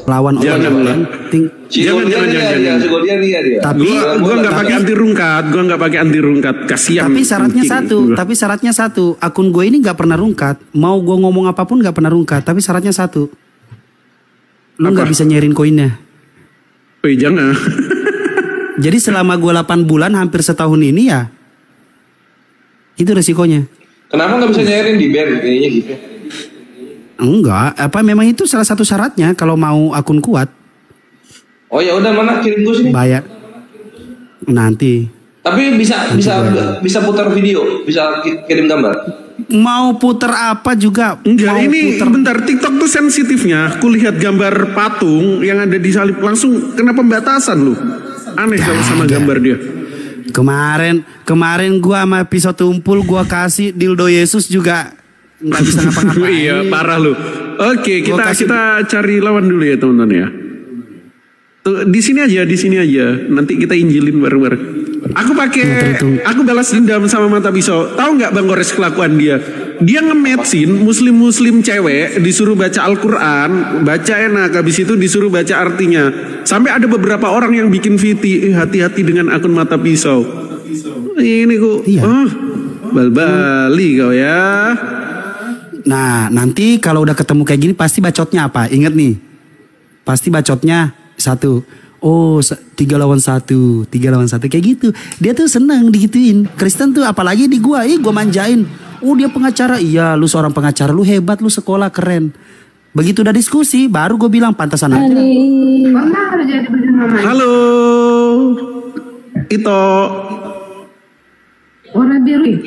lawan orang Jangan lah. Tapi gua nggak pakai anti rungkat, kasihan. Tapi syaratnya satu, akun gue ini nggak pernah rungkat. Mau gue ngomong apapun nggak pernah rungkat. Tapi syaratnya satu, lu nggak bisa nyairin koinnya. Wih, jangan. Jadi selama gue 8 bulan hampir setahun ini ya, itu resikonya. Kenapa nggak bisa nyairin di band kayaknya gitu? Enggak, memang itu salah satu syaratnya kalau mau akun kuat. Oh ya udah, mana kirim gue sini. Bayar nanti. Tapi bisa putar video, bisa kirim gambar. Mau putar apa juga. Enggak, ini bentar, TikTok tuh sensitifnya. Aku lihat gambar patung yang ada di salib langsung kena pembatasan lu. Aneh kalau sama gambar dia. Kemarin gua sama episode tumpul gua kasih dildo Yesus juga nggak bisa ngapa-ngapain. Iya, parah lu. Oke, kita cari lawan dulu ya teman-teman ya. Tuh, di sini aja. Nanti kita injilin bareng-bareng. Aku balas dendam sama mata pisau. Tahu nggak Bang Gores kelakuan dia? Dia ngemetsin muslim cewek disuruh baca Al-Quran, baca enak, habis itu disuruh baca artinya. Sampai ada beberapa orang yang bikin VT, hati-hati dengan akun mata pisau. Ini kok, bal-bali kau ya. Nah, nanti kalau udah ketemu kayak gini pasti bacotnya apa? Ingat nih, pasti bacotnya 1. Oh, 3 lawan 1 kayak gitu. Dia tuh seneng digituin. Kristen tuh apalagi di gua manjain. Oh, dia pengacara. Iya, lu seorang pengacara, lu hebat, lu sekolah keren. Begitu udah diskusi, baru gue bilang pantasan aja. Halo, Ito. Warna biru.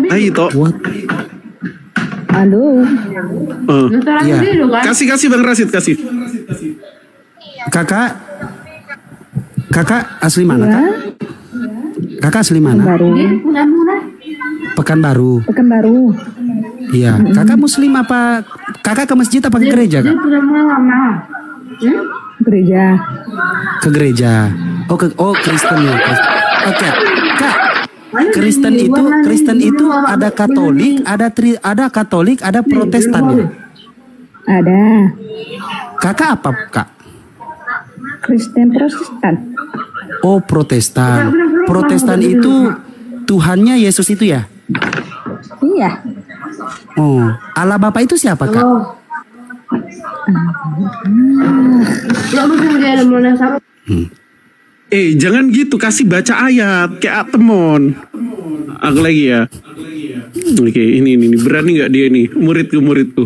Hai Ito. What? Halo. Iya. Kasih Bang Rasid, kasih. Kakak asli mana, Kak? Kakak asli mana? Pekanbaru. Iya. Kakak muslim apa? Kakak ke masjid apa ke gereja, Kak? Gereja. Ke gereja. Oh Kristen ya. Oke. Kak, Kristen itu ada Katolik, ada Protestan ya? Ada. Kakak apa, Kak? Kristen Protestan. Oh, Protestan. Protestan itu Tuhannya Yesus itu ya? Iya. Oh, Allah Bapa itu siapa, Kak? Jangan gitu, kasih baca ayat kayak Atemon. Aku lagi ya. Oke, ini berani nggak dia nih, muridku.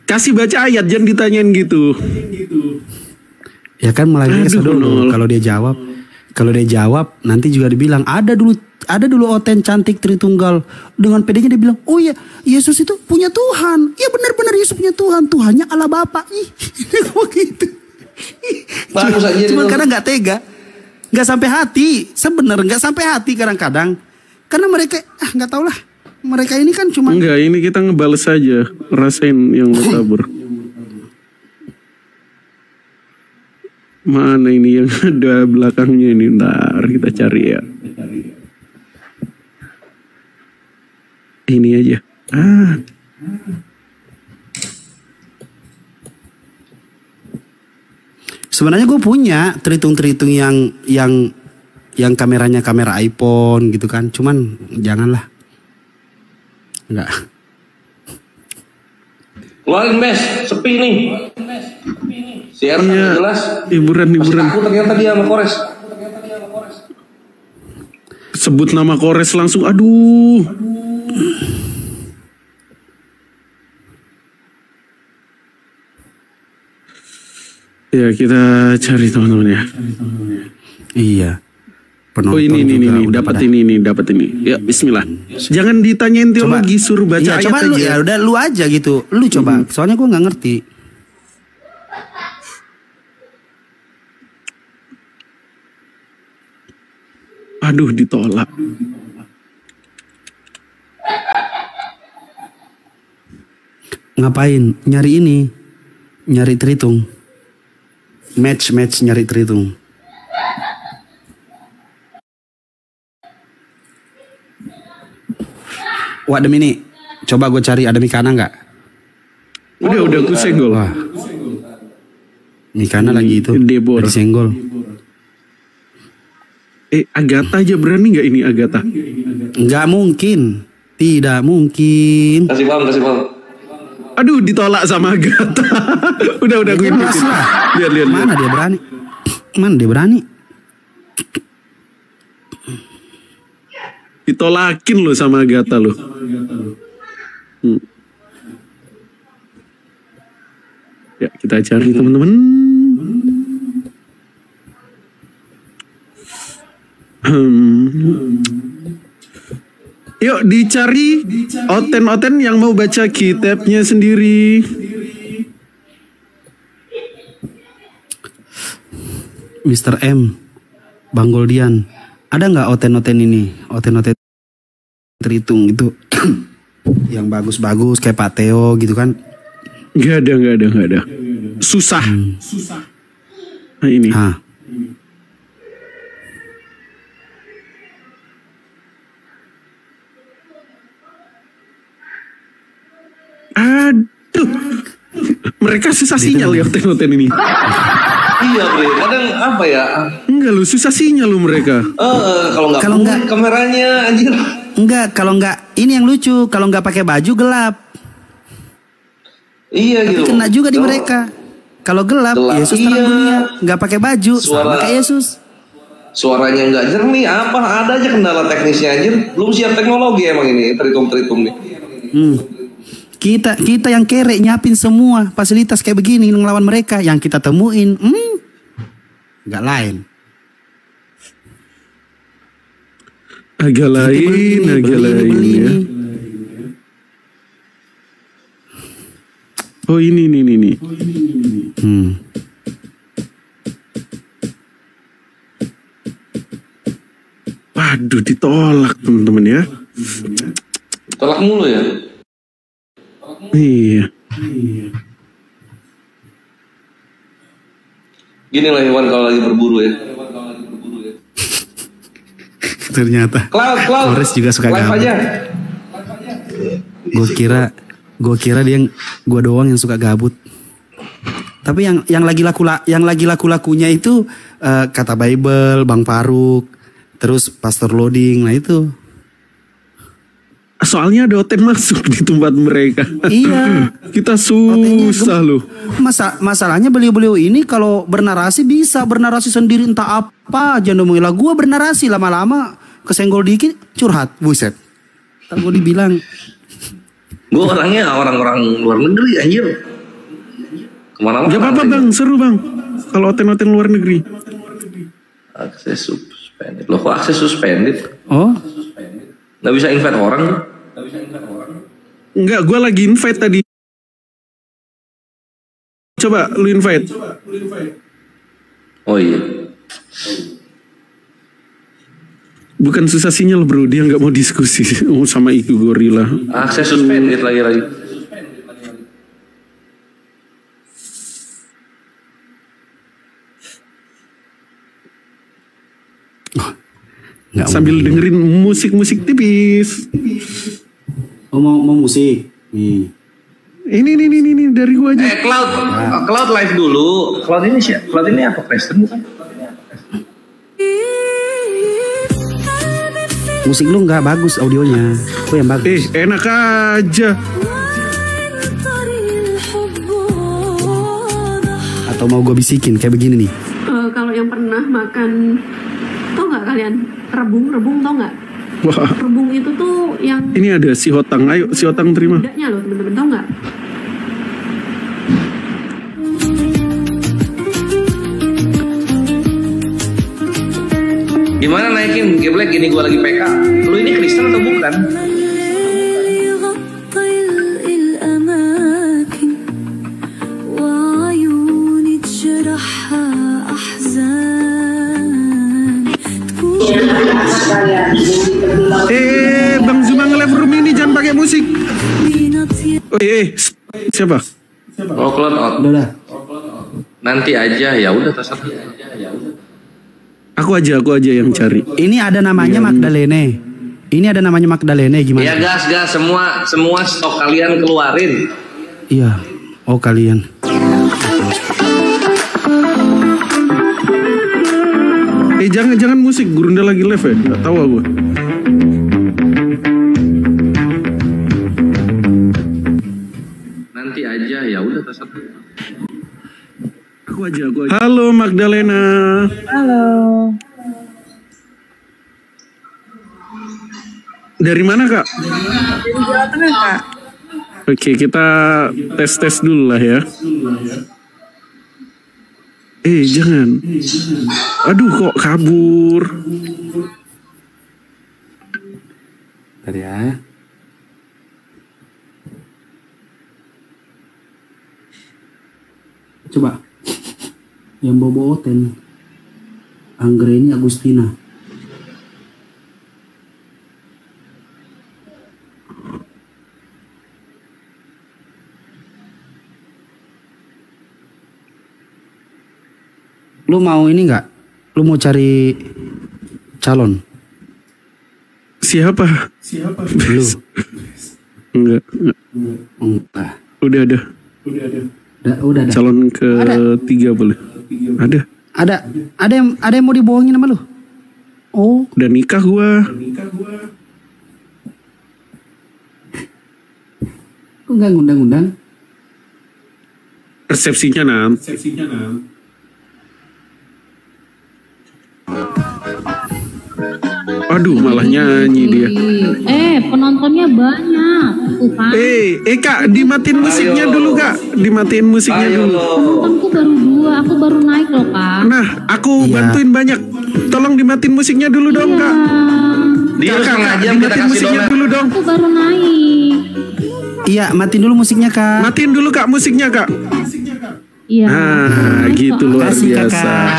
Kasih baca ayat, jangan ditanyain gitu. Ya kan mulai biasa dulu. Kalau dia jawab, nanti juga dibilang ada dulu Oten cantik Tritunggal. Dengan pedenya dia bilang, oh ya Yesus itu punya Tuhan. Ya benar-benar Yesus punya Tuhan. Tuhannya Allah Bapa. Begitu. Cuma kadang nggak tega, nggak sampai hati. Sebenarnya nggak sampai hati kadang-kadang. Karena mereka nggak tahu lah. Mereka ini kan cuma. Enggak, ini kita ngebales saja. Rasain yang tabur. Mana ini yang ada belakangnya ini? Ntar kita cari ya. Ini aja. Sebenarnya gue punya Tritung yang kameranya kamera iPhone gitu kan. Cuman janganlah. Enggak. Keluarin mes, sepi nih. Siar Iya, jelas. hiburan. Aku ternyata dia sama Kores. Sebut nama Kores langsung, aduh. Ya kita cari teman-teman ya. Iya. Oh ini dapat ini. Ya Bismillah. Jangan ditanyain teologi, suruh baca ayat coba aja. Lu, ya udah lu aja gitu. Lu coba. Soalnya gue nggak ngerti. Aduh, ditolak. Ngapain? Nyari ini. Nyari Tritung. Match nyari Tritung. Wah, demi ini. Coba gue cari ada Mikana nggak? Udah aku senggol. Wah. Mikana lagi itu. Deborah. Lagi senggol. Agatha aja berani nggak ini Agatha? Nggak mungkin. Tidak mungkin. Kasih paham. Aduh, ditolak sama Agatha. udah gue ikutin. Lihat. Mana dia berani? Ditolakin lo sama Agatha lo. Ya, kita cari teman-teman. Yuk dicari oten-oten yang mau baca kitabnya sendiri. Mr. M, Bang Goldian, ada nggak oten-oten ini? Oten-oten terhitung itu yang bagus-bagus kayak Pak Theo gitu kan? Nggak ada. Susah. Nah ini. Aduh, mereka susah sinyal ya oten-oten ini. Iya bre, kadang apa ya? Enggak lu, susah sinyal lu mereka. Kalau nggak kameranya anjir. Enggak, kalau nggak ini yang lucu, kalau nggak pakai baju gelap. Iya gitu. Kena juga di mereka. Kalau gelap, Yesus terang dunia, nggak pakai baju, sama kayak Yesus. Suaranya nggak jernih, ada aja kendala teknisnya anjir. Belum siap teknologi emang ini, terhitung nih. Kita yang kere nyiapin semua fasilitas kayak begini ngelawan mereka, yang kita temuin nggak lain. Agak lain ya. Oh ini. Waduh, ditolak teman-teman ya. Tolak mulu ya. Iya. Gini lah hewan kalau lagi berburu ya. Ternyata Cloud Flores juga suka live gabut. aja. Gue kira gue doang yang suka gabut. Tapi yang lagi laku-lakunya itu kata Bible, Bang Faruk, terus Pastor Loading, nah itu. Soalnya ada oten masuk di tempat mereka. Iya. Kita susah loh. Masalahnya beliau-beliau ini kalau bernarasi bisa bernarasi sendiri entah apa aja ngomongin lah. Gue bernarasi lama-lama kesenggol dikit curhat, buset. Ntar gue dibilang. Gue orangnya orang-orang luar negeri anjir. Kemana-mana. Gak apa-apa bang, seru bang. Kalau oten-oten luar negeri. Akses suspended. Loh kok akses suspended? Oh. Gak bisa invite orang tuh? Enggak, gue lagi invite tadi. Coba lu invite. Oh iya. Bukan susah sinyal bro, dia nggak mau diskusi sama Iku Gorilla. Akses suspended lagi. Sambil dengerin musik-musik tipis. Oh mau musik. Nih. Ini dari gua aja. Cloud live dulu. Cloud ini apa Kristen bukan? Musik lu nggak bagus audionya. Itu yang bagus. Enak aja. Atau mau gue bisikin kayak begini nih. Kalau yang pernah makan, tau nggak kalian rebung tau nggak? Wah. Rebung itu tuh yang Ini ada si Hotang. Ayo si Hotang terima. bedanya loh temen-temen, tau nggak? Gimana naikin geblek gini gua lagi PK? Lu ini Kristen atau bukan? Bang Zuma nge-live room ini jangan pakai musik. Siapa? Oh Cloud out. Udah. Nanti aja ya udah terserah. Aku aja yang cari. Ini ada namanya Magdalene. Ini ada namanya Magdalene gimana? Ya gas semua stok kalian keluarin. Iya. Oh kalian. Jangan musik, Gurunda lagi live ya? Gak tahu aku. Nanti aja ya udah tersatu. Aku aja. Halo Magdalena. Halo. Dari mana Kak? Dari Jawa Tengah Kak. Oke, kita tes dulu lah ya. Jangan. Aduh kok kabur. Bentar ya. Coba. Yang bobo oten. Anggreni Agustina. Lu mau ini nggak? Lu mau cari calon? Siapa? Lu? Enggak. Enggak. Udah ada. Udah ada. Calon ketiga boleh. Ada. Ada yang mau dibohongin sama lu? Oh. Udah nikah gua. Kok nggak ngundang-ngundang? Resepsinya Nam. Aduh malah nyanyi dia. Penontonnya banyak. Tuh kan. Kak, dimatiin musiknya dulu Kak. Dimatiin musiknya dulu. Penontonku baru 2, aku baru naik loh Kak. Nah, aku bantuin banyak. Tolong dimatiin musiknya dulu dong Kak. Dia Kak, jam kita dimatiin kasih musiknya dolar. dulu dong. Aku baru naik. Iya, matiin dulu musiknya Kak. Matiin dulu Kak musiknya Kak. Iya. Nah, gitu luar Makasih, biasa. Kakak.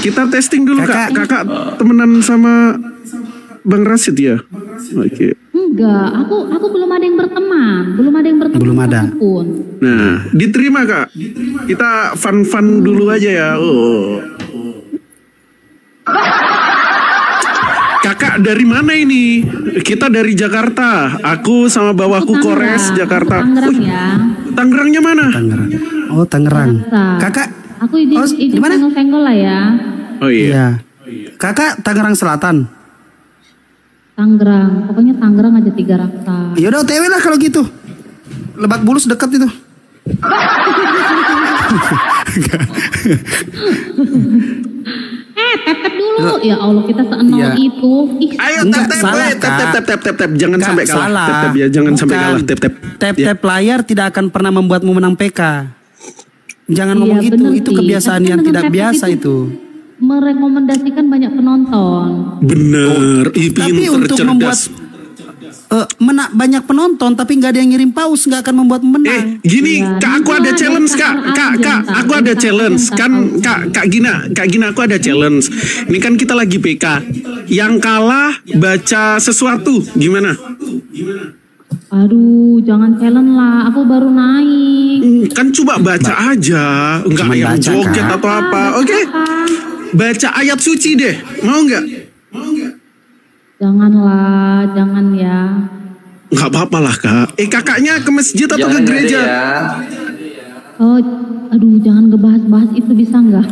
Kita testing dulu Kak. Kakak. Kakak temenan sama Bang Rasid ya? Oke. Enggak, aku belum ada yang berteman, Belum ada. satupun. Nah, diterima Kak. Kita fun dulu aja ya. Kakak dari mana ini? Kita dari Jakarta. Aku sama bawahku Kores Jakarta. Tangerang Wih, ya. Tangerangnya mana? Tangerang. Oh, Tangerang. Jakarta. Kakak. Aku izin di mana? senggol lah ya. Oh iya. Iya. Kakak Tangerang Selatan. Tangerang, pokoknya Tangerang aja 3 raksa. Ya udah OTW lah kalau gitu. Lebak Bulus dekat itu. Tep dulu. Ya Allah, kita seenol Iya. itu. Ayo Enggak, tap salah, tap. Jangan Enggak, sampai kalah. salah. Tap ya, jangan sampai Bukan. kalah. Tap. Tap layar tidak akan pernah membuatmu menang PK. Jangan ngomong Iya, itu. bener Itu sih. kebiasaan Tapi kan yang dengan tidak tap biasa itu. Merekomendasikan banyak penonton. Bener. Tapi untuk membuat banyak penonton tapi nggak ada yang ngirim paus, nggak akan membuat menang. Gini, Ya, Kak, aku ntar, ada challenge, Kak. Kak, aku ada challenge. Kan, Kak Gina, aku ada challenge. Ini kan kita lagi PK. Yang kalah baca sesuatu, gimana? Aduh, jangan challenge lah. Aku baru naik. Kan coba baca aja, enggak Cuman yang baca, joget Kak. atau apa. Oke, baca ayat suci deh. Mau nggak? Janganlah, jangan ya. Nggak apa-apa lah, Kak. Kakaknya ke masjid atau ke Jangan gereja? gede ya. Oh, aduh, jangan ngebahas-bahas itu bisa nggak?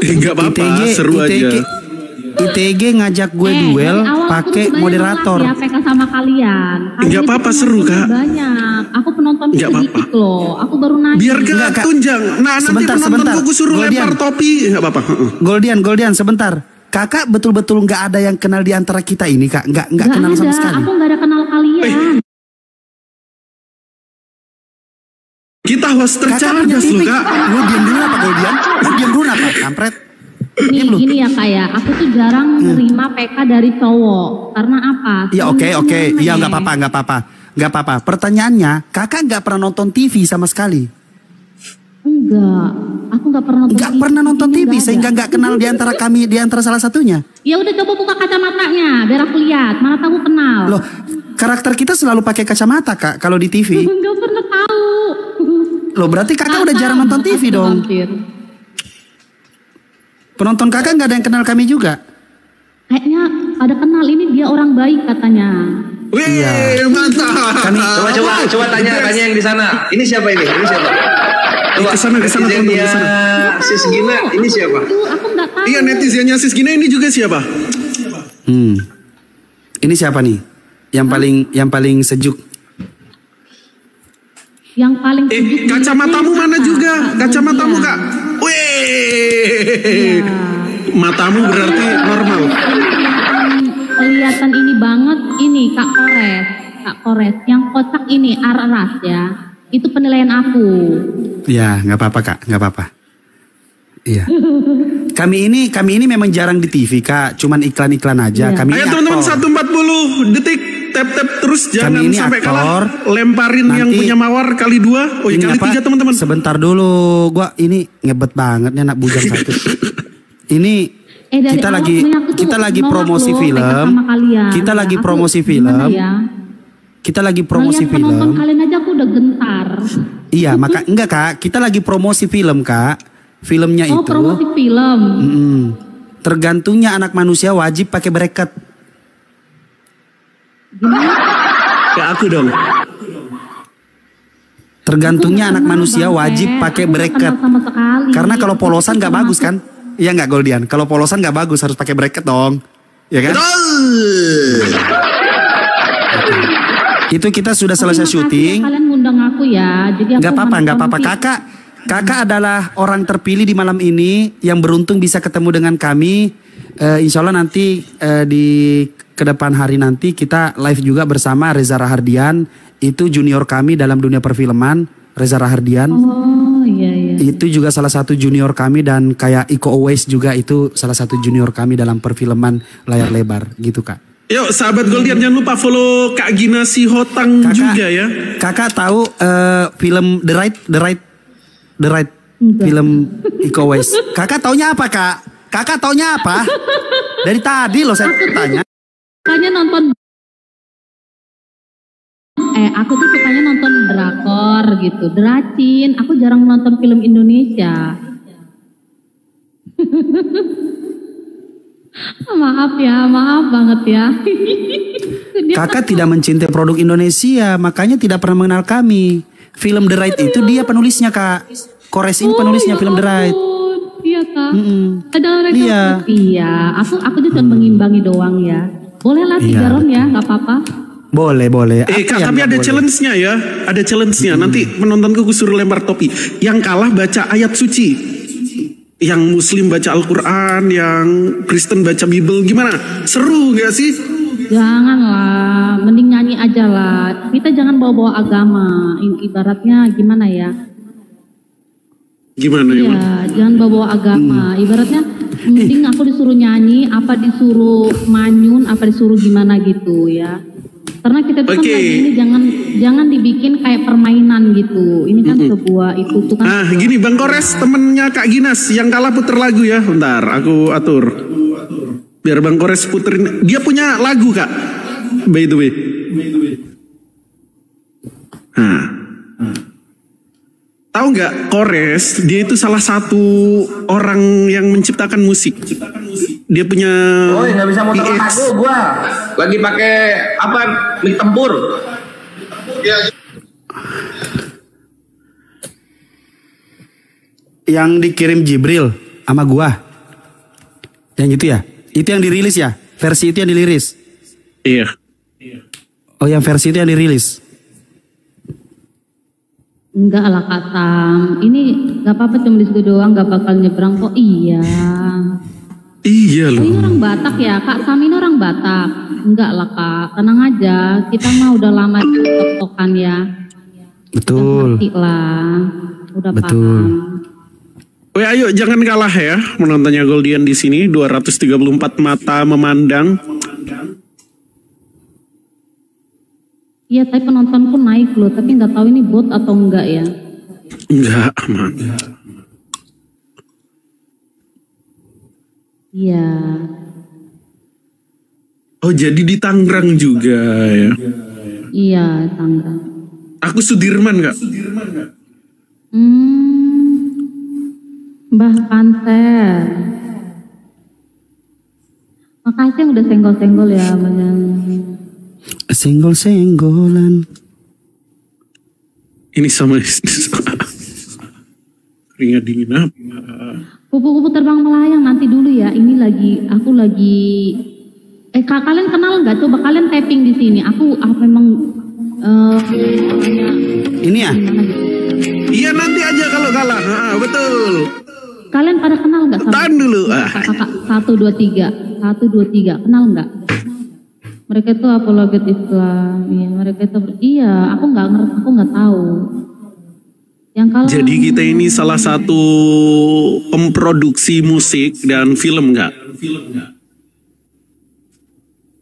Nggak apa-apa, seru aja. ITG ngajak gue duel dari awal aku pakai sebenarnya moderator. nolak ya PK sama kalian. Nggak apa-apa, seru, Kak. Banyak. Aku penontonnya Nggak sedikit apa-apa. loh. Aku baru naik. Biar Enggak, gak Kak. tunjang. Nah, nanti Sebentar, penontonku gue suruh Goldian. lempar topi. Nggak apa-apa. Goldian, sebentar. Kakak betul-betul nggak ada yang kenal di antara kita ini, Kak. Nggak kenal sama sekali. Aku nggak ada kenal kalian. Kita host Kakak punya tercerdas TV. loh, Kak. Lu diam dulu apa Goldian? Lu diam dulu apa? Kampret. Nih, Diam lu. gini ya Kak ya. Aku tuh jarang nerima PK dari cowok. Karena apa? Ya oke. Sebenarnya Ya nggak apa-apa. Pertanyaannya, kakak nggak pernah nonton TV sama sekali. Enggak. Aku nggak pernah nonton Nggak pernah nonton TV nggak sehingga ada. nggak kenal di antara kami, di antara salah satunya. Ya udah coba buka kacamatanya biar aku lihat. Mana tahu kenal. Loh, karakter kita selalu pakai kacamata, Kak, kalau di TV. Nggak pernah tahu. Loh, berarti kakak udah jarang nonton TV dong. Hampir. Penonton kakak nggak ada yang kenal kami juga. Kayaknya ada kenal, ini dia orang baik katanya. Wih, mantap. Coba tanya yang di sana. Ini siapa ini? Ini siapa? Coba. Ke sana teman-teman ke sana. Sis Gina, ini siapa? Aku nggak tahu. Iya, netizennya Sis Gina ini juga siapa? Ini siapa nih? Yang paling sejuk. Yang paling sejuk Kacamatamu mana Kak, juga? Kak Kacamatamu, Gaudian. Kak. Wih. Matamu berarti normal. Kelihatan ini banget ini Kak Kores. Yang kotak ini Aras ya. Itu penilaian aku. Ya, nggak apa-apa Kak, nggak apa-apa. Iya. Kami ini memang jarang di TV Kak, cuman iklan-iklan aja. Iya. Kami Ayo ini teman-teman, aktor. 140 detik. Tap-tap terus, jangan ini sampai aktor. kalah. Lemparin yang Nanti- punya mawar kali 2. Oh ya, Ini kali apa? 3 teman-teman. Sebentar dulu, gua ini ngebet banget nih anak bujang satu. Ini Dari kita awal lagi sebenarnya aku tuh nolak promosi loh film. pegang sama kalian. Kita lagi Aku promosi gimana film. ya? Kita lagi promosi Ngeliat penonton film. kalian aja aku udah gentar. Iya, maka enggak Kak, kita lagi promosi film Kak. Filmnya Oh, itu promosi film. tergantungnya anak manusia wajib pakai bracket. Ke aku dong. Tergantungnya Aku anak nggak manusia kenal, wajib Bang, pakai aku nggak bracket. kenal sama sekali. Karena kalau polosan nggak Aku bagus kan? Iya nggak Goldian? Kalau polosan nggak bagus, harus pakai bracket dong. Ya kan? Itu kita sudah selesai Makasih syuting. ya kalian ngundang aku ya. Jadi aku Nggak apa-apa, nggak apa-apa. nanti- Kakak adalah orang terpilih di malam ini yang beruntung bisa ketemu dengan kami. Insya Allah nanti di kedepan hari nanti kita live juga bersama Reza Rahardian. Itu junior kami dalam dunia perfilman, Reza Rahardian. Oh iya. Itu juga salah satu junior kami, dan kayak Iko Uwais juga itu salah satu junior kami dalam perfilman layar lebar gitu Kak. Yuk sahabat Goldian, jangan lupa follow Kak Gina Sihotang juga ya. Kakak tahu film The Right Enggak. film Iko Uwais. Kakak taunya apa Kak? Kakak taunya apa? Dari tadi loh saya tanya. Sukanya nonton. Aku tuh sukanya nonton drakor gitu, Dracin. Aku jarang nonton film Indonesia. Maaf banget ya. Kakak tidak mencintai produk Indonesia, makanya tidak pernah mengenal kami. Film The Right itu dia penulisnya Kak. Kores ini penulisnya film The Right. Iya Kak. Ada mereka. Iya. Iya. Aku cuma mengimbangi doang ya. Boleh lah 3 Iya, round ya, nggak apa-apa. Boleh. Apa Kak, yang tapi nggak ada boleh? challenge-nya ya. Ada challenge-nya. Nanti penontonku suruh lempar topi. Yang kalah baca ayat suci. Yang Muslim baca Al-Quran, yang Kristen baca Bible. Gimana? Seru gak sih? Janganlah, mending nyanyi aja lah. Kita jangan bawa-bawa agama. Ibaratnya gimana ya? Gimana ya? Iya, jangan bawa-bawa agama. Ibaratnya mending aku disuruh nyanyi, apa disuruh manyun, apa disuruh gimana gitu ya. Karena kita tuh kan Oke. lagi ini jangan dibikin kayak permainan gitu. Ini kan sebuah itu kan. Nah, gini Bang Kores, temennya Kak Ginas. Yang kalah puter lagu ya. Bentar, aku atur. Biar Bang Kores puterin. Dia punya lagu Kak. By the way. Nah. Tahu nggak Kores? Dia itu salah satu orang yang menciptakan musik. Dia punya Oh, nggak bisa muter PX. lagu gua. Lagi pakai apa? Mic tempur. Yang dikirim Jibril sama gua. Yang itu ya? Itu yang dirilis ya? Versi itu yang dirilis? Iya. Oh, yang versi itu yang dirilis? Enggak lah Kak Sam. Ini nggak apa-apa cuma disitu doang, nggak bakal nyebrang kok. Iya. Iya Oh, loh. ini orang Batak ya, Kak Sam ini orang Batak. Enggak lah Kak, tenang aja. Kita mah udah lama tok-tokan ya. Betul. Ngerti lah, udah Betul. paham. Weh, ayo jangan kalah ya menontonnya Goldian di sini. 234 mata memandang. Iya, tapi penontonku naik loh, tapi nggak tahu ini bot atau enggak ya. Enggak aman. Iya. Oh, jadi di Tangerang juga ya. Iya, Tangerang. Aku Sudirman Kak. Mbah Panter. Makasih yang udah senggol-senggol ya, Bang. Senggol-senggolan. Ini sama keringat dingin apa? Kupu-kupu terbang melayang nanti dulu ya. Ini aku lagi. Kalian kenal nggak? Coba kalian tapping di sini. Aku memang. Ini ya? Iya nanti aja kalau kalah. Betul. Kalian pada kenal nggak? Tahan dulu. Kakak 1, 2, 3 kenal nggak? Mereka itu apologet Islam. Iya, mereka itu. Iya, aku nggak tahu. Yang kalau. Jadi kita ini salah satu pemproduksi musik dan film nggak?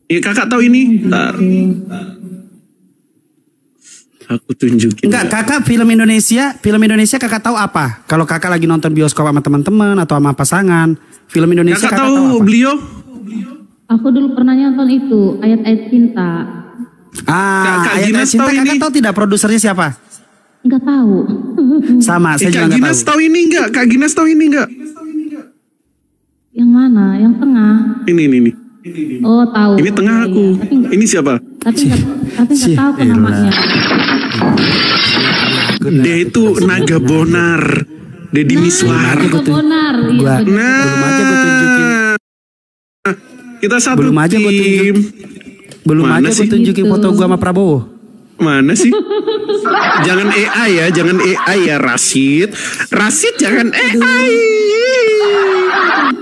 Iya kakak tahu ini? Bentar. Aku tunjukin. Enggak, kakak film Indonesia kakak tahu apa? Kalau kakak lagi nonton bioskop sama teman-teman atau sama pasangan, film Indonesia kakak tahu apa? beliau? Aku dulu pernah nonton itu ayat-ayat cinta. Kak ayat Ginas cinta tahu kakak ini? tahu tidak produsernya siapa? Nggak tahu. Sama, saya juga Kak nggak Ginas tahu. tahu ini nggak? Kak Ginas tahu ini nggak? Yang mana? Yang tengah? Ini. Oh tahu. Ini tengah Iya, aku. Tapi Ini siapa? nggak tahu ke namanya. Dia itu Naga Bonar. Deddy Miswar. Benar. Iya, Gua- benar. Belum aja gue tunjukin. Kita satu Belum aja gue tim. Belum Mana aja gue sih? tunjukin Gitu. foto gue sama Prabowo. Mana sih? Jangan AI ya, jangan AI ya Rashid. Rashid jangan AI.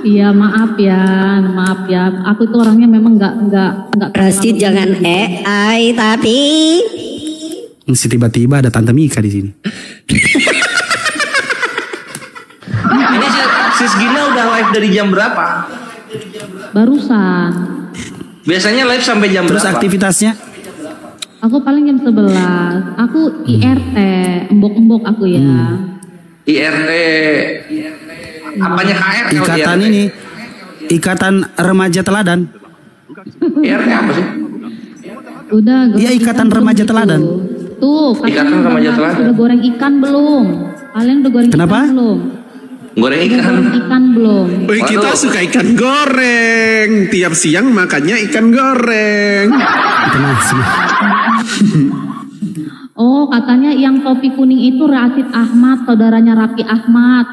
Iya maaf ya. Aku itu orangnya memang nggak. Rashid jangan AI tapi Mesti tiba-tiba ada Tante Mika di sini. Ini Sis Gina udah live dari jam berapa? Barusan. Biasanya live sampai jam Terus berapa? aktivitasnya? Aku paling jam 11. Aku IRT, embok-embok aku ya. IRT. Apanya KR kalau Ikatan IRT? ini. Ikatan Remaja Teladan. IRT apa sih? Udah. Iya, Ikatan belum Remaja gitu. Teladan. Tuh, Ikatan Remaja Teladan. Udah goreng ikan belum? Kalian udah goreng Kenapa? ikan belum? Goreng Udah ikan. goreng ikan belum? Wih, kita Waduh. suka ikan goreng. Tiap siang makannya ikan goreng. Tenang, sini. Oh, katanya yang topi kuning itu Rashid Ahmad, saudaranya Raffi Ahmad.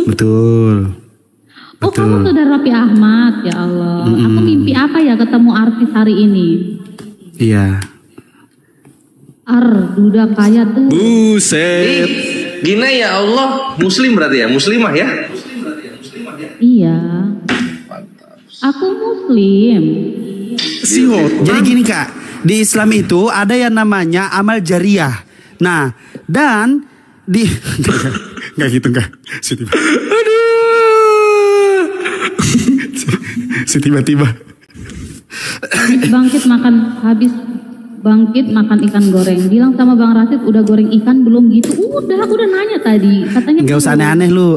Betul. Oh, kamu saudara Raffi Ahmad, ya Allah. Aku mimpi apa ya ketemu artis hari ini? Iya. Duda kaya tuh. Buset. Gina ya Allah, muslim berarti ya, muslimah ya? Iya. Aku muslim. Si Hotan. Jadi gini Kak, di Islam itu ada yang namanya amal jariah. Nah, dan di nggak gitu nggak. Tiba-tiba. Bangkit makan ikan goreng. Bilang sama Bang Rashid udah goreng ikan belum gitu. Aku udah nanya tadi. Katanya Nggak usah belum. aneh-aneh lu.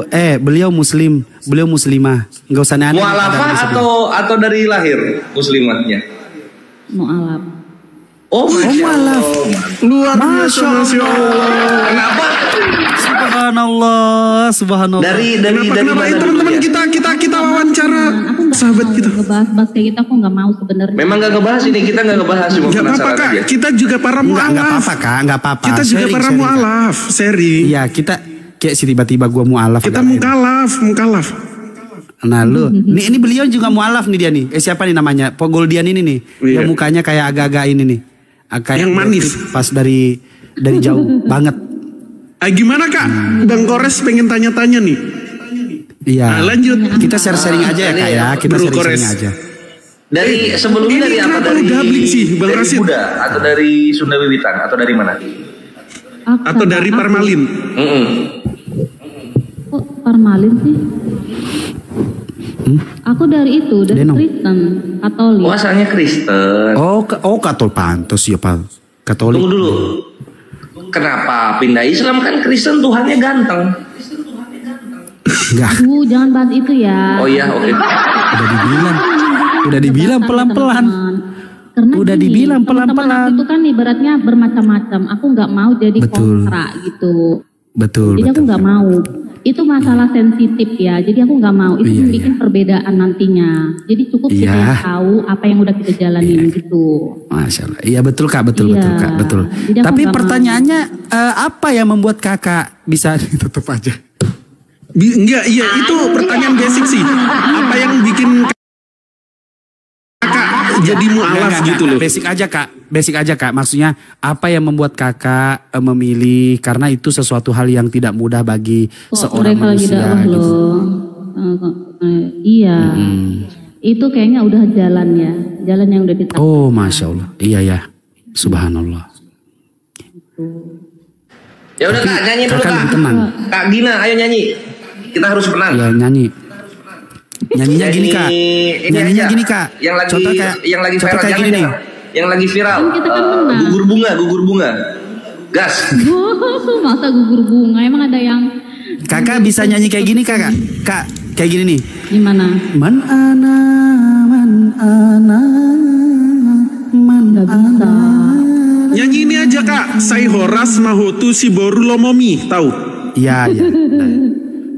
Beliau muslim, beliau muslimah. Nggak usah aneh-aneh. Mu'alafah atau dari lahir muslimahnya? Mu'alaf. Oh, mu'alaf. Luar biasa, Masya Allah. Kenapa? Subhanallah. Kenapa mana teman-teman dulu ya? kita wawancara Aku nggak sahabat mau kita. ngebahas kayak gitu. Aku nggak mau sebenarnya. Memang gak ngebahas ini, kita gak ngebahas cuma Gak apa-apa penasaran Kak, aja. kita juga para Nggak mu'alaf. apa-apa Kak, nggak apa-apa. Kita juga Sharing, para sharing, Kak. mu'alaf, sharing. Iya, kita kayak si tiba-tiba gua mu'alaf. Kita agak mukalaf. Nah lu, ini beliau juga mualaf nih dia nih. Siapa nih namanya? Pogoldian ini nih. Iya. Yang mukanya kayak agak-agak ini nih. Kayak Yang manis. Pas dari jauh banget. Gimana Kak? Bang Kores pengen tanya-tanya nih. Iya. Nah, lanjut. Kita sharing aja ya Kak ya. Kita Bro sharing Kores. aja. Dari sebelumnya Ini dari apa? kenapa Dari udah beli sih, Bang dari Rashid? Buddha atau dari Sunda Wiwitan atau dari mana? Atau dari Parmalin. Kok Parmalin sih? Aku dari itu, dari Denong. Kristen, Katolik. Oh, asalnya Kristen. Oh Katol pantos ya Pak. Katolik. Tunggu dulu. Kenapa pindah Islam? Kan Kristen Tuhannya ganteng. Enggak. Jangan bahas itu ya. Oh iya, oke. Udah dibilang pelan-pelan. Karena Udah gini, dibilang teman-teman pelan-pelan. aku itu kan ibaratnya bermacam-macam. Aku nggak mau jadi Betul. kontra gitu. Betul. Jadi aku nggak mau. itu masalah sensitif ya. Jadi aku nggak mau itu bikin perbedaan nantinya. Jadi cukup kita yang tahu apa yang udah kita jalanin gitu. Masya Allah. Iya betul Kak, betul Kak, betul. Tapi pertanyaannya apa yang membuat Kakak bisa tutup aja? Enggak, iya itu pertanyaan basic sih. Apa yang bikin Kakak jadi mualaf gitu loh? Basic aja Kak. Maksudnya apa yang membuat Kakak memilih, karena itu sesuatu hal yang tidak mudah bagi seorang manusia gitu. Iya. Itu kayaknya udah jalan ya. Jalan yang udah ditakdirkan. Oh Masya Allah. Iya ya. Subhanallah. Ya udah Kak, nyanyi dulu Kak. Kak Gina, ayo nyanyi. Kita harus menang. Ya nyanyi. Nyanyinya gini Kak. Nyanyinya gini Kak. Yang lagi viral kayak gini nih. Yang lagi viral. Gugur bunga. Gas. Masa gugur bunga? Emang ada yang Kakak bisa nyanyi kayak gini Kak? Kak, kayak gini nih. Gimana? Man ana. Gak bisa. Nyanyi ini aja Kak. Sai horas mahotu si boru lomomi. Tahu? Iya.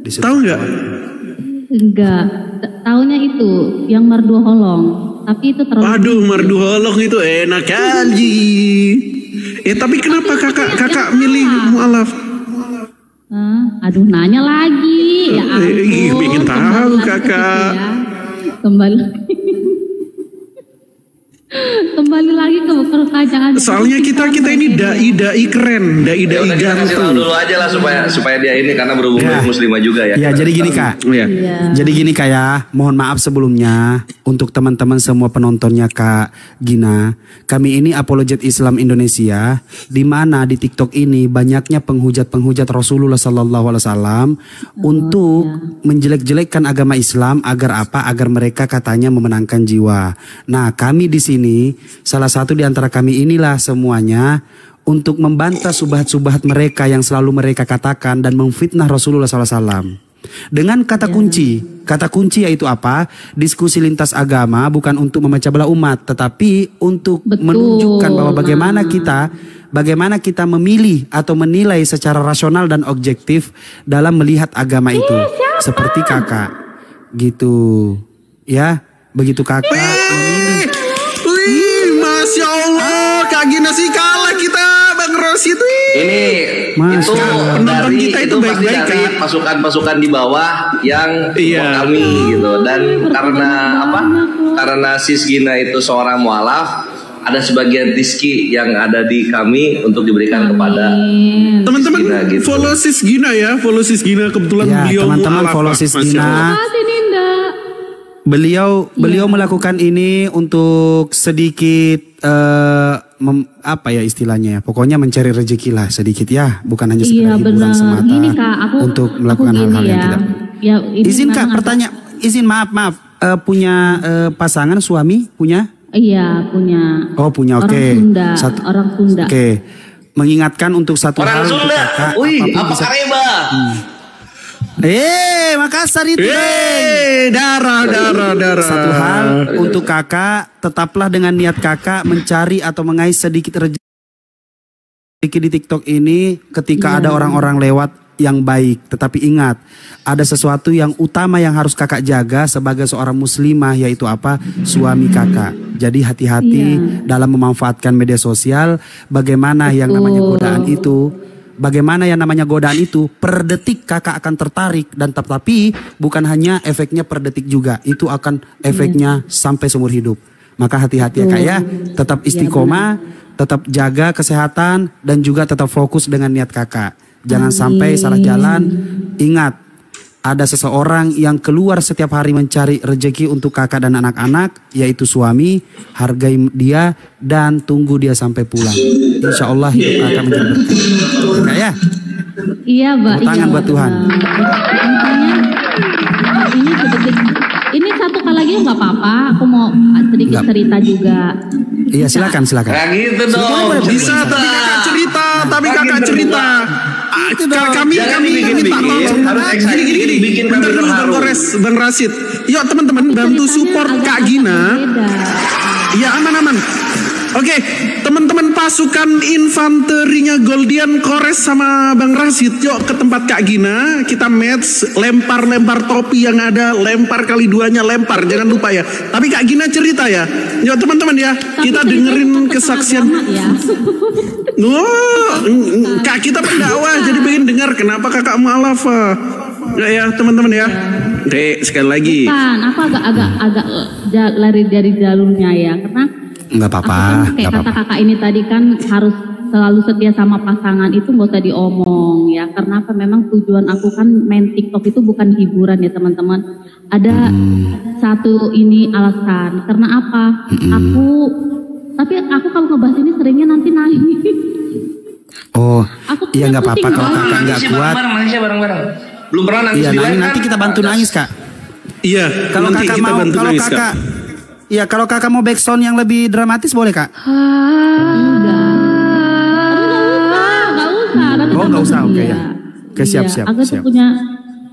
Tahu nggak? Enggak. Taunya itu yang merdu holong. Tapi itu terlalu. Aduh, merdu holong itu enak kali. Tapi kenapa kakak milih mualaf? Aduh, nanya lagi. Ya ampun. Ingin tahu Kakak. Kembali lagi ke pertanyaan. Soalnya kita ini dai keren, dai ganteng. Dulu aja lah supaya dia ini, karena berhubung muslimah juga ya. Ya, jadi gini Kak. Jadi gini Kak ya, mohon maaf sebelumnya untuk teman-teman semua penontonnya Kak Gina. Kami ini apologet Islam Indonesia, di mana di TikTok ini banyaknya penghujat Rasulullah Sallallahu Alaihi Wasallam untuk menjelek-jelekkan agama Islam agar apa? Agar mereka katanya memenangkan jiwa. Nah, kami di sini salah satu di antara kami inilah semuanya untuk membantah subhat-subhat mereka yang selalu mereka katakan dan memfitnah Rasulullah SAW. Dengan kata kunci yaitu apa? Diskusi lintas agama, bukan untuk memecah belah umat, tetapi untuk menunjukkan bahwa bagaimana kita memilih atau menilai secara rasional dan objektif dalam melihat agama itu. Seperti Kakak gitu. Ya, begitu Kakak memilih. Masya Allah, Kak Gina sih kalah kita Bang Rosi itu. Ini Mas, itu penonton kita itu baik-baik dari pasukan-pasukan di bawah yang kami gitu. Dan karena Sis Gina itu seorang mualaf, ada sebagian rizki yang ada di kami untuk diberikan kepada teman-teman gitu. Follow Sis Gina ya, follow Sis Gina, kebetulan ya, beliau teman-teman mualaf. follow Sis Gina. Beliau melakukan ini untuk sedikit apa ya istilahnya ya, pokoknya mencari rezeki lah sedikit ya, bukan hanya sekedar hiburan semata. Gini, Kak, untuk melakukan hal-hal yang tidak. Ya, izin Kak, maaf punya pasangan suami punya? Iya punya. Oh punya, oke. Orang Sunda. Oke. Mengingatkan untuk satu orang hal Sunda. untuk Kakak. Apa kareba? Makassar itu. Darah. Satu hal untuk Kakak, tetaplah dengan niat Kakak mencari atau mengais sedikit rezeki di TikTok ini ketika ada orang-orang lewat yang baik. Tetapi ingat, ada sesuatu yang utama yang harus Kakak jaga sebagai seorang muslimah, yaitu apa? Suami Kakak. Jadi hati-hati dalam memanfaatkan media sosial. Bagaimana yang namanya godaan itu? Bagaimana yang namanya godaan itu, per detik Kakak akan tertarik, dan tetapi bukan hanya efeknya per detik juga, itu akan efeknya sampai seumur hidup. Maka hati-hati ya Kak ya, tetap istiqomah, tetap jaga kesehatan, dan juga tetap fokus dengan niat Kakak. Jangan sampai salah jalan. Ingat, ada seseorang yang keluar setiap hari mencari rezeki untuk Kakak dan anak-anak, yaitu suami. Hargai dia dan tunggu dia sampai pulang. Insya Allah hidup Kakak menjadi berkah ya. Iya Mbak. Tangan buat Tuhan. Ini satu kali lagi nggak apa-apa. Aku mau sedikit cerita juga. Iya silakan. Nah gitu dong. Bisa tapi kakak cerita. Kami minta tolong. Bikin kami terharu. Bang Rasid. Yuk teman-teman bantu support Kak Gina. Iya aman. Oke, teman-teman pasukan infanterinya Goldian Kores sama Bang Rasid, yuk ke tempat Kak Gina, kita match, lempar topi yang ada, lempar kali duanya, lempar, jangan lupa ya. Tapi Kak Gina cerita ya, yuk teman-teman ya, kita dengerin kesaksian. Kak kita pendakwah, jadi pengen dengar kenapa kakak mualaf. Ya teman-teman ya. Dek, sekali lagi. Bukan, aku agak lari dari jalurnya ya, karena nggak apa-apa. Kan kayak kata kakak ini tadi kan harus selalu setia sama pasangan, itu nggak usah diomong ya. Karena apa? Memang tujuan aku kan main TikTok itu bukan hiburan ya teman-teman. Ada satu ini alasan. Karena apa? Tapi aku kalau ngebahas ini seringnya nanti nangis. Oh, iya nggak apa-apa kalau kakak nggak kuat. Bareng-bareng. Belum pernah nangis. Iya, nanti kita bantu nangis kak. Iya, kalau kakak mau, kalau kakak. Ya kalau kakak mau backsound yang lebih dramatis boleh kak? Nggak usah. Oke ya. Oke siap. Aku tuh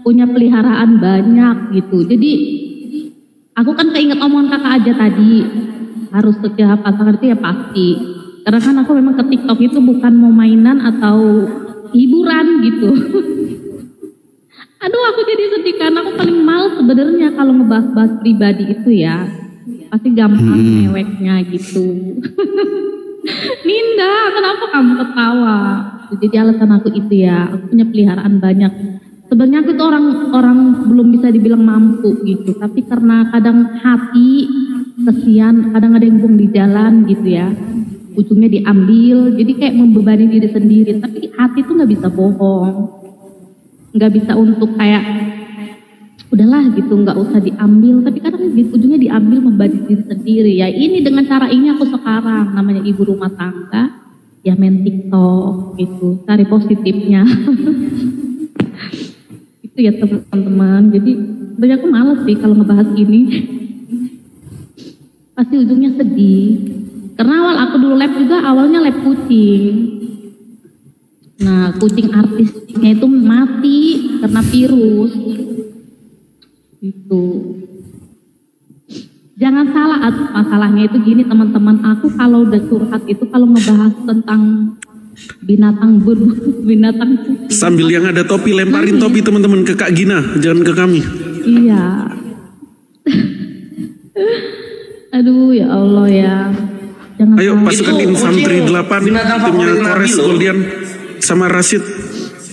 punya peliharaan banyak gitu. Jadi aku kan keinget omongan kakak aja tadi, harus setiap pasangan itu ya pasti. Karena kan aku memang ke TikTok itu bukan mau mainan atau hiburan gitu. Aduh aku jadi sedih karena aku paling males sebenarnya kalau ngebahas-bahas pribadi itu ya. Pasti gampang meweknya gitu. Ninda, kenapa kamu ketawa? Jadi alasan aku itu ya, aku punya peliharaan banyak. Sebenarnya aku itu orang belum bisa dibilang mampu gitu, tapi karena kadang hati kesian, kadang ada yang buang di jalan gitu ya, ujungnya diambil, jadi kayak membebani diri sendiri. Tapi hati tuh nggak bisa bohong, nggak bisa untuk kayak udahlah gitu, nggak usah diambil, tapi kadang ujungnya diambil membebani diri sendiri ya. Ini dengan cara ini aku sekarang namanya ibu rumah tangga ya, main TikTok gitu, cari positifnya. Itu ya teman-teman. Jadi banyak aku males sih kalau ngebahas ini, pasti ujungnya sedih. Karena awal aku dulu lab juga awalnya lab kucing. Nah kucing artisnya itu mati karena virus. Itu jangan salah, masalahnya itu gini teman-teman, aku kalau udah curhat itu kalau ngebahas tentang binatang sambil yang ada topi lemparin topi teman-teman ke Kak Gina, jangan ke kami. Iya. Aduh ya Allah ya, jangan. Ayo pasukan infanteri 8 timnya Kores Goldian sama Rasid.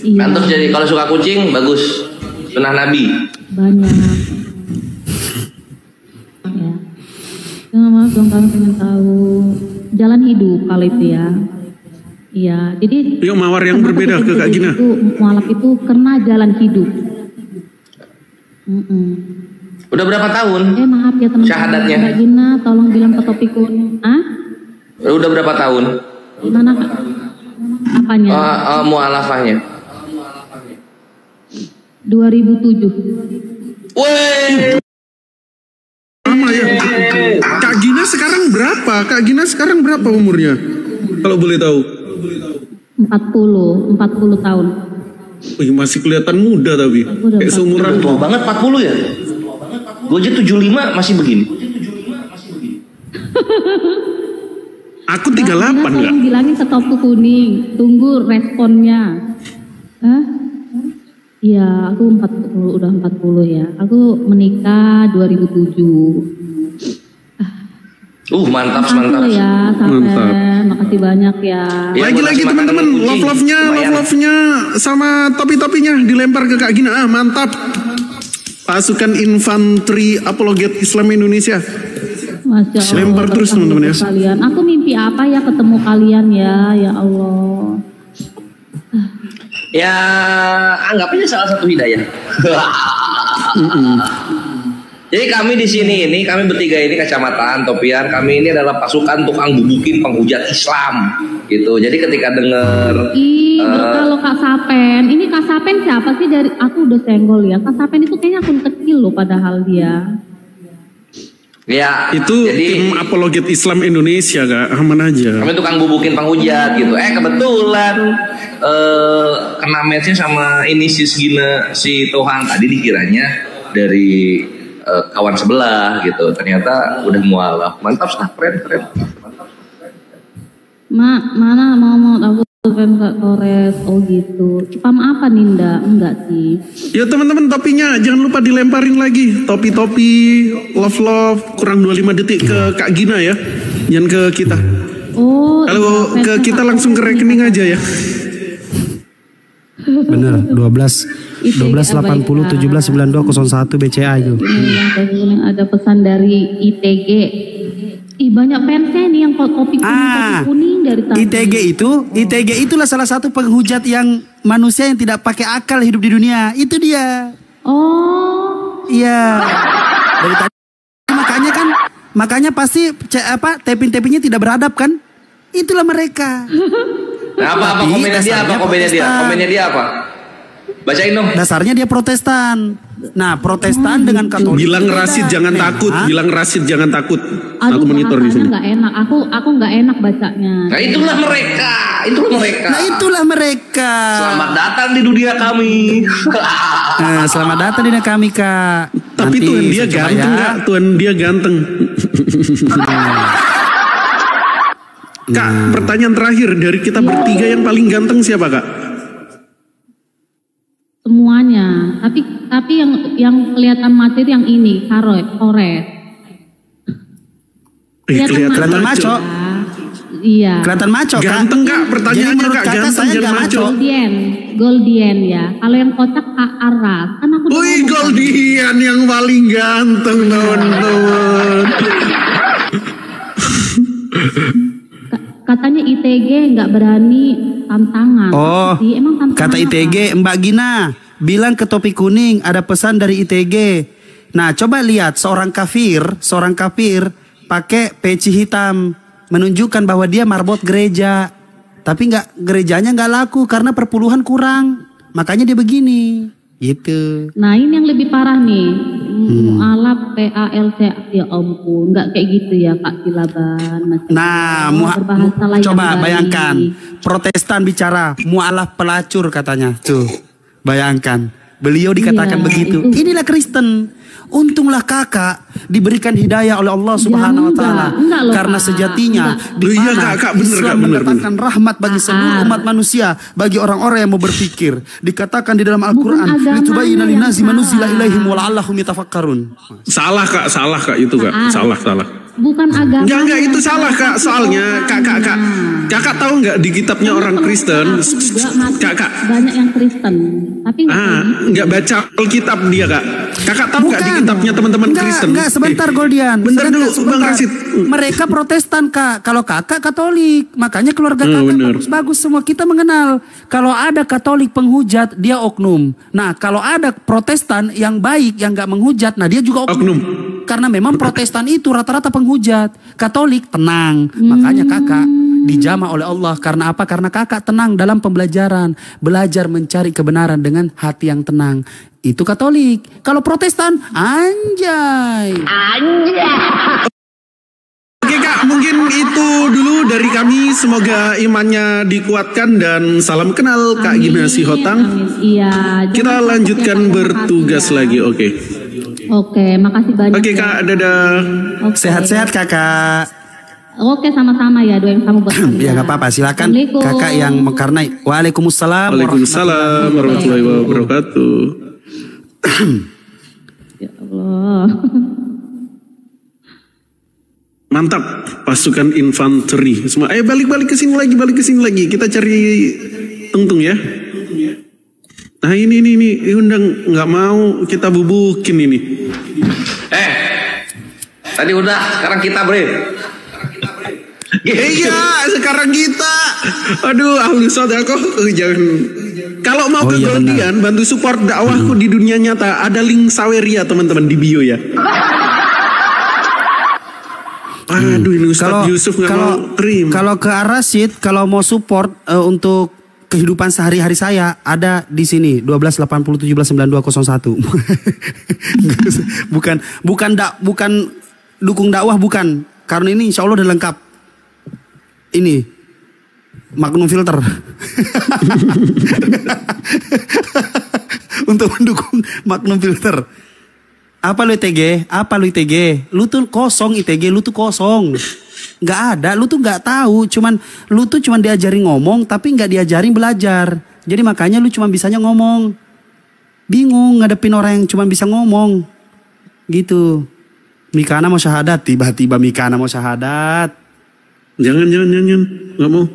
Iya. Mantap. Jadi kalau suka kucing bagus, sunnah Nabi banyak ya. Maaf dong kami pengen tahu jalan hidup kalau itu ya. Iya, jadi yuk mawar yang berbeda ke Kak Gina. Itu mualaf itu karena jalan hidup. Udah berapa tahun? Maaf ya teman-teman. Syahadatnya. Kak Gina, tolong bilang ke topikun. Udah berapa tahun? Gimana Kak? Apanya? Mualafahnya. 2007. Weh. Lama ya. Kak Gina sekarang berapa? Kak Gina sekarang berapa umurnya? Kalau boleh tahu. 40 tahun. Wih, masih kelihatan muda tapi. Kayak seumuran. Tua banget 40 ya? Gue aja 75 masih begini. Aku 38 enggak? Bilangin ke topu kuning, tunggu responnya. Iya, aku 40, udah 40 ya. Aku menikah 2007. Mantap. Ya, sampai makasih banyak ya. Lagi-lagi teman-teman, love-nya sama topi-topinya dilempar ke Kak Gina. Mantap. Pasukan infanteri apologet Islam Indonesia. Masya Allah. Lempar terus teman-teman ya. Kalian. Aku mimpi apa ya ketemu kalian ya Allah. Ya anggap aja salah satu hidayah. Jadi kami di sini ini, kami bertiga ini kacamataan, topian, kami ini adalah pasukan tukang bubukin penghujat Islam gitu. Jadi ketika dengar kalau Kak Sapen, ini Kak Sapen siapa sih? Dari aku udah senggol ya. Kak Sapen itu kayaknya akun kecil loh padahal dia. Ya, itu jadi, tim apologet Islam Indonesia Kak, aman aja. Kami tukang bubukin penghujat gitu. Kebetulan kena matchnya sama ini si Gina, si Tohan tadi dikiranya dari kawan sebelah gitu, ternyata udah mualaf. Mantap, keren. Mana mau aku kan Kak Torres. Oh gitu. Spam apa Ninda? Enggak sih. Ya teman-teman, topinya jangan lupa dilemparin lagi. Topi-topi love kurang 25 detik ke Kak Gina ya. Jangan ke kita. Oh. Kalau ke kita langsung ke rekening aja ya. Bener, 1280 17 9201 BCA itu. Ini ada pesan dari ITG. Ih, banyak fansnya nih yang kopi kuning dari tadi. ITG itulah salah satu penghujat yang manusia yang tidak pakai akal hidup di dunia. Itu dia. Oh. Iya. Dari tadi makanya pasti taping-tapingnya tidak beradab kan? Itulah mereka. Nah, apa komennya dia apa? Bacain dong. Dasarnya dia Protestan. Nah, Protestan dengan Katolik. Bilang Rasid jangan takut. Bilang Rasid jangan takut. Aduh, aku monitor di sini. Nggak enak. Aku nggak enak bacanya. Nah, itulah mereka. Selamat datang di dunia kami. Selamat datang di dunia kami, Kak. Tapi nanti Tuhan dia ganteng, Kak. Tuhan dia ganteng. Kak, pertanyaan terakhir dari kita bertiga yang paling ganteng siapa, Kak? Semuanya. Tapi yang kelihatan materi yang ini, Torres. Kelihatan maco. Iya. Kelihatan maco, Kak. Ganteng, Kak. Pertanyaannya, Kak, ganteng jangan maco. Goldian ya. Kalau yang kocak Kak Aras. Kan aku Wih, Goldian yang paling ganteng, teman-teman. Katanya ITG nggak berani tantangan. Oh, emang tantangan kata ITG, Mbak Gina bilang ke topi kuning ada pesan dari ITG. Nah, coba lihat seorang kafir pakai peci hitam menunjukkan bahwa dia marbot gereja, tapi gerejanya nggak laku karena perpuluhan kurang, makanya dia begini, gitu. Nah, ini yang lebih parah nih. Mu'alaf PALC, ya ampun, nggak kayak gitu ya Kak Silaban. Nah, coba bayangkan Protestan bicara mu'alaf pelacur katanya, tuh bayangkan beliau dikatakan begitu. Inilah Kristen. Untunglah kakak diberikan hidayah oleh Allah Subhanahu Wa Taala, karena sejatinya di mana Islam mendatangkan rahmat bagi seluruh umat manusia, bagi orang-orang yang mau berpikir. Dikatakan di dalam Al-Quran, litubayyina linnasi ma nuzila ilaihim wa la'allahum yatafakkarun. Salah Kak itu Kak, salah. Bukan agama. Enggak itu salah Kak, soalnya Kakak tahu nggak di kitabnya orang Kristen, Kakak banyak yang Kristen, tapi nggak baca Alkitab dia Kak. Kakak tahu nggak di kitabnya teman-teman Kristen? Enggak, sebentar Goldian. Bentar dulu, Bang Rasid. Mereka Protestan Kak, kalau kakak Katolik, makanya keluarga kakak bagus semua. Kita mengenal kalau ada Katolik penghujat, dia oknum. Nah, kalau ada Protestan yang baik, yang nggak menghujat, nah dia juga oknum. Karena memang Protestan itu rata-rata penghujat. Katolik tenang. Makanya kakak dijamah oleh Allah. Karena apa? Karena kakak tenang dalam pembelajaran. Belajar mencari kebenaran dengan hati yang tenang. Itu Katolik. Kalau Protestan, anjay. Oke Kak, mungkin itu dulu dari kami. Semoga imannya dikuatkan dan salam kenal Kak Gina Sihotang. Iya. Kita lanjutkan bertugas lagi, oke. Oke, makasih banyak. Oke Kak, dadah. Sehat-sehat kakak. Oke, sama-sama ya, doain kamu buat ya nggak apa-apa, silakan kakak yang mengkarnai. Waalaikumsalam warahmatullahi wabarakatuh. Ya Allah. Mantap, pasukan infanteri semua. Ayo balik ke sini lagi. Kita cari Tungtung ya. Nah ini undang nggak mau kita bubukin ini. Tadi udah, sekarang kita bre. Iya, sekarang kita. Aduh, jangan. Kalau mau ke Goldian, bantu support dakwahku di dunia nyata. Ada link Saweria teman-teman di bio ya. Aduh, ini Ustadz Yusuf nggak mau terima. Kalau ke Arasid, kalau mau support untuk kehidupan sehari-hari saya ada di sini 1280 17 9201. bukan dukung dakwah bukan. Karena ini insya Allah udah lengkap. Ini Magnum filter. Untuk mendukung Magnum filter. Apa lu ITG? Apa lu ITG? Lu tuh kosong ITG, lu tuh kosong. Nggak ada, lu tuh nggak tahu. Lu tuh cuman diajarin ngomong, tapi nggak diajarin belajar. Jadi makanya lu cuma bisanya ngomong. Bingung ngadepin orang yang cuma bisa ngomong. Gitu. Mikana mau syahadat, tiba-tiba Mikana mau syahadat. Jangan. Nggak mau.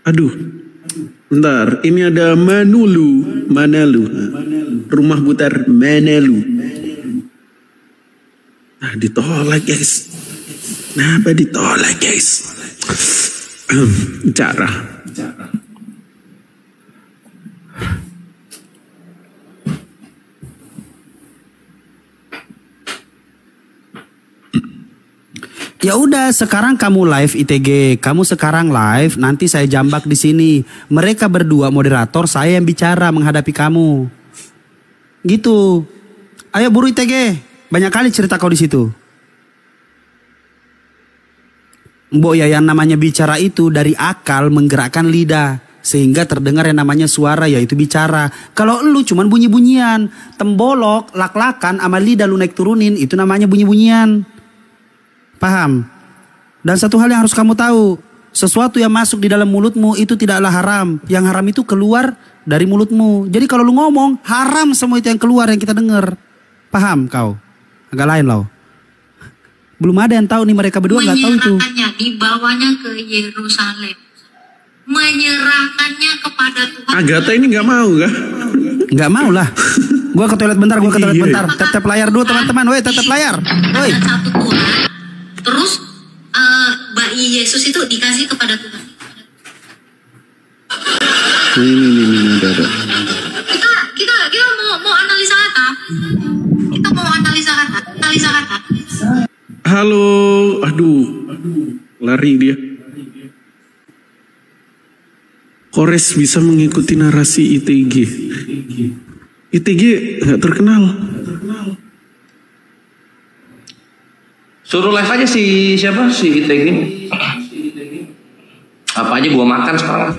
Aduh. Bentar, ini ada Manalu. Rumah putar Manalu. Nah, ditolak guys. Kenapa ditolak guys? Cara. Ya udah, sekarang kamu live ITG, kamu sekarang live, nanti saya jambak di sini. Mereka berdua moderator, saya yang bicara menghadapi kamu. Gitu. Ayo buru ITG, banyak kali cerita kau di situ. Mbok ya, yang namanya bicara itu dari akal menggerakkan lidah sehingga terdengar yang namanya suara, yaitu bicara. Kalau lu cuman bunyi-bunyian, tembolok, lak-lakan sama lidah lu naik turunin, itu namanya bunyi-bunyian. Paham? Dan satu hal yang harus kamu tahu, sesuatu yang masuk di dalam mulutmu itu tidaklah haram. Yang haram itu keluar dari mulutmu. Jadi kalau lu ngomong, haram semua itu yang keluar yang kita dengar. Paham kau? Agak lain loh. Belum ada yang tahu nih, mereka berdua nggak tahu itu. Menyerahkannya, dibawanya ke Yerusalem. Menyerahkannya kepada Tuhan. Agatha ini nggak mau kah? Nggak mau lah. Gua ke toilet bentar, Tap layar dulu teman-teman. Woi, tap layar. Woi. Satu Tuhan. Terus bayi Yesus itu dikasih kepada Tuhan. Ini ada. Kita mau analisa kata. Kita mau analisa kata. Halo, aduh, lari dia. Kores bisa mengikuti narasi ITG. ITG nggak terkenal. Suruh live aja si ITG. Apa aja gua makan sekarang.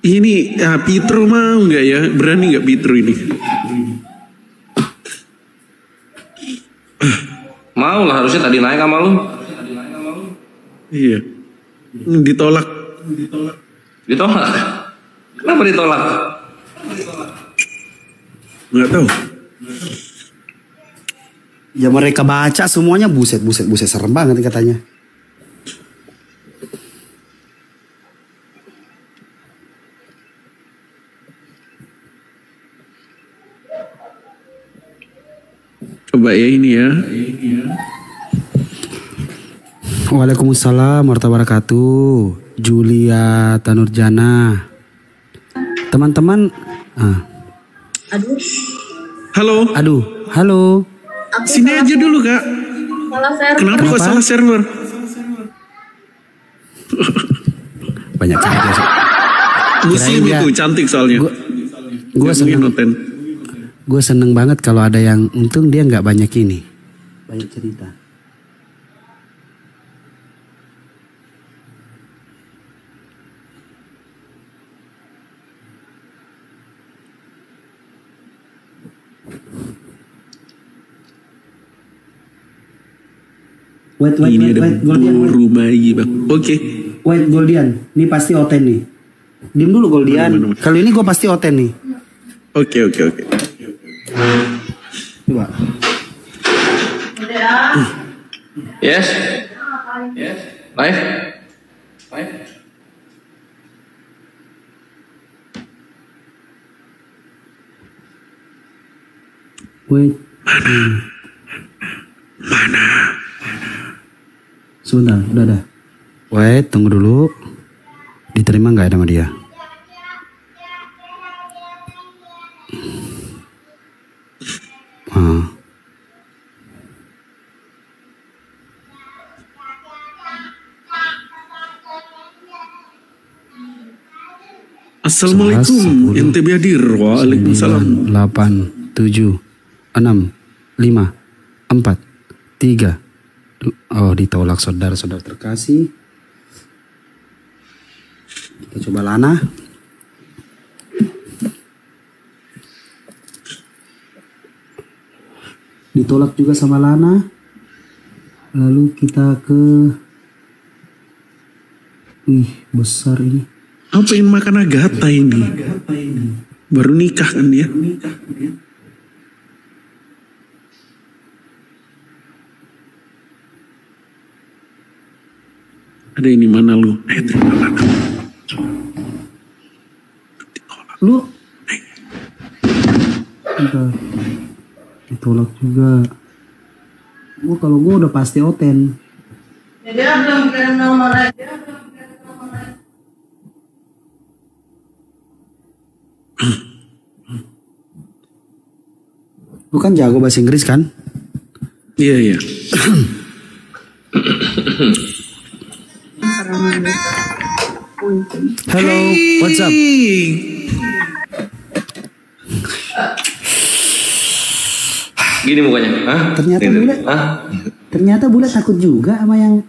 Ini Pitro mau nggak ya? Berani nggak Pitro ini? Mau lah, harusnya tadi naik sama lu. Iya. Ditolak. Kenapa ditolak? Nggak tahu. Ya mereka baca semuanya buset serem banget katanya. Coba ya ini ya. Waalaikumsalam warahmatullahi wabarakatuh. Julia Tanurjana. Teman-teman. Halo. Sini aja dulu kak. Kenapa kok salah server? Banyak cerita. Muslim itu cantik soalnya. Gue seneng banget kalau ada yang, untung dia nggak banyak ini, banyak cerita. Wait, rumah bang. Oke. Wait, Goldian, ini pasti Oten nih. Diam dulu Goldian. Kalau ini gue pasti Oten nih. Oke. Coba. Yes. Live. Wait. Mana? Sebentar, udah. Wait, tunggu dulu. Diterima nggak sama dia? Assalamualaikum, ente hadir. Waalaikumsalam. 8, 7, 6, 5, 4, 3. Oh, ditolak saudara-saudara terkasih. Kita coba Lana. Ditolak juga sama Lana. Lalu kita ke... Wih, besar ini. Apa yang makan Agatha ini? Baru nikah kan dia? Ada ini mana lu? Terima kasih. Lu? Bentar. Ditolak juga. Kalau gue udah pasti Oten. Jadi belum kirim nomor aja. Lu kan jago bahasa Inggris kan? Iya. Hello, what's up? Gini mukanya. Hah? Ternyata bule takut juga sama yang...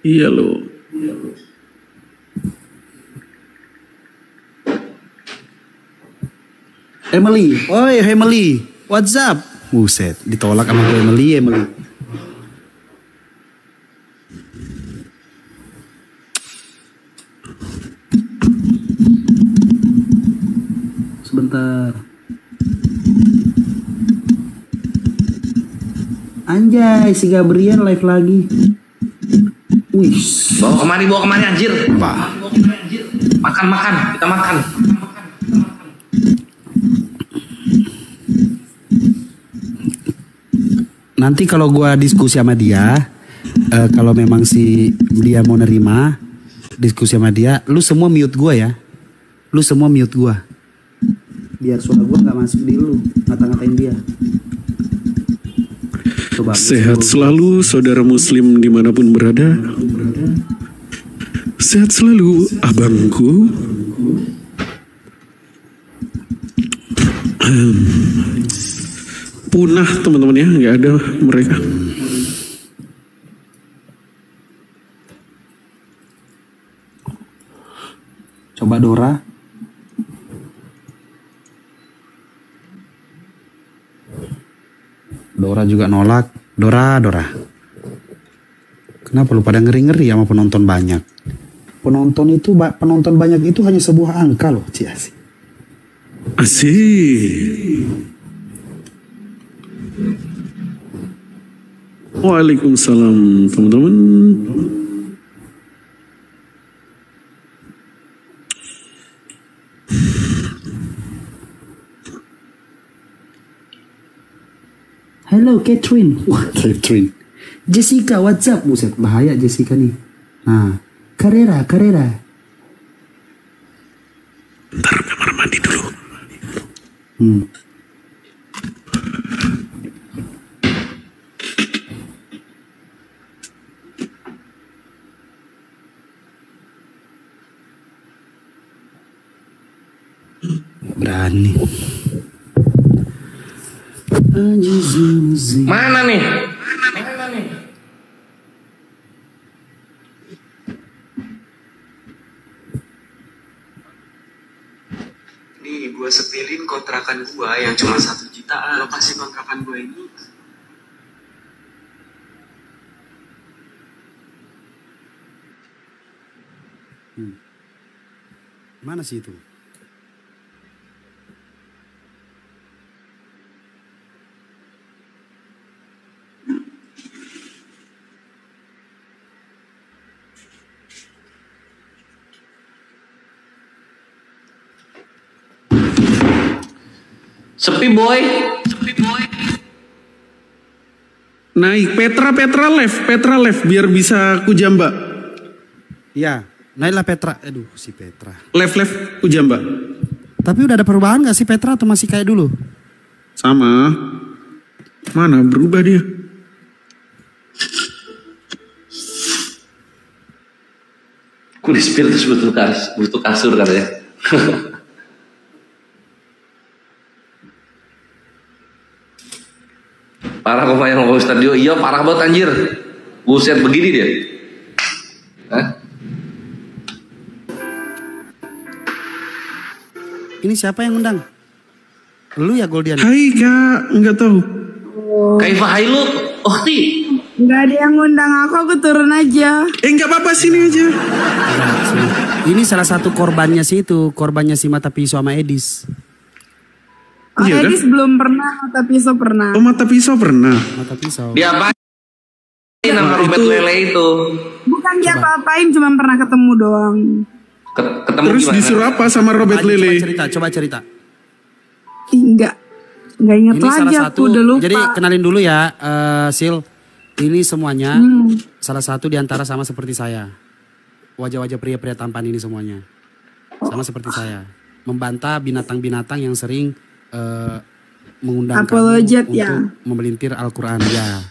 Iya loh. Emily, oi Emily, what's up? Buset, ditolak sama gue Emily. Sebentar. Anjay, si Gabriel live lagi. Wih. Bawa kemari anjir. Bah. Makan, kita makan. Nanti kalau gua diskusi sama dia, kalau memang dia mau nerima diskusi sama dia, lu semua mute gua ya. Biar suara gua nggak masuk di lu, ngata-ngatain dia. Coba, sehat selalu saudara muslim dimanapun berada. Sehat selalu abangku. Punah teman-teman ya, nggak ada mereka. Coba Dora. Dora juga nolak. Dora. Kenapa lu pada ngeri-ngeri sama penonton banyak? Penonton banyak itu hanya sebuah angka loh, Ciasi. Asik. Waalaikumsalam teman-teman. Hello Catherine. Wah, Catherine. Jessica, what's up? Buset, bahaya Jessica nih. Nah, Carrera. Ntar kamar mandi dulu. Berani. Mana nih? Nih, gue sepilin kontrakan gue yang cuma 1 jutaan. Lokasi kontrakan gue ini. Mana sih itu? Sepi boy. Naik Petra left biar bisa kujamba. Iya, naiklah Petra. Aduh, si Petra. Left kujamba. Tapi udah ada perubahan gak sih Petra atau masih kayak dulu? Sama. Mana berubah dia? Kok di Spiritus butuh kasur katanya. Parah kok yang mau studio. Iya parah banget anjir. Buset begini dia. Hah? Ini siapa yang undang? Lu ya Goldian? Hai kak, nggak tahu. Kaifa Hailu, Okti. Nggak ada yang ngundang aku turun aja. Nggak apa-apa sini aja. Ini salah satu korbannya si mata pisau sama Edis. Oh, Iya, Edis kan? belum pernah, mata pisau pernah. Oh mata pisau pernah. Mata pisau. Dia apa? Nama Robert Lele itu. Bukan dia apa-apain, cuma pernah ketemu doang. Ketemu Terus gimana? disuruh apa sama Robert Lele? Coba cerita. Enggak inget Ini lagi salah aku satu. udah lupa. Jadi kenalin dulu ya, Sil. Ini semuanya salah satu diantara sama seperti saya. Wajah-wajah pria-pria tampan ini semuanya. Sama seperti saya. Membantah binatang-binatang yang sering mengundang Apologet, kamu untuk ya. memelintir Al-Quran ya.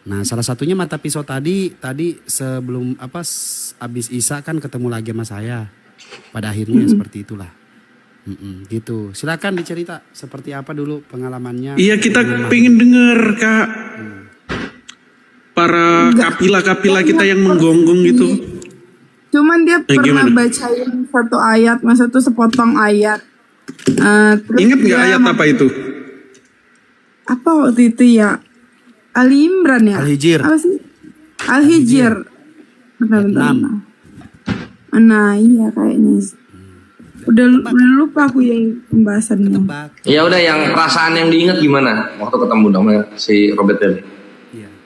Nah salah satunya mata pisau tadi sebelum abis Isya kan ketemu lagi sama saya. Pada akhirnya seperti itulah. Gitu. Silakan dicerita seperti apa dulu pengalamannya. Iya kita pengen denger kak. Para kapila-kapila kita yang menggonggong gitu. Cuman dia pernah gimana? bacain satu ayat, masa tuh sepotong ayat. Ingat nggak ayat apa itu? Apa waktu itu ya? Ali Imran ya? Al-Hijr. Apa sih? Al-Hijr. Benar. Nah iya kayaknya. Udah lupa aku yang pembahasannya. Ya udah yang perasaan yang diingat gimana waktu ketemu sama si Robert Lele?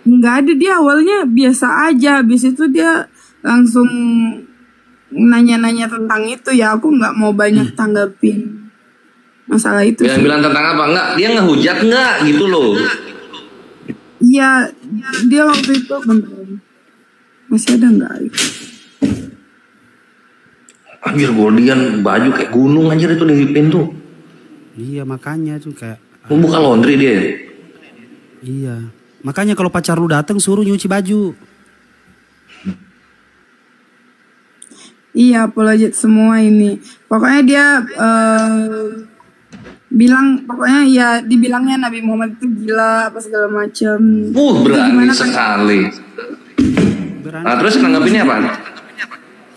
Nggak ada, dia awalnya biasa aja. Habis itu dia langsung nanya-nanya tentang itu ya. Aku nggak mau banyak tanggapin masalah itu. Bilang tentang apa? Enggak, dia ngehujat enggak gitu loh. Iya, dia waktu itu masih ada nggak? Anjir Goldian baju kayak gunung anjir itu di pintu. Iya makanya tuh kayak. Buka laundry dia. Iya. Makanya kalau pacar lu datang suruh nyuci baju. Iya, apologet semua ini. Pokoknya dia bilang, pokoknya ya dibilangnya Nabi Muhammad itu gila apa segala macam. Berani sekali. Nah, terus nanggapinnya apa?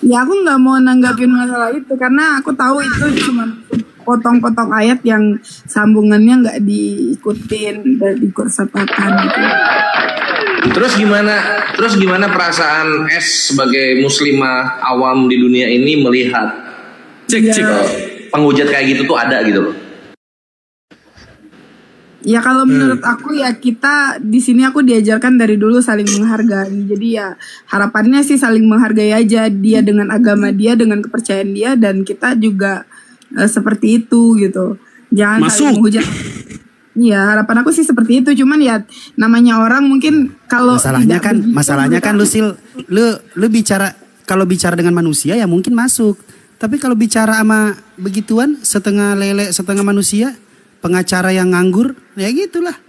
Ya aku nggak mau nanggapin masalah itu karena aku tahu itu cuma potong-potong ayat yang sambungannya nggak diikutin dan dikursapatan gitu. Terus gimana perasaan S sebagai muslimah awam di dunia ini melihat penghujat kayak gitu tuh ada gitu loh? Ya kalau menurut aku ya kita di sini aku diajarkan dari dulu saling menghargai. Jadi ya harapannya sih saling menghargai aja, dia dengan agama dia, dengan kepercayaan dia, dan kita juga seperti itu gitu. Jangan saling menghujat. Iya, harapan aku sih seperti itu. Cuman ya namanya orang mungkin kalau masalahnya kan lu bicara, kalau bicara dengan manusia ya mungkin masuk. Tapi kalau bicara sama begituan setengah lele setengah manusia, pengacara yang nganggur, ya gitulah.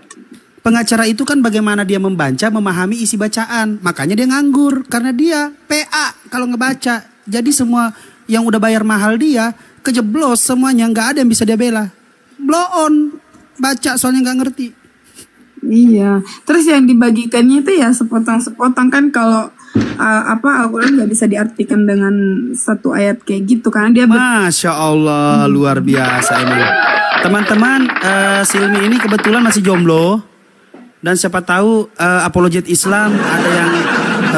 Pengacara itu kan bagaimana dia membaca, memahami isi bacaan. Makanya dia nganggur, karena dia PA kalau ngebaca. Jadi semua yang udah bayar mahal dia, kejeblos semuanya, nggak ada yang bisa dia bela. Blow on, baca soalnya nggak ngerti. Iya, terus yang dibagikannya itu ya sepotong-sepotong kan kalau Al-Quran nggak bisa diartikan dengan satu ayat kayak gitu karena dia Masya Allah, luar biasa emang. Teman-teman, Silmi ini kebetulan masih jomblo dan siapa tahu apologet Islam ada yang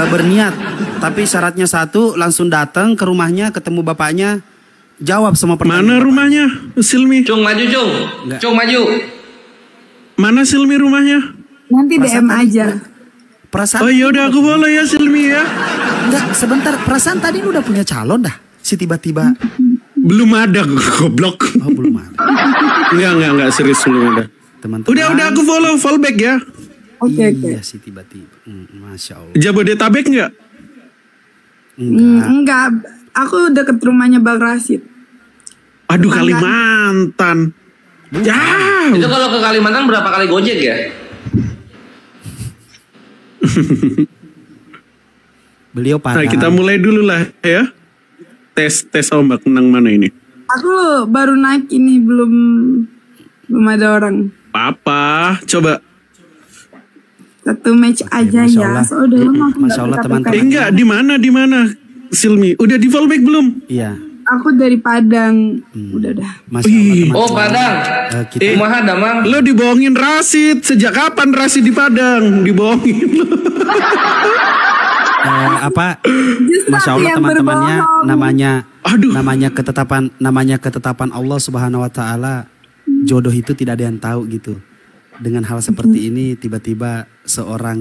berniat, tapi syaratnya satu, langsung datang ke rumahnya, ketemu bapaknya, jawab semua pertanyaan. Mana rumahnya Silmi? Cung maju Cung. Cung maju. Mana Silmi rumahnya? Nanti DM aja. Perasaan. Oh yaudah aku boleh ya Silmi ya. Enggak, sebentar, perasaan tadi lu udah punya calon dah. Si tiba-tiba. Belum ada, goblok. Oh belum ada. Enggak serius belum ada. Teman-teman. Udah aku follow back ya. Oke. Iya si tiba-tiba. Masya Allah. Jabodetabek enggak? Enggak. Aku deket rumahnya Bang Rasid. Aduh Kalimantan. Jauh. Itu kalau ke Kalimantan berapa kali Gojek ya? Beliau Padang. Nah, kita mulai dulu lah ya. Tes ombak menang mana ini? Aku baru naik ini, belum ada orang. Papa, coba. Satu match aja ya. Soalnya Masya Allah teman-teman. Enggak, di mana? Silmi, udah di fallback belum? Iya. Aku dari Padang. Udah. Masya Allah teman-teman. Oh, Padang. Kumaha Damang? Lo dibohongin Rasid. Sejak kapan Rasid di Padang? Dibohongin lo. Masya Allah teman-temannya namanya ketetapan Allah Subhanahu wa taala. Jodoh itu tidak ada yang tahu gitu. Dengan hal seperti ini tiba-tiba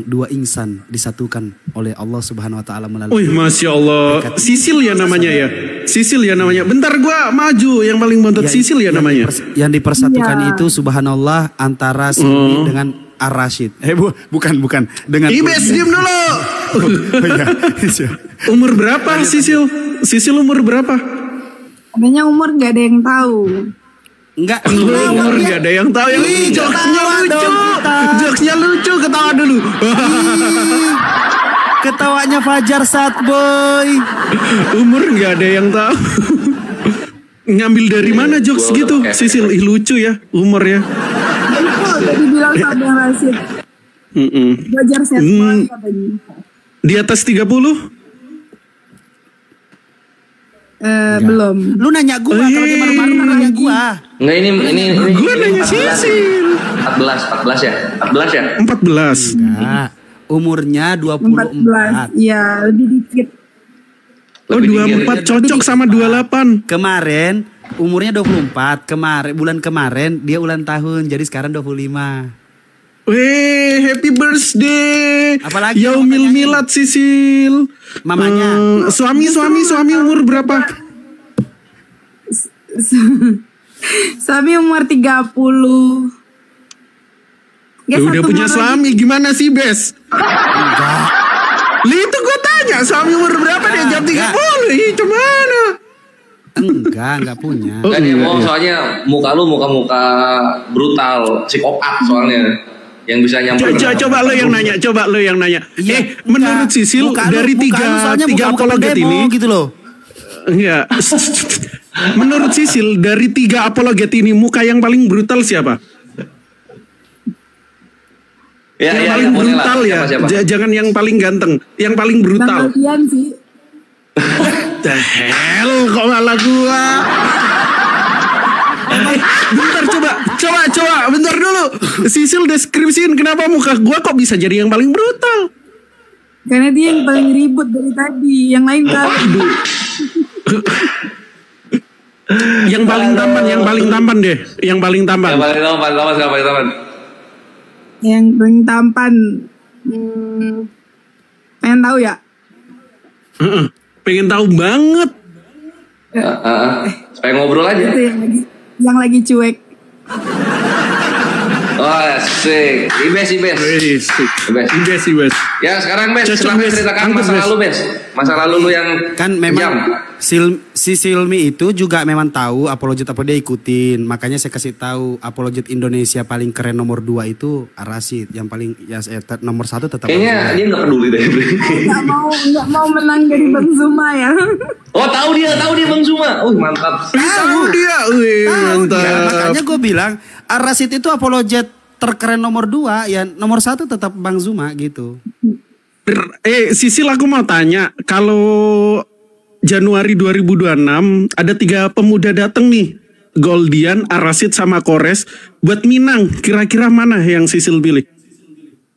dua insan disatukan oleh Allah Subhanahu wa taala melalui. Masya Allah. Sisil ya namanya ya. Sisil ya namanya. Bentar gua maju yang paling bontot Sisil ya namanya. Yang dipersatukan itu subhanallah antara Silmi dengan Ar-Rashid. Bukan dengan Ibes diam dulu. Umur berapa Sisil? Sisil umur berapa? Adanya umur gak ada yang tahu. Enggak, umur gak ada yang tahu. Jokesnya lucu, ketawa dulu. Ketawanya Fajar Satboy. Umur gak ada yang tahu. Ngambil dari mana jokes gitu? Sisil, lucu ya umur ya. Tadi bilang sama Rasid. Fajar Satboy katanya. Di atas 30? Belum. Lu nanya gua kalau dia malu-malu nanya gua. Enggak, ini gua nanya Sisil. 14 ya? 14. Enggak. Umurnya 24. Iya, lebih dikit. Oh, 24 cocok sama 28. Kemarin umurnya 24. Bulan kemarin dia ulang tahun. Jadi sekarang 25. Weh, happy birthday. Apalagi Yaumil Milad Sisil. Mamanya. Suami umur berapa? Suami umur 30. Udah punya suami, gimana sih, Bes? Enggak. Itu gue tanya, suami umur berapa dia jam 30? Ih, gimana? Enggak punya. Enggak, dia mau soalnya muka lu muka brutal, psikopat soalnya. Yang bisa nyamperin. Coba lo yang nanya. Menurut Sisil dari tiga apologet ini gitu loh. Enggak. Menurut Sisil dari 3 apologet ini muka yang paling brutal siapa? Yang paling brutal ya. Jangan yang paling ganteng, yang paling brutal. Kalian sih. The hell kok malah gua. Bentar coba bentar dulu. Sisil deskripsiin kenapa muka gua kok bisa jadi yang paling brutal. Karena dia yang paling ribut dari tadi. Yang lain kan. Yang paling tampan deh. Yang paling tampan pengen tahu ya? Pengen tahu banget. Supaya ngobrol aja. Itu yang lagi cuek. Oh, asik. Ibes. Ya, sekarang Bes, silahkan ceritakan masa lalu, Bes. Masa lalu lu yang kan memang si Silmi itu juga memang tahu apologet apa dia ikutin. Makanya saya kasih tahu apologet Indonesia paling keren nomor 2 itu Ar-Rashid. Yang paling nomor 1 tetap. Kayaknya dia enggak peduli deh. Enggak mau menang dari Bang Zuma ya. Oh, tahu dia Bang Zuma. Mantap. Tahu dia. Mantap. Ya, makanya gue bilang Ar-Rashid itu apologet terkeren nomor 2, ya nomor 1 tetap Bang Zuma gitu. Sisil, aku mau tanya, kalau Januari 2026 ada 3 pemuda datang nih, Goldian, Ar-Rashid sama Kores buat Minang, kira-kira mana yang Sisil pilih?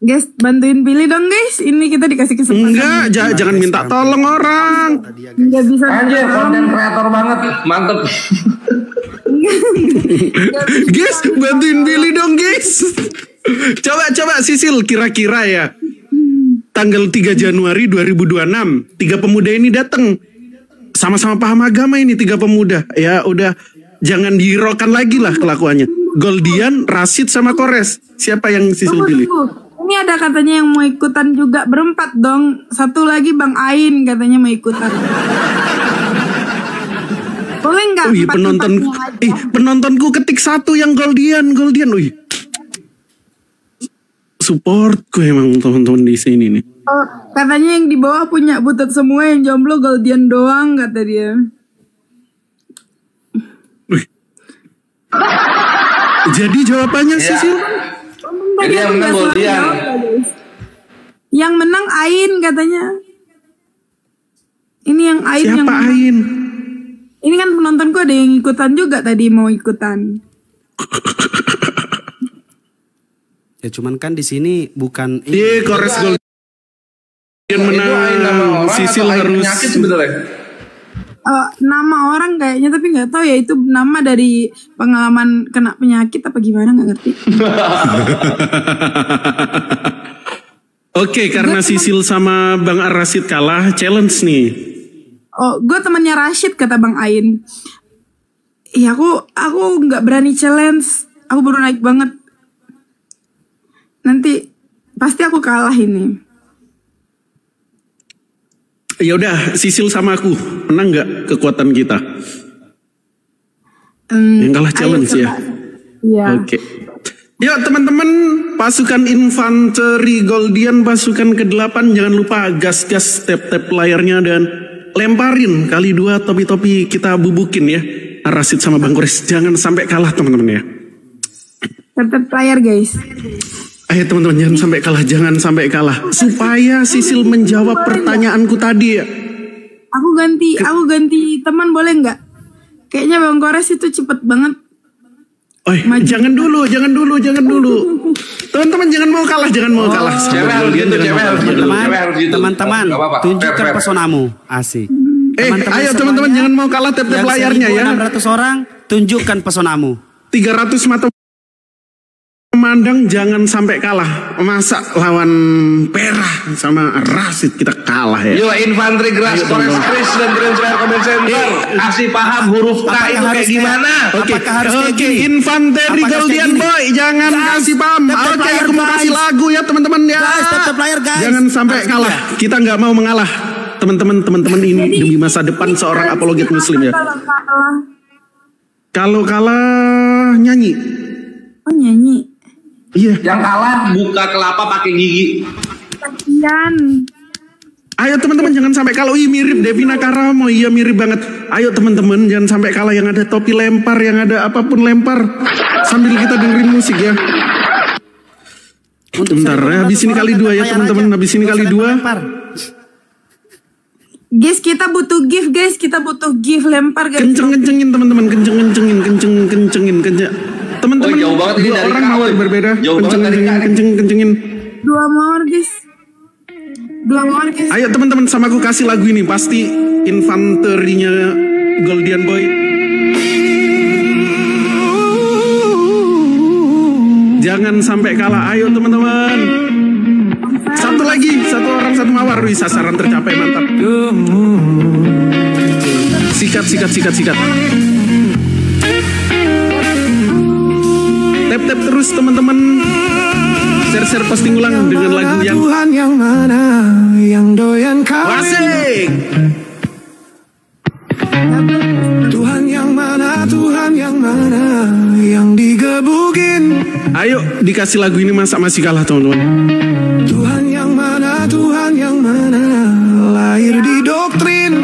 Guys, bantuin pilih dong guys, ini kita dikasih kesempatan. Enggak, jangan minta tolong orang. Enggak bisa. Anjir, konten kreator banget, mantep. Guys, bantuin pilih dong guys. Coba Sisil, kira-kira ya tanggal 3 Januari 2026 3 pemuda ini datang. Sama-sama paham agama ini 3 pemuda. Ya udah, jangan dihiraukan lagi lah kelakuannya. Goldian, Rashid sama Kores. Siapa yang Sisil pilih? Ini ada katanya yang mau ikutan juga, berempat dong. Satu lagi Bang Ain katanya mau ikutan. Boleh nggak? Wih, penontonku ketik 1 yang goldian. Wih. Supportku emang teman-teman di sini nih. Oh, katanya yang di bawah punya butut semua, yang jomblo goldian doang kata dia. Wih. Jadi jawabannya Sisil? Jadi yang menang goldian. Yang menang Ain katanya. Ini yang Ain. Siapa Ain? Ini kan penontonku ada yang ikutan juga tadi mau ikutan. Ya cuman kan di sini bukan Kores goldian menang. Sisil harus penyakit sebenarnya. Nama orang kayaknya, tapi nggak tahu ya itu nama dari pengalaman kena penyakit apa gimana, nggak ngerti. Oke, karena Sisil sama Bang Ar-Rasyid kalah, challenge nih. Oh, gue temannya Rashid kata Bang Ain. Iya, aku nggak berani challenge. Aku baru naik banget. Nanti pasti aku kalah ini. Ya udah, Sisil sama aku menang nggak kekuatan kita? Yang kalah challenge ya. Iya. Oke. Yuk teman-teman, pasukan infanteri goldian pasukan ke-8 jangan lupa gas-gas tap-tap layarnya dan lemparin kali 2 topi-topi kita bubukin ya. Ar-Rasyid sama Bang Kores jangan sampai kalah teman-teman ya. Tap-tap layar guys. Ayo teman-teman jangan sampai kalah supaya Sisil menjawab pertanyaanku tadi ya. Aku ganti teman boleh nggak? Kayaknya Bang Kores itu cepet banget. Jangan dulu. Teman-teman jangan mau kalah. Cewek harus gitu. Teman-teman, tunjukkan pesonamu. Asik. Ayo teman-teman jangan mau kalah tap-tap layarnya ya. 600 orang, tunjukkan pesonamu. 300 mata memandang jangan sampai kalah. Masa lawan Perah sama Rasid kita kalah ya. Yo infanteri Geras Kores Kris dan Transfer Comment Center kasih paham huruf K itu kayak gimana. Oke, infanteri Goldian Boy jangan kasih paham. Oke, aku mau kasih lagu ya teman-teman ya. Jangan sampai kalah. Kita nggak mau mengalah. Teman-teman ini demi masa depan seorang apologet muslim ya. Kalau kalah nyanyi. Oh nyanyi. Iya. Yang kalah buka kelapa pakai gigi. Kasian. Ayo teman-teman jangan sampai kalah. Mirip Devina Karamo. Iya mirip banget. Ayo teman-teman jangan sampai kalah. Yang ada topi lempar, yang ada apapun lempar. Sambil kita dengerin musik ya. Bentar ya, habis ini kali 2 ya teman-teman. Habis ini kali 2. Guys, kita butuh gift guys. Kita butuh gift lempar guys. Kencengin teman-teman. Kencengin. Teman-teman jauh banget ini dari orang mau berbeda. Kencengin. 2 mawar guys. Ayo teman-teman sama aku kasih lagu ini. Pasti infanterinya Goldian Boy. Jangan sampai kalah. Ayo teman-teman. Satu lagi. 1 orang 1 mawar. Wih, sasaran tercapai mantap. Sikat. Tap terus teman-teman. Share posting ulang dengan lagu yang Tuhan yang mana yang doyan kami. Asik. Tuhan yang mana yang digebukin. Ayo dikasih lagu ini masa masih kalah teman-teman. Tuhan yang mana lahir di doktrin.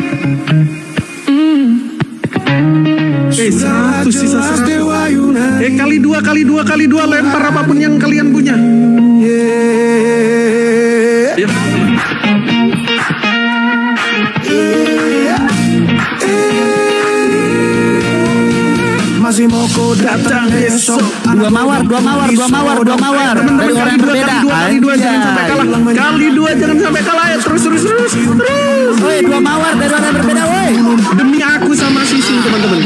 Sisa 100. Kali dua lempar apapun yang kalian punya. Ya. Masih mau kau datang esok. 2 mawar dari orang yang berbeda. Kali 2 jangan sampai kalah. Jangan sampai kalah ya. Terus. Woi, 2 mawar dari orang yang berbeda woi. Demi aku sama Sisil teman-teman.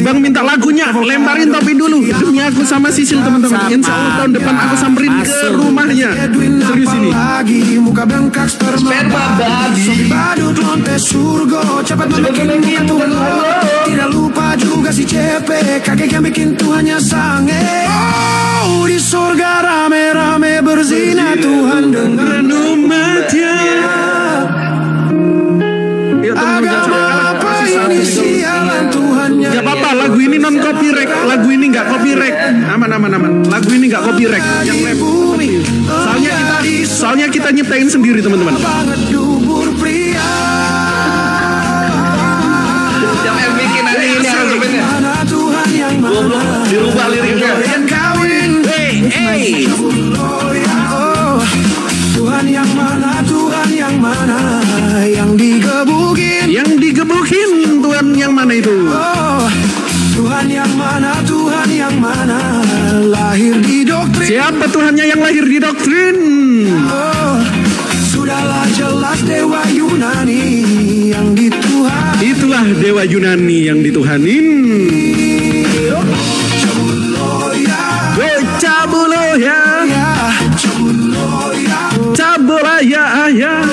Bang minta lagunya, lemparin topi dulu. Demi aku sama Sisil teman-teman. Insya Allah tahun depan aku samperin ke rumahnya. Serius ini. Muka bengkak sperma babi. Badut lontes surgo. Cepat membikin Tuhan. Tidak lupa juga si CP. Kakek yang bikin Tuhannya sange. Oh, di surga rame-rame berzina Tuhan dengan umatnya. Agama apa ini sialan Tuhannya aman. Lagu ini nggak copyright. Yang rap. Soalnya kita nyiptain sendiri teman-teman. Yang bikin ini aransemennya. Gua belum dirubah liriknya. Hey. Tuhan yang mana, Tuhan yang mana, yang digebukin. Yang digebukin Tuhan yang mana itu? Tuhan yang mana, Tuhan yang mana, lahir di doktrin. Siapa Tuhannya yang lahir di doktrin? Sudahlah jelas Dewa Yunani yang dituhan. Itulah Dewa Yunani yang dituhanin. Cabuloya, Cabuloya, ayah.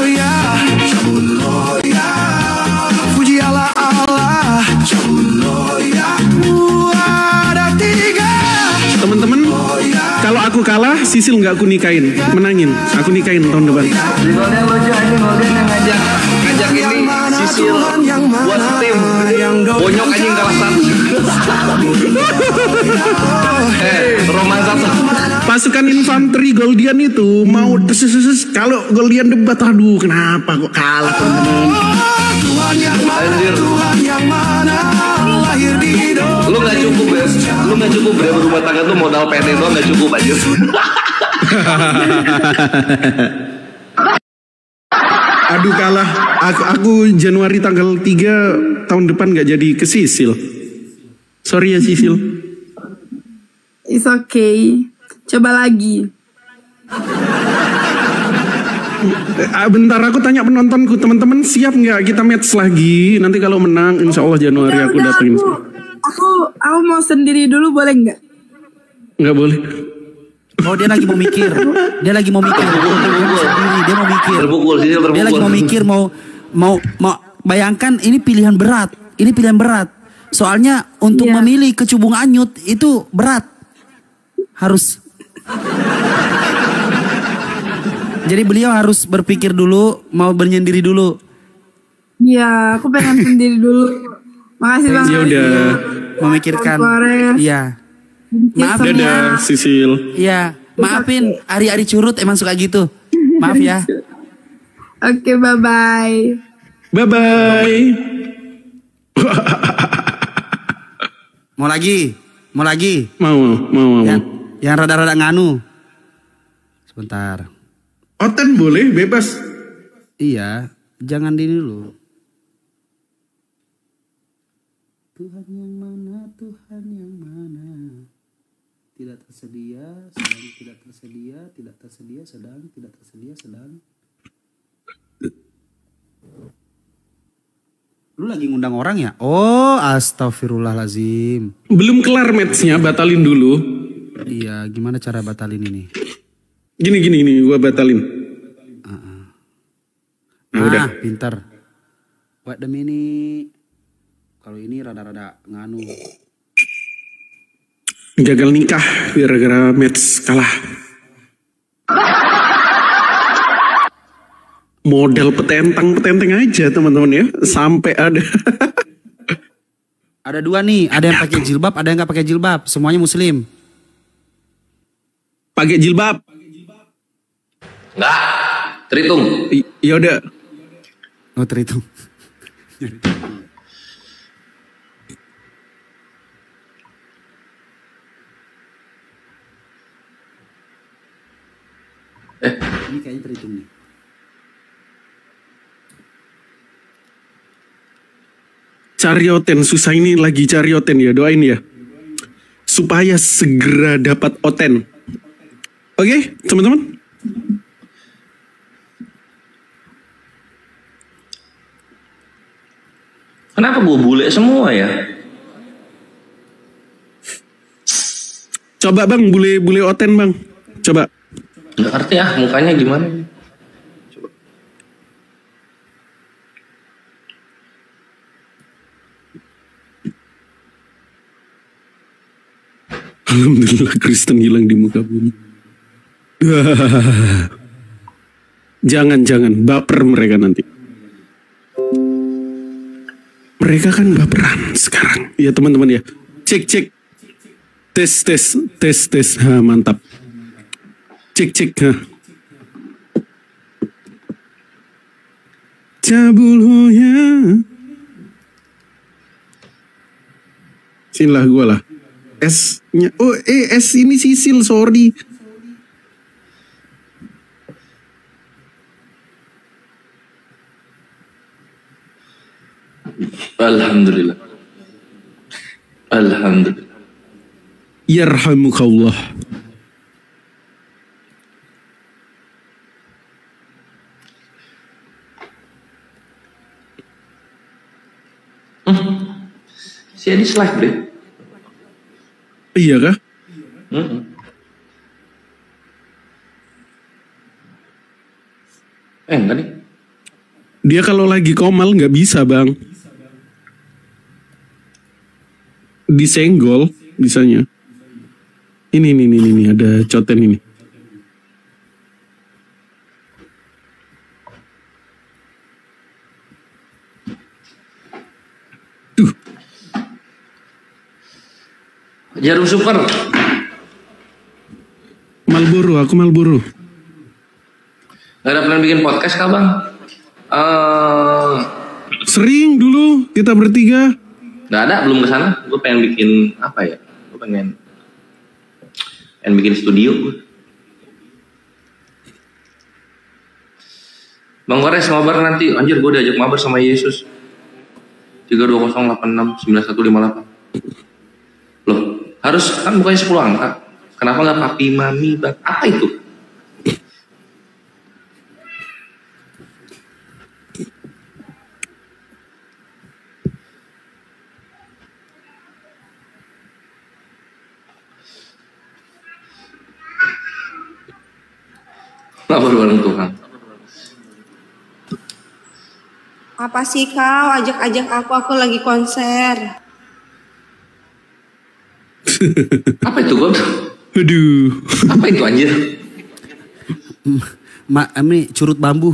Puji Allah Allah, ada tiga. Teman-teman, kalau aku kalah, Sisil nggak aku nikahin, menangin, aku nikahin tahun depan. Ngoden lucu anjing, Ngoden yang ngajak ini Sisil buat tim. Bonyok anjing kalah satu. Roman satu. Pasukan infanteri Goldian itu mau kalau Goldian debat, aduh kenapa kok kalah teman-teman? Lu nggak cukup ya, berumah tangga tuh modal PT doang nggak cukup aja. Aduh kalah, aku Januari tanggal 3 tahun depan nggak jadi ke Sisil. Sorry ya Sisil. It's okay. Coba lagi. Bentar aku tanya penontonku, teman-teman siap nggak kita match lagi? Nanti kalau menang, insya Allah Januari aku datengin. Aku mau sendiri dulu, boleh nggak? Nggak boleh. Oh dia lagi mau mikir. Dia lagi mau mikir. Dia mau mikir. Terbukul. Dia lagi mau mikir mau bayangkan ini pilihan berat. Ini pilihan berat. Soalnya untuk memilih kecubung anyut itu berat. Harus. Jadi beliau harus berpikir dulu, mau bernyendiri dulu. Iya, aku pengen sendiri dulu. Makasih banget. Ya udah. Memikirkan. Iya. Maaf dadah Sisil. Iya, maafin Ari curut emang suka gitu. Maaf ya. Oke, bye-bye. Bye-bye. Mau lagi? Mau. Yang rada-rada nganu. Sebentar. Oten boleh, bebas. Iya, jangan dini dulu. Tuhan yang mana, Tuhan yang mana. Tidak tersedia, sedang tidak tersedia, tidak tersedia, sedang tidak tersedia, sedang. Lu lagi ngundang orang ya? Oh, astagfirullahalazim. Belum kelar matchnya, batalin dulu. Iya, gimana cara batalin ini? Gini, gua batalin. Nah, udah. Pintar. Buat demi ini, kalau ini rada-rada nganu. Gagal nikah gara-gara match kalah. Model petenteng aja teman-teman ya, sampai ada. Ada dua nih, ada yang pakai jilbab, ada yang nggak pakai jilbab. Semuanya muslim. Pakai jilbab. Enggak, terhitung. Ya udah. Oh, terhitung. Ini kayaknya terhitung nih. Carioten, susah ini lagi carioten ya, doain ya. Supaya segera dapat oten. Oke, teman-teman? Kenapa gue bule semua ya? Coba bang, bule oten bang. Coba. Nggak ngerti ya, mukanya gimana? Coba. Alhamdulillah Kristen hilang di muka bumi. Jangan, baper mereka nanti. Mereka kan baperan sekarang. Ya teman-teman ya. Cek. Tes. Ha, mantap. Cek. Ha. Cabul hoya. Sinilah gue lah. S-nya. Oh, S ini Sisil, sorry. Alhamdulillah. Yarhamukallah. Si Edis live deh. Iya kah? Enggak nih. Dia kalau lagi komal nggak bisa bang. Disenggol bisanya. Ini ada coten ini. Jarum super. Aku Marlboro. Gak ada plan bikin podcast kah bang? Sering dulu kita bertiga. Gak ada, belum kesana. Gue pengen bikin apa ya? Gue pengen bikin studio. Bang Kores mabar nanti. Anjir, gue diajak mabar sama Yesus. 320869158. Loh, harus kan bukannya 10 angka. Kenapa nggak papi mami bang? Apa itu? Lapor bareng Tuhan. Apa sih kau ajak-ajak aku lagi konser. Apa itu kau? Aduh. Apa itu anjir? Ini curut bambu.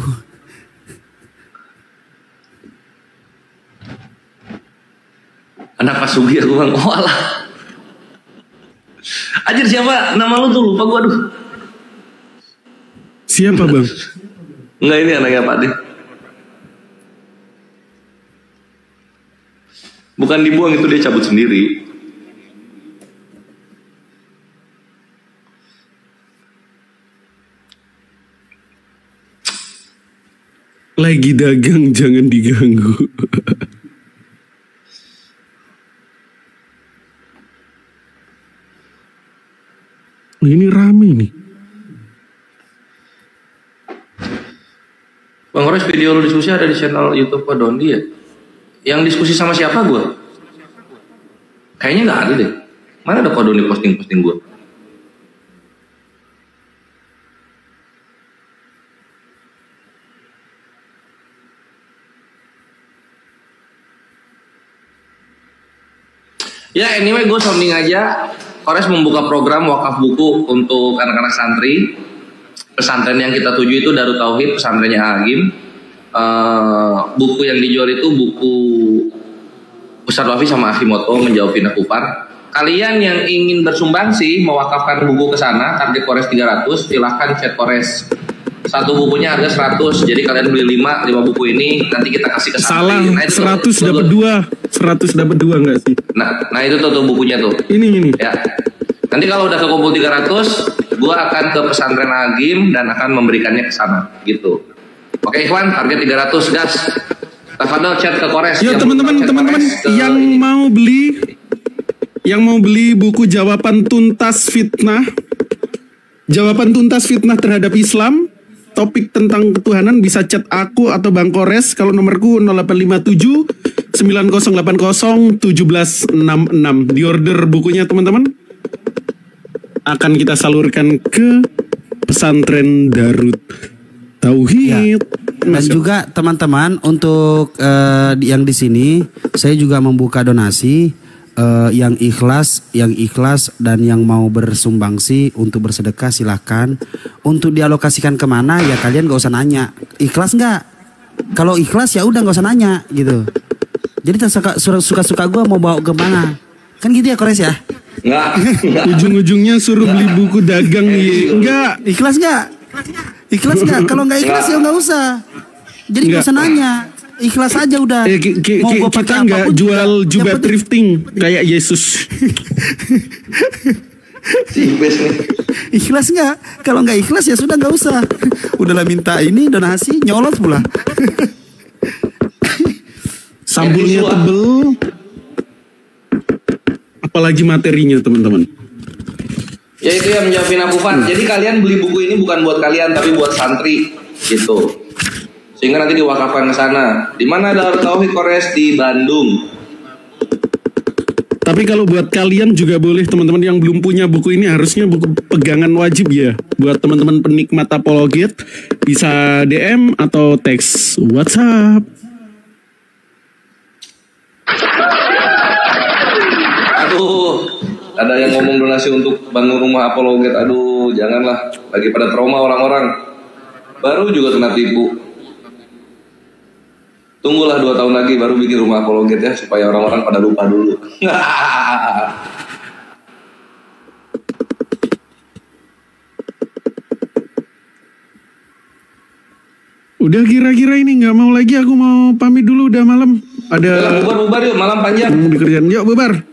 Anak Pasugi aku bang. Oh alah. Anjir siapa? Nama lu tuh lupa gua aduh. Siapa bang? Enggak, ini anaknya Pak De. Bukan dibuang, itu dia cabut sendiri. Lagi dagang jangan diganggu. Ini rame nih. Bang Ores, video lu diskusi ada di channel YouTube Pak Dondi ya? Yang diskusi sama siapa gue? Kayaknya nggak ada deh. Mana ada Pak Dondi posting gue? Ya anyway, gue sounding aja. Kores membuka program wakaf buku untuk anak-anak santri. Pesantren yang kita tuju itu Darut Tauhid, pesantrennya Agim. Buku yang dijual itu buku Ustadz Wafi sama Akimoto menjawab Fitnah Kufar. Kalian yang ingin bersumbangsi mewakafkan buku ke sana, target Kores 300, silahkan chat Kores. Satu bukunya harga 100, jadi kalian beli 5 buku ini nanti kita kasih ke santri. Salah, 100 dapat 2, 100 dapat 2 enggak sih? Nah itu tuh bukunya tuh. Ini. Ya. Nanti kalau udah kekumpul 300, gua akan ke pesantren Agim dan akan memberikannya ke sana, gitu. Oke Ikhwan, target 300 gas. Tafadhol chat ke Kores. Ya teman-teman yang mau beli buku jawaban tuntas fitnah terhadap Islam, topik tentang ketuhanan, bisa chat aku atau Bang Kores. Kalau nomorku 0857 9080 1766. Di order bukunya teman-teman, akan kita salurkan ke pesantren Darut Tauhid. Ya. Dan juga teman-teman untuk yang di sini saya juga membuka donasi yang ikhlas dan yang mau bersumbangsi untuk bersedekah silahkan. Untuk dialokasikan kemana ya kalian gak usah nanya. Ikhlas nggak? Kalau ikhlas ya udah gak usah nanya gitu. Jadi suka-suka gue mau bawa kemana. Kan gitu ya Kores ya. Enggak. Ujung-ujungnya suruh beli buku dagang nih. Enggak. Ikhlas nggak? Ikhlas nggak? Kalau nggak ikhlas ya nggak usah. Jadi nggak usah nanya. Ikhlas aja udah. Kita nggak jual jubah thrifting kayak Yesus. Ikhlas nggak? Kalau nggak ikhlas ya sudah nggak usah. Udahlah minta ini donasi nyolot pula. Sambulnya tebel. Apalagi materinya teman-teman. Ya itu yang menjawabin aku Fan. Jadi kalian beli buku ini bukan buat kalian tapi buat santri gitu. Sehingga nanti diwakafkan ke sana. Di mana ada Tauhid Kores di Bandung. Tapi kalau buat kalian juga boleh teman-teman yang belum punya buku ini harusnya buku pegangan wajib ya. Buat teman-teman penikmat apologet bisa DM atau teks WhatsApp. Aduh, ada yang ngomong donasi untuk bangun rumah apologet. Aduh, janganlah. Lagi pada trauma orang-orang. Baru juga kena tipu. Tunggulah 2 tahun lagi baru bikin rumah apologet ya. Supaya orang-orang pada lupa dulu. Udah kira-kira ini nggak mau lagi, aku mau pamit dulu, udah malam. Ada bubar yuk, malam panjang. Dikerjain. Yuk bubar.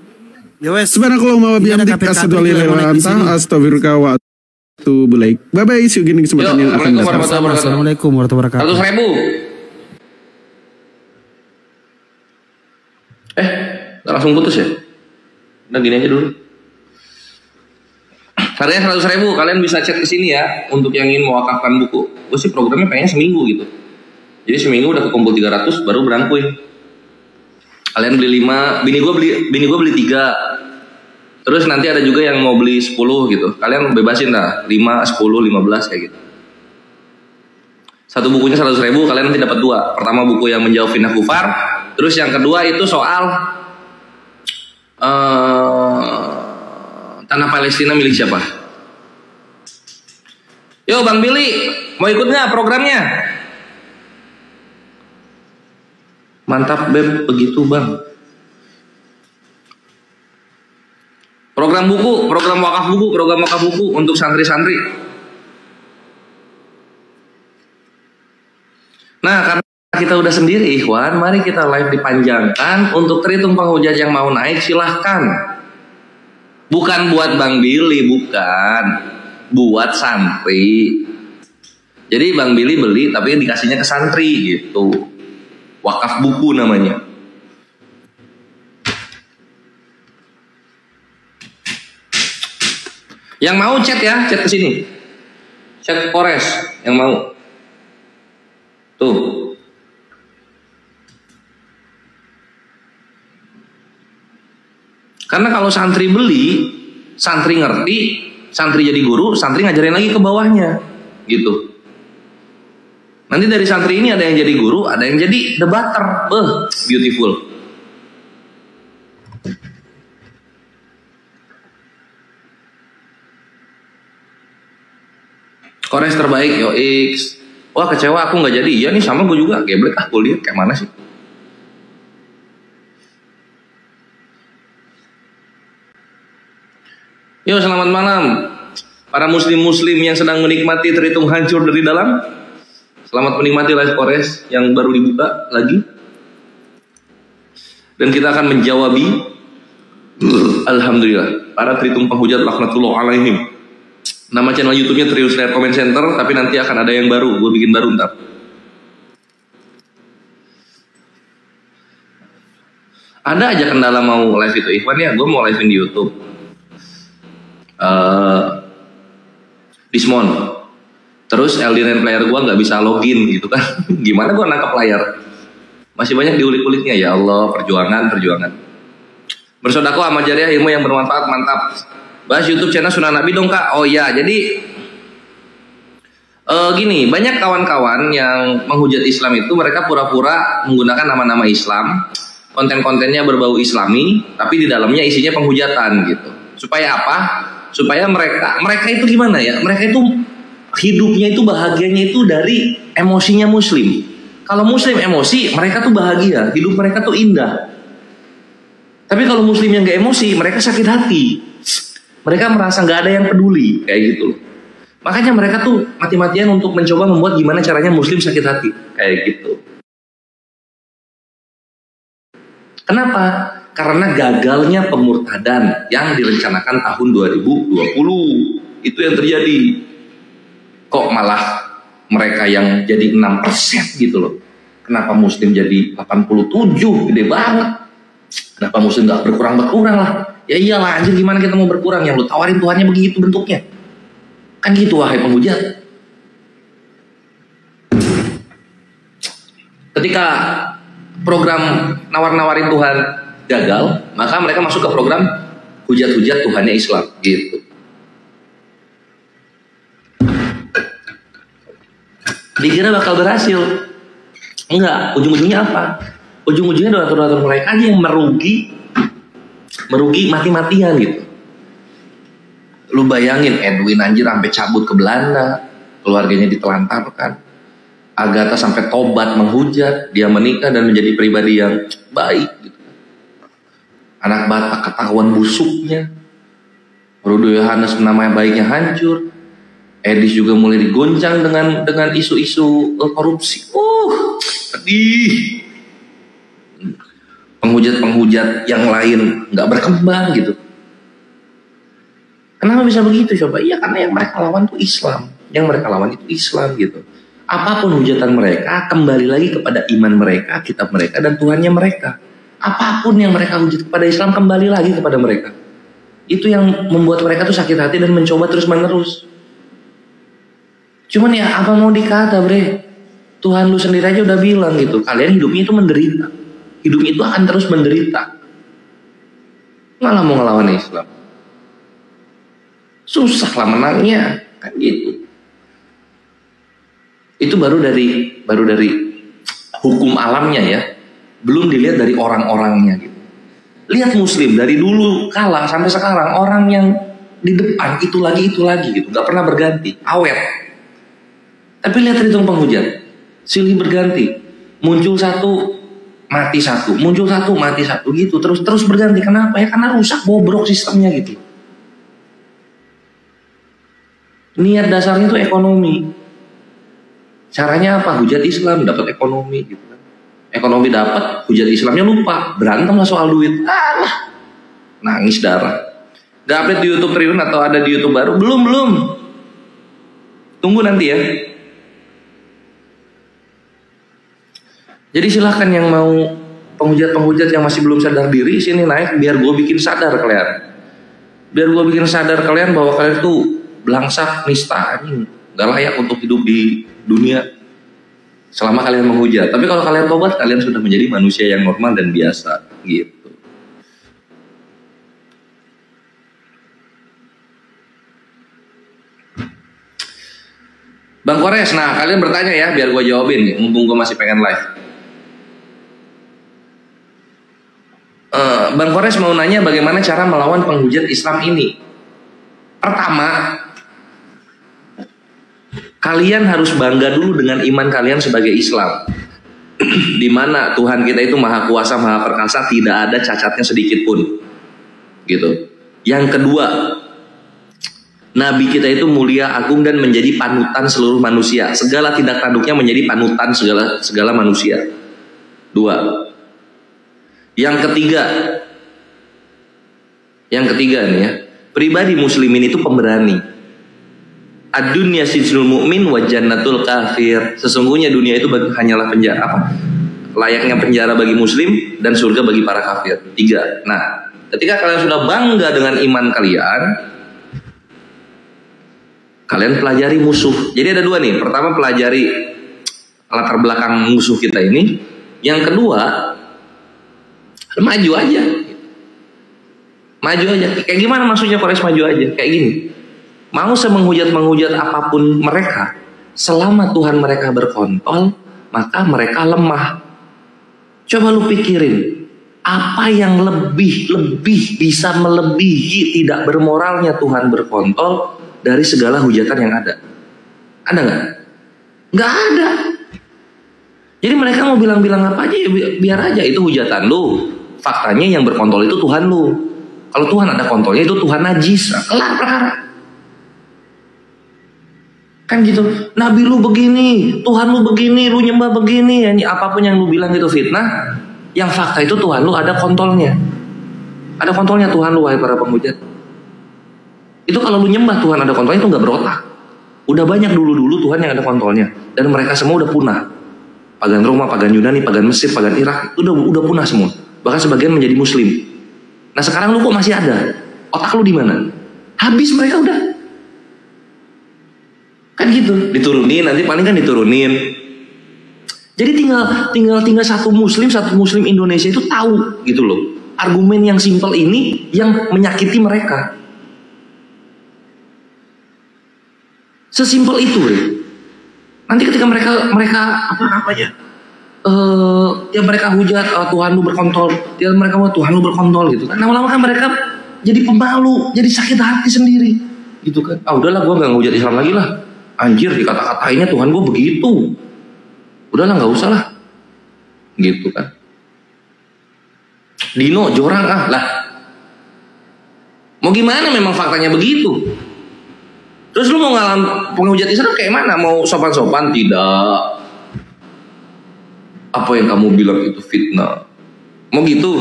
Ya wes. Subhanakallahumma wa bihamdika asyhadu an la ilaha illa anta astaghfiruka wa atubu ilaik. Bye bye, see you again di kesempatan yang akan datang. Assalamualaikum warahmatullahi wabarakatuh. 100.000. Langsung putus ya? Udah gini aja dulu. Harganya 100.000, kalian bisa chat ke sini ya untuk yang ingin mewakafkan buku. Gue sih programnya pengennya seminggu gitu. Jadi seminggu udah kekumpul 300 baru berangkuin. Kalian beli 5, bini gue beli 3. Terus nanti ada juga yang mau beli 10 gitu. Kalian bebasin dah 5, 10, 15 kayak gitu. Satu bukunya 100.000, kalian nanti dapat 2. Pertama buku yang menjawab fitnah kufar. Terus yang kedua itu soal tanah Palestina milik siapa? Yo Bang Billy, mau ikut nggak programnya? Mantap Beb, begitu Bang. Program buku, program wakaf buku untuk santri-santri. Nah, karena kita udah sendiri ikhwan, mari kita live dipanjangkan. Untuk terhitung penghujat yang mau naik silahkan. Bukan buat Bang Billy, bukan. Buat santri. Jadi Bang Billy beli tapi dikasihnya ke santri gitu. Wakaf buku namanya. Yang mau chat ya, chat ke sini. Chat Kores yang mau. Tuh. Karena kalau santri beli, santri ngerti, santri jadi guru, santri ngajarin lagi ke bawahnya, gitu. Nanti dari santri ini ada yang jadi guru, ada yang jadi debater, beautiful. Kores terbaik, yo X. Wah kecewa aku nggak jadi, iya nih sama gue juga, geblek kuliah kayak mana sih? Yo selamat malam para muslim-muslim yang sedang menikmati terhitung hancur dari dalam. Selamat menikmati live Kores yang baru dibuka lagi. Dan kita akan menjawabi alhamdulillah para terhitung penghujat laknatullah alaihim. Nama channel YouTube-nya Trius Live Comment Center, tapi nanti akan ada yang baru, gue bikin baru ntar. Ada aja kendala mau live itu Ikhwan ya, gue mau live di YouTube. Dismon. Terus Elden player gue nggak bisa login gitu kan? Gimana gue nangkap layar? Masih banyak diulik-uliknya ya Allah, perjuangan. Bersodako amal jariah ilmu yang bermanfaat, mantap. Bahas YouTube channel Sunan Nabi dong kak. Oh ya, jadi gini, banyak kawan-kawan yang menghujat Islam itu mereka pura-pura menggunakan nama-nama Islam, konten-kontennya berbau Islami, tapi di dalamnya isinya penghujatan gitu. Supaya apa? Supaya mereka itu gimana ya? Mereka itu hidupnya itu bahagianya itu dari emosinya Muslim. Kalau Muslim emosi, mereka tuh bahagia, hidup mereka tuh indah. Tapi kalau Muslim yang gak emosi, mereka sakit hati. Mereka merasa nggak ada yang peduli kayak gitu loh. Makanya mereka tuh mati-matian untuk mencoba membuat gimana caranya Muslim sakit hati kayak gitu. Kenapa? Karena gagalnya pemurtadan yang direncanakan tahun 2020. Itu yang terjadi. Kok malah mereka yang jadi 6% gitu loh. Kenapa Muslim jadi 87? Gede banget. Kenapa Muslim gak berkurang-berkurang lah? Ya iyalah anjir, gimana kita mau berkurang? Yang lu tawarin Tuhannya begitu bentuknya. Kan gitu wahai penghujat. Ketika program nawar-nawarin Tuhan gagal, maka mereka masuk ke program hujat-hujat Tuhannya Islam gitu. Dikira bakal berhasil. Enggak, ujung-ujungnya apa? Ujung-ujungnya donatur-donatur mereka aja yang merugi mati-matian gitu. Lu bayangin Edwin anjir sampai cabut ke Belanda, keluarganya ditelantarkan. Agatha sampai tobat menghujat, dia menikah dan menjadi pribadi yang baik gitu. Anak Batak ketahuan busuknya. Rudo Yohanes namanya baiknya hancur. Edis juga mulai digoncang dengan isu-isu korupsi. Sedih. Penghujat-penghujat yang lain nggak berkembang gitu. Kenapa bisa begitu coba? Iya karena yang mereka lawan itu Islam. Yang mereka lawan itu Islam gitu. Apapun hujatan mereka kembali lagi kepada iman mereka, kitab mereka dan Tuhannya mereka. Apapun yang mereka hujat kepada Islam kembali lagi kepada mereka. Itu yang membuat mereka tuh sakit hati dan mencoba terus menerus. Cuman ya apa mau dikata bre, Tuhan lu sendiri aja udah bilang gitu, kalian hidupnya itu menderita. Hidupnya itu akan terus menderita. Malah mau ngelawan Islam. Susah lah menangnya, kan gitu. Itu baru dari hukum alamnya ya. Belum dilihat dari orang-orangnya gitu. Lihat Muslim dari dulu kala sampai sekarang, orang yang di depan itu lagi gitu, gak pernah berganti, awet. Tapi lihat hitung penghujat, silih berganti, muncul satu mati satu, muncul satu mati satu gitu, terus berganti. Kenapa ya? Karena rusak, bobrok sistemnya gitu. Niat dasarnya itu ekonomi. Caranya apa? Hujat Islam dapat ekonomi gitu. Ekonomi dapat, hujat Islamnya lupa, berantem lah soal duit. Nangis darah. Gak update di YouTube Tribun atau ada di YouTube baru? Belum. Tunggu nanti ya. Jadi silahkan yang mau penghujat-penghujat yang masih belum sadar diri, sini naik biar gue bikin sadar kalian. Biar gue bikin sadar kalian bahwa kalian tuh belangsak, nista, gak layak untuk hidup di dunia. Selama kalian menghujat. Tapi kalau kalian tobat, kalian sudah menjadi manusia yang normal dan biasa gitu. Bang Kores, nah kalian bertanya ya, biar gue jawabin nih, mumpung gue masih pengen live. Bang Kores mau nanya bagaimana cara melawan penghujat Islam ini. Pertama, kalian harus bangga dulu dengan iman kalian sebagai Islam. Di mana Tuhan kita itu maha kuasa, maha perkasa, tidak ada cacatnya sedikit pun. Gitu. Yang kedua, Nabi kita itu mulia, agung dan menjadi panutan seluruh manusia. Segala tindak tanduknya menjadi panutan segala manusia. Dua. Yang ketiga nih ya, pribadi muslimin itu pemberani. Ad-dunya sijnul mu'min wa jannatul kafir. Sesungguhnya dunia itu hanyalah penjara, layaknya penjara bagi muslim dan surga bagi para kafir. 3. Nah, ketika kalian sudah bangga dengan iman kalian, kalian pelajari musuh. Jadi ada 2 nih. Pertama, pelajari latar belakang musuh kita ini. Yang kedua, maju aja. Kayak gimana maksudnya Kores maju aja? Kayak gini. Mau semenghujat-menghujat apapun mereka, selama Tuhan mereka berkontol, maka mereka lemah. Coba lu pikirin, apa yang lebih bisa melebihi tidak bermoralnya Tuhan berkontol dari segala hujatan yang ada? Ada nggak? Nggak ada. Jadi mereka mau bilang-bilang apa aja ya biar aja, itu hujatan lu. Faktanya yang berkontol itu Tuhan lu. Kalau Tuhan ada kontrolnya itu Tuhan najis. Nah, kelar perkara. Kan gitu. Nabi lu begini, Tuhan lu begini, lu nyembah begini, ya, apapun yang lu bilang itu fitnah. Yang fakta itu Tuhan lu ada kontrolnya. Ada kontrolnya Tuhan lu, wahai para penghujat. Itu kalau lu nyembah Tuhan ada kontrolnya itu nggak berotak. Udah banyak dulu Tuhan yang ada kontrolnya, dan mereka semua udah punah. Pagan Roma, pagan Yunani, pagan Mesir, pagan Irak, itu udah punah semua. Bahkan sebagian menjadi Muslim. Nah sekarang lu kok masih ada? Otak lu di mana? Habis mereka udah. Kan gitu, diturunin, nanti paling kan diturunin. Jadi tinggal satu muslim Indonesia itu tahu gitu loh. Argumen yang simpel ini yang menyakiti mereka. Sesimpel itu, nanti ketika mereka yang mereka hujat Tuhan lu berkontol, yang mereka mau Tuhan lu berkontol gitu kan. Lama-lama kan mereka jadi pemalu, jadi sakit hati sendiri, gitu kan. Udahlah gue nggak ngehujat Islam lagi lah. Anjir dikata-katainnya Tuhan gue begitu. Udahlah nggak usah lah, gitu kan. Dino jorang lah. Mau gimana memang faktanya begitu. Terus lu mau ngalah penghujat Islam kayak mana? Mau sopan-sopan? Tidak. Apa yang kamu bilang itu fitnah. Mau gitu?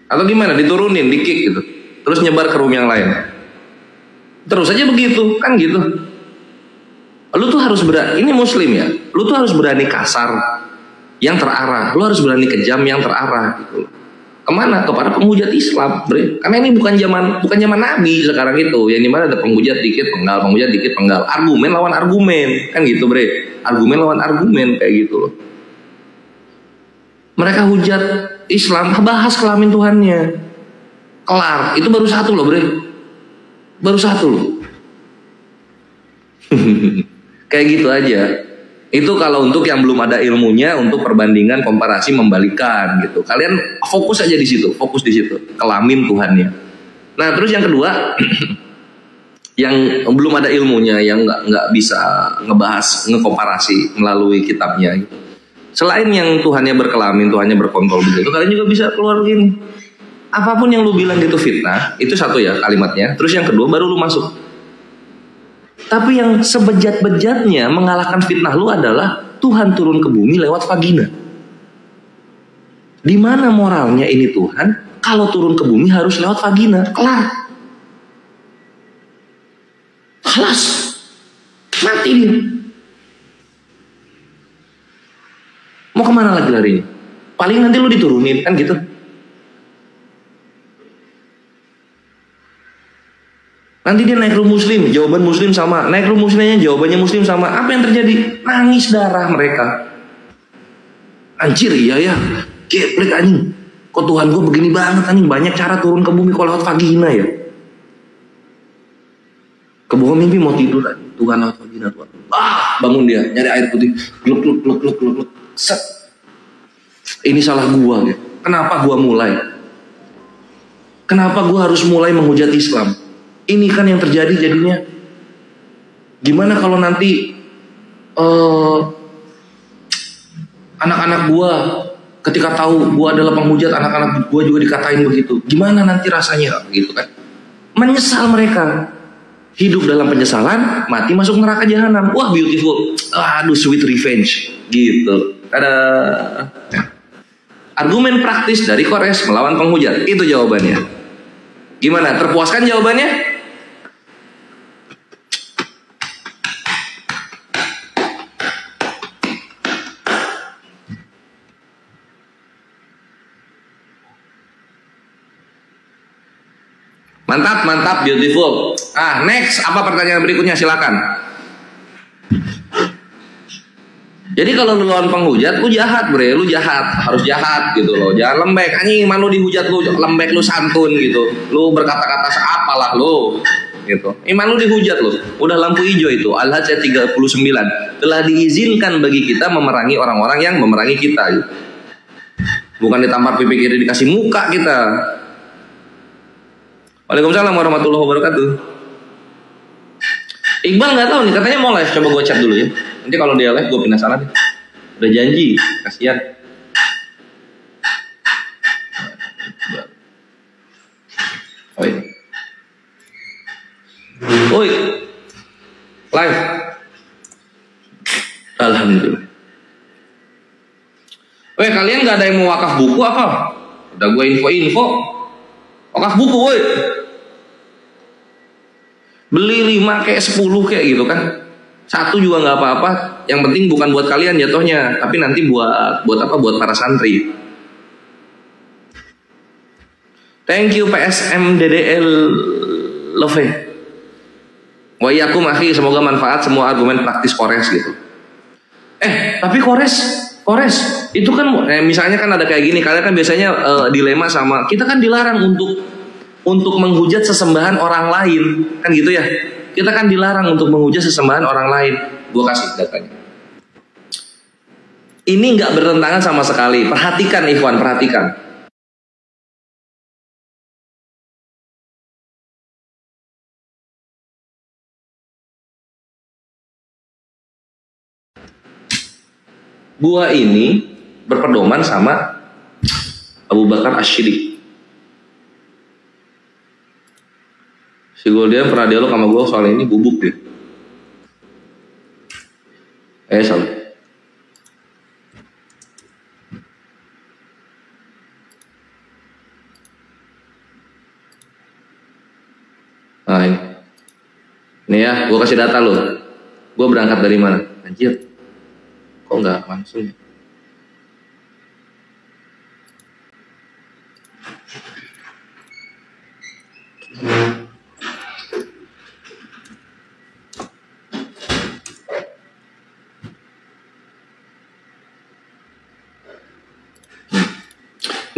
Atau gimana? Diturunin, di-kick gitu. Terus nyebar ke room yang lain. Terus aja begitu, kan gitu. Lu tuh harus berani, ini muslim ya. Lu tuh harus berani kasar yang terarah. Lu harus berani kejam yang terarah gitu. Kemana? Kepada penghujat Islam, bre. Karena ini bukan zaman Nabi sekarang itu. Yang dimana ada penghujat dikit penggal, penghujat dikit penggal. Argumen lawan argumen, kan gitu, bre. Argumen lawan argumen kayak gitu loh. Mereka hujat Islam, bahas kelamin Tuhannya. Kelar, itu baru satu loh, bre. Baru satu loh. Kayak gitu aja. Itu kalau untuk yang belum ada ilmunya, untuk perbandingan, komparasi, membalikan gitu. Kalian fokus aja di situ, fokus di situ. Kelamin Tuhannya. Nah, terus yang kedua, yang belum ada ilmunya, yang nggak bisa ngebahas, ngekomparasi melalui kitabnya. Gitu. Selain yang Tuhannya berkelamin, Tuhannya berkontrol begitu, kalian juga bisa keluar begini. Apapun yang lu bilang itu fitnah, itu satu ya kalimatnya. Terus yang kedua baru lu masuk. Tapi yang sebejat-bejatnya mengalahkan fitnah lu adalah Tuhan turun ke bumi lewat vagina. Di mana moralnya ini Tuhan? Kalau turun ke bumi harus lewat vagina. Kelar. Kelas. Mati dia. Mau kemana lagi larinya? Paling nanti lu diturunin kan gitu. Nanti dia naik room muslim, jawaban muslim sama. Naik room muslimnya, jawabannya muslim sama. Apa yang terjadi? Nangis darah mereka. Anjir iya ya, geblek anjing. Kok Tuhan gue begini banget anjing. Banyak cara turun ke bumi kalau lewat vagina ya. Kebangun mimpi mau tidur anjing. Tuhan lewat vagina Tuhan. Bangun dia, nyari air putih. Gluk. Set. Ini salah gua ya. Kenapa gua mulai? Kenapa gua harus mulai menghujat Islam? Ini kan yang terjadi jadinya. Gimana kalau nanti anak-anak gua ketika tahu gua adalah penghujat, anak-anak gua juga dikatain begitu. Gimana nanti rasanya gitu kan? Menyesal mereka. Hidup dalam penyesalan, mati masuk neraka jahanam. Wah, beautiful. Aduh, sweet revenge. Gitu. Ada argumen praktis dari Kores melawan penghujat. Itu jawabannya. Gimana? Terpuaskan jawabannya? Mantap, beautiful. Next, apa pertanyaan berikutnya? Silakan. Jadi kalau lu lawan penghujat, lu jahat, bre, lu jahat, harus jahat gitu loh. Jangan lembek, anjing, mana lu dihujat lu lembek, lu santun gitu. Lu berkata-kata seapalah lu gitu. Iman lu dihujat lu. Udah lampu hijau itu. Al-Hajj 39. Telah diizinkan bagi kita memerangi orang-orang yang memerangi kita gitu. Bukan ditampar pipi kiri dikasih muka kita. Waalaikumsalam warahmatullahi wabarakatuh. Iqbal nggak tahu nih, katanya mau live, coba gue chat dulu ya. Nanti kalau dia live gue pindah sana deh. Udah janji, kasihan. Live. Alhamdulillah. Weh, kalian nggak ada yang mau wakaf buku apa? Udah gue info. Wakaf buku, woi. Beli 5 kayak 10 kayak gitu kan. 1 juga nggak apa-apa. Yang penting bukan buat kalian jatuhnya, tapi nanti buat apa? Buat para santri. Thank you PSM DDL Love. Wa iyakum akhi, semoga manfaat semua argumen praktis Kores gitu. Tapi Kores itu kan misalnya kan ada kayak gini, kalian kan biasanya dilema sama kita kan dilarang untuk menghujat sesembahan orang lain kan gitu ya. Kita kan dilarang untuk menghujat sesembahan orang lain. Gua kasih datanya. Ini nggak bertentangan sama sekali. Perhatikan ikhwan, perhatikan. Gua ini berpedoman sama Abu Bakar Asy-Siddiq. Si Goldian pernah dialog sama gue soal ini, bubuk dia. Salah. Nah ini ya, gue kasih data lo. Gue berangkat dari mana? Anjir. Kok nggak langsung?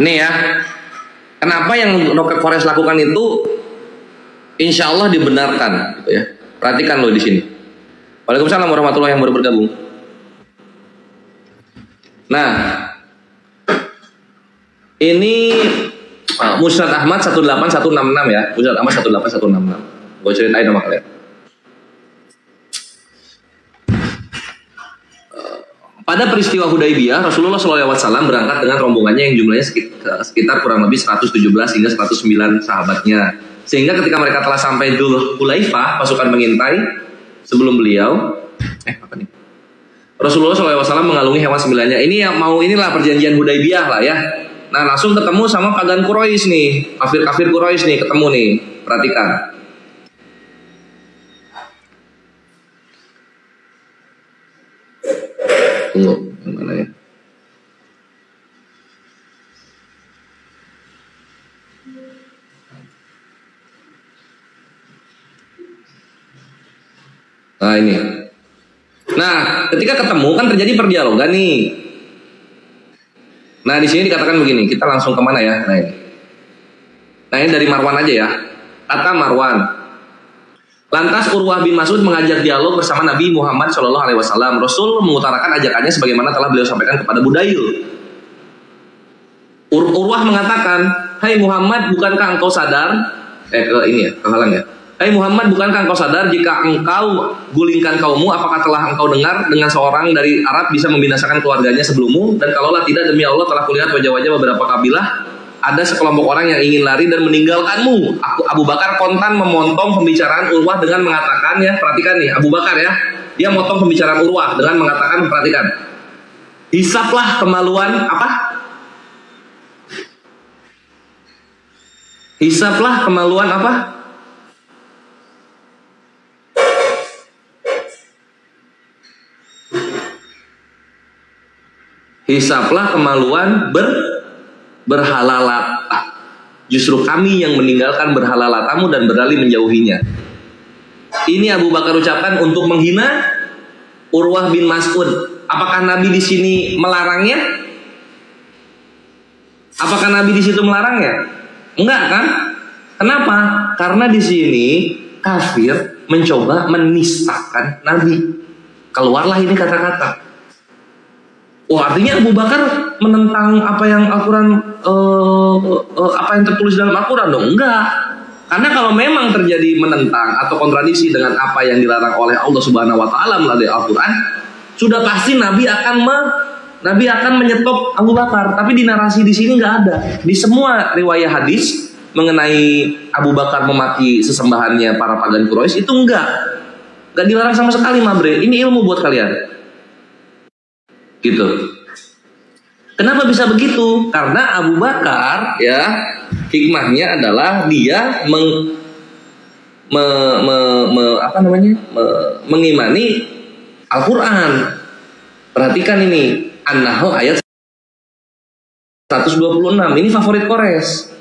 Nih ya, kenapa yang Rocket Forest lakukan itu insya Allah dibenarkan, gitu ya. Perhatikan lo di sini. Waalaikumsalam warahmatullahi wabarakatuh yang baru bergabung. Nah, ini Musnad Ahmad 18166 ya, Musnad Ahmad 18166. Gue ceritain sama kalian. Pada peristiwa Hudaybiyah, Rasulullah SAW berangkat dengan rombongannya yang jumlahnya sekitar kurang lebih 117 hingga 109 sahabatnya. Sehingga ketika mereka telah sampai Dzul Hulaifah, pasukan mengintai sebelum beliau. Apa nih? Rasulullah SAW mengalungi hewan sembilannya. Ini yang mau inilah perjanjian Hudaybiyah lah ya. Nah langsung ketemu sama pagan Quraisy nih, kafir Quraisy nih ketemu nih. Perhatikan. Tunggu, yang mana ya? Nah ini. Nah, ketika ketemu kan terjadi perdialogan nih. Nah, di sini dikatakan begini, kita langsung kemana ya? Nah ini dari Marwan aja ya. Kata Marwan. Lantas Urwah bin Mas'ud mengajak dialog bersama Nabi Muhammad SAW. Rasul mengutarakan ajakannya sebagaimana telah beliau sampaikan kepada Budayl. Urwah mengatakan, "Hai Muhammad, bukankah engkau sadar?" Kehalang ya. Hai Muhammad, bukankah engkau sadar jika engkau gulingkan kaummu, apakah telah engkau dengar dengan seorang dari Arab bisa membinasakan keluarganya sebelummu? Dan kalaulah tidak, demi Allah telah kulihat wajah-wajah beberapa kabilah, ada sekelompok orang yang ingin lari dan meninggalkanmu. Abu Bakar kontan memotong pembicaraan Urwah dengan mengatakan, ya perhatikan nih, Abu Bakar ya, dia motong pembicaraan Urwah dengan mengatakan, perhatikan, hisaplah kemaluan apa? Hisaplah kemaluan apa? Hisaplah kemaluan berhalalata. Justru kami yang meninggalkan berhalalatamu dan beralih menjauhinya. Ini Abu Bakar ucapkan untuk menghina Urwah bin Mas'ud. Apakah Nabi di sini melarangnya? Apakah Nabi di situ melarangnya? Enggak kan? Kenapa? Karena di sini kafir mencoba menistakan Nabi. Keluarlah ini kata-kata. Artinya Abu Bakar menentang apa yang Al-Quran, apa yang tertulis dalam Al-Quran dong? Enggak. Karena kalau memang terjadi menentang atau kontradiksi dengan apa yang dilarang oleh Allah Subhanahu Wa Taala melalui Al-Quran, sudah pasti Nabi akan menyetop Abu Bakar. Tapi di narasi di sini nggak ada. Di semua riwayat hadis mengenai Abu Bakar memaki sesembahannya para pagan Quraisy itu enggak. Gak dilarang sama sekali Mabre. Ini ilmu buat kalian. Gitu. Kenapa bisa begitu? Karena Abu Bakar ya hikmahnya adalah dia mengimani Al-Quran. Perhatikan ini An-Nahl ayat 126. Ini favorit Kores.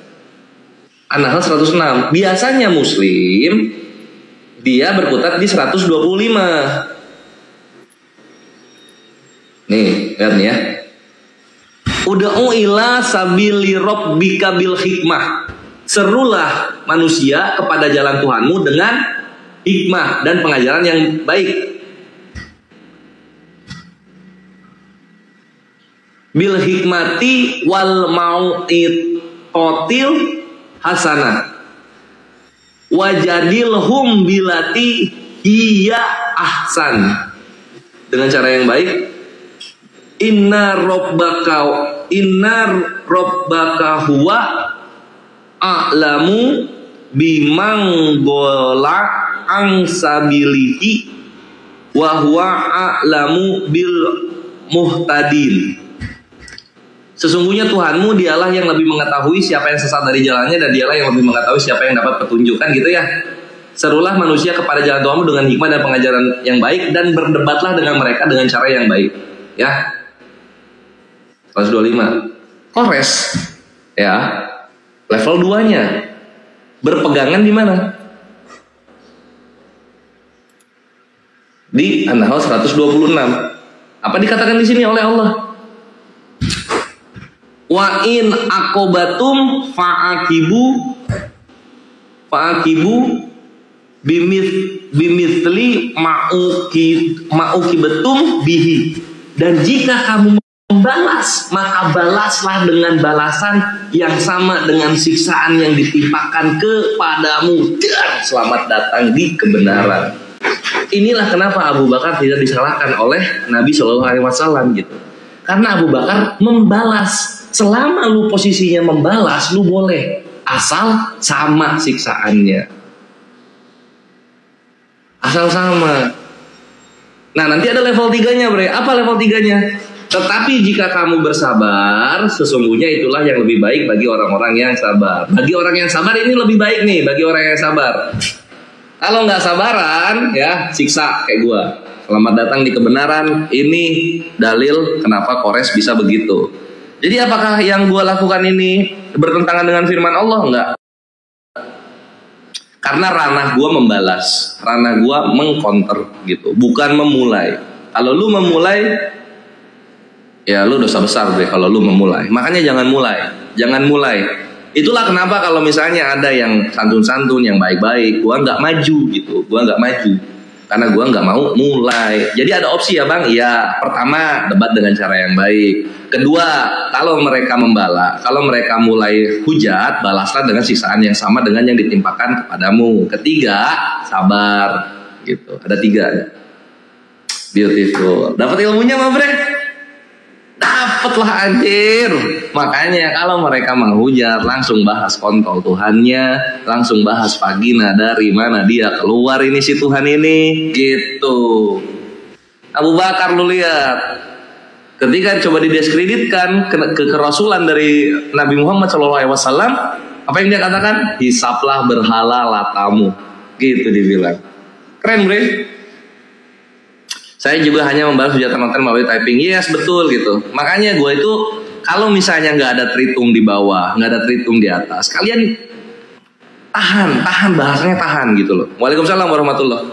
An-Nahl 106. Biasanya Muslim dia berkutat di 125. Nih, lihat nih ya. Ud'u ila sabili rabbika bil hikmah. Serulah manusia kepada jalan Tuhanmu dengan hikmah dan pengajaran yang baik. Bil hikmati wal mau'iqatil hasanah. Wajadilhum bilati hiya ahsan. Dengan cara yang baik. Inna rabbaka huwa a'lamu bimang gola angsabilihi wa huwa a'lamu bil muhtadin. Sesungguhnya Tuhanmu dialah yang lebih mengetahui siapa yang sesat dari jalannya, dan dialah yang lebih mengetahui siapa yang dapat petunjuk. Kan gitu ya. Serulah manusia kepada jalan Tuhanmu dengan hikmah dan pengajaran yang baik, dan berdebatlah dengan mereka dengan cara yang baik. Ya. 125. Kores. Ya. Level 2-nya. Berpegangan di mana? Di An-Nahl 126. Apa dikatakan di sini oleh Allah? Wa in akobatum fa'akibu bimithli ma'ukibatum bihi. Dan jika kamu membalas, maka balaslah dengan balasan yang sama dengan siksaan yang ditimpakan kepadamu, dan selamat datang di kebenaran. Inilah kenapa Abu Bakar tidak disalahkan oleh Nabi Shallallahu Alaihi Wasallam gitu. Karena Abu Bakar membalas. Selama lu posisinya membalas, lu boleh, asal sama siksaannya. Asal sama. Nah, nanti ada level 3-nya, Bre. Apa level 3-nya? Tetapi jika kamu bersabar, sesungguhnya itulah yang lebih baik bagi orang-orang yang sabar. Bagi orang yang sabar ini lebih baik nih, bagi orang yang sabar. Kalau nggak sabaran, ya siksa kayak gua. Selamat datang di kebenaran. Ini dalil kenapa Kores bisa begitu. Jadi apakah yang gue lakukan ini bertentangan dengan firman Allah? Enggak. Karena ranah gue membalas, ranah gue mengcounter gitu, bukan memulai. Kalau lu memulai, ya lu dosa besar deh kalau lu memulai. Makanya jangan mulai. Itulah kenapa kalau misalnya ada yang santun-santun, yang baik-baik, gue nggak maju gitu, karena gue nggak mau mulai. Jadi ada opsi ya bang. Iya, pertama debat dengan cara yang baik. Kedua, kalau mereka kalau mereka mulai hujat, balaslah dengan siksaan yang sama dengan yang ditimpakan kepadamu. Ketiga, sabar gitu. Ada 3. Beautiful. Dapat ilmunya mah bre? Dapatlah anjir. Makanya kalau mereka menghujat, langsung bahas kontol Tuhannya, langsung bahas vagina dari mana dia keluar ini si Tuhan ini, gitu. Abu Bakar lu lihat, ketika coba didiskreditkan ke kerasulan dari Nabi Muhammad SAW, apa yang dia katakan? Hisaplah berhala latamu, gitu dibilang. Keren bre. Saya juga hanya membahas hujatan konten melalui typing. Yes, betul gitu. Makanya gue itu kalau misalnya nggak ada tritung di bawah, nggak ada tritung di atas, kalian tahan bahasanya, tahan gitu loh. Waalaikumsalam warahmatullah.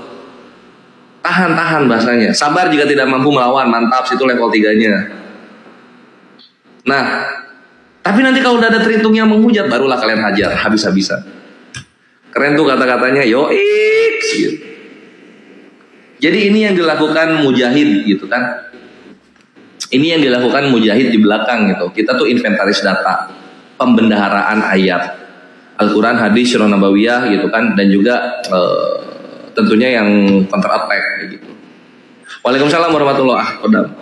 Tahan bahasanya. Sabar jika tidak mampu melawan. Mantap, situ level 3-nya. Nah, tapi nanti kalau udah ada tritung yang menghujat, barulah kalian hajar habis-habisan. Keren tuh kata-katanya, yoiks gitu. Jadi ini yang dilakukan mujahid gitu kan. Ini yang dilakukan mujahid di belakang gitu. Kita tuh inventaris data, pembendaharaan ayat Al-Quran, hadis, syirah nabawiyah gitu kan. Dan juga tentunya yang counter attack gitu. Waalaikumsalam warahmatullahi wabarakatuh.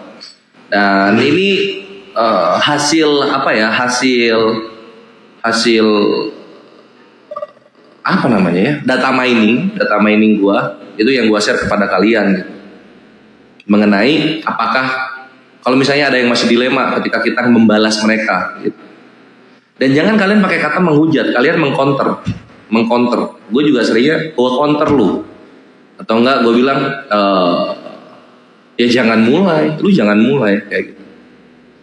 Dan ini hasil apa ya? Hasil apa namanya ya, data mining gua itu yang gua share kepada kalian gitu. Mengenai apakah kalau misalnya ada yang masih dilema ketika kita membalas mereka gitu. Dan jangan kalian pakai kata menghujat, kalian mengcounter. Gue juga seringnya gue counter lu, atau enggak gue bilang ya jangan mulai, lu jangan mulai kayak gitu.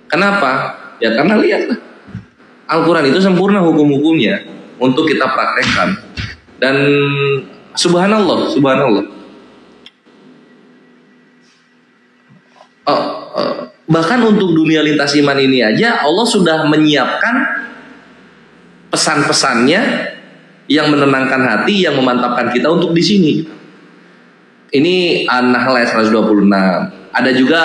Kenapa? Ya karena lihatlah, Al-Quran itu sempurna hukum-hukumnya untuk kita praktekkan. Dan subhanallah, bahkan untuk dunia lintas iman ini aja Allah sudah menyiapkan pesan-pesannya yang menenangkan hati, yang memantapkan kita untuk di sini. Ini An-Nahl ayat 126. Ada juga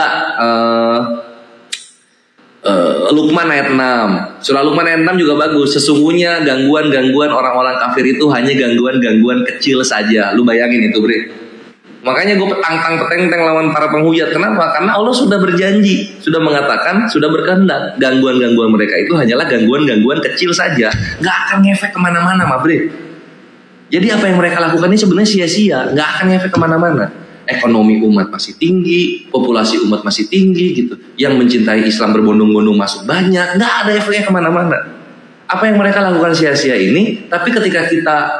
Luqman ayat 6. Surah Luqman ayat 6 juga bagus. Sesungguhnya gangguan-gangguan orang-orang kafir itu hanya gangguan-gangguan kecil saja. Lu bayangin itu, Bre. Makanya gue peteng-teng lawan para penghujat. Kenapa? Karena Allah sudah berjanji, sudah mengatakan, sudah berkehendak. Gangguan-gangguan mereka itu hanyalah gangguan-gangguan kecil saja, gak akan ngefek kemana-mana, Bre. Jadi apa yang mereka lakukan ini sebenarnya sia-sia, gak akan ngefek kemana-mana. Ekonomi umat masih tinggi, populasi umat masih tinggi gitu. Yang mencintai Islam berbondong-bondong masuk banyak, gak ada efeknya kemana-mana. Apa yang mereka lakukan sia-sia ini, tapi ketika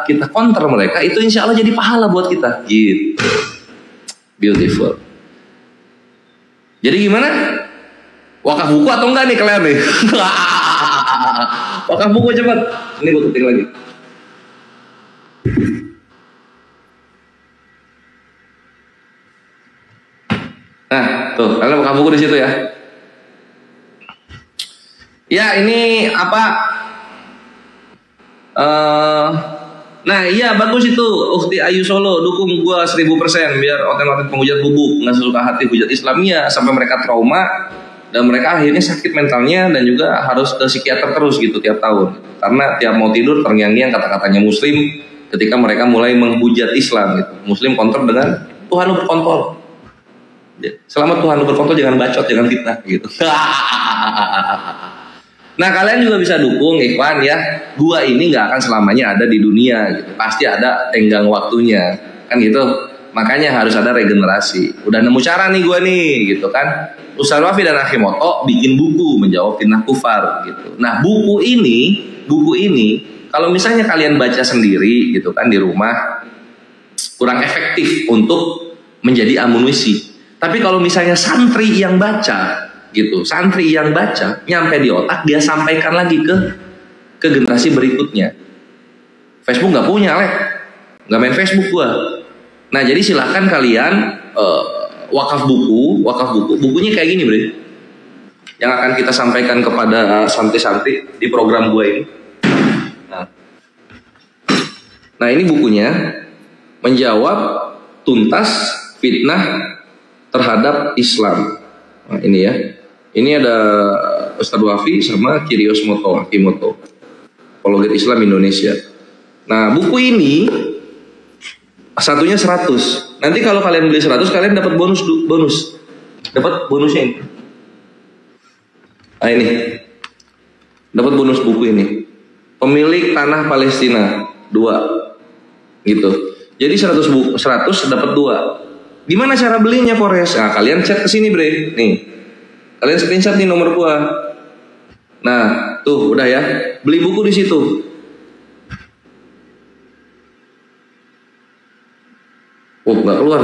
kita counter mereka, itu insya Allah jadi pahala buat kita. Gitu. Beautiful. Jadi gimana? Wakaf buku atau enggak nih kalian nih? Wakaf buku cepat. Ini gue ketik lagi. Nah, tuh kalian wakaf buku di situ ya. Ya ini apa? Nah iya bagus itu Ukti Ayu Solo, dukung gua 1000% biar oten-oten penghujat bubuk nggak sesuka hati hujat Islamia sampai mereka trauma dan mereka akhirnya sakit mentalnya dan juga harus ke psikiater terus gitu tiap tahun karena tiap mau tidur terngiang-ngiang kata-katanya Muslim ketika mereka mulai menghujat Islam gitu. Muslim counter dengan Tuhan lu berkontol. Selama Tuhan lu berkontol jangan bacot, jangan fitnah gitu. Nah kalian juga bisa dukung ikhwan ya. Gua ini gak akan selamanya ada di dunia gitu. Pasti ada tenggang waktunya kan gitu. Makanya harus ada regenerasi. Udah nemu cara nih gua nih gitu kan. Ustaz Wafi dan Akhimoto bikin buku menjawab fitnah kufar gitu. Nah buku ini kalau misalnya kalian baca sendiri gitu kan di rumah kurang efektif untuk menjadi amunisi. Tapi kalau misalnya santri yang baca gitu, santri yang baca nyampe di otak, dia sampaikan lagi ke generasi berikutnya. Facebook nggak punya, nggak main Facebook gua. Nah jadi silakan kalian wakaf bukunya kayak gini, Bre, yang akan kita sampaikan kepada santri-santri di program gua ini. Nah ini bukunya menjawab tuntas fitnah terhadap Islam. Nah ini ya. Ini ada Ustadz Wafi sama Kirios Akimoto, Apologet Islam Indonesia. Nah buku ini satunya 100. Nanti kalau kalian beli 100 kalian dapat bonus. Dapat bonusnya ini. Nah ini. Dapat bonus buku ini. Pemilik Tanah Palestina 2. Gitu. Jadi 100 dapat 2. Gimana cara belinya Kores? Nah kalian chat ke sini, Bre. Nih. Kalian screenshot nih nomor gua. Nah, tuh udah ya. Beli buku di situ. Oh, nggak keluar.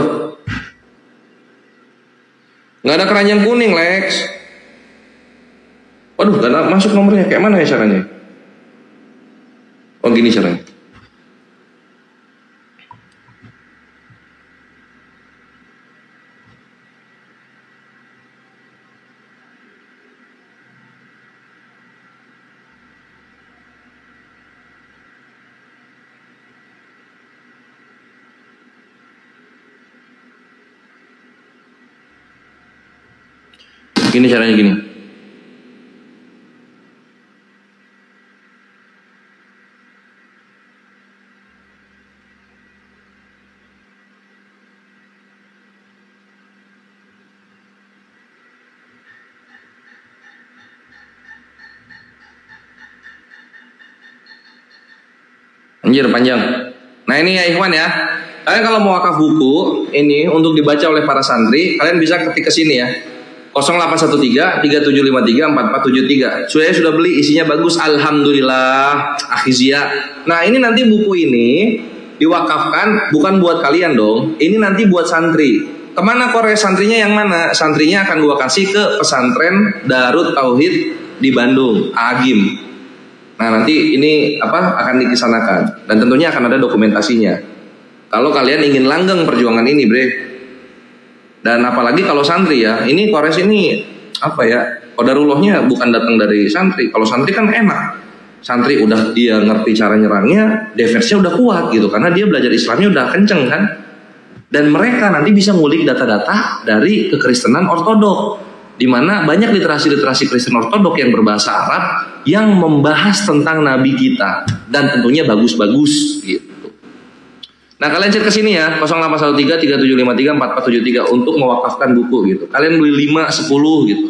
Nggak ada keranjang kuning, Lex. Waduh, nggak masuk nomornya. Kayak mana ya caranya? Oh, gini caranya. Gini caranya gini. Anjir panjang. Nah ini ya Ikhwan ya. Kalian kalau mau wakaf buku ini untuk dibaca oleh para santri, kalian bisa ketik ke sini ya. 0813 3753 4473. Saya sudah beli, isinya bagus, alhamdulillah. Akhizia. Nah ini nanti buku ini diwakafkan bukan buat kalian dong. Ini nanti buat santri. Kemana Korea santrinya yang mana? Santrinya akan gua kasih ke pesantren Darut Tauhid di Bandung, Agim. Nah nanti ini akan dikisanakan dan tentunya akan ada dokumentasinya. Kalau kalian ingin langgeng perjuangan ini, bre. Dan apalagi kalau santri ya, ini Kores ini qadarullahnya bukan datang dari santri. Kalau santri kan enak, santri udah dia ngerti cara nyerangnya, defense-nya udah kuat gitu, karena dia belajar Islamnya udah kenceng kan. Dan mereka nanti bisa ngulik data-data dari kekristenan ortodok, di mana banyak literasi-literasi Kristen ortodok yang berbahasa Arab yang membahas tentang Nabi kita dan tentunya bagus-bagus gitu. Nah kalian cek ke sini ya 0813 3753 4473 untuk mewakafkan buku gitu. Kalian beli 5, 10 gitu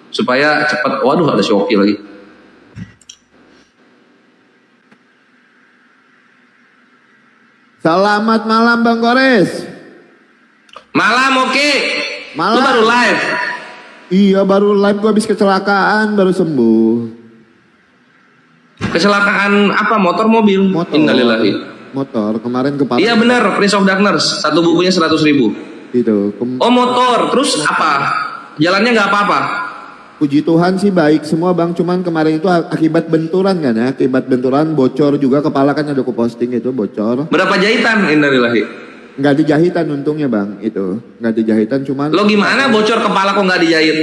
supaya cepat. Waduh ada Shoki lagi. Selamat malam Bang Kores. Malam oke. Malam. Lu baru live. Iya baru live, gue habis kecelakaan baru sembuh. Kecelakaan apa? Motor mobil? Motor. Innalillahi. Motor kemarin kepala. Iya benar, Prince of Darkness. Satu bukunya 100.000. Itu. Oh motor, terus apa? Jalannya nggak apa-apa? Puji Tuhan sih baik semua Bang. Cuman kemarin itu akibat benturan kan ya. Akibat benturan bocor juga kepala, kan ada aku posting itu bocor. Berapa jahitan? Innalillahi. Nggak dijahitan untungnya Bang itu. Nggak dijahitan cuman. Lo gimana bocor kepala kok nggak dijahit?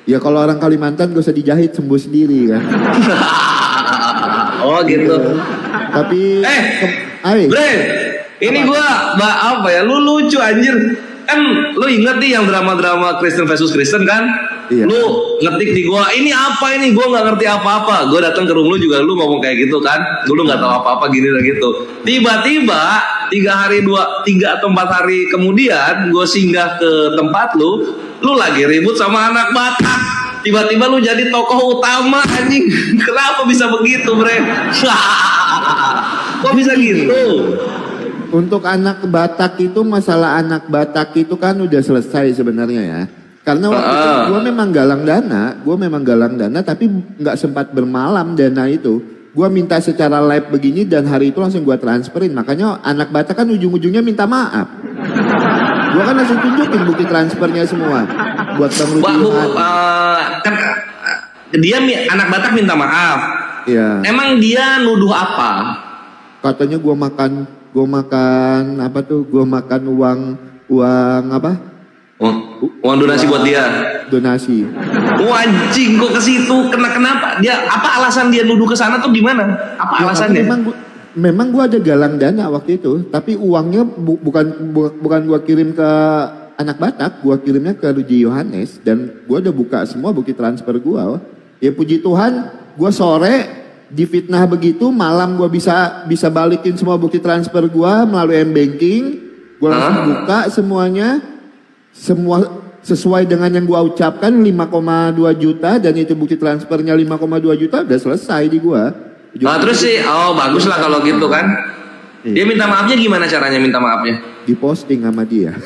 Ya kalau orang Kalimantan gak usah dijahit, sembuh sendiri kan. Oh gitu. Tapi Bre, ini gua lu lucu anjir. Kan lu inget nih yang drama-drama Kristen versus Kristen kan? Iya. Lu ngetik di gua, ini apa ini? Gua nggak ngerti apa-apa. Gua datang ke rumah lu juga lu ngomong kayak gitu kan? Lu nggak tahu apa-apa gini dan gitu. Tiba-tiba 3 atau 4 hari kemudian gua singgah ke tempat lu lagi ribut sama anak Batak. Tiba-tiba lu jadi tokoh utama anjing. Kenapa bisa begitu, Bre? Kok bisa gitu? Untuk anak Batak itu, masalah anak Batak itu kan udah selesai sebenarnya ya. Karena waktu itu gue memang galang dana, tapi nggak sempat bermalam dana itu. Gue minta secara live begini dan hari itu langsung gue transferin. Makanya anak Batak kan ujung-ujungnya minta maaf. Gue kan langsung tunjukin bukti transfernya semua buat Bang Rudi. Kan dia anak Batak minta maaf. Iya. Emang dia nuduh apa? Katanya gue makan uang apa? Uang donasi buat dia. Donasi. Anjing kok ke situ? Kenapa? Dia apa alasan dia nuduh ke sana tuh gimana? Apa alasannya? Memang gue ada galang dana waktu itu, tapi uangnya bukan gue kirim ke anak Batak, gue kirimnya ke Ruji Yohanes dan gue udah buka semua bukti transfer gue. Ya puji Tuhan, gue sore difitnah begitu, malam gue bisa balikin semua bukti transfer gue melalui M-Banking. Gue langsung buka semuanya, semua sesuai dengan yang gue ucapkan 5,2 juta dan itu bukti transfernya 5,2 juta udah selesai di gue. Terus sih, bagus lah kalau gitu kan. Dia minta maafnya gimana caranya minta maafnya? Diposting sama dia.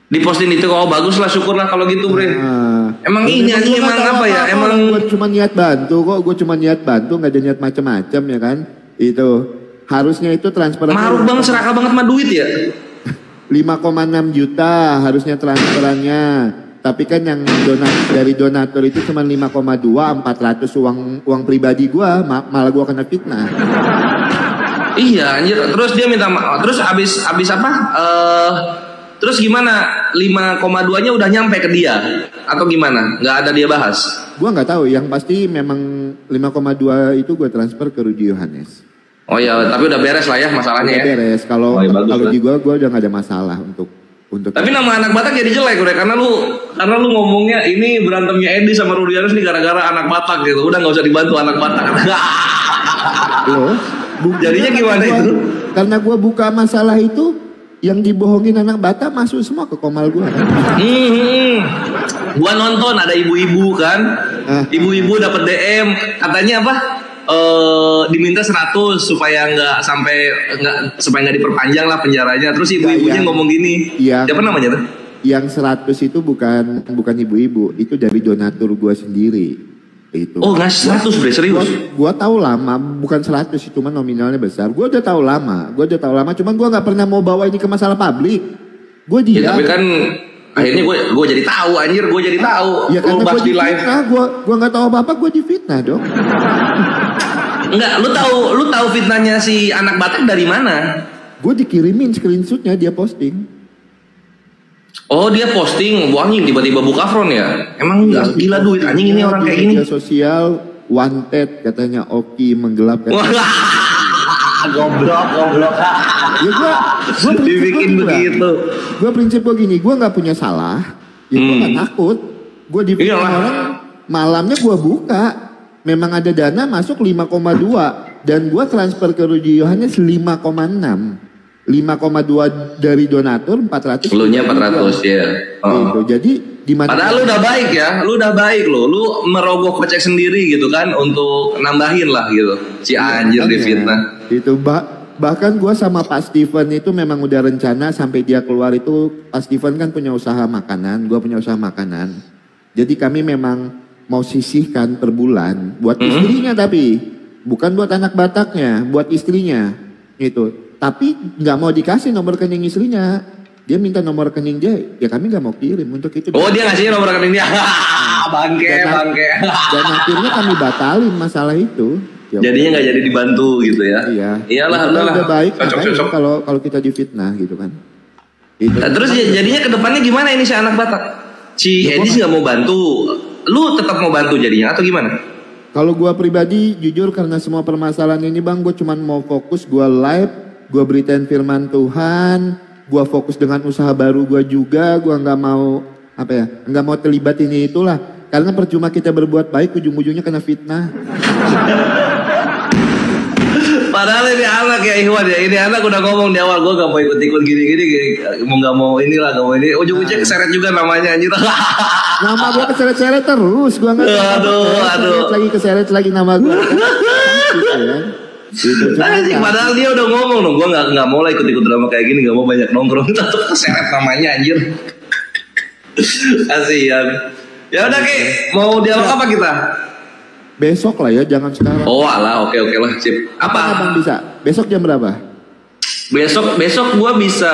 Diposting itu, bagus lah, syukurlah kalau gitu bre. Emang ini emang apa ya? Emang gue cuma niat bantu kok, nggak ada niat macam-macam ya kan? Itu harusnya itu transferan. Maruk bang, serakah banget mah duit ya. 5,6 juta harusnya transferannya. Tapi kan yang dari donatur itu cuma 5,2, 400 uang pribadi gua, malah gua kena fitnah. Iya anjir, terus dia minta terus abis apa? Terus gimana? 5,2-nya udah nyampe ke dia atau gimana? Nggak ada dia bahas? Gua nggak tahu, yang pasti memang 5,2 itu gua transfer ke Rudy Yohanes. Oh ya, tapi udah beres lah ya masalahnya ya. Beres. Kalau di gua udah nggak ada masalah untuk. Tapi nama anak Batak jadi jelek udah karena lu ngomongnya ini berantemnya Edi sama Rudy Yohanes nih gara-gara anak Batak gitu. Udah nggak usah dibantu anak Batak. Loh, jadinya gimana itu? Karena gua buka masalah itu, yang dibohongin anak Batak masuk semua ke komal gua. Gua nonton ada ibu-ibu kan, ibu-ibu dapat DM katanya apa? diminta 100 supaya nggak diperpanjang lah penjaranya. Terus ibu-ibunya ngomong gini. Siapa namanya tuh? Yang 100 itu bukan ibu-ibu, itu dari donatur gue sendiri. Itu. Oh, ngasih 100 bre, serius? Gue tahu lama, bukan 100 itu, cuma nominalnya besar. Gue udah tahu lama, cuman gue nggak pernah mau bawa ini ke masalah publik. Gue diam. Ya, tapi kan akhirnya gue jadi tahu, anjir, gue jadi tahu. Ya karena gue difitnah, gue nggak tahu apa-apa, gue difitnah dong. Enggak, lu tahu fitnahnya si anak Batak dari mana? Gue dikirimin screenshotnya, dia posting. Oh, dia posting, anjing tiba-tiba buka front ya? Emang enggak gila duit anjing ini orang kayak gini. Media sosial wanted katanya Oki menggelapkan. Goblok. Ya gue dibikin begitu. Gue prinsip gue gini, gue nggak punya salah, ya gue nggak takut. Gue dipilih orang, malamnya gue buka, memang ada dana masuk 5,2 dan gue transfer ke Rudi Yohanes 5,6. 5,2 dari donatur, 400. Lu nya 400 ya. Gitu. Jadi di mana? Padahal lu udah baik ya, lu lu merogoh kocek sendiri gitu kan untuk nambahin lah gitu. Si anjir difitnah. Itu bahkan gue sama Pak Steven itu memang udah rencana sampai dia keluar itu. Pak Steven kan punya usaha makanan, gue punya usaha makanan. Jadi kami memang mau sisihkan per bulan buat istrinya, tapi bukan buat anak Bataknya, buat istrinya gitu. Tapi nggak mau dikasih nomor rekening istrinya. Dia minta nomor rekening dia, ya kami nggak mau kirim untuk itu. Oh, dia ngasih nomor rekening dia. bangke. Dan akhirnya kami batalin masalah itu. Ya, jadinya nggak jadi dibantu gitu ya. Iya. Iyalah, udah baik. Cocok. Kalau kita difitnah gitu kan. Itu. Nah, terus jadinya kedepannya gimana ini si anak Batak? Si Edis nggak mau bantu, lu tetap mau bantu jadinya atau gimana? Kalau gua pribadi jujur karena semua permasalahan ini bang, gue cuman mau fokus gua live. Gue beritain firman Tuhan, gue fokus dengan usaha baru gue juga, gue nggak mau nggak mau terlibat ini itulah, karena percuma kita berbuat baik ujung-ujungnya kena fitnah. Padahal ini anak ya Ikhwan ya, ini anak udah ngomong di awal gue gak mau ikut-ikut gini-gini, nggak mau inilah, nggak mau ini, ujung-ujungnya keseret juga namanya anjir. Nama gue keseret-seret terus, gue nggak. Aduh. Keseret lagi nama gue. Gitu, padahal dia udah ngomong dong, gue nggak mau lah ikut-ikut drama kayak gini, nggak mau banyak nongkrong, tetap keseret namanya anjir. Kasihan. Ya udah Ki, mau dialog apa kita? Besok lah ya, jangan sekarang. Oh alah, oke lah, sip. Apa? Abang bisa? Besok jam berapa? Besok gue bisa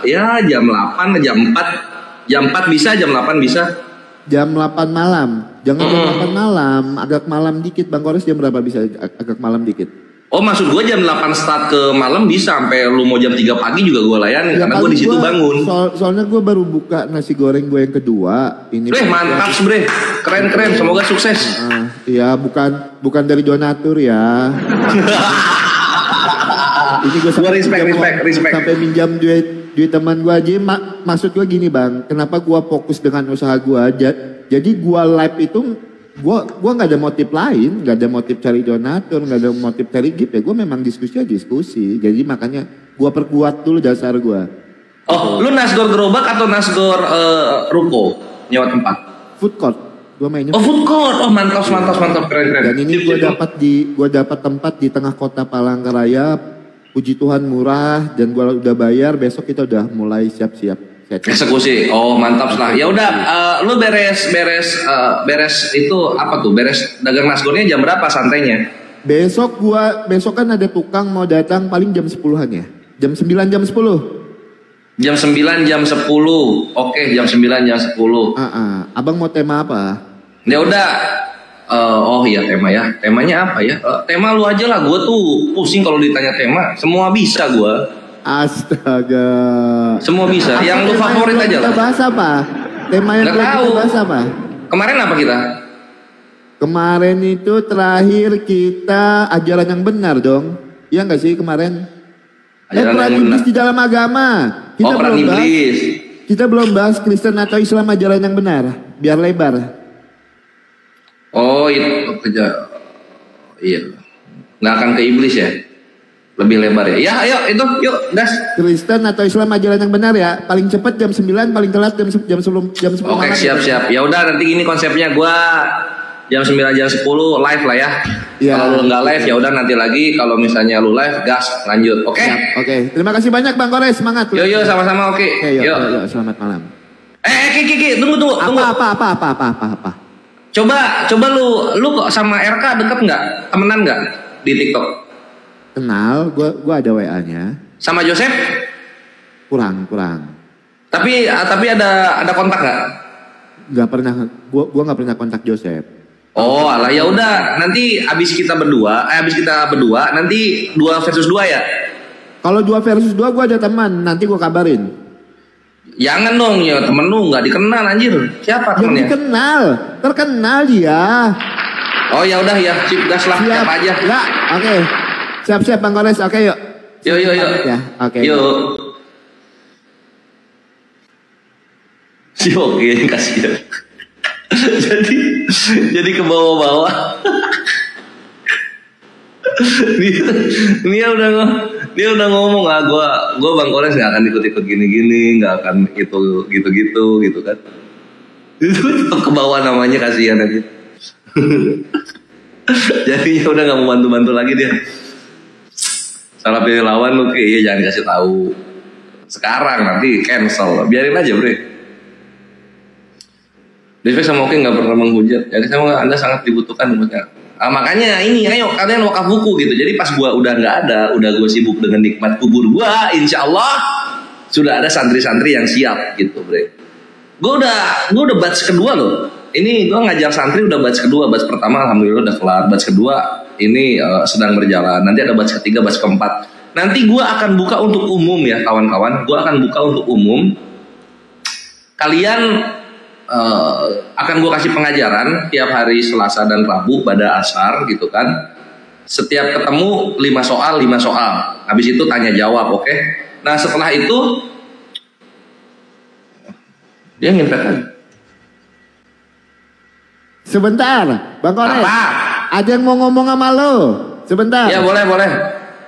ya jam 8, jam 4. Jam 4 bisa, jam 8 bisa. Jam 8 malam. Jangan jam 8 malam, agak malam dikit. Bang Kores jam berapa bisa agak malam dikit? Oh maksud gue jam 8 start ke malam bisa, sampai lu mau jam 3 pagi juga gue layani ya, karena gue di situ bangun. Soalnya gue baru buka nasi goreng gue yang kedua. Ini mantap bre, keren, semoga sukses. Iya bukan dari donatur ya. Ini gue respect. Sampai minjam duit teman gue aja. Maksud gue gini bang, kenapa gue fokus dengan usaha gue aja. Jadi gue live itu gue nggak ada motif lain, nggak ada motif cari donatur, nggak ada motif cari gift ya. Gue memang diskusi. Jadi makanya gue perkuat dulu dasar gue. Oh, lu nasgor gerobak atau nasgor ruko nyewa tempat? Food court. Gue mainnya. Oh food court, oh mantap keren. Dan ini gue dapat tempat di tengah kota Palangkaraya. Puji Tuhan murah dan gue udah bayar. Besok kita udah mulai siap-siap. Eksekusi, oh mantap lah. Ya udah, lu beres itu apa tuh? Beres dagang nasgornya jam berapa santainya? Besok kan ada tukang mau datang paling jam 10-an ya. Jam 9 jam 10. Jam 9 jam 10. Oke, jam 9 jam 10. Abang mau tema apa? Ya udah. Oh iya tema ya. Temanya apa ya? Tema lu aja lah. Gue tuh pusing kalau ditanya tema. Semua bisa gue. Astaga. Semua bisa. Yang lu favorit aja lah. Kita bahas apa? Tema yang kita bahas apa? Kemarin apa kita? Kemarin itu terakhir kita ajaran yang benar dong. Iya nggak sih kemarin? Peran iblis di dalam agama. Kita belum bahas Kristen atau Islam ajaran yang benar. Biar lebar. Oh itu kerja. Iya. Nggak akan ke iblis ya? Lebih lebar ya. Ya ayo itu yuk gas. Kristen atau Islam ajaran yang benar ya. Paling cepat jam 9, paling telat jam 10 Oke, siap. Ya udah nanti gini konsepnya, gua jam 9 jam 10 live lah ya. Iya. Kalau lu nggak live ya udah nanti lagi. Kalau misalnya lu live gas lanjut. Oke? Oke. Terima kasih banyak Bang Kores, semangat. Yo sama-sama oke. Yuk, selamat malam. Kiki, tunggu. Apa? Coba lu kok sama RK deket nggak? Temenan nggak di TikTok? Kenal, gua ada WA-nya. Sama Joseph? Kurang. Tapi ada kontak nggak? Nggak pernah, gua nggak pernah kontak Joseph. Oh, alah ya udah. Nanti abis kita berdua nanti 2 versus 2 ya. Kalau 2 versus 2 gua ada teman, nanti gua kabarin. Jangan dong ya, temen lu nggak dikenal anjir. Siapa temennya? Terkenal dia. Oh ya udah ya, sip gas lah, siap aja. Ya, oke. Siap Bang Kores, oke yuk. Yuk. Ya, oke. Yuk. Oke, kasihan. jadi ke bawah-bawah. dia udah ngomong gue Bang Kores nggak akan ikut gini-gini, nggak akan itu gitu kan. Itu ke bawah namanya, kasihan aja. Jadinya udah nggak mau bantu lagi dia. Salah pilih lawan lu kayak jangan kasih tahu sekarang, nanti cancel, biarin aja bre. Desweg sama Oke nggak pernah menghujat, jadi sama Anda sangat dibutuhkan makanya ini ayo kalian wakaf buku gitu. Jadi pas gua udah nggak ada, udah gua sibuk dengan nikmat kubur gua, insya Allah sudah ada santri-santri yang siap gitu bre. Gua udah batch kedua loh. Ini gua ngajar santri udah batch kedua. Batch pertama alhamdulillah udah kelar. Batch kedua ini sedang berjalan. Nanti ada batch ketiga, batch keempat. Nanti gua akan buka untuk umum ya kawan-kawan. Gua akan buka untuk umum. Kalian akan gue kasih pengajaran tiap hari Selasa dan Rabu pada asar gitu kan. Setiap ketemu 5 soal. Habis itu tanya jawab, oke? Nah setelah itu dia ngimpet kan. Sebentar, Bang Kores. Apa? Ada yang mau ngomong sama lo. Sebentar. Ya boleh.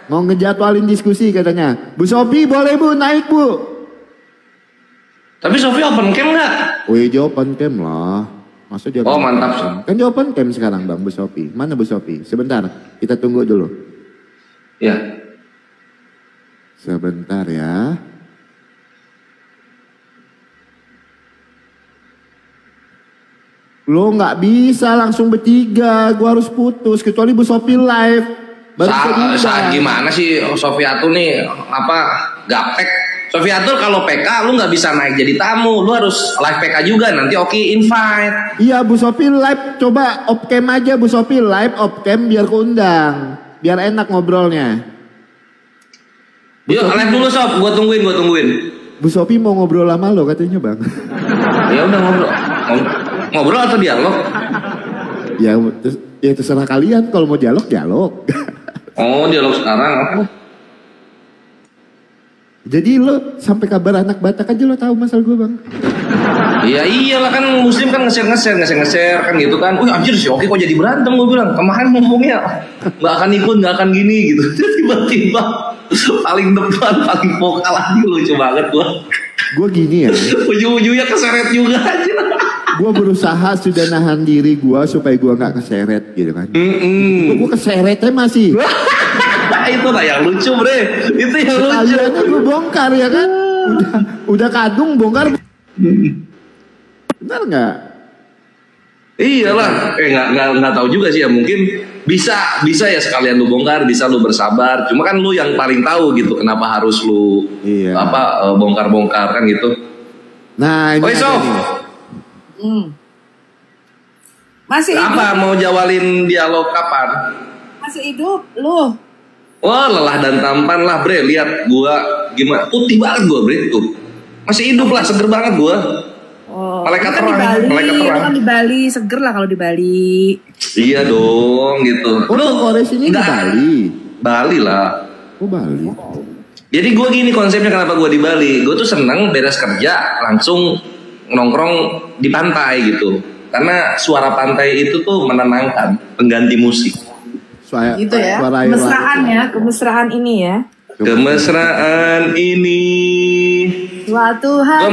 Mau ngejadwalin diskusi katanya. Bu Sophie boleh Bu naik Bu. Tapi Sophie open cam nggak? Wih, dia open cam lah. Masa dia mantap. Kan dia open cam sekarang Bang Bu Sophie. Mana Bu Sophie? Sebentar, kita tunggu dulu. Ya. Sebentar ya. Lo nggak bisa langsung bertiga, gua harus putus kecuali Bu Sophie live. Gimana sih Sofiatul nih gaptek. Sofiatul kalau PK lu nggak bisa naik jadi tamu, lu harus live PK juga, nanti Oke invite. Iya Bu Sophie live, coba off cam aja Bu Sophie live off cam biar keundang, biar enak ngobrolnya. Yuk live dulu Sob, gua tungguin. Bu Sophie mau ngobrol sama lo katanya Bang. Ya udah ngobrol atau dialog? Ya terserah kalian, kalau mau dialog. Oh dialog sekarang apa? Jadi lo sampai kabar anak Batak aja lo tahu masalah gue Bang. Iya iyalah kan muslim kan nge-share kan gitu kan. Anjir sih Oke kok jadi berantem, gue bilang kemarin ngomongnya nggak akan ikut, nggak akan gini gitu. Tiba-tiba paling depan, paling vokal aja, lucu banget gue. Gue gini ya. Ujung-ujungnya keseret juga aja. Gue berusaha sudah nahan diri gue supaya gue nggak keseret gitu kan. Gue keseretnya masih. Itu lah yang lucu bre. Itu yang lucu. Kaliannya gue bongkar ya kan. Udah kadung bongkar. Benar nggak? Iyalah. Nggak tahu juga sih ya, mungkin bisa ya sekalian lu bongkar, bisa lu bersabar. Cuma kan lu yang paling tahu gitu kenapa harus lu bongkar-bongkar kan gitu. Nah ini Sof. Masih hidup. Apa mau jawalin dialog kapan? Masih hidup lu. Wah lelah dan tampan lah bre, lihat gua gimana, putih banget gua bre tuh. Masih hidup lah, seger banget gua. Malaikat terang. Kan di Bali, seger lah kalau di Bali. Iya dong gitu. Lu Kores ini di Bali? Bali lah. Oh Bali. Jadi gua gini konsepnya kenapa gua di Bali. Gua tuh seneng beres kerja langsung nongkrong di pantai gitu. Karena suara pantai itu tuh menenangkan, pengganti musik. Gitu ya, kemesraan ini ya. Kemesraan ini Suatu hari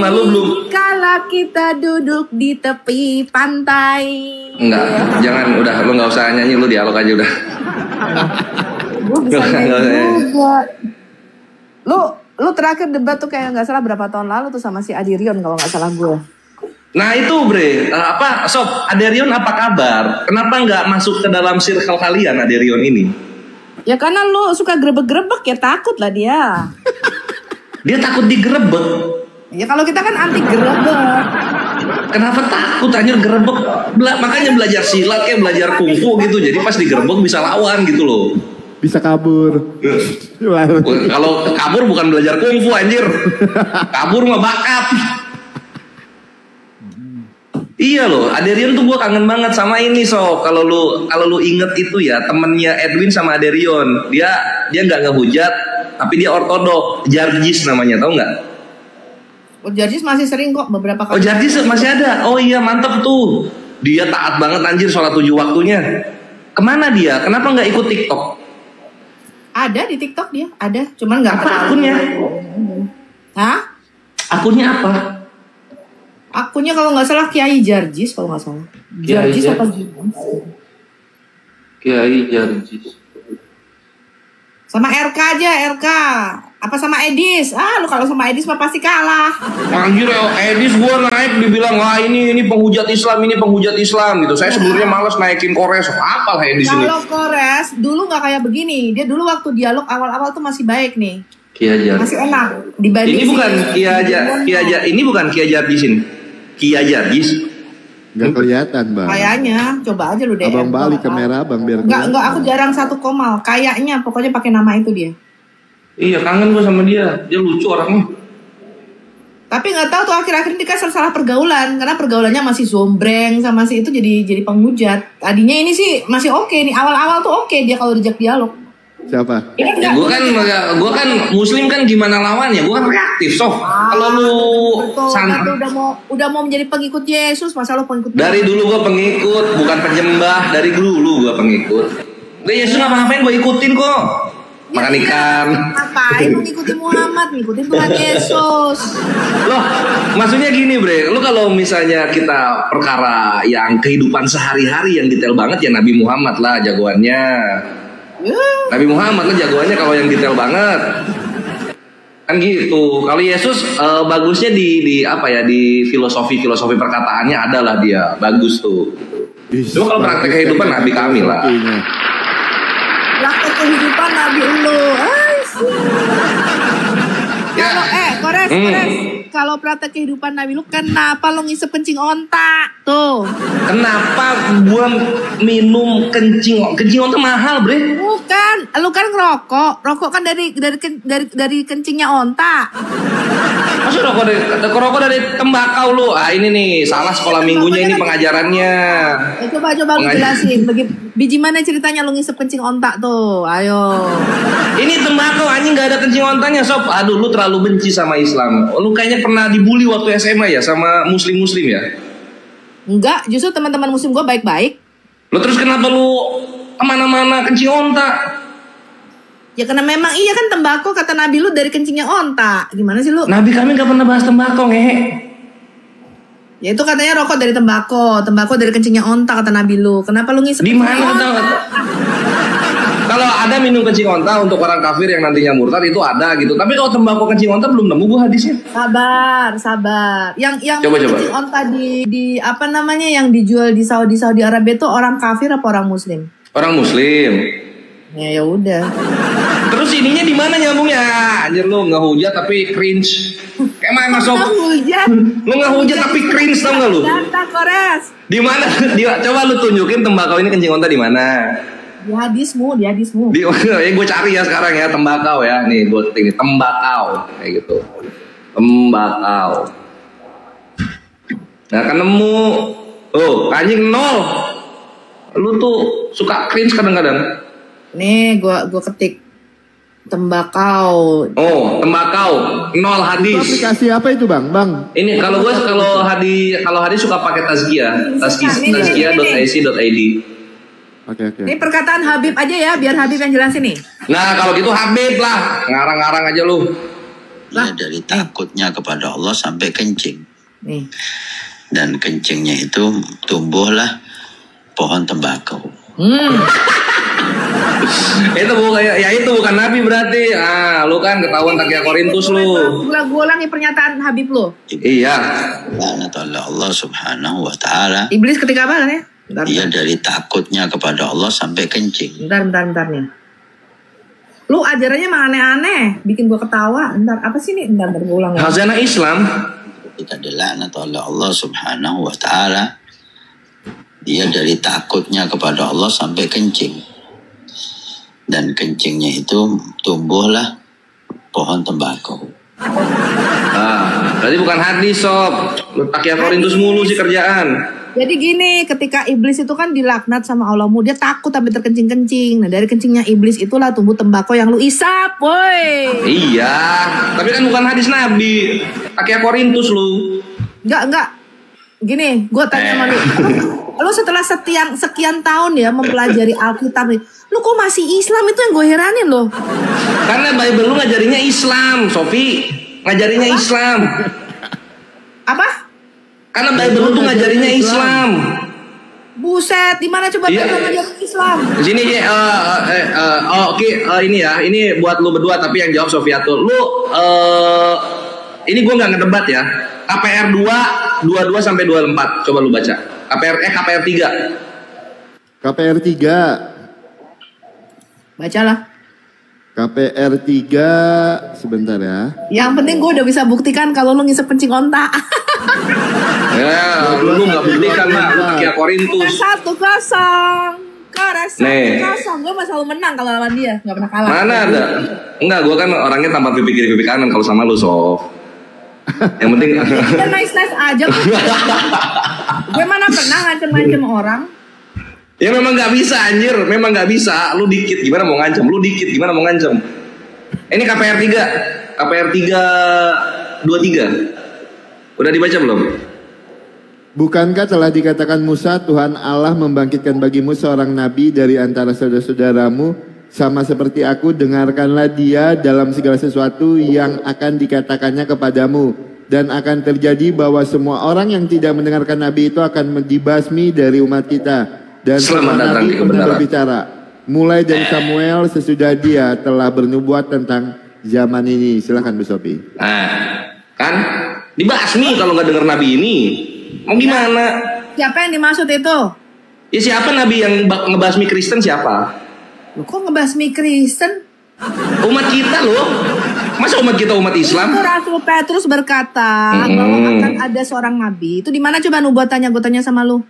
kala kita duduk di tepi pantai. Enggak, jangan, udah, lu nggak usah nyanyi, lu dialog aja udah. Gue bisa nyanyi juga. Lu terakhir debat tuh kayak nggak salah berapa tahun lalu tuh sama si Adirion kalau nggak salah gue. Nah itu Bre, Sob, Aderion apa kabar? Kenapa nggak masuk ke dalam circle kalian Aderion ini? Ya karena lu suka grebek-grebek ya, takut lah dia. Dia takut digerebek. Ya kalau kita kan anti gerebek. Kenapa takut anjir gerebek? Makanya belajar silat kayak belajar kungfu gitu. Jadi pas digerebek bisa lawan gitu loh. Bisa kabur. Kalau kabur bukan belajar kungfu anjir. Kabur mah bakat. Iya loh, Aderion tuh gue kangen banget sama ini kalau lu inget itu ya, temennya Edwin sama Aderion, dia nggak ngehujat, tapi dia ortodok, Jargis namanya, tau nggak? Oh Jargis masih sering kok beberapa kali. Oh Jargis masih ada, oh iya mantep tuh, dia taat banget anjir sholat 7 waktunya. Kemana dia? Kenapa nggak ikut TikTok? Ada di TikTok dia, ada, cuman nggak. Apa akunnya? Hah? Akunnya apa? Akunnya kalau nggak salah Kiai Jargis kalau nggak salah. Jargis apa gimana? Kiai Jargis. Sama RK aja, RK. Apa sama Edis? Lu kalau sama Edis mah pasti kalah. Anjir, Edis gua naik dibilang wah ini penghujat Islam, ini penghujat Islam gitu. Saya sebenarnya malas naikin Kores. Apalah Edis ini. Kalau Kores dulu nggak kayak begini. Dia dulu waktu dialog awal-awal tuh masih baik nih. Kiai Jargis. Masih enak dibanding. Ini bukan ini bukan Kiai Jargis ini. Kiai Jargis. Gak kelihatan bang. Kayaknya, coba aja lu deh. Abang balik kamera bang biar. Enggak, aku jarang satu komal. Kayaknya, pokoknya pakai nama itu dia. Iya, kangen gue sama dia. Dia lucu orangnya. Tapi nggak tahu tuh akhir-akhir ini kan salah pergaulan, karena pergaulannya masih zombreng sama si itu jadi penghujat. Tadinya ini sih masih oke nih, awal-awal tuh oke dia kalau diajak dialog. Siapa? Ya, gue kan Muslim kan gimana lawannya? Gue kan reaktif, Sof. Kalau lu tapi udah mau menjadi pengikut Yesus, masa lu pengikut? Dari dulu gue pengikut, bukan penyembah. Dari dulu gue pengikut. Yesus ngapa-ngapain gue ikutin kok. Makan ikan. Ngapain lu ngikutin Muhammad, ngikutin Tuhan Yesus? Loh, maksudnya gini Bre, lu kalau misalnya kita perkara yang kehidupan sehari-hari yang detail banget ya Nabi Muhammad lah jagoannya. Nabi Muhammad lah jagoannya kalau yang detail banget. Kan gitu. Kalau Yesus bagusnya di apa ya, di filosofi perkataannya adalah dia bagus tuh. Cuma kalau praktek kehidupan Nabi kami lah. Praktek kehidupan Nabi lu. Kalau Kores. Kalau praktek kehidupan Nabi lu, kenapa lu ngisep kencing onta tuh? Kenapa gua minum kencing onta mahal, Bre? Bukan, lu kan rokok kan dari kencingnya onta. Masa rokok dari tembakau lu? Ini nih salah sekolah minggunya ini pengajarannya. Coba lu jelasin. Biji mana ceritanya lu ngisep kencing onta tuh? Ayo. Ini tembakau anjing nggak ada kencing ontanya, Sob. Aduh, lu terlalu benci sama Islam. Lu kayaknya pernah dibully waktu SMA ya sama muslim ya? Enggak, justru teman-teman muslim gue baik-baik. Lu terus kenapa lu kemana-mana kencing onta? Ya karena memang iya kan tembakau kata Nabi lu dari kencingnya onta. Gimana sih lu? Nabi kami gak pernah bahas tembakau, ngehe. Ya itu katanya rokok dari tembakau dari kencingnya onta kata Nabi lu. Kenapa lu ngisep? Di mana tahu? Kalau ada minum kencing onta untuk orang kafir yang nantinya murtad itu ada gitu. Tapi kalau tembakau kencing onta belum nemu gua hadisnya. Sabar. Yang coba. kencing onta di apa namanya yang dijual di Saudi Arabia itu orang kafir apa orang muslim? Orang muslim. Ya udah. Terus ininya di mana nyambungnya? Anjir lu nggak hujat tapi cringe. Kayak mana Sob? Lu nggak hujat tapi cringe tau nggak lu? Data Kores. Di mana? Coba lu tunjukin tembakau ini kencing onta di mana? Di hadismu. Ya gue cari ya sekarang ya tembakau ya. Nih gue ketik nih tembakau kayak gitu. Tembakau. Nah kan nemu. Oh anjing 0. Lu tuh suka cringe kadang-kadang. Nih gue ketik tembakau. Oh tembakau 0 hadis. Itu aplikasi apa itu bang? Ini kalau hadis suka pakai tazkiyah.ac.id. Oke. Ini perkataan Habib aja ya, biar Habib yang jelasin nih. Nah kalau gitu Habib lah, ngarang-ngarang aja lu. Dia dari takutnya kepada Allah sampai kencing. Dan kencingnya itu tumbuhlah pohon tembakau. Itu bukan nabi berarti. Lu kan ketahuan Takia Korintus lu. Gue ulangi pernyataan Habib lu. Iya. Laknat Allah subhanahu wa ta'ala. Iblis ketika apa kan ya? Dia dari takutnya kepada Allah sampai kencing. Bentar nih. Lu ajarannya emang aneh-aneh, bikin gua ketawa. Bentar, apa sih nih? Bentar gue ulang. Khazanah Islam. Kita dilaknat oleh Allah subhanahu wa ta'ala. Dia dari takutnya kepada Allah sampai kencing. Dan kencingnya itu tumbuhlah pohon tembakau. Berarti bukan hadis, sob. Lu Takia Korintus mulu sih kerjaan. Jadi gini, ketika iblis itu kan dilaknat sama Allah, dia takut sampai terkencing-kencing. Nah, dari kencingnya iblis itulah tumbuh tembakau yang lu isap, woi. Iya, tapi kan bukan hadis Nabi. Takia Korintus lu. Enggak. Gini, gue tanya sama lu. Lu setelah sekian tahun ya mempelajari Alkitab nih, lu kok masih Islam? Itu yang gue heranin loh. Karena Bible lu ngajarinya Islam, Sofi. Ngajarinya Islam. Apa? Karena Bible itu ngajarinya Islam. Buset, di mana coba Bible ngajarin Islam? Di sini ini buat lu berdua tapi yang jawab Sofiatul. Lu ini gue nggak ngedebat ya. KPR 2 22 sampai 24. Coba lu baca. KPR 3. KPR 3. Bacalah. KPR 3 sebentar ya. Yang penting gue udah bisa buktikan kalau lu ngisep kencing onta. Ya, lu nggak buktikan lah, lu Takia Korintus. 1-0. Kores 1-0. Gue mah selalu menang kalau lawan dia, nggak pernah kalah. Mana ada? Enggak, gue kan orangnya tanpa pipi kiri pipi kanan kalau sama lu, Sof. Yang penting. Kita nice aja. Gue mana pernah ngancem orang? Ya memang nggak bisa anjir, memang nggak bisa. Lu dikit gimana mau ngancem? Lu dikit gimana mau ngancem? Ini KPR 3 23. Udah dibaca belum? Bukankah telah dikatakan Musa, Tuhan Allah membangkitkan bagimu seorang nabi dari antara saudara-saudaramu, sama seperti aku, dengarkanlah dia dalam segala sesuatu yang akan dikatakannya kepadamu. Dan akan terjadi bahwa semua orang yang tidak mendengarkan nabi itu akan dibasmi dari umat kita. Dan semua nabi berbicara. Mulai dari Samuel sesudah dia telah bernubuat tentang zaman ini. Silakan Bu Sofi. Kan dibasmi kalau nggak dengar nabi ini. Mau gimana? Siapa yang dimaksud itu? Ya siapa nabi yang ngebasmi Kristen siapa? Loh, kok ngebasmi Kristen? Umat kita loh. Masa umat kita umat Islam? Itu Rasul Petrus berkata bahwa akan ada seorang nabi. Itu di mana coba nubuatannya? Gue tanya sama lu.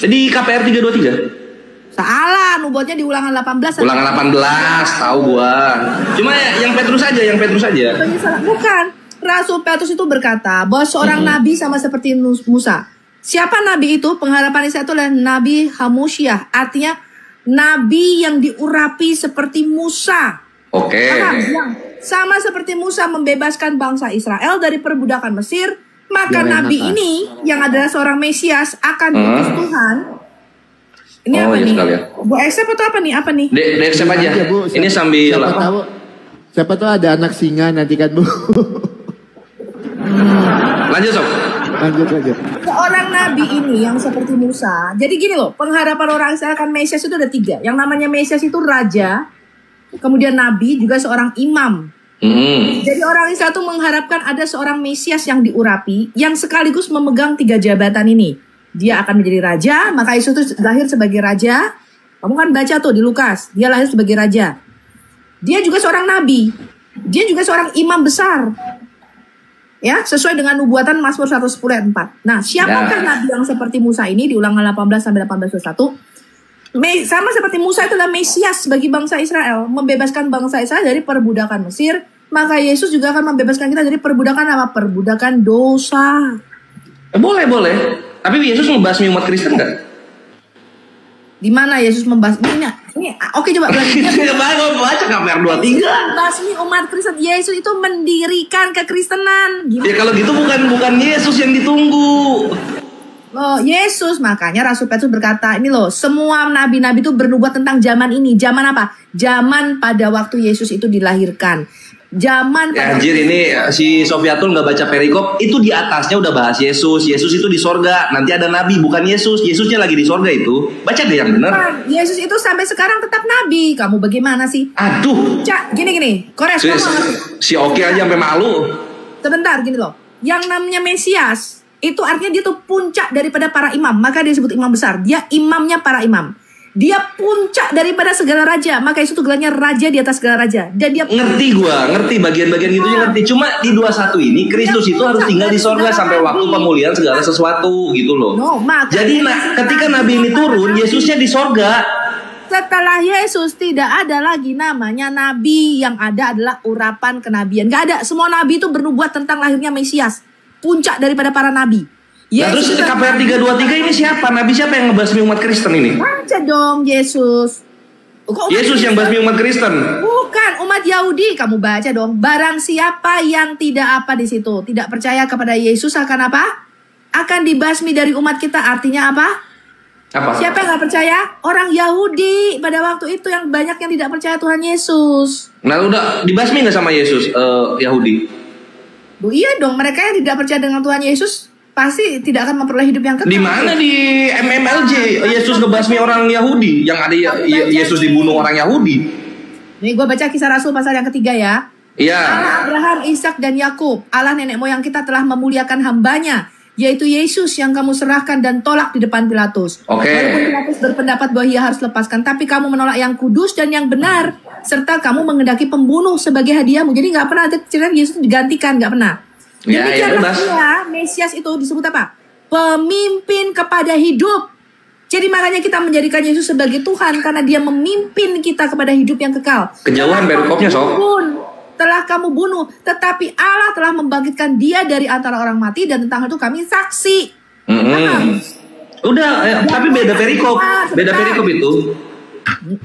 Di KPR 323. Salah, nubuatnya di Ulangan 18. Ulangan 18, tahu gua. Cuma yang Petrus aja. Bukan. Rasul Petrus itu berkata bahwa seorang nabi sama seperti Musa. Siapa nabi itu? Pengharapan Isa itu adalah Nabi Hamusyah. Artinya nabi yang diurapi seperti Musa. Oke. Yang sama seperti Musa membebaskan bangsa Israel dari perbudakan Mesir, maka nabi ini yang adalah seorang Mesias akan diutus Tuhan. Ini apa nih? Bu accept atau apa nih? Apa nih? Accept aja. Bu, ini sambil siapa tahu ada anak singa nanti kan Bu. Lanjut Sob. Lanjut. Seorang nabi ini yang seperti Musa. Jadi gini loh, pengharapan orang Israel akan Mesias itu ada 3. Yang namanya Mesias itu raja, kemudian nabi, juga seorang imam. Jadi orang Israel itu mengharapkan ada seorang Mesias yang diurapi, yang sekaligus memegang 3 jabatan ini. Dia akan menjadi raja, maka Yesus itu lahir sebagai raja. Kamu kan baca tuh di Lukas, dia lahir sebagai raja. Dia juga seorang nabi. Dia juga seorang imam besar. Ya, sesuai dengan nubuatan Mazmur 110 ayat 4. Nah, siapakah nabi yang seperti Musa ini di Ulangan 18 sampai 18:1? Sama seperti Musa itulah Mesias bagi bangsa Israel, membebaskan bangsa Israel dari perbudakan Mesir. Maka Yesus juga akan membebaskan kita dari perbudakan apa? Perbudakan dosa. Boleh. Tapi Yesus membasmi umat Kristen nggak? Di mana Yesus membasmi? Ini oke, coba baca KPR 23. Membasmi umat Kristen. Yesus itu mendirikan kekristenan. Gimana? Ya kalau gitu bukan Yesus yang ditunggu. Oh, Yesus, makanya Rasul Petrus berkata, ini loh, semua nabi-nabi itu bernubuat tentang zaman ini. Zaman apa? Zaman pada waktu Yesus itu dilahirkan. Zaman ya, anjir ini si Sofiatul nggak baca perikop, itu di atasnya udah bahas Yesus. Yesus itu di sorga, nanti ada nabi, bukan Yesus. Yesusnya lagi di sorga itu. Baca deh yang benar. Yesus itu sampai sekarang tetap nabi. Kamu bagaimana sih? Aduh. Cak, gini. Kores, si Oki aja sampai malu. Sebentar, gini loh. Yang namanya Mesias itu artinya dia tuh puncak daripada para imam. Maka dia disebut imam besar. Dia imamnya para imam. Dia puncak daripada segala raja, maka itu gelarnya raja di atas segala raja. Dan dia ngerti bagian-bagian gitu ngerti. Cuma di 21 ini Kristus itu harus tinggal di sorga sampai waktu pemulihan segala sesuatu gitu loh. Jadi ketika Nabi ini turun, Yesusnya di sorga. Setelah Yesus tidak ada lagi namanya nabi, yang ada adalah urapan kenabian. Gak ada, semua nabi itu bernubuat tentang lahirnya Mesias, puncak daripada para nabi. Nah, terus KPR 323 ini siapa? Nabi siapa yang ngebasmi umat Kristen ini? Baca dong Yesus. Yesus yang basmi umat Kristen. Bukan, umat Yahudi. Kamu baca dong. Barang siapa yang tidak apa di situ, tidak percaya kepada Yesus akan apa? Akan dibasmi dari umat kita. Artinya apa? Apa? Siapa yang nggak percaya? Orang Yahudi pada waktu itu yang banyak yang tidak percaya Tuhan Yesus. Nah, udah dibasmi nggak sama Yesus Yahudi? Iya dong, mereka yang tidak percaya dengan Tuhan Yesus pasti tidak akan memperoleh hidup yang kekal. Di mana di MMLJ Yesus ngebasmi orang Yahudi, yang ada Yesus dibunuh orang Yahudi. Nih gue baca Kisah Rasul pasal yang ketiga ya. Iya. Allah Abraham, Ishak dan Yakub, Allah nenek moyang kita telah memuliakan hambanya, yaitu Yesus yang kamu serahkan dan tolak di depan Pilatus. Walaupun Pilatus berpendapat bahwa ia harus lepaskan, tapi kamu menolak yang kudus dan yang benar, serta kamu mengendaki pembunuh sebagai hadiahmu. Jadi nggak pernah ada cerita Yesus digantikan, nggak pernah. Demikianlah dia, Mesias itu disebut apa? Pemimpin kepada hidup. Jadi makanya kita menjadikan Yesus sebagai Tuhan karena dia memimpin kita kepada hidup yang kekal. Kejauhan perikopnya sob. Telah kamu bunuh, tetapi Allah telah membangkitkan dia dari antara orang mati, dan tentang itu kami saksi. Udah, tapi beda perikop. Beda perikop itu.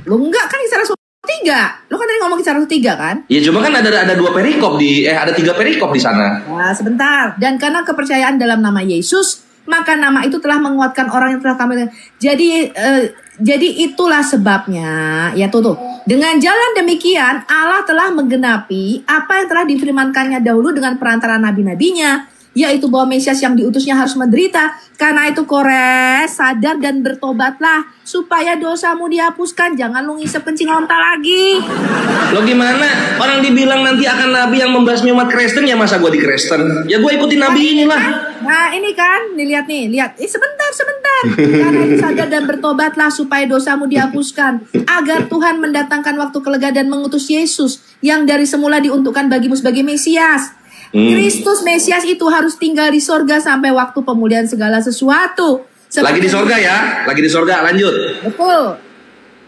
Lo enggak kan Kisah Rasul 3. Lo kan tadi ngomong Kisah Rasul 3 kan? Ya cuma kan ada 2 perikop ada 3 perikop di sana. Nah, sebentar. Dan karena kepercayaan dalam nama Yesus, maka nama itu telah menguatkan orang yang telah kami. Jadi itulah sebabnya, ya tuh. Dengan jalan demikian Allah telah menggenapi apa yang telah difirmankannya dahulu dengan perantara nabi-nabinya, yaitu bahwa Mesias yang diutusnya harus menderita. Karena itu Kores, sadar dan bertobatlah supaya dosamu dihapuskan. Jangan lu ngisep kencing lontar lagi. Lo gimana? Orang dibilang nanti akan nabi yang membasmi umat Kristen, ya masa gue di Kristen? Ya gue ikutin nabi inilah. Nah ini kan, lihat. Sebentar. Karena itu sadar dan bertobatlah supaya dosamu dihapuskan, agar Tuhan mendatangkan waktu kelega dan mengutus Yesus yang dari semula diuntukkan bagimu sebagai Mesias. Kristus Mesias itu harus tinggal di sorga sampai waktu pemulihan segala sesuatu. Lagi di sorga ya? Lagi di sorga, lanjut. Betul.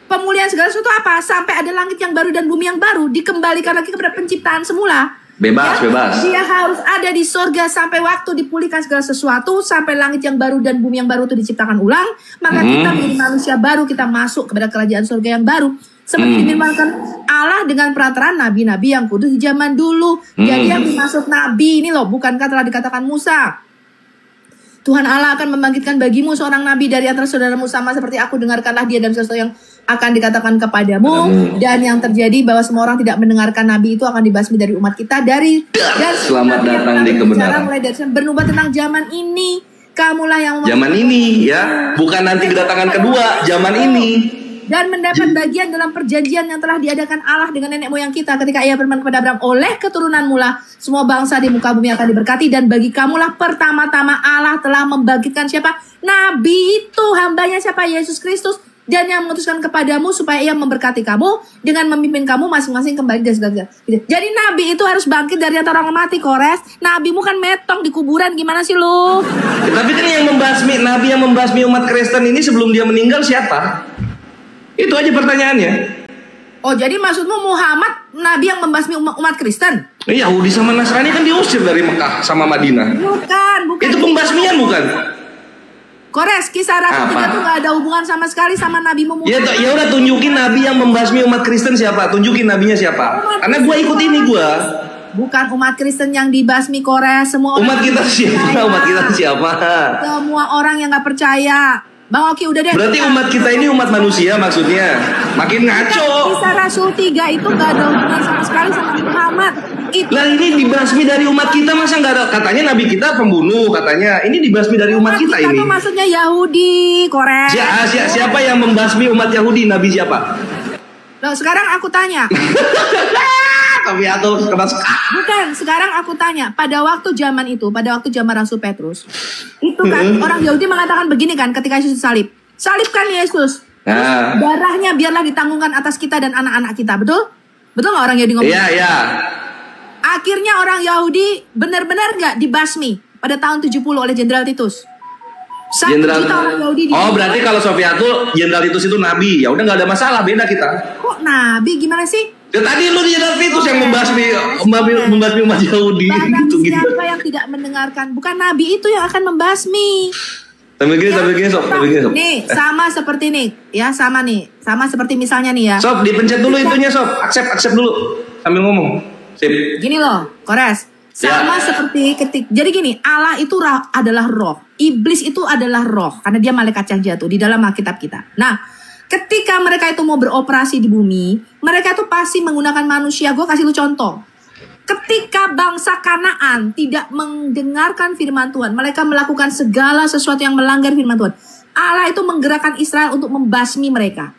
Pemulihan segala sesuatu apa? Sampai ada langit yang baru dan bumi yang baru, dikembalikan lagi kepada penciptaan semula. Bebas. Dia harus ada di sorga sampai waktu dipulihkan segala sesuatu, sampai langit yang baru dan bumi yang baru itu diciptakan ulang. Maka kita menjadi manusia baru, kita masuk kepada kerajaan sorga yang baru. Seperti difirmankan Allah dengan perantaraan nabi-nabi yang kudus di zaman dulu. Jadi yang dimaksud nabi ini loh, bukankah telah dikatakan Musa? Tuhan Allah akan membangkitkan bagimu seorang nabi dari antara saudaramu sama seperti aku. Dengarkanlah dia dan sesuatu yang akan dikatakan kepadamu. Dan yang terjadi bahwa semua orang tidak mendengarkan nabi itu akan dibasmi dari umat kita. Dan selamat datang di kebenaran. Mulai dari bernubuat tentang zaman ini. Kamulah yang zaman ini ya, bukan nanti kedatangan kedua, zaman ini. Dan mendapat bagian dalam perjanjian yang telah diadakan Allah dengan nenek moyang kita ketika ia berfirman kepada Abraham, oleh keturunanmu lah semua bangsa di muka bumi akan diberkati, dan bagi kamulah pertama-tama Allah telah membangkitkan siapa? Nabi itu, hambanya siapa? Yesus Kristus, dan yang mengutuskan kepadamu supaya ia memberkati kamu dengan memimpin kamu masing-masing kembali dari segala. Jadi Nabi itu harus bangkit dari antara orang mati, Kores. Nabimu kan metong di kuburan, gimana sih lu? Tapi kan yang membasmi, Nabi yang membasmi umat Kristen ini sebelum dia meninggal siapa? Itu aja pertanyaannya. Oh, jadi maksudmu Muhammad nabi yang membasmi umat Kristen? Yahudi sama Nasrani kan diusir dari Mekah sama Madinah. Bukan. Itu pembasmian bukan? Kores, Kisah Rasul 3 tuh gak ada hubungan sama sekali sama Nabi Muhammad. Ya udah tunjukin nabi yang membasmi umat Kristen siapa? Tunjukin nabinya siapa? Karena gue ikut ini gue. Bukan umat Kristen yang dibasmi, Kores. Semua umat kita siapa? Umat kita siapa? Semua orang yang gak percaya. Bang Oki udah deh. Berarti umat kita ini umat manusia maksudnya. Makin ngaco. Kisah Rasul 3 itu gak ada hubungan sama sekali sama Muhammad. Lah ini dibasmi dari umat kita, masa nggak ada? Katanya nabi kita pembunuh, katanya. Ini dibasmi dari umat kita ini. Itu maksudnya Yahudi, Korea. Siapa yang membasmi umat Yahudi? Nabi siapa? Loh, sekarang aku tanya. Bukan, sekarang aku tanya. Pada waktu zaman itu, pada waktu zaman Rasul Petrus, itu kan orang Yahudi mengatakan begini kan, ketika Yesus disalib, salibkan Yesus. Darahnya biarlah ditanggungkan atas kita dan anak-anak kita, betul? Betul nggak orang Yahudi ngomong? Iya. Akhirnya orang Yahudi benar-benar nggak dibasmi pada tahun 70 oleh Jenderal Titus. Berarti kalau Sofiatul Jenderal Titus itu nabi, ya udah nggak ada masalah, beda kita. Kok nabi gimana sih? Ya, tadi lu Jenderal Titus yang membasmi umat Yahudi. Siapa yang tidak mendengarkan, bukan nabi itu yang akan membasmi. Sambil gini, Sob. Nih, sama seperti nih, ya sama seperti misalnya nih ya. Sob, dipencet dulu itunya, Sob. Accept dulu sambil ngomong. Sip. Gini loh, Kores. Sama seperti jadi gini, Allah itu adalah roh. Iblis itu adalah roh karena dia malaikat yang jatuh di dalam Alkitab kita. Nah, ketika mereka itu mau beroperasi di bumi, mereka itu pasti menggunakan manusia. Gue kasih lu contoh. Ketika bangsa Kanaan tidak mendengarkan firman Tuhan, mereka melakukan segala sesuatu yang melanggar firman Tuhan. Allah itu menggerakkan Israel untuk membasmi mereka.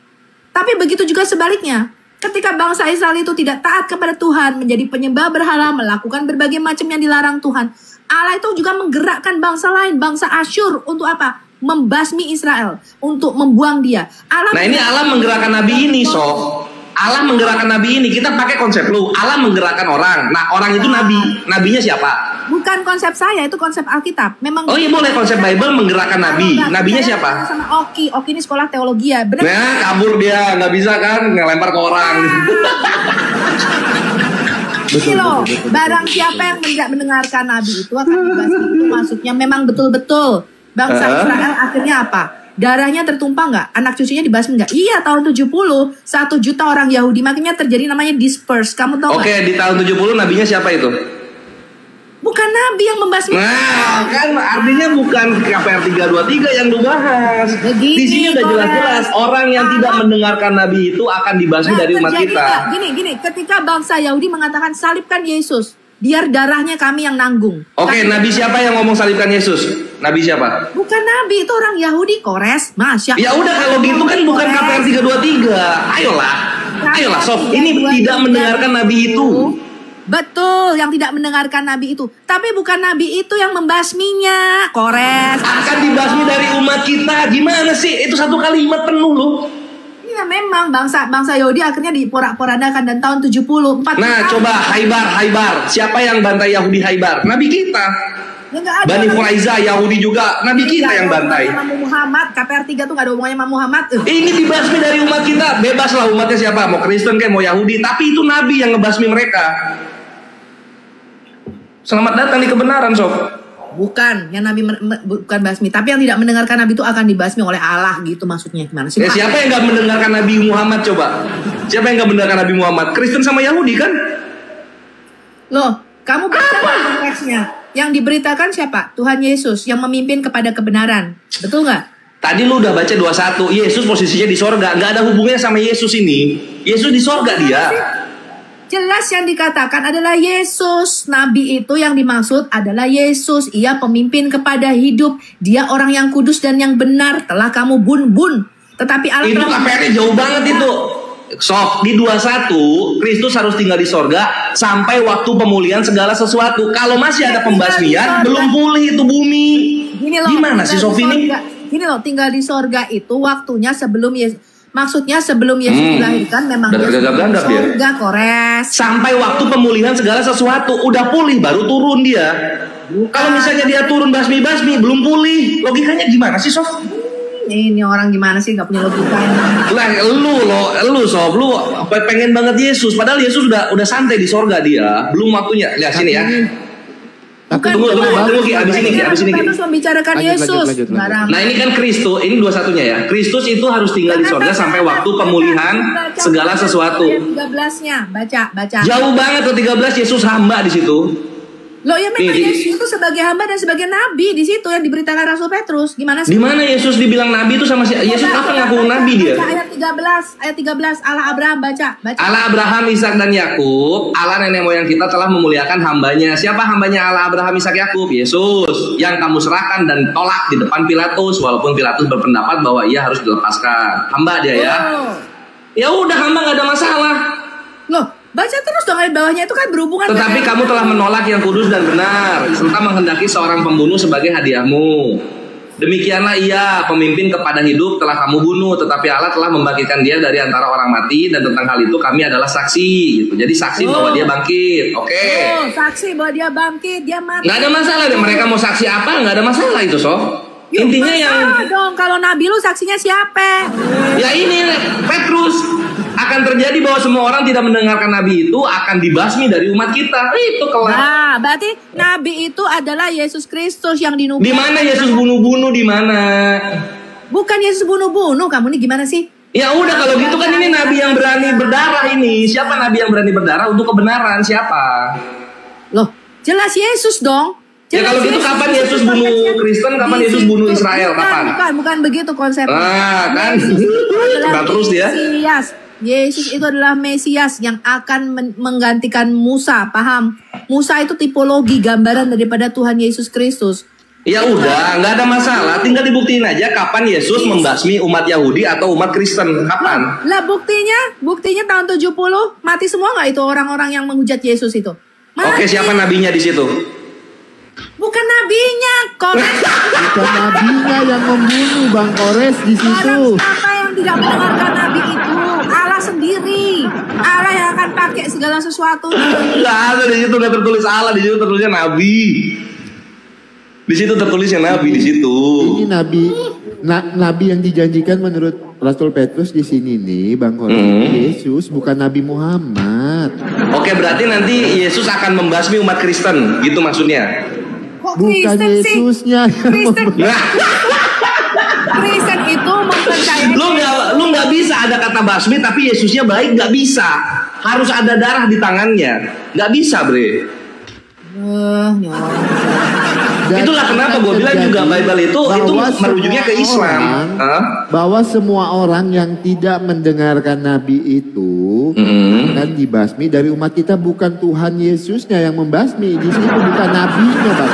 Tapi begitu juga sebaliknya. Ketika bangsa Israel itu tidak taat kepada Tuhan, menjadi penyembah berhala, melakukan berbagai macam yang dilarang Tuhan, Allah itu juga menggerakkan bangsa lain, bangsa Asyur, untuk apa? Membasmi Israel, untuk membuang dia. Ini Allah menggerakkan nabi ini, Sob. Allah menggerakkan nabi ini. Kita pakai konsep lu. Allah menggerakkan orang. Nah, orang itu nabi. Nabinya siapa? Bukan konsep saya, itu konsep Alkitab. Memang. Oh iya, boleh konsep Bible menggerakkan nabi. Nabinya siapa? Sama Oki ini sekolah teologi ya. Benar. Nah, kabur dia, nggak bisa kan ngelempar ke orang. Betul, loh, barang siapa yang tidak mendengarkan nabi itu akan dibasmi. Itu maksudnya memang betul-betul bangsa Israel akhirnya apa? Darahnya tertumpah nggak? Anak cucunya dibasmi nggak? Iya, tahun 70 1 juta orang Yahudi, makanya terjadi namanya disperse. Kamu tahu? Oke, di tahun 70 nabinya siapa itu? Bukan nabi yang membasmi. Nah, kan artinya bukan KPR 323 yang dibahas. Di sini udah jelas-jelas orang yang tidak mendengarkan nabi itu akan dibasmi dari umat kita. Gini, ketika bangsa Yahudi mengatakan salibkan Yesus, biar darahnya kami yang nanggung. Oke, nabi siapa yang ngomong salibkan Yesus? Nabi siapa? Bukan nabi, itu orang Yahudi, Kores. Masya. Ya udah, kalau gitu kan bukan KPR 323. Ayolah, Sof. Ini tidak mendengarkan nabi itu. Betul, yang tidak mendengarkan nabi itu. Tapi bukan nabi itu yang membasminya, Kores. Akan dibasmi dari umat kita. Gimana sih? Itu satu kalimat penuh loh. Iya, memang bangsa Yahudi akhirnya diporak-porandakan dan tahun 74. Nah, coba Haibar. Siapa yang bantai Yahudi Haibar? Nabi kita. Ya, Bani Quraiza Yahudi juga, nabi kita yang bantai. Muhammad, KPR 3 tuh gak ada hubungannya sama Muhammad. Ini dibasmi dari umat kita. Bebas lah umatnya siapa, mau Kristen kayak mau Yahudi, tapi itu nabi yang ngebasmi mereka. Selamat datang di kebenaran, Sob. Bukan, yang nabi bukan basmi, tapi yang tidak mendengarkan nabi itu akan dibasmi oleh Allah, gitu maksudnya. Gimana sih? Siapa yang gak mendengarkan Nabi Muhammad coba? Siapa yang gak mendengarkan Nabi Muhammad? Kristen sama Yahudi kan? Loh, kamu baca konteksnya. Yang diberitakan siapa? Tuhan Yesus yang memimpin kepada kebenaran. Betul nggak? Tadi lu udah baca 21. Yesus posisinya di sorga. Nggak ada hubungannya sama Yesus ini. Yesus di sorga dia. Jelas yang dikatakan adalah Yesus. Nabi itu yang dimaksud adalah Yesus. Ia pemimpin kepada hidup. Dia orang yang kudus dan yang benar. Telah kamu bun-bun. Tetapi Allah itu KPR-nya jauh banget itu. Sok, di 21 Kristus harus tinggal di sorga sampai waktu pemulihan segala sesuatu. Kalau masih ada pembasmian, belum pulih itu bumi. Gimana sih Sofi ini? Gini loh, tinggal di sorga itu waktunya sebelum Yesus. Maksudnya sebelum Yesus dilahirkan memang dia di sorga, Kores. Sampai waktu pemulihan segala sesuatu udah pulih baru turun dia. Kalau misalnya dia turun basmi-basmi belum pulih, logikanya gimana sih, Sof? Ini orang gimana sih, gak punya logika. Lah lu Sob, lu pengen banget Yesus, padahal Yesus udah santai di sorga dia, belum waktunya. Lihat sini ya. Tunggu abis ini. Kita harus membicarakan Yesus. Nah ini kan Kristus, ini 21-nya ya. Kristus itu harus tinggal di sorga sampai waktu pemulihan segala sesuatu. 13-nya, baca. Jauh banget tuh 13, Yesus hamba di situ. Loh ya memang Nih, Yesus itu sebagai hamba dan sebagai nabi di situ yang diberitakan Rasul Petrus. Gimana sih? Di mana Yesus dibilang nabi itu sama si Yesus apa ngaku nabi dia? Baca ayat 13 Allah Abraham baca. Allah Abraham, Ishak dan Yakub, Allah nenek moyang kita telah memuliakan hambanya. Siapa hambanya Allah Abraham, Ishak, Yakub? Yesus, yang kamu serahkan dan tolak di depan Pilatus, walaupun Pilatus berpendapat bahwa ia harus dilepaskan. Hamba dia ya. Ya udah, hamba nggak ada masalah. Loh, baca terus dong ayat bawahnya itu kan berhubungan. Tetapi kamu telah menolak yang kudus dan benar, serta menghendaki seorang pembunuh sebagai hadiahmu. Demikianlah ia, pemimpin kepada hidup, telah kamu bunuh, tetapi Allah telah membangkitkan dia dari antara orang mati, dan tentang hal itu kami adalah saksi. Gitu. Jadi saksi bahwa dia bangkit. Oke. Oh, saksi bahwa dia bangkit, dia mati. Nggak ada masalah deh. Mereka mau saksi apa? Nggak ada masalah itu, Sof. Intinya yang dong, kalau nabi lu saksinya siapa? Ya ini Petrus. Akan terjadi bahwa semua orang tidak mendengarkan nabi itu akan dibasmi dari umat kita. Itu kelar. Nah, berarti nabi itu adalah Yesus Kristus yang dinubuatkan. Di mana Yesus bunuh-bunuh di mana? Bukan Yesus bunuh-bunuh, kamu nih gimana sih? Ya udah kalau gitu kan ini nabi yang berani berdarah ini. Siapa nabi yang berani berdarah untuk kebenaran? Siapa? Loh, jelas Yesus dong. Ya kalau gitu kapan Yesus bunuh Kristen, kapan Yesus bunuh Israel, kapan? Bukan begitu konsepnya. Ah, kan. Coba terus dia. Yesus itu adalah Mesias yang akan menggantikan Musa, paham? Musa itu tipologi gambaran daripada Tuhan Yesus Kristus. Ya udah, nggak ada masalah. Tinggal dibuktiin aja kapan Yesus membasmi umat Yahudi atau umat Kristen. Kapan? Lah buktinya tahun 70 mati semua nggak itu orang-orang yang menghujat Yesus itu? Mati. Oke, siapa nabinya di situ? Bukan nabinya, Kores. Bukan nabinya yang membunuh, Bang Kores di situ. Siapa yang tidak mendengarkan nabi itu? Allah sendiri. Allah yang akan pakai segala sesuatu. Nggak ada di situ, nggak tertulis Allah, di situ tertulisnya nabi. Di situ tertulisnya nabi di situ. Ini nabi yang dijanjikan menurut Rasul Petrus di sini nih, Bang Kores. Yesus bukan Nabi Muhammad. Oke, berarti nanti Yesus akan membasmi umat Kristen, gitu maksudnya. Bukan Yesusnya yang Kristen itu mempercayai. Lu nggak bisa ada kata basmi tapi Yesusnya baik, nggak bisa. Harus ada darah di tangannya, nggak bisa, Bre. Itulah kenapa gue bilang juga Bible itu merujuknya ke Islam. Bahwa semua orang yang tidak mendengarkan Nabi itu kan dibasmi dari umat kita, bukan Tuhan Yesusnya yang membasmi. Di situ bukan nabinya, Bang.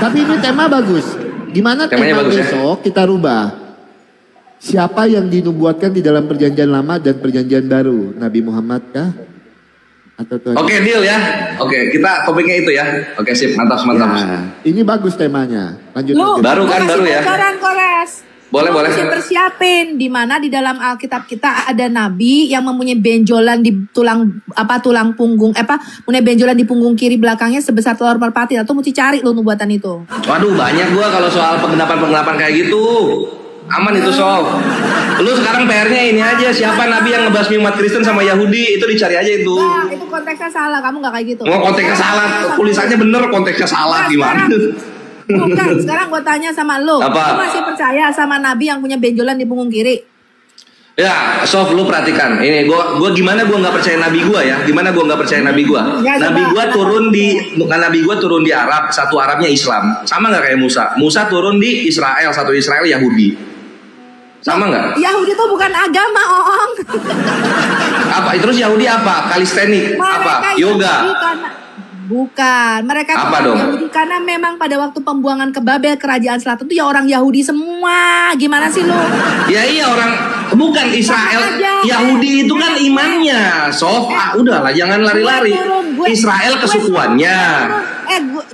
Tapi ini tema bagus. Gimana tema besok kita rubah? Siapa yang dinubuatkan di dalam perjanjian lama dan perjanjian baru? Nabi Muhammad kah? Oke, deal ya. Oke, kita topiknya itu ya. Oke, sip, mantap. Ya, ini bagus temanya. Lanjut. Baru ya. Kores. Boleh. Persiapin di mana di dalam Alkitab kita ada nabi yang mempunyai benjolan di tulang punggung punya benjolan di punggung kiri belakangnya sebesar telur merpati. Atau mesti cari lu nubuatan itu. Waduh, banyak gua kalau soal penggenapan kayak gitu. Aman itu, Sof. Lu sekarang PR-nya ini aja, siapa nabi yang ngebasmi umat Kristen sama Yahudi, itu dicari aja itu. Nah, itu konteksnya salah, kamu gak kayak gitu. Oh, konteksnya salah, tulisannya bener, konteksnya salah, gimana? Bukan, sekarang gue tanya sama lu. Apa? Lu masih percaya sama nabi yang punya benjolan di punggung kiri? Ya, Sof, lu perhatikan. Ini gua gimana gua nggak percaya nabi gua ya? Gimana gua nggak percaya nabi gua? Ya, nabi gua turun di Arab, satu Arabnya Islam. Sama nggak kayak Musa? Musa turun di Israel, satu Israel Yahudi. Sama nggak? Yahudi itu bukan agama, Oong. Apa? Terus Yahudi apa? Kalistenik? Apa? Yoga? Bukan. Mereka apa dong? Yahudi karena memang pada waktu pembuangan ke Babel, kerajaan selatan itu ya orang Yahudi semua. Gimana sih lu? Ya iya orang, bukan Israel. Yahudi itu kan imannya. Sof, udahlah jangan lari-lari. Israel kesukuannya.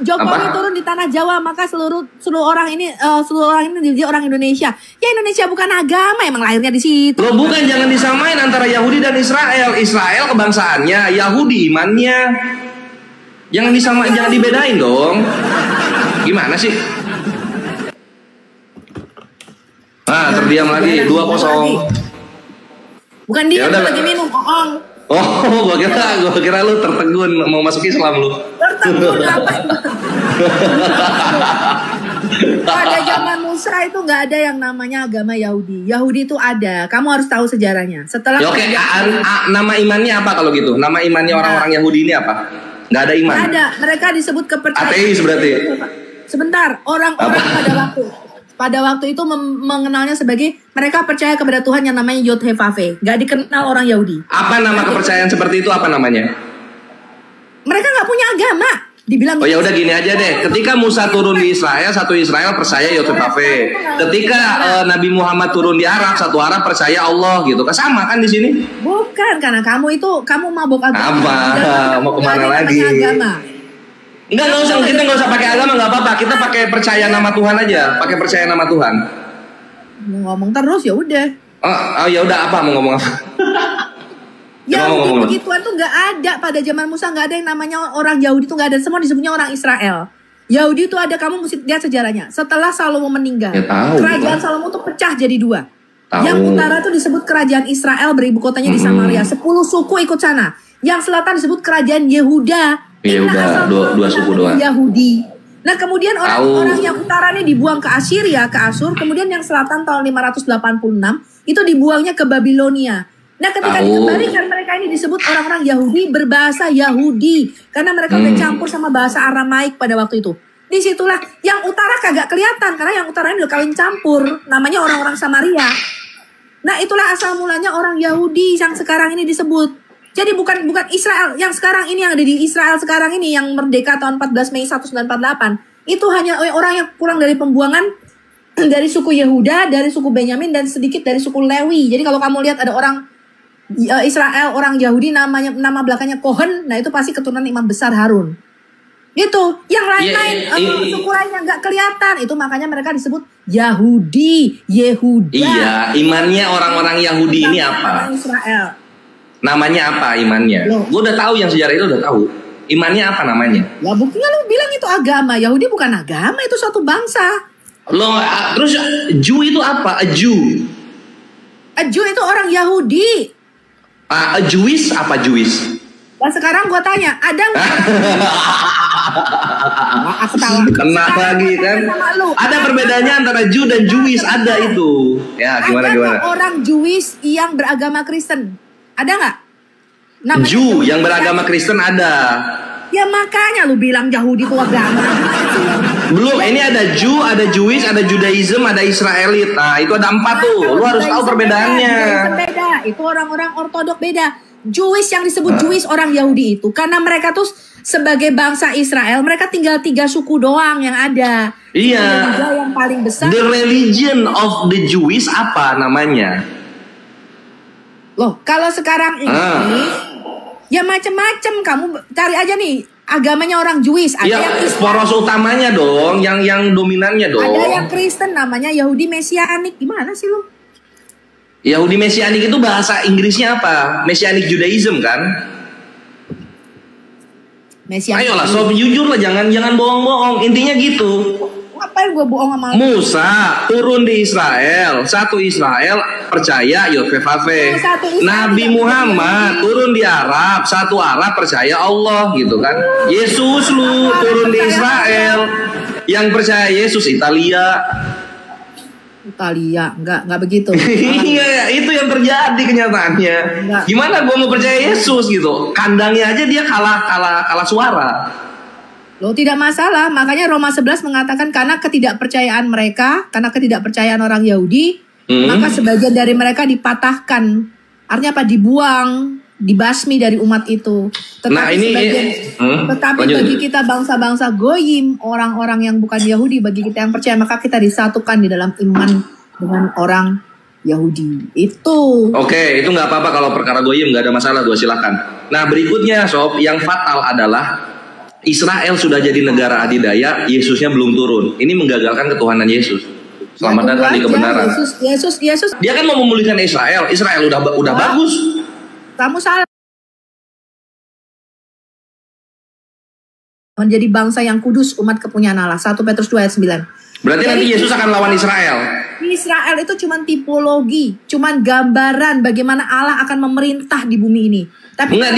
Jokowi turun di tanah Jawa, maka seluruh orang ini jadi orang Indonesia. Ya Indonesia bukan agama, emang lahirnya di situ. Loh bukan, jangan disamain antara Yahudi dan Israel. Israel kebangsaannya, Yahudi imannya. Jangan disamain, jangan dibedain dong. Gimana sih? Nah, terdiam lagi 2-0. Bukan dia lagi minum, Oong. Oh, gua kira lu tertegun mau masuk Islam lu. Tertegun apa? Pada zaman Musa itu nggak ada yang namanya agama Yahudi. Yahudi itu ada. Kamu harus tahu sejarahnya. Setelah nama imannya apa kalau gitu? Nama imannya orang-orang Yahudi ini apa? Nggak ada iman. Nggak ada. Mereka disebut kepercayaan. Ateis berarti. Sebentar, orang-orang pada waktu itu mengenalnya sebagai mereka percaya kepada Tuhan yang namanya Yod-Heh-Vav-Heh. Nggak dikenal orang Yahudi. Apa nama kepercayaan seperti itu? Apa namanya? Mereka nggak punya agama. Dibilang. Oh ya udah gini aja deh. Ketika Musa turun di Israel, satu Israel percaya Yod-Heh-Vav-Heh. Ketika Nabi Muhammad turun di Arab, satu Arab percaya Allah gitu. Kan sama kan di sini? Bukan, karena kamu mabuk agama. Apa? Mau kemana lagi? Enggak usah, kita nggak usah pakai agama, nggak apa-apa. Kita pakai percaya nama Tuhan aja, pakai percaya nama Tuhan. Mau ngomong terus ya udah. Oh ya udah, apa mau ngomong apa? Yahudi begituan tuh nggak ada pada zaman Musa, nggak ada yang namanya orang Yahudi tuh nggak ada, semua disebutnya orang Israel. Yahudi itu ada, kamu mesti lihat sejarahnya. Setelah Salomo meninggal, kerajaan Salomo tuh pecah jadi 2. Yang utara tuh disebut kerajaan Israel, beribu kotanya di Samaria. 10 suku ikut sana. Yang selatan disebut kerajaan Yehuda. Yehuda, dua suku doang. Yahudi. Nah kemudian orang-orang yang utara nih dibuang ke Assyria, ke Asur. Kemudian yang selatan tahun 586 itu dibuangnya ke Babilonia. Nah ketika dikembalikan, mereka ini disebut orang-orang Yahudi berbahasa Yahudi. Karena mereka udah campur sama bahasa Aramaik pada waktu itu. Disitulah yang utara kagak kelihatan. Karena yang utara ini udah kawin campur. Namanya orang-orang Samaria. Nah itulah asal mulanya orang Yahudi yang sekarang ini disebut. Jadi bukan Israel yang sekarang ini, yang ada di Israel sekarang ini yang merdeka tahun 14 Mei 1948. Itu hanya orang yang kurang dari pembuangan dari suku Yehuda, dari suku Benyamin, dan sedikit dari suku Lewi. Jadi kalau kamu lihat ada orang Israel, orang Yahudi nama belakangnya Cohen, nah itu pasti keturunan imam besar Harun. Gitu. Yang lain-lain suku lainnya nggak kelihatan. Itu makanya mereka disebut Yahudi, Yehuda. Iya, imannya orang-orang Yahudi ini apa? Israel. Namanya apa imannya? Gue udah tahu yang sejarah itu udah tahu. Imannya apa namanya? Ya buktinya lu bilang itu agama. Yahudi bukan agama, itu suatu bangsa. Terus Jew itu apa? A Jew. A Jew itu orang Yahudi. A Jewish apa Jewish? Nah sekarang gue tanya, ada nggak? Aku tahu. Kena lagi kan? Ada perbedaannya antara Jew dan Jewish, ada itu. Ya gimana? Ada orang Jewish yang beragama Kristen? Ada nggak? Jew yang beragama Kristen ada. Ya makanya lu bilang Yahudi itu agama. Belum, ini ada Jew, ada Jewish, ada Judaism, ada Israelit. Nah itu ada 4 tuh. Lu harus tahu perbedaannya. Beda. Itu orang-orang ortodok beda. Jewish yang disebut Jewish orang Yahudi itu karena mereka tuh sebagai bangsa Israel, mereka tinggal 3 suku doang yang ada. Iya. Yang paling besar. The religion of the Jewish apa namanya? Loh, kalau sekarang ini ya macam-macam, kamu cari aja nih agamanya orang Jewish. Ada yang Islam. Poros utamanya dong, yang dominannya dong. Ada yang Kristen namanya Yahudi Mesianik. Gimana sih lu? Yahudi Mesianik itu bahasa Inggrisnya apa? Mesianic Judaism kan? Mesianik. Ayolah, sob jujur lah, jangan bohong-bohong. Intinya gitu. Ngapain gue bohong sama lu? Musa turun di Israel, satu Israel percaya Yod-Heh-Vav-Heh. Nabi Muhammad turun di Arab, satu Arab percaya Allah gitu kan. Yesus lu turun di Israel, yang percaya Yesus Italia, enggak begitu. Iya, itu yang terjadi kenyataannya. Gimana gue mau percaya Yesus gitu? Kandangnya aja dia kalah suara. Loh tidak masalah, makanya Roma 11 mengatakan karena ketidakpercayaan mereka, karena ketidakpercayaan orang Yahudi, maka sebagian dari mereka dipatahkan. Artinya apa? Dibuang, dibasmi dari umat itu. Tetapi bagi kita bangsa-bangsa goyim, orang-orang yang bukan Yahudi, bagi kita yang percaya, maka kita disatukan di dalam iman dengan orang Yahudi. Itu. Oke, itu nggak apa-apa kalau perkara goyim, nggak ada masalah, gue silakan. Nah berikutnya sob, yang fatal adalah Israel sudah jadi negara adidaya, Yesusnya belum turun. Ini menggagalkan ketuhanan Yesus. Selamat datang di kebenaran. Yesus. Dia kan mau memulihkan Israel. Israel udah bagus. Kamu salah. Menjadi bangsa yang kudus, umat kepunyaan Allah. 1 Petrus 2 ayat 9. Berarti nanti Yesus akan lawan Israel. Israel itu cuma tipologi, cuma gambaran bagaimana Allah akan memerintah di bumi ini. Tapi enggak,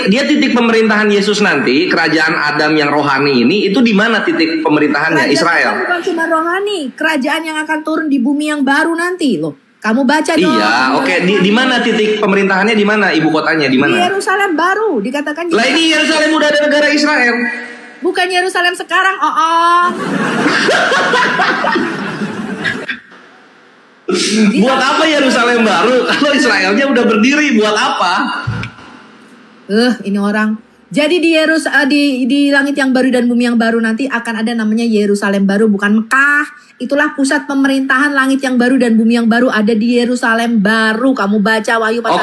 dia titik pemerintahan Yesus nanti, kerajaan Adam yang rohani ini, itu di mana titik pemerintahannya? Israel. Bukan cuma rohani, kerajaan yang akan turun di bumi yang baru nanti loh. Kamu baca dong. Iya, oke. Di mana titik pemerintahannya, di mana ibu kotanya, di Di mana? Yerusalem baru dikatakan. Lah ini Yerusalem udah ada negara Israel. Bukan Yerusalem sekarang, Buat apa Yerusalem baru? Kalau Israelnya udah berdiri, buat apa? Ini orang. Jadi di langit yang baru dan bumi yang baru nanti akan ada namanya Yerusalem baru, bukan Mekah. Itulah pusat pemerintahan langit yang baru dan bumi yang baru ada di Yerusalem baru. Kamu baca Wahyu pasal.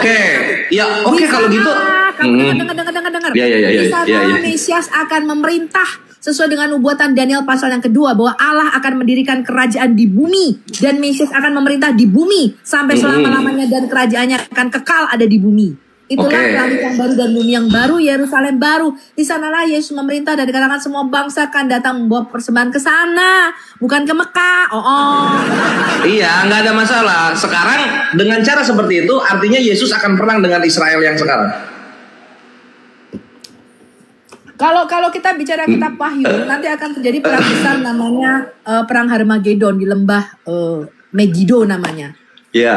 Oke, kalau gitu. Dengar. Di sana Mesias akan memerintah sesuai dengan nubuatan Daniel pasal yang kedua bahwa Allah akan mendirikan kerajaan di bumi dan Mesias akan memerintah di bumi sampai selama-lamanya dan kerajaannya akan kekal ada di bumi. Itulah langit yang baru dan bumi yang baru, Yerusalem baru. Di sanalah Yesus memerintah dan dikatakan semua bangsa akan datang membawa persembahan ke sana, bukan ke Mekah. Iya, nggak ada masalah. Sekarang dengan cara seperti itu, artinya Yesus akan perang dengan Israel yang sekarang. Kalau kita bicara kitab Wahyu, nanti akan terjadi perang besar namanya perang Harmagedon di lembah Megiddo namanya. Iya.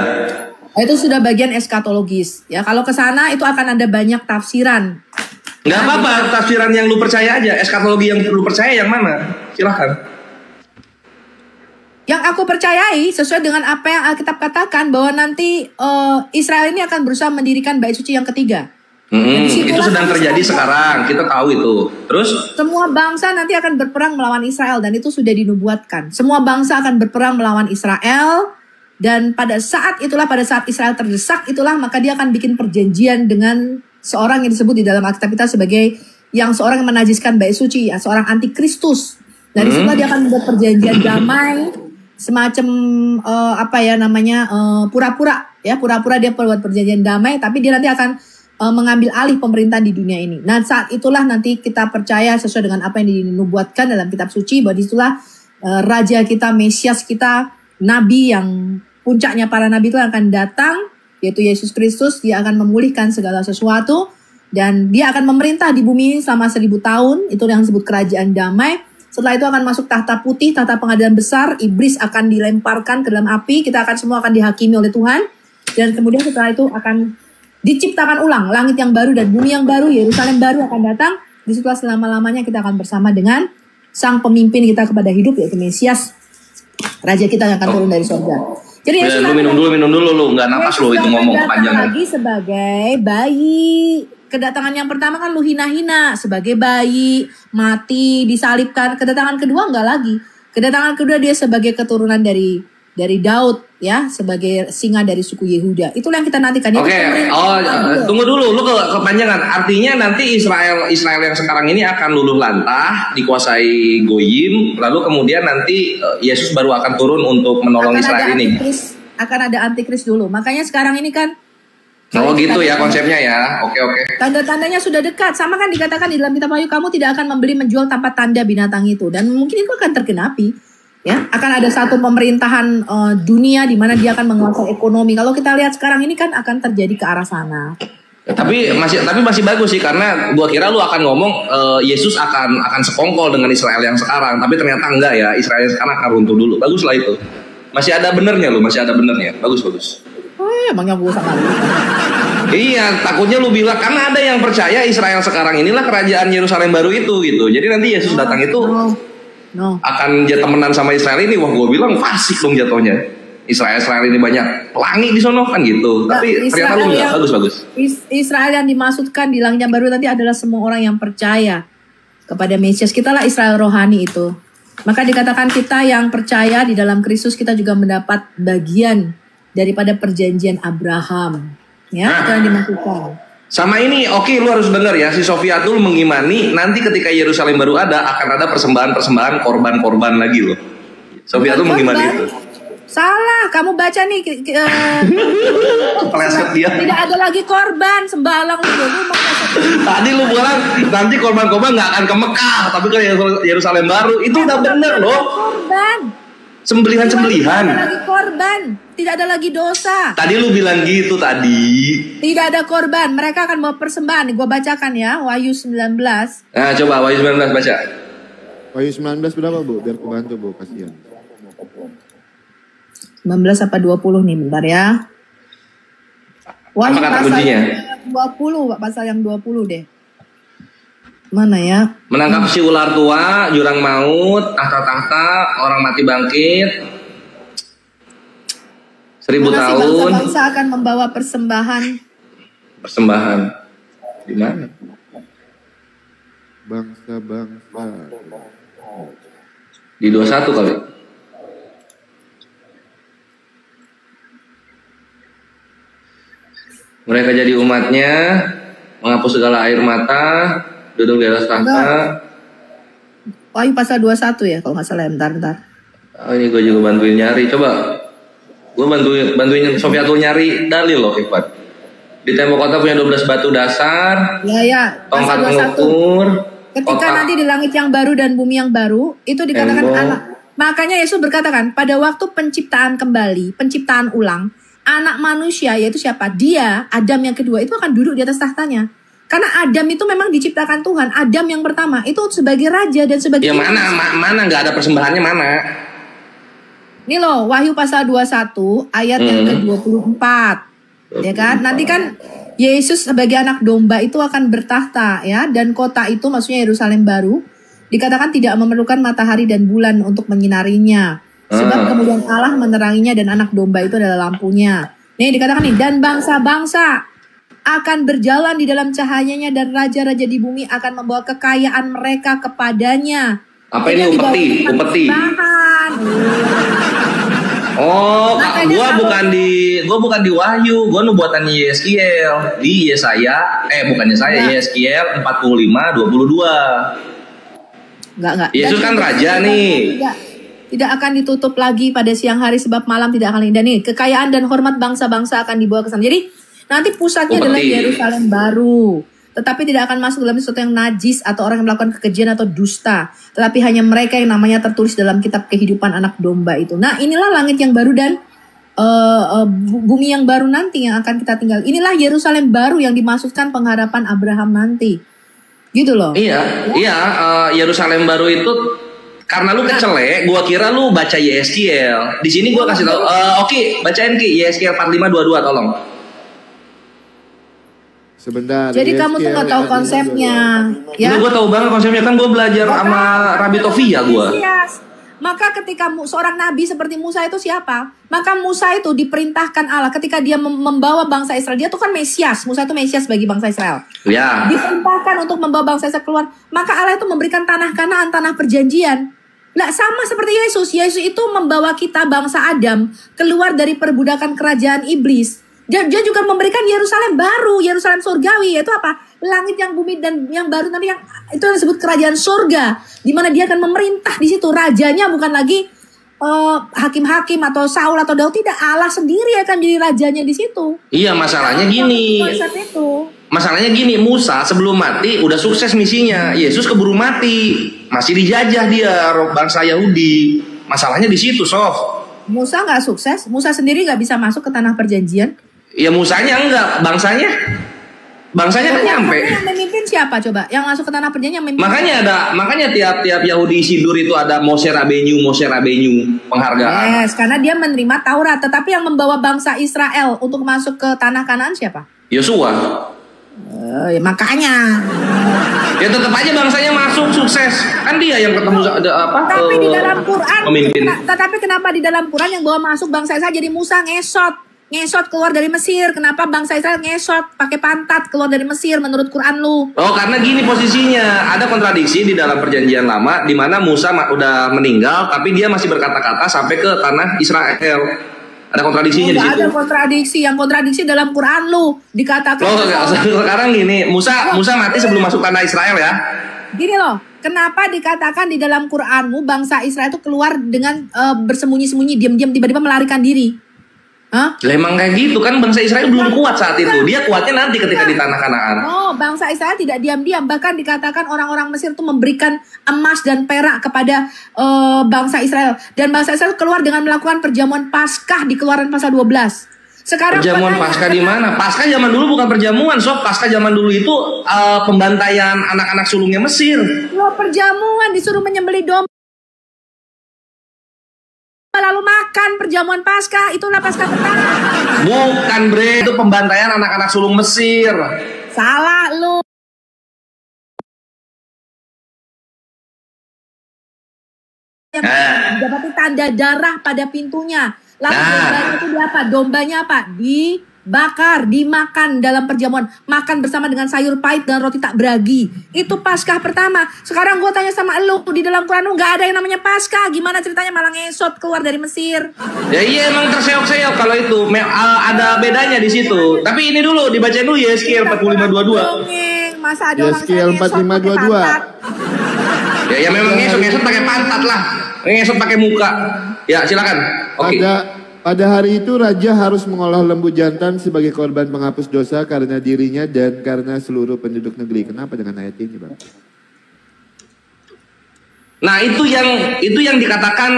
Itu sudah bagian eskatologis. Ya, kalau ke sana itu akan ada banyak tafsiran. Nggak apa-apa, tafsiran yang lu percaya aja. Eskatologi yang lu percaya yang mana? Silahkan. Yang aku percayai sesuai dengan apa yang Alkitab katakan bahwa nanti Israel ini akan berusaha mendirikan bait suci yang ketiga. Itu sedang terjadi sekarang, kita tahu itu. Terus? Semua bangsa nanti akan berperang melawan Israel dan itu sudah dinubuatkan. Semua bangsa akan berperang melawan Israel. Dan pada saat Israel terdesak itulah maka dia akan bikin perjanjian dengan seorang yang disebut di dalam Alkitab kita sebagai seorang yang menajiskan bait suci, seorang antikristus. Dan disitulah dia akan membuat perjanjian damai, semacam pura-pura dia buat perjanjian damai, tapi dia nanti akan mengambil alih pemerintahan di dunia ini. Nah saat itulah nanti kita percaya sesuai dengan apa yang dinubuatkan dalam kitab suci bahwa disitulah raja kita, Mesias kita, Nabi yang puncaknya para nabi itu akan datang, yaitu Yesus Kristus. Dia akan memulihkan segala sesuatu dan dia akan memerintah di bumi selama 1000 tahun. Itu yang disebut kerajaan damai. Setelah itu akan masuk tahta putih, tahta pengadilan besar. Iblis akan dilemparkan ke dalam api. Kita akan semua akan dihakimi oleh Tuhan. Dan kemudian setelah itu akan diciptakan ulang langit yang baru dan bumi yang baru, Yerusalem baru akan datang. Disitulah selama-lamanya kita akan bersama dengan sang pemimpin kita kepada hidup, yaitu Mesias, Raja kita yang akan turun dari surga. Jadi lu minum dulu lu, nggak napas lu itu ngomong panjang lagi sebagai bayi. Kedatangan yang pertama kan lu hina-hina sebagai bayi, mati, disalibkan. Kedatangan kedua enggak lagi. Kedatangan kedua dia sebagai keturunan dari Daud ya, sebagai singa dari suku Yehuda. Itulah yang kita nantikan. Tunggu dulu, lu kepanjangan. Artinya nanti Israel yang sekarang ini akan luluh lantah, dikuasai goyim, lalu kemudian nanti Yesus baru akan turun untuk menolong Israel ini. Akan ada antikris dulu. Makanya sekarang ini kan gitu ya konsepnya ya. Oke. Tanda-tandanya sudah dekat. Sama kan dikatakan di dalam kitab Wahyu, kamu tidak akan membeli menjual tanpa tanda binatang itu. Dan mungkin itu akan tergenapi. Ya, akan ada satu pemerintahan dunia di mana dia akan menguasai ekonomi. Kalau kita lihat sekarang ini kan akan terjadi ke arah sana. Tapi masih bagus sih, karena gua kira lu akan ngomong Yesus akan sekongkol dengan Israel yang sekarang, tapi ternyata enggak ya. Israel yang sekarang akan runtuh dulu. Baguslah itu. Masih ada benernya. Bagus. Emangnya gue sama lu. Iya, takutnya lu bilang karena ada yang percaya Israel sekarang inilah kerajaan Yerusalem baru itu gitu. Jadi nanti Yesus datang itu akan temenan sama Israel ini. Wah, gue bilang fasik dong jatuhnya. Israel ini banyak pelangi di sono kan gitu. Tapi ternyata lu enggak. Bagus. Israel yang dimaksudkan di langit yang baru nanti adalah semua orang yang percaya kepada Mesias. Kita lah Israel rohani itu. Maka dikatakan kita yang percaya di dalam Kristus kita juga mendapat bagian daripada perjanjian Abraham. Ya, itu yang dimaksudkan. Sama ini, lu harus dengar ya, si Sofiatul mengimani nanti ketika Yerusalem baru akan ada persembahan korban lagi loh. Sofiatul mengimani itu. Salah, kamu baca nih. Peleset dia. Tidak ada lagi korban, sembalang lu. Tadi lu bilang nanti korban-korban nggak akan ke Mekah, tapi ke Yerusalem baru. Itu udah bener loh. Korban. Sembelihan. Tidak ada lagi korban, tidak ada lagi dosa. Tadi lu bilang gitu tadi. Tidak ada korban, mereka akan bawa persembahan. Gue bacakan ya, Wahyu 19. Nah, coba Wahyu 19 baca. Wahyu 19 berapa, Bu? Biar aku bantu, Bu, kasihan. 19 apa 20 nih, bentar ya. Wahyu Apa kata pasal kuncinya? yang 20, Pak, pasal yang 20 deh. Mana ya? Menangkap si ular tua, jurang maut, tahta-tahta, orang mati bangkit, 1000 Mana sih tahun. bangsa-bangsa akan membawa persembahan? Persembahan di mana? Bangsa-bangsa. Di 21 kali. Mereka jadi umatnya, menghapus segala air mata, duduk di atas tahta. Wahyu pasal 21 ya kalau nggak salah. Bentar. Oh, ini gue juga bantuin nyari. Coba gue bantuin Sofiatul nyari dalil loh, Ikhwan. Di tembok kota punya 12 batu dasar, Ya, tongkat pasal 21. mengukur, Ketika kotak nanti di langit yang baru dan bumi yang baru, itu dikatakan tembok. anak. Makanya Yesus berkata kan, pada waktu penciptaan kembali, penciptaan ulang, anak manusia yaitu siapa? Dia, Adam yang kedua itu akan duduk di atas tahtanya. Karena Adam itu memang diciptakan Tuhan. Adam yang pertama itu sebagai raja dan sebagai Ya mana nggak ada persembahannya mana? Ini loh, Wahyu pasal 21 ayat yang ke-24. Ya kan? Nanti kan Yesus sebagai anak domba itu akan bertahta ya, dan kota itu maksudnya Yerusalem baru dikatakan tidak memerlukan matahari dan bulan untuk menyinarinya. Sebab kemudian Allah meneranginya dan anak domba itu adalah lampunya. Nih dikatakan nih, dan bangsa-bangsa akan berjalan di dalam cahayanya dan raja-raja di bumi akan membawa kekayaan mereka kepadanya. Apa ini upeti? Oh, gua bukan di Wahyu, gua nubuatannya Yeskiel di Yesaya, bukannya saya, Yeskiel 45:22. Enggak. Yesus kan raja nih. Tidak akan ditutup lagi pada siang hari sebab malam tidak akan indah nih. Kekayaan dan hormat bangsa-bangsa akan dibawa ke sana. Jadi nanti pusatnya adalah Yerusalem baru. Tetapi tidak akan masuk dalam sesuatu yang najis atau orang yang melakukan kekejian atau dusta. Tetapi hanya mereka yang namanya tertulis dalam kitab kehidupan anak domba itu. Nah inilah langit yang baru dan bumi yang baru nanti yang akan kita tinggal. Inilah Yerusalem baru yang dimaksudkan pengharapan Abraham nanti. Gitu loh. Iya, Yerusalem baru itu karena lu kecelek, gua kira lu baca Yeskiel. Di sini gua kasih tahu. Oke, bacain Ki Yeskiel 45:22 tolong. Sebentar. Jadi kamu tuh nggak tahu konsepnya, ya? Gue tahu banget konsepnya, kan gue belajar sama Rabi Tovia gue. Maka ketika seorang nabi seperti Musa itu siapa? Maka Musa itu diperintahkan Allah ketika dia membawa bangsa Israel. Dia tuh kan Mesias. Musa itu Mesias bagi bangsa Israel. Ya. Diperintahkan untuk membawa bangsa Israel keluar. Maka Allah itu memberikan tanah Kanaan, tanah perjanjian. Nah, sama seperti Yesus. Yesus itu membawa kita bangsa Adam keluar dari perbudakan kerajaan iblis. Dia juga memberikan Yerusalem baru, Yerusalem surgawi, yaitu apa? Langit yang bumi dan yang baru nanti yang itu yang disebut kerajaan surga, di mana dia akan memerintah di situ. Rajanya bukan lagi hakim-hakim atau Saul atau Daud, tidak, Allah sendiri akan jadi rajanya di situ. Iya, masalahnya gini. Masalahnya gini, Musa sebelum mati udah sukses misinya. Yesus keburu mati, masih dijajah dia bangsa Yahudi. Masalahnya di situ, Sof. Musa nggak sukses, Musa sendiri nggak bisa masuk ke tanah perjanjian. Ya Musanya enggak, bangsanya kan nyampe. Yang memimpin siapa coba? Yang masuk ke tanah perjanjian yang memimpin. Makanya tiap Yahudi Sidur itu ada Moshe Rabbeinu penghargaan. Yes, karena dia menerima Taurat, tetapi yang membawa bangsa Israel untuk masuk ke tanah Kanaan siapa? Yosua. Ya makanya. Ya tetap aja bangsanya masuk sukses. Kan dia yang ketemu Tapi di dalam Quran, pemimpin. Tetapi kenapa di dalam Quran yang bawa masuk bangsa Israel jadi Musa ngesot keluar dari Mesir? Kenapa bangsa Israel ngesot pakai pantat keluar dari Mesir menurut Quran lu? Oh, karena gini posisinya, ada kontradiksi di dalam perjanjian lama di mana Musa udah meninggal tapi dia masih berkata-kata sampai ke tanah Israel. Ada kontradiksinya di situ. Ada kontradiksi, yang kontradiksi dalam Quran lu dikatakan. Sekarang gini, Musa mati sebelum masuk tanah Israel ya. Gini loh, kenapa dikatakan di dalam Quranmu bangsa Israel itu keluar dengan bersembunyi-sembunyi, diam-diam, tiba-tiba melarikan diri? Hah? Emang kayak gitu kan, bangsa Israel belum kuat saat itu. Dia kuatnya nanti ketika di tanah Kanaan. Oh, bangsa Israel tidak diam-diam. Bahkan dikatakan orang-orang Mesir itu memberikan emas dan perak kepada bangsa Israel. Dan bangsa Israel keluar dengan melakukan perjamuan Paskah di Keluaran pasal 12. Sekarang perjamuan Paskah di mana? Paskah zaman dulu bukan perjamuan, Sob. Paskah zaman dulu itu pembantaian anak-anak sulungnya Mesir. Lo perjamuan disuruh menyembelih domba lalu makan perjamuan Paskah, itulah Paskah pertama. Bukan bre, itu pembantaian anak-anak sulung Mesir. Salah lu. Dapati tanda darah pada pintunya. Lalu dombanya itu apa? Dombanya apa? Dibakar, dimakan dalam perjamuan. Makan bersama dengan sayur pahit dan roti tak beragi. Itu Paskah pertama. Sekarang gue tanya sama lu, di dalam Quran lu gak ada yang namanya Paskah. Gimana ceritanya malah ngesot keluar dari Mesir? Ya iya emang terseok-seok kalau itu. ada bedanya di situ. Tapi ini dulu dibacain dulu Yeskiel 4522. Masa ada orang Yeskiel 4522. Ya memang ngesot pakai pantat lah. Ngesot pakai muka. Ya silakan. Oke. Pada hari itu raja harus mengolah lembu jantan sebagai korban penghapus dosa karena dirinya dan karena seluruh penduduk negeri. Kenapa dengan ayat ini, Bang? Nah, itu yang dikatakan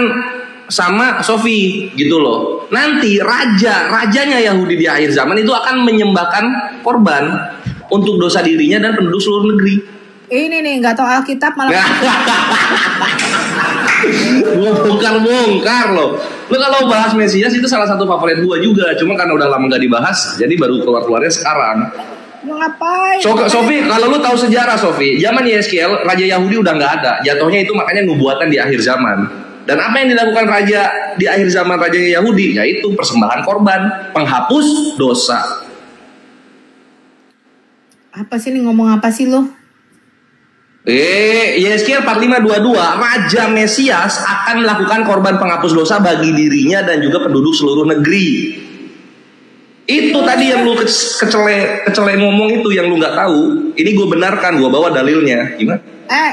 sama Sofi gitu loh. Nanti rajanya Yahudi di akhir zaman itu akan menyembahkan korban untuk dosa dirinya dan penduduk seluruh negeri. Ini nih nggak tahu Alkitab malah. Bongkar loh. Lo kalau bahas Mesias itu salah satu favorit gua juga. Cuma karena udah lama gak dibahas, jadi baru keluarnya sekarang. Mau ngapain? Sofi, kalau lu tahu sejarah Sofi, zaman Yeskiel raja Yahudi udah nggak ada. Jatuhnya itu makanya nubuatan di akhir zaman. Dan apa yang dilakukan raja di akhir zaman raja Yahudi? Yaitu persembahan korban, penghapus dosa. Apa sih nih, ngomong apa sih lo? Yeskiel 4522, Raja Mesias akan melakukan korban penghapus dosa bagi dirinya dan juga penduduk seluruh negeri. Itu tadi yang lu kecele ngomong itu yang lu nggak tahu. Ini gue benarkan, gue bawa dalilnya. Gimana?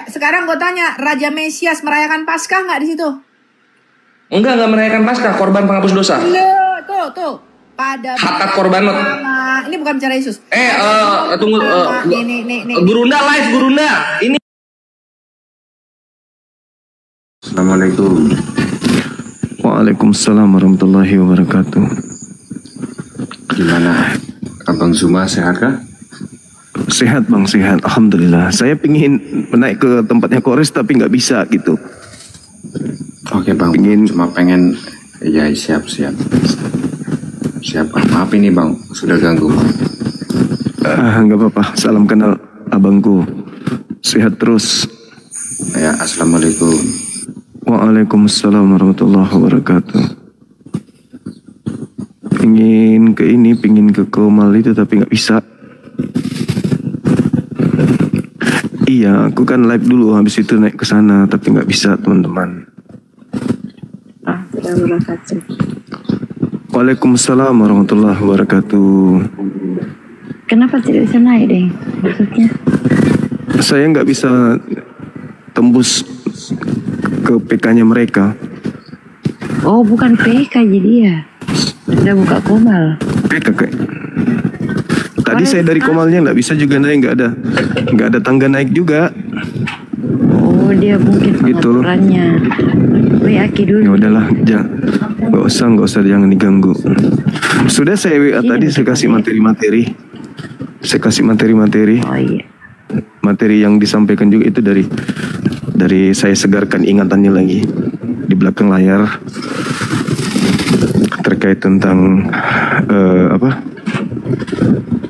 Sekarang gue tanya, Raja Mesias merayakan Paskah nggak di situ? Nggak merayakan Paskah, korban penghapus dosa. Tuh. Pada hakat korbanot. Ini bukan bicara Yesus. Tunggu. Gurunda live, Gurunda. Ini. Assalamualaikum. Waalaikumsalam warahmatullahi wabarakatuh. Gimana, Abang Zuma sehat kah? Sehat Bang, sehat. Alhamdulillah. Saya pingin naik ke tempatnya Kores tapi nggak bisa gitu. Oke Bang, cuma pengen. Ya siap. Siapa? Maaf ini Bang, sudah ganggu Bang. Enggak apa-apa, salam kenal abangku. Sehat terus. Ya, assalamualaikum. Waalaikumsalam warahmatullahi wabarakatuh. Pingin ke Komal itu tapi nggak bisa. Iya, aku kan live dulu, habis itu naik ke sana tapi nggak bisa teman-teman. Waalaikumsalam warahmatullahi wabarakatuh. Kenapa tidak bisa naik deh? Maksudnya? Saya nggak bisa tembus ke PK-nya mereka. Oh, bukan PK jadi ya? Sudah buka Komal. PK kayak. Tadi saya dari Komalnya nggak bisa juga naik, nggak ada tangga naik juga. Oh, dia mungkin pengaturannya. WA dulu. Ya udahlah, nggak usah, jangan diganggu. Sudah saya WA tadi, saya kasih materi-materi. Oh, iya. Materi yang disampaikan juga itu dari saya segarkan ingatannya lagi di belakang layar terkait tentang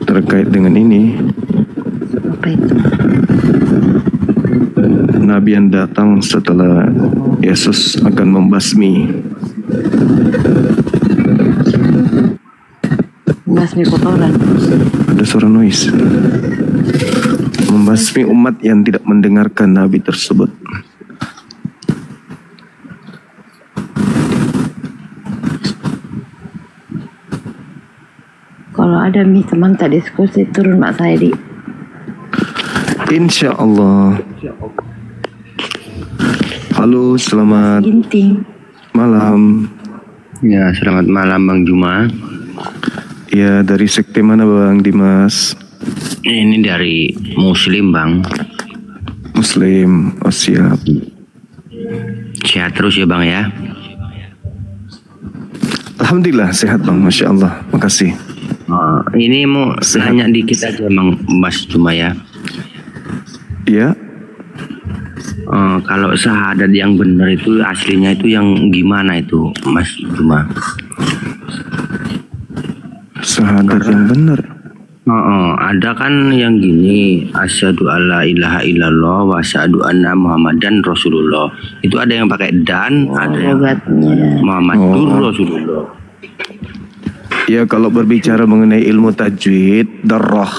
terkait dengan ini. Apa itu? Nabi yang datang setelah Yesus akan membasmi kotoran. Ada suara noise. Membasmi umat yang tidak mendengarkan Nabi tersebut. Kalau ada teman tak diskusi, turun Mak saya di. Insya Allah. Halo, selamat malam. Ya, selamat malam Bang Juma. Ya, dari sekte mana Bang Dimas? Ini dari Muslim Bang. Muslim, oh siap. Sehat terus ya Bang ya. Alhamdulillah sehat Bang, Masya Allah, makasih. Ini mau hanya dikit aja Bang Mas Juma ya. Iya. Kalau syahadat yang benar itu aslinya itu yang gimana itu, Mas Juma? Syahadat yang benar. Ada kan yang gini, asyhadu alla ilaha illallah wa asyhadu anna muhammadan rasulullah. Itu ada yang pakai dan, ada yang Muhammadur Rasulullah. Ya, kalau berbicara mengenai ilmu tajwid, darrah,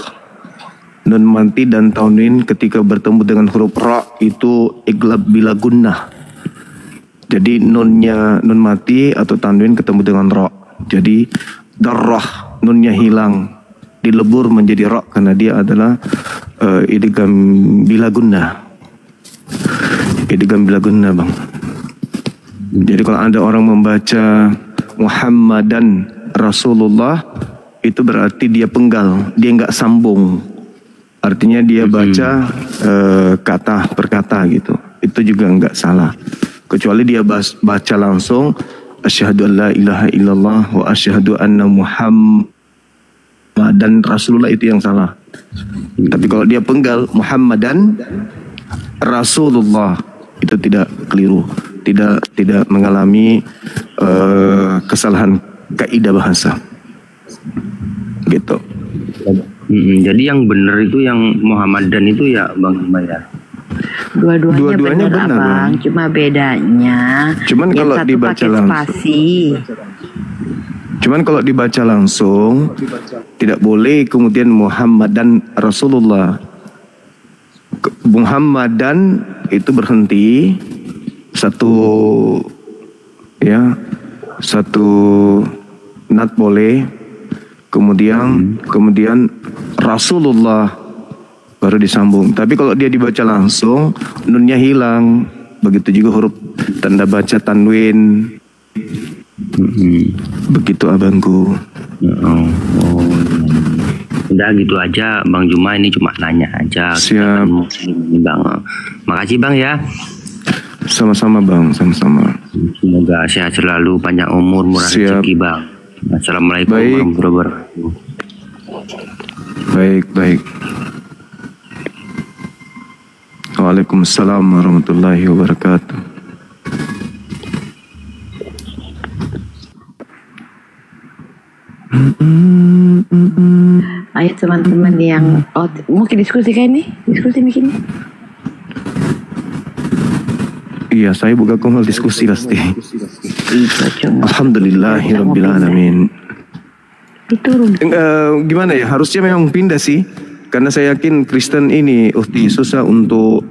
nun mati dan tanwin ketika bertemu dengan huruf ra itu iglab bila gunnah. Jadi nunnya nun mati atau tanwin ketemu dengan ra. Jadi darrah, nunnya hilang, dilebur menjadi ra karena dia adalah idgham bila gunnah. Idgham bila gunnah, Bang. Jadi kalau ada orang membaca Muhammadan Rasulullah, itu berarti dia penggal, dia nggak sambung. Artinya dia baca kata per kata gitu. Itu juga nggak salah. Kecuali dia baca langsung asyhadu an la ilaha illallah wa asyhadu anna Muhammadan Rasulullah, itu yang salah. Tapi kalau dia penggal Muhammadan Rasulullah, itu tidak keliru, tidak mengalami kesalahan kaidah bahasa. Gitu. Jadi yang benar itu yang Muhammadan itu ya Bang Juma ya. Dua-duanya benar Bang, cuma bedanya cuman kalau dibaca langsung. Cuman kalau dibaca langsung tidak boleh kemudian Muhammadan Rasulullah. Muhammadan itu berhenti satu nat boleh, kemudian Rasulullah baru disambung. Tapi kalau dia dibaca langsung nunnya hilang. Begitu juga huruf tanda baca tanwin. Begitu abangku. Udah gitu aja Bang Juma, ini cuma nanya aja. Siap. Bang. Makasih Bang ya. Sama-sama Bang, sama-sama. Semoga sehat selalu, panjang umur, murah rezeki Bang. Assalamualaikum warahmatullahi wabarakatuh. Baik. Waalaikumsalam warahmatullahi wabarakatuh. Ayo teman-teman yang mungkin diskusikan ini, diskusi bikin. Iya, saya buka kongol diskusi pasti. Alhamdulillahirabbil alamin. Itu gimana ya? Harusnya memang pindah sih. Karena saya yakin Kristen ini susah untuk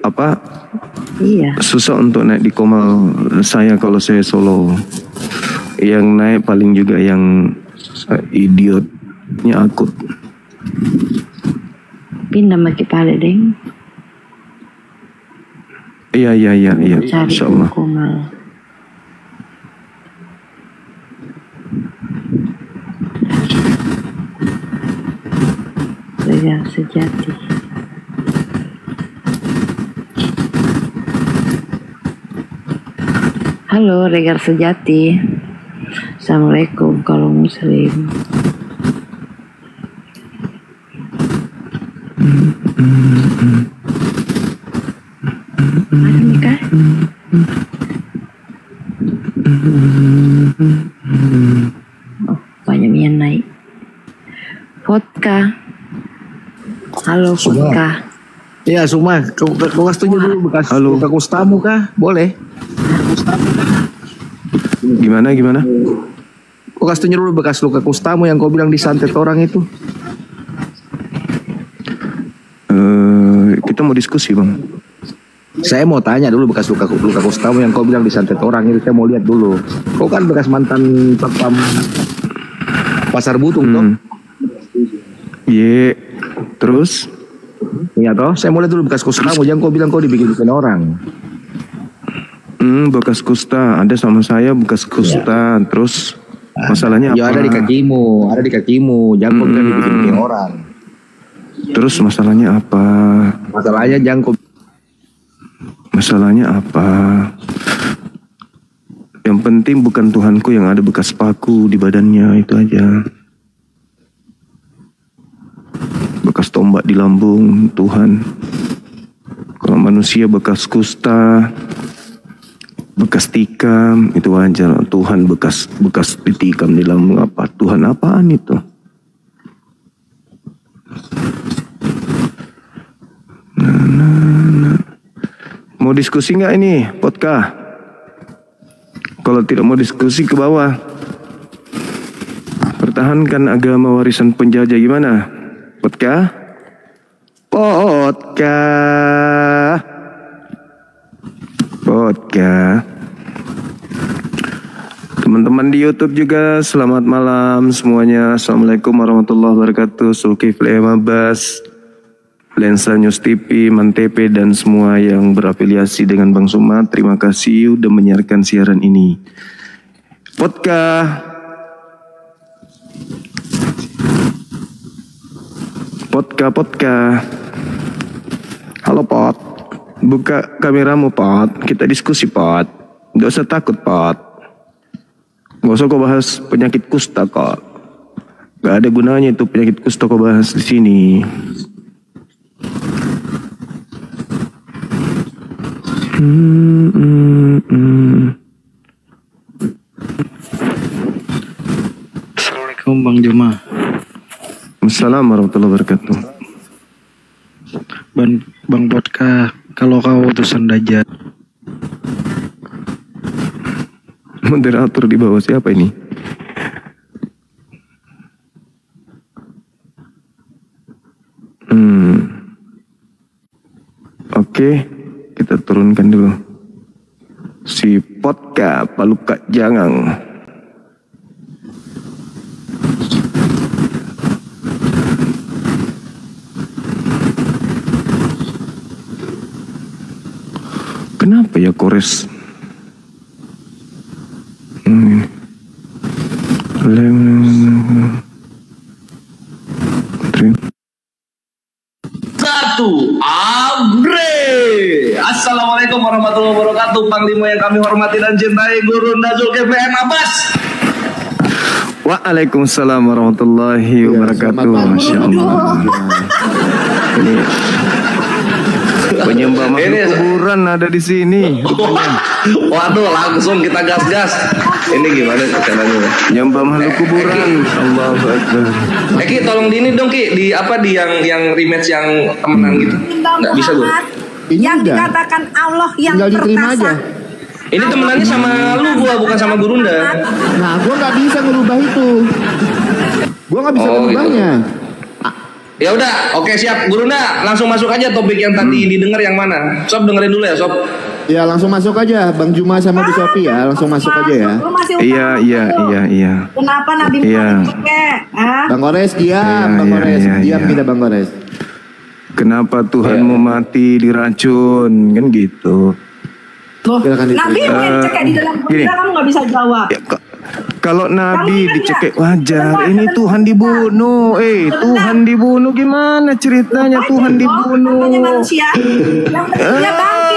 apa? Iya. Susah untuk naik di komal saya kalau saya solo. Yang naik paling juga yang idiotnya aku. Pindah makin pale deng. Iya. Insyaallah. Regar sejati. Halo, Regar sejati. Assalamualaikum kalau muslim. Mana nikah? Oh, banyak yang naik. Vodka. Halo vodka. Iya Suma, kau kasih tunjuk dulu bekas luka kustamu kah? Boleh. Gimana? Kau kasih tunjuk dulu bekas luka kustamu yang kau bilang disantet orang itu. Kita mau diskusi Bang. Saya mau tanya dulu bekas luka kustamu yang kau bilang disantet orang itu, saya mau lihat dulu. Kau kan bekas mantan satpam Pasar Butung toh? Iya. Terus? Iya toh, saya mau lihat dulu bekas kustamu, jangan kau bilang kau dibikin orang. Bekas kusta ada sama saya, bekas kusta. Ya. Terus masalahnya apa? Ya ada di kakimu, jangan kau bilang dibikin orang. Terus masalahnya apa? Masalahnya apa? Yang penting bukan Tuhanku yang ada bekas paku di badannya, itu aja. Bekas tombak di lambung Tuhan. Kalau manusia bekas kusta, bekas tikam, itu wajar. Tuhan bekas ditikam di dalam apa? Tuhan apaan itu? Mau diskusi nggak ini podcast? Kalau tidak mau diskusi ke bawah. Pertahankan agama warisan penjajah gimana? Podcast? Teman-teman di YouTube juga selamat malam semuanya. Assalamualaikum warahmatullahi wabarakatuh. Zulkifli Abbas, Lensa News TV, Mantepe, dan semua yang berafiliasi dengan Bang Suma. Terima kasih udah menyiarkan siaran ini. Podcast. Halo Pot. Buka kameramu Pot. Kita diskusi Pot. Gak usah takut Pot. Gak usah kau bahas penyakit kusta kok. Gak ada gunanya itu penyakit kusta kau bahas di sini. Assalamualaikum Bang Juma. Assalamualaikum warahmatullahi wabarakatuh. Bang Vodka, kalau kau utusan Dajjal. Moderator di bawah siapa ini? Oke, kita turunkan dulu. Si Potka Paluka Jangang. Kenapa ya kores? Satu Abre. Assalamualaikum warahmatullahi wabarakatuh. Panglima yang kami hormati dan cintai, Guru Zulkifli Abbas. Waalaikumsalam warahmatullahi wabarakatuh. Masya Allah. Ini penyembah makhluk kuburan ada di sini. Waduh, langsung kita gas-gas. Ini gimana caranya? Penyembah makhluk kuburan. Allahu Akbar. Ki, tolong di ini dong Ki, di apa di yang rematch yang temenan gitu. Nggak bisa gue. Yang dikatakan Allah yang tinggal diterima perkasa. aja. Ini temenannya sama lu gua, bukan sama Gurunda. Nah, gua nggak bisa ngerubah itu. Gua nggak bisa ngerubahnya. Gitu. Ya udah, oke siap. Gurunda, langsung masuk aja topik yang tadi didengar yang mana. Sob dengerin dulu ya, Sob. Ya langsung masuk aja, Bang Juma sama Bu Sophie ya, langsung masuk aja ya. Iya. Kenapa Nabi Muhammad pakai? Bang Gores diam, Bang Gores diam kita Bang Gores. Kenapa Tuhan mau mati diracun kan gitu? Loh, Nabi yang cekek di dalam kuburan kamu nggak bisa jawab. Kalau Nabi dicekek wajar, ini Tuhan dibunuh. Tuhan dibunuh gimana ceritanya Tuhan dibunuh? Manusia.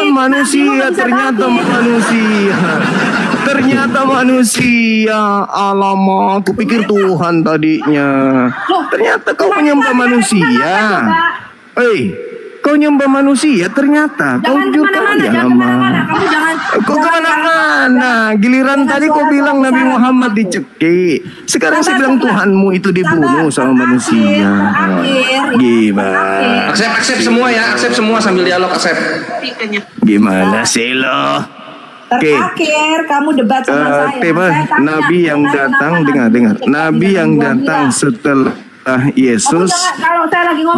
Manusia ternyata manusia. Ternyata manusia. Alamak, aku pikir Tuhan tadinya. Ternyata kau menyembah manusia. Kau nyembah manusia ternyata. Kau juga kau kemana-mana. Giliran tadi kau bilang Nabi Muhammad dicekik. Sekarang saya bilang Tuhanmu itu dibunuh sama manusia. Gimana? Aksep semua ya, aksep semua sambil dialog aksep. Gimana sih lo? Terakhir kamu debat sama saya. Tema Nabi yang datang, dengar. Nabi yang datang setelah Yesus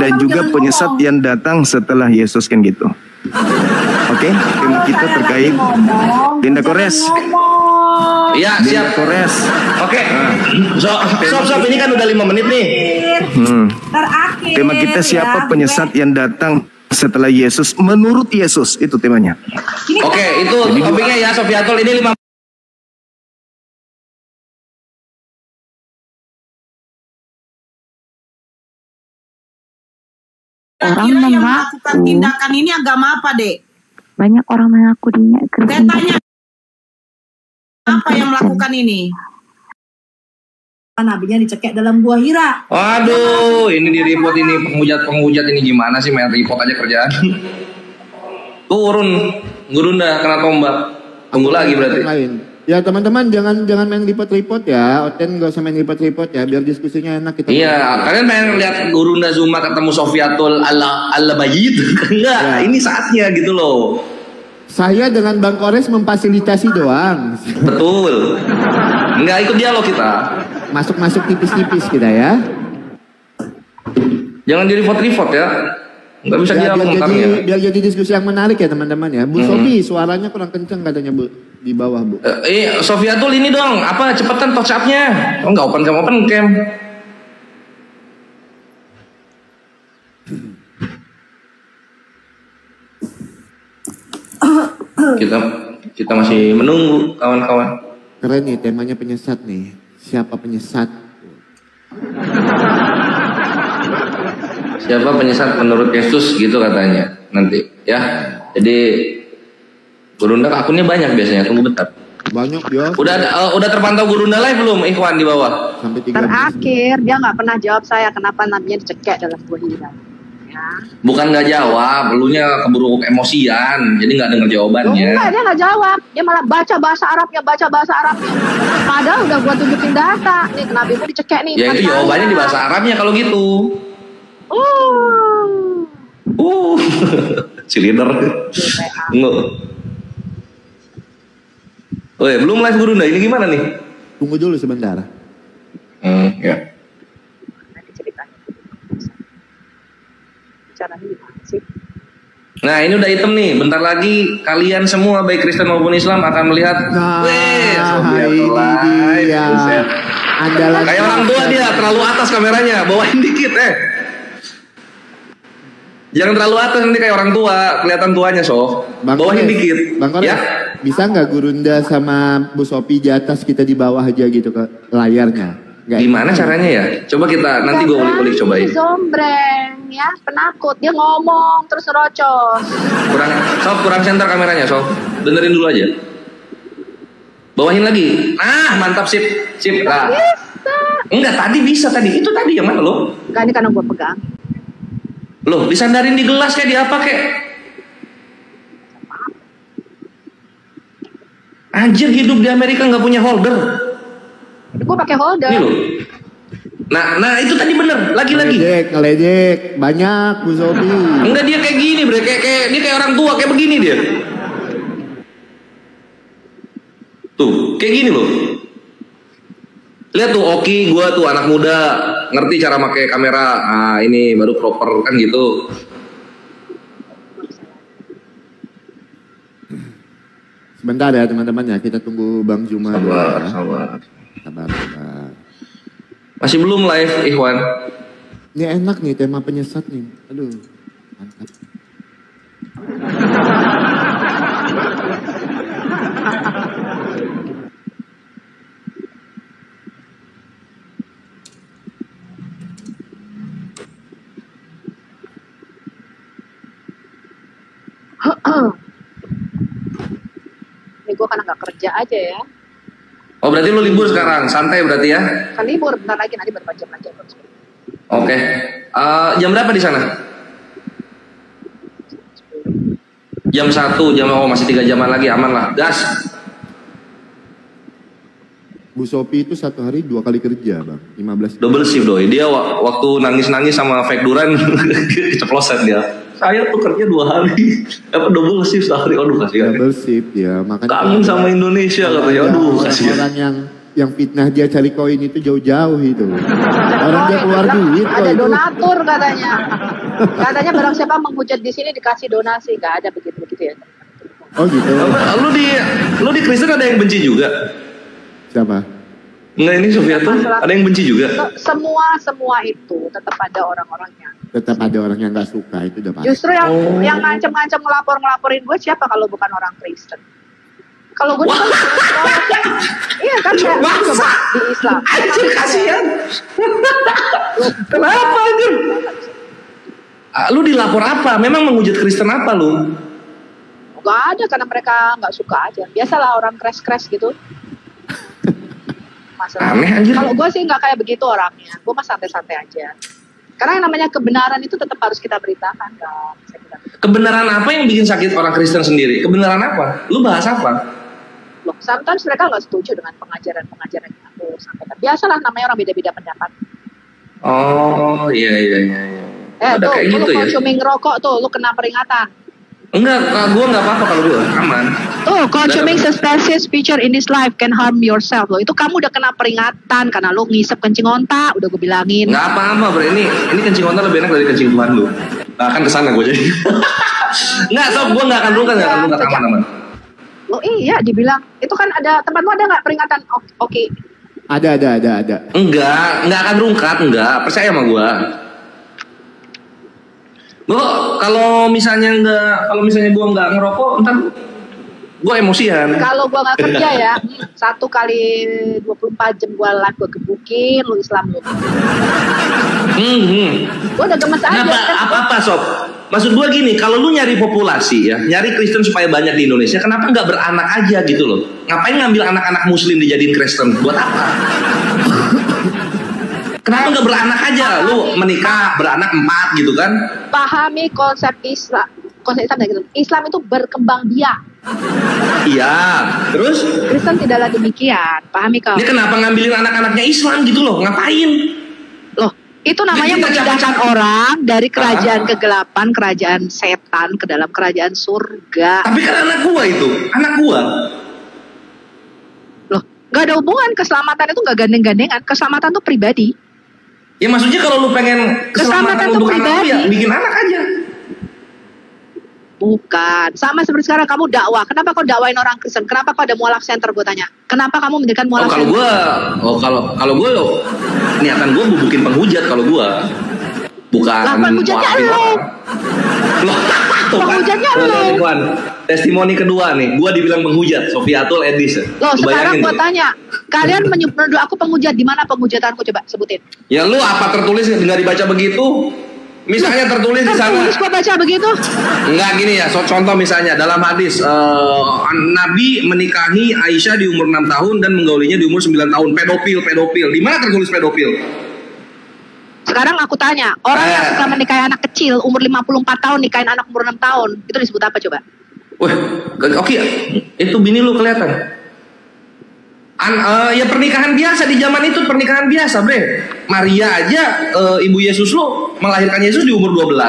dan juga penyesat yang datang setelah Yesus kan gitu. Oke, tema kita terkait Dinda Kores. Iya, siap Kores. Oke. Sob ini kan udah 5 menit nih. Terakhir. Tema kita siapa penyesat yang datang setelah Yesus menurut Yesus, itu temanya. Oke, itu topiknya ya Sofiatul, ini 5 orang yang melakukan tindakan ini agama apa, Dek? Banyak orang mengaku dirinya Kristen. Saya tanya, apa yang melakukan ini? Nabinya dicekek dalam gua Hira. Waduh, ini di report ini penghujat ini gimana sih? Main report aja kerjaan. Turun Gurunda kena tombak. Tunggu lagi berarti. Lain. Ya teman-teman jangan main lipot-lipot ya. Oten gak usah main lipot-lipot ya biar diskusinya enak kita. Iya, kalian pengen lihat Gurunda Zuma ketemu Sofiatul Al-Bayid? Enggak, ya. Ini saatnya gitu loh. Saya dengan Bang Kores memfasilitasi doang. Betul. Enggak ikut dialog kita. Masuk-masuk tipis-tipis kita ya. Jangan di report ya. Enggak bisa dialog biar jadi diskusi yang menarik ya teman-teman ya. Bu Sofi suaranya kurang kenceng katanya Bu di bawah Bu. Sofiatul ini dong, apa cepetan touch up-nya. Oh enggak open cam. Kita masih menunggu kawan-kawan. Keren nih temanya penyesat nih. Siapa penyesat? Siapa penyesat menurut Yesus gitu katanya nanti ya. Jadi Gurunda akunnya banyak biasanya, tunggu bentar. Banyak ya. Udah terpantau Gurunda live belum Ikhwan di bawah? Sampai 3 terakhir dia nggak pernah jawab saya kenapa nabinya dicekek dalam 2 hilang. Ya. Bukan nggak jawab, elunya keburu emosian, jadi nggak dengar jawabannya. Enggak, dia nggak jawab, dia malah baca bahasa Arabnya. Padahal udah gua tunjukin data, nih nabimu dicekek nih. Ya itu jawabannya di bahasa Arabnya kalau gitu. Si leader. Enggak. Oh ya, belum live Gurunda, ini gimana nih? Tunggu dulu sebentar. Ya. Nah ini udah hitam nih, bentar lagi kalian semua baik Kristen maupun Islam akan melihat. Kayak orang tua dia, terlalu atas kameranya, bawain dikit Jangan terlalu atas nanti kayak orang tua, kelihatan tuanya bawahin dikit. Bang Kores, ya? Bisa nggak Gurunda sama Bu Sopi di atas, kita di bawah aja gitu ke layarnya? Gimana caranya ya? Coba kita nanti gue ulik-ulik cobain. Zombreng ya, penakut, dia ngomong terus rocos. Kurang center kameranya dengerin dulu aja. Bawahin lagi. Mantap sip. Lah. Bisa. Enggak, tadi itu tadi yang mana lo? Enggak, ini karena gue pegang. Loh, disandarin di gelas kayak di apa kek? Anjir, hidup di Amerika nggak punya holder. Gue pakai holder. Ini loh. Nah itu tadi bener. Lagi-lagi. Ngeledek. Banyak Bu Sofi. Enggak, dia kayak gini bre. Dia kayak orang tua kayak begini dia. Tuh, kayak gini loh. Lihat tuh Oki, gue tuh anak muda, ngerti cara pakai kamera. Nah ini baru proper kan gitu. Sebentar ya teman-teman ya, kita tunggu Bang Juma. Sabar. Masih belum live, Ikhwan. Ini enak nih tema penyesat nih. Aduh, mantap. Ini gue karena gak kerja aja ya. Oh berarti lu libur sekarang, santai berarti ya? Kan libur, bentar lagi nanti berapa jam lagi. Oke. Jam berapa di sana? Jam 1, masih 3 jaman lagi, aman lah, gas. Bu Sopi itu satu hari 2 kali kerja bang, 15. Double shift doi, dia waktu nangis-nangis sama fake duran keceplosan dia. Saya tuh kerja 2 hari, double shift sehari, aduh kasihan. Double shift ya, makanya. Kangen sama Indonesia katanya, aduh kasihan. Orang yang fitnah dia cari koin itu jauh-jauh itu. Orang dia keluar duit kok ada itu. donatur katanya. Katanya barang siapa menghujat di sini dikasih donasi, gak ada begitu ya. Oh gitu. Lu di Kristen ada yang benci juga? Siapa? Enggak, ini Sofia tuh ada yang benci juga. Semua itu tetap ada orang-orangnya. Tetap ada orang yang nggak suka, itu udah pasti. Justru yang ngancem-ngancem ngelaporin gue siapa kalau bukan orang Kristen? Kalau gue kan iya kan saya coba di Islam. Anjir kasihan. Kenapa anjir? Lu dilapor apa? Memang menghujat Kristen apa lu? Gak ada, karena mereka nggak suka aja. Biasalah orang crash gitu. Aneh anjir. Kalau gue sih nggak kayak begitu orangnya. Gue mah santai-santai aja. Karena yang namanya kebenaran itu tetap harus kita beritakan kan. Kebenaran apa yang bikin sakit orang Kristen sendiri? Kebenaran apa? Lu bahas apa? Loh, sometimes mereka nggak setuju dengan pengajaran-pengajaran yang aku sampaikan. Biasalah namanya orang beda-beda pendapat. Oh iya. Ada tuh, kayak lu gitu ya? consuming rokok tuh, lu kena peringatan. Enggak, gue nggak apa-apa kalau gue aman. Tuh, consuming substances feature in this life can harm yourself. Loh, itu kamu udah kena peringatan karena lu ngisep kencing onta, udah gue bilangin. Nggak apa-apa, bro. Ini kencing onta lebih enak dari kencing Tuhan lu. Nah, kan kesana gue jadi. Nggak, sob, gue nggak akan rungkat, aman. Loh iya, dibilang itu kan ada tempat lu ada nggak peringatan? Oke. Ada. Enggak akan rungkat, enggak. Percaya sama gue. Kalau misalnya gue nggak ngerokok, ntar gue emosian. Kalau gue nggak kerja ya, 1 kali 24 jam gue live, gue gebukin lu Islam lu. Gue udah gemes aja. Apa sob? Maksud gue gini, kalau lu nyari populasi ya, nyari Kristen supaya banyak di Indonesia, kenapa nggak beranak aja gitu loh? Ngapain ngambil anak-anak Muslim dijadiin Kristen? Buat apa? Kenapa nggak beranak aja? Lu menikah beranak 4 gitu kan? Pahami konsep Islam gitu. Islam itu berkembang biak. Iya, terus? Kristen tidaklah demikian. Pahami kau? Ini kenapa ngambilin anak-anaknya Islam gitu loh? Ngapain? Loh, itu namanya memindahkan orang dari kerajaan kegelapan, kerajaan setan ke dalam kerajaan surga. Tapi kan anak gua itu, anak gua. Loh, nggak ada hubungan. Keselamatan itu nggak gandeng-gandengan. Keselamatan itu pribadi. Ya maksudnya kalau lu pengen keselamatan untuk anak lu ya bikin anak aja. Bukan. Sama seperti sekarang kamu dakwah. Kenapa kau dakwain orang Kristen? Kenapa kau ada mualaf center, gue tanya? Kenapa kamu mendirikan mualaf center? Kalau gue niatan gue bubukin penghujat kalau gue. Bukan. Lah penghujatnya lu. Penghujatnya lu. Testimoni kedua nih, gue dibilang penghujat. Sofiatul Edis. Loh, sekarang gue tanya, kalian menuduh aku penghujat, di mana penghujatanku, coba sebutin. Ya lu apa tertulis nggak dibaca begitu? Misalnya tertulis di sana. Tertulis kok baca begitu? Enggak gini ya, contoh misalnya dalam hadis Nabi menikahi Aisyah di umur 6 tahun dan menggaulinya di umur 9 tahun. Pedofil. Di mana tertulis pedofil? Sekarang aku tanya, orang yang suka menikahi anak kecil umur 54 tahun nikahin anak umur 6 tahun, itu disebut apa coba? Wah, oke, itu bini lu kelihatan. Ya pernikahan biasa di zaman itu, pernikahan biasa, bre. Maria aja, ibu Yesus lu melahirkan Yesus di umur 12.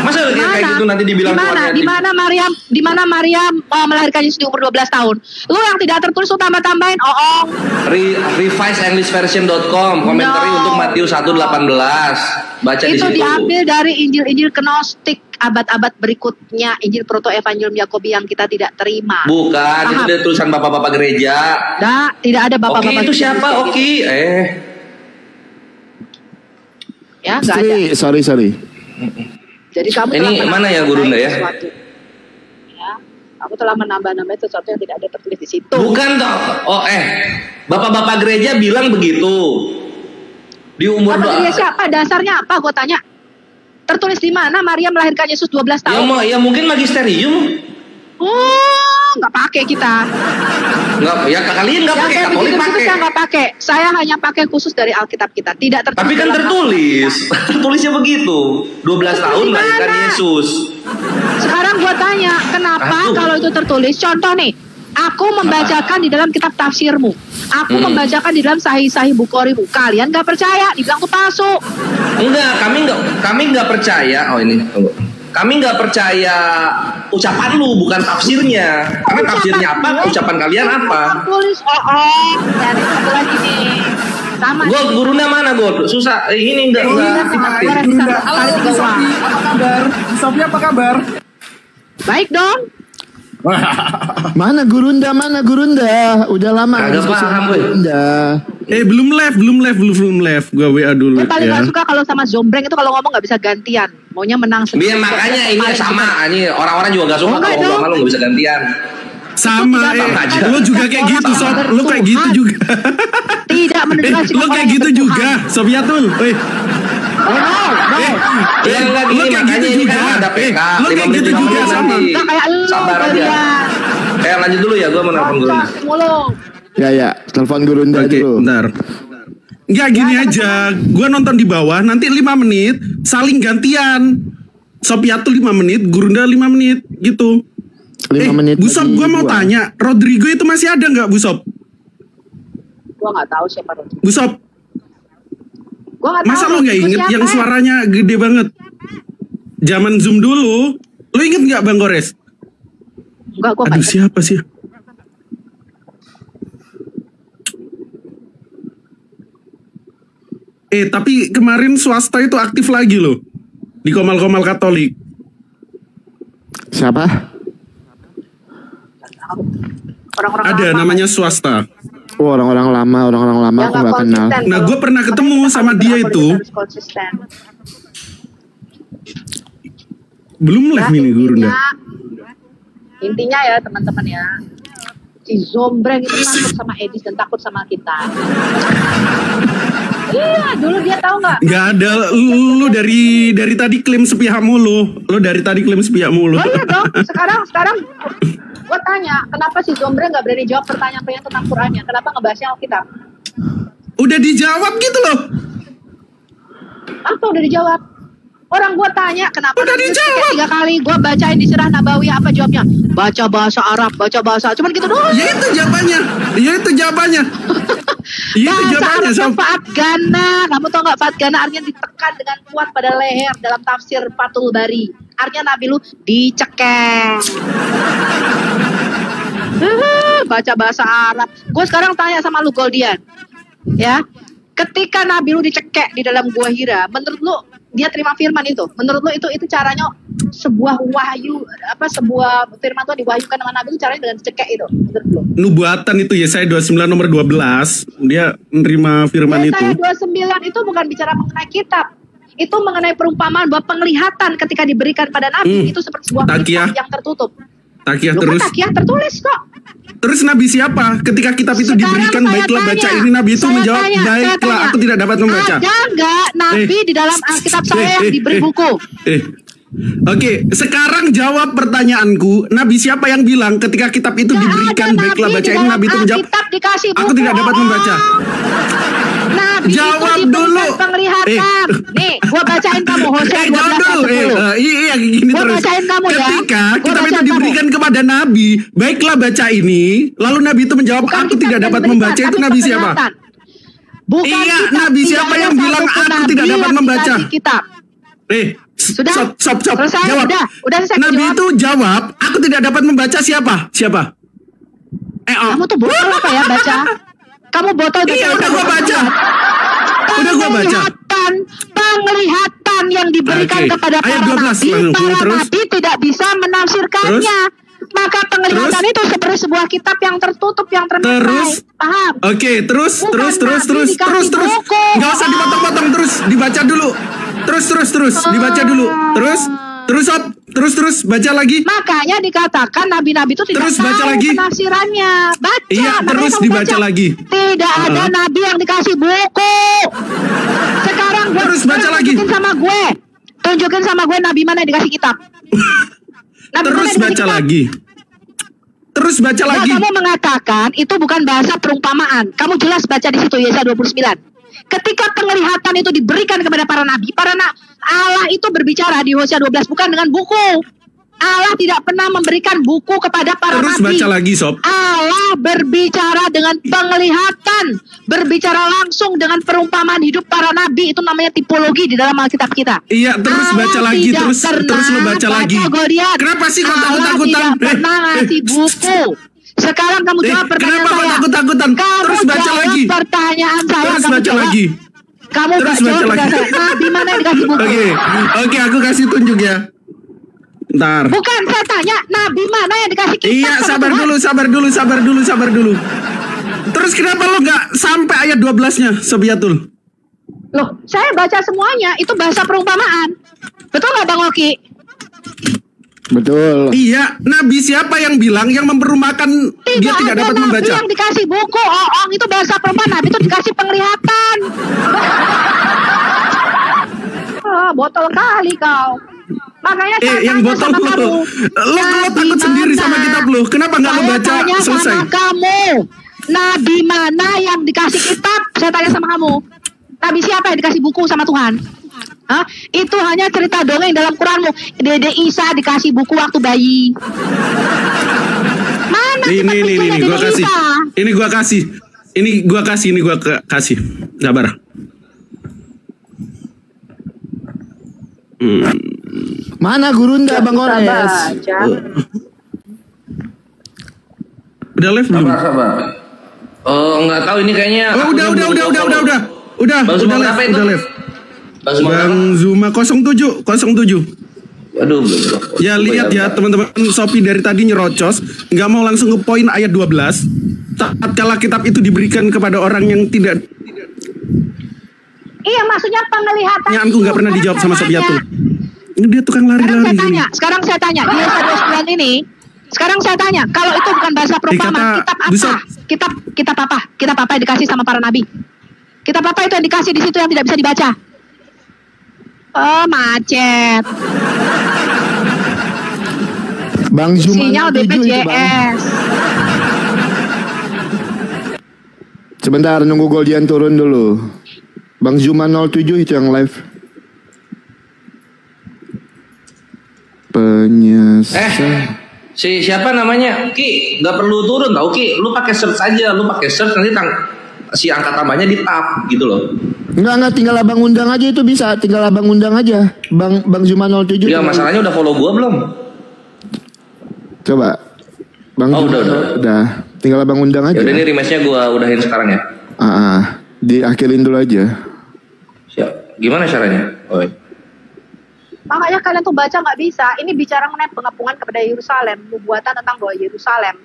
Masa kayak gitu nanti dibilang di mana Maryam melahirkan Yesus di umur 12 tahun? Lu yang tidak tertulis lu tambah-tambahin, revisenglishversion.com komentari untuk Matius 1:18. Baca di situ. Itu diambil dari Injil-Injil Gnostik abad-abad berikutnya, Injil Proto Evangelium Yakobi yang kita tidak terima. Bukan, itu dari tulisan bapak-bapak gereja. Tidak ada bapak-bapak. Oke, itu siapa? Oke, Ya, nggak ada. Sorry. Jadi kamu ini mana ya Gurunda ya? Kamu telah menambah-nambah sesuatu yang tidak ada tertulis di situ. Bukan toh. Bapak-bapak gereja bilang begitu. Di umur siapa? Dasarnya apa? Gue tanya. Tertulis di mana Maria melahirkan Yesus 12 tahun? Ya mungkin magisterium. Nggak pakai kita. Nggak, ya kalian nggak pakai, Katolik pakai. Saya nggak pakai. Saya hanya pakai khusus dari Alkitab kita. Tidak tertulis. Tapi kan tertulis. Tertulisnya begitu. 12 tahun melahirkan Yesus. Sekarang gua tanya, kenapa kalau itu tertulis? Contoh nih, aku membacakan di dalam kitab tafsirmu. Aku membacakan di dalam sahih-sahih Bukharimu. Kalian nggak percaya? Dibilang tuh palsu. Enggak, kami nggak percaya. Oh ini, tunggu. Kami nggak percaya ucapan lu, bukan tafsirnya. Karena tafsirnya apa, ucapan kalian apa? Tulis, dari satu lagi nih. Sama. Gue gurunya mana gue? Susah. Ini enggak aktif. Halo, Sofi, apa kabar? Sofi, apa kabar? Baik dong. Mana Gurunda? Udah lama kagak paham gue. Belum live. Gue WA dulu. Gue paling gak suka kalau sama Zombreng itu kalau ngomong gak bisa gantian. Maunya menang sendiri. Makanya ini sama. Ini orang-orang juga gak suka kalau ngomong lu gak bisa gantian. Sama, lu juga kayak gitu, Sob. Lu kayak gitu juga. Tidak menunjukkan lu kayak gitu juga, Sofiatul. Lu kayak gitu juga. Ada PK. Lu kayak gitu juga sama. Sabar aja. Lanjut dulu ya, gue mau nelfon Gurunda. Ya, telepon Gurunda dulu. Bentar. Enggak gini aja, gue nonton di bawah, nanti 5 menit saling gantian. Sopiatul 5 menit, Gurunda 5 menit gitu. 5 menit. Bu Sob, gue mau tanya, Rodrigo itu masih ada nggak, Bu Sob? Gue nggak tahu siapa Rodrigo. Bu Sob, masa lo nggak inget yang suaranya gede banget? Zaman Zoom dulu, lo inget nggak Bang Gores? Enggak, gue aduh siapa sih? Tapi kemarin swasta itu aktif lagi loh di Komal-Komal Katolik. Siapa? Orang-orang ada lama. namanya swasta. Oh, orang-orang lama aku nggak kenal. Nah, gue pernah ketemu sama dia itu. Belum live nih Gurunda. Intinya ya teman-teman ya, si Zombreng itu takut sama Edis dan takut sama kita. Iya, dulu dia tahu nggak? Nggak ada, lu dari tadi klaim sepihak mulu. Lu dari tadi klaim sepihak mulu. Oh iya dong, sekarang gue tanya, kenapa si Zombreng nggak berani jawab pertanyaan tentang Qurannya? Kenapa ngebahasnya Alkitab? Udah dijawab gitu loh. Apa udah dijawab? Orang gue tanya kenapa udah dijawab 3 kali gue bacain di Sirah Nabawiyah, apa jawabnya? Baca bahasa Arab, cuman gitu doang. Ya itu jawabannya. Fatgana, kamu tau gak Fatgana artinya ditekan dengan kuat pada leher dalam tafsir Fathul Bari. Artinya Nabi lu dicekek. Baca bahasa Arab. Gue sekarang tanya sama lu Goldian, ya, ketika Nabi lu dicekek di dalam gua Hira, menurut lu dia terima firman itu? Menurut lu itu caranya sebuah wahyu, sebuah firman Tuhan diwahyukan sama Nabi itu caranya dengan dicekek itu? Menurut lu? Nubuatan itu Yesaya 29 nomor 12, dia menerima firman itu. Yesaya 29 itu bukan bicara mengenai kitab. Itu mengenai perumpamaan bahwa penglihatan ketika diberikan pada Nabi itu seperti sebuah kitab yang tertutup. Takiyah Loh, terus. kan Takiyah tertulis kok. Terus Nabi siapa? Ketika kitab itu diberikan, baiklah baca ini, Nabi itu menjawab, baiklah aku tidak dapat membaca. Ada nggak Nabi di dalam Alkitab saya yang diberi buku? Oke, sekarang jawab pertanyaanku. Nabi siapa yang bilang ketika kitab itu diberikan, baiklah baca ini, Nabi itu menjawab, aku tidak dapat membaca. Nabi jawab itu dulu penglihatan. Nih, gua bacain kamu Hosea 12:10. Iya gini gua terus. Bacain kamu ketika ya. kitab itu diberikan kepada Nabi, baiklah baca ini, lalu Nabi itu menjawab, aku tidak dapat membaca, itu Nabi siapa? Iya, Nabi siapa yang bilang aku tidak dapat membaca? Kitab. Sudah? Stop. Selesai, jawab. Udah selesai. Nabi itu jawab, aku tidak dapat membaca siapa? Kamu tuh botol apa ya baca? Kamu botol baca. Iya, udah gua baca. Penglihatan yang diberikan kepada para nabi tidak bisa menafsirkannya. Maka penglihatan itu seperti sebuah kitab yang tertutup, yang terbuka. Paham? Oke, terus. Gak usah dipotong-potong, terus dibaca dulu. Terus dibaca dulu. Terus baca lagi. Makanya dikatakan nabi-nabi itu tidak tahu penafsirannya. Baca. Iya, terus dibaca lagi. Tidak ada nabi yang dikasih buku. Sekarang gue tunjukin sama gue nabi mana yang dikasih kitab. Terus baca lagi. Kamu mengatakan itu bukan bahasa perumpamaan. Kamu jelas baca di situ Yesaya 29. Ketika penglihatan itu diberikan kepada para nabi, Allah itu berbicara di Hosea 12 bukan dengan buku. Allah tidak pernah memberikan buku kepada para nabi. Terus baca lagi, Sob. Allah berbicara dengan penglihatan, berbicara langsung dengan perumpamaan hidup para nabi. Itu namanya tipologi di dalam Alkitab kita. Iya, terus baca lagi, terus lo baca lagi. Kenapa sih kau takut-takutan? Tidak pernah ngasih buku. Sekarang kamu jawab pertanyaan saya. Kenapa takut-takutan? Terus baca lagi. Pertanyaan saya. Terus baca lagi. Kamu baca lagi. Nabi mana yang dikasih buku? Oke, aku kasih tunjuk ya. Ntar. Bukan, saya tanya nabi mana yang dikasih kitab? Iya, sabar dulu. Terus kenapa lo nggak sampai ayat 12-nya, Sobiatul? Loh, saya baca semuanya. Itu bahasa perumpamaan. Betul nggak Bang Oki? Betul. Iya, nabi siapa yang bilang yang memperumakan dia tidak dapat membaca? Nabi yang dikasih buku, itu bahasa perumpamaan. Nabi itu dikasih penglihatan. Botol kali kau. Makanya yang botol lo takut sendiri sama kitab lo. Kenapa nggak lo baca selesai? Sama kamu, nabi mana yang dikasih kitab? Saya tanya sama kamu. Nabi siapa yang dikasih buku sama Tuhan? Hah? Itu hanya cerita dongeng dalam Quranmu. Dede Isa dikasih buku waktu bayi. Mana ini gua kasih. Ini gua kasih. Sabar. Mana Gurunda Bang Ores? Udah live belum? Sabar. Oh, enggak tahu ini kayaknya. Oh, udah live. Bang Zuma 07. Aduh, ya lihat ya teman-teman, Sophie dari tadi nyerocos, nggak mau langsung ke poin ayat 12. Saat kala kitab itu diberikan kepada orang yang tidak. Iya, maksudnya penglihatan. Aku nggak pernah dijawab sama Sofiatul. Ini dia tukang lari-lari. Sekarang saya tanya, di Yesaya 29 ini. Sekarang saya tanya, kalau itu bukan bahasa perumpamaan, kitab apa? Kitab apa yang dikasih sama para nabi? Kitab apa itu yang dikasih di situ yang tidak bisa dibaca? Oh, macet. Bang Zuma sinyal BPJS. Sebentar, nunggu Goldian turun dulu. Bang Zuma 07 itu yang live. Si siapa namanya? Ki, nggak perlu turun tau Ki. Lu pakai search aja, nanti si angka tambahnya di tab gitu loh. Enggak, tinggal abang undang aja itu bisa. Tinggal abang undang aja. Bang Zuma 07. Ya masalahnya udah follow gua belum? Coba. Bang Zuma udah. Tinggal abang undang aja. Yaudah, ini rematchnya gua udahin sekarang ya. Diakhirin dulu aja. Siap. Gimana caranya? Oi. Makanya kalian tuh baca nggak bisa. Ini bicara mengenai pengepungan kepada Yerusalem, nubuatan tentang bahwa Yerusalem,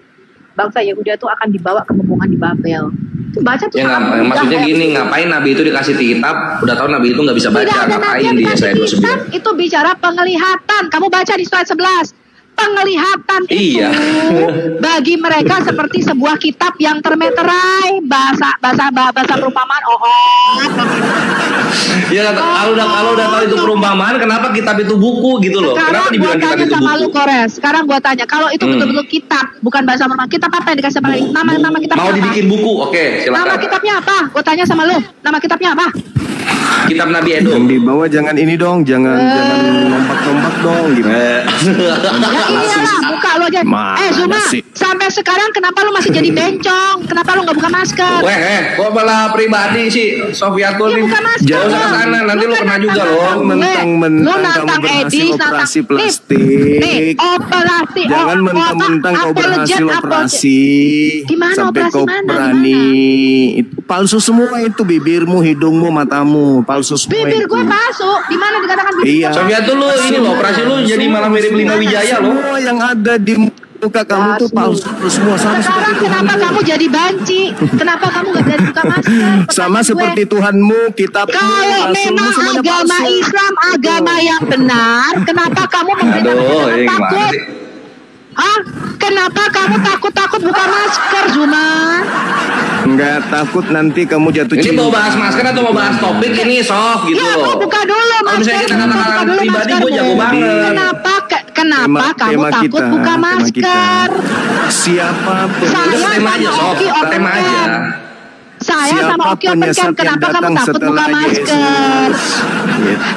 bangsa Yehuda itu akan dibawa ke pengepungan di Babel. Itu baca tuh. Ya maksudnya gini, ngapain Nabi itu dikasih kitab? Udah tahu Nabi itu nggak bisa baca, ngapain di Yesaya 29? Itu bicara penglihatan. Kamu baca di slide 11. Penglihatan itu bagi mereka seperti sebuah kitab yang termeterai, bahasa perumpamaan. Ya kalau udah tahu itu perumpamaan, kenapa kitab itu buku gitu loh? Kenapa dibilang kitab itu buku? Sekarang gua tanya, kalau itu betul-betul kitab, bukan bahasa perumpamaan, kitab apa yang dikasih nama kitabnya? Mau dibikin buku, oke, silakan. Nama kitabnya apa? Gua tanya sama lu, nama kitabnya apa? Kitab Nabi Edo. Yang di bawah jangan ini dong, jangan lompat-lompat dong gitu. Iyalah, buka lo aja. Zuma, sampai sekarang kenapa lu masih jadi bencong? Kenapa lu nggak buka masker? Kok malah pribadi sih, Sofiatul nih. Jauh ke sana, nanti lu kena juga loh. Mentang-mentang kamu berhasil operasi plastik. Jangan mentang-mentang kau berhasil operasi. Sampai kau berani. Palsu semua itu, bibirmu, hidungmu, matamu, palsu semua. Bibir gue palsu, di mana dikatakan bibir? Iya. Sofiatul lu ini loh, operasi lu jadi malah mirip Lina Wijaya loh. Semua yang ada di muka kamu tuh palsu semua, sama sekarang kenapa kamu jadi banci? Kenapa kamu gak berani buka masker? Sama seperti Tuhanmu, kitabmu. Kalau memang agama Islam agama yang benar, kenapa kamu memberitakan takut? Kenapa kamu takut buka masker, Zuma? Enggak takut nanti kamu jatuh cinta. Ini mau bahas masker atau mau bahas topik ini soft gitu loh. Buka dulu masker. Kalau misalnya kita kata-kata pribadi, gue jago banget. Kenapa kamu takut buka masker? Siapa pun. Tema aja soft, tema aja. Saya sama Oki Open Camp, kenapa kamu takut buka masker?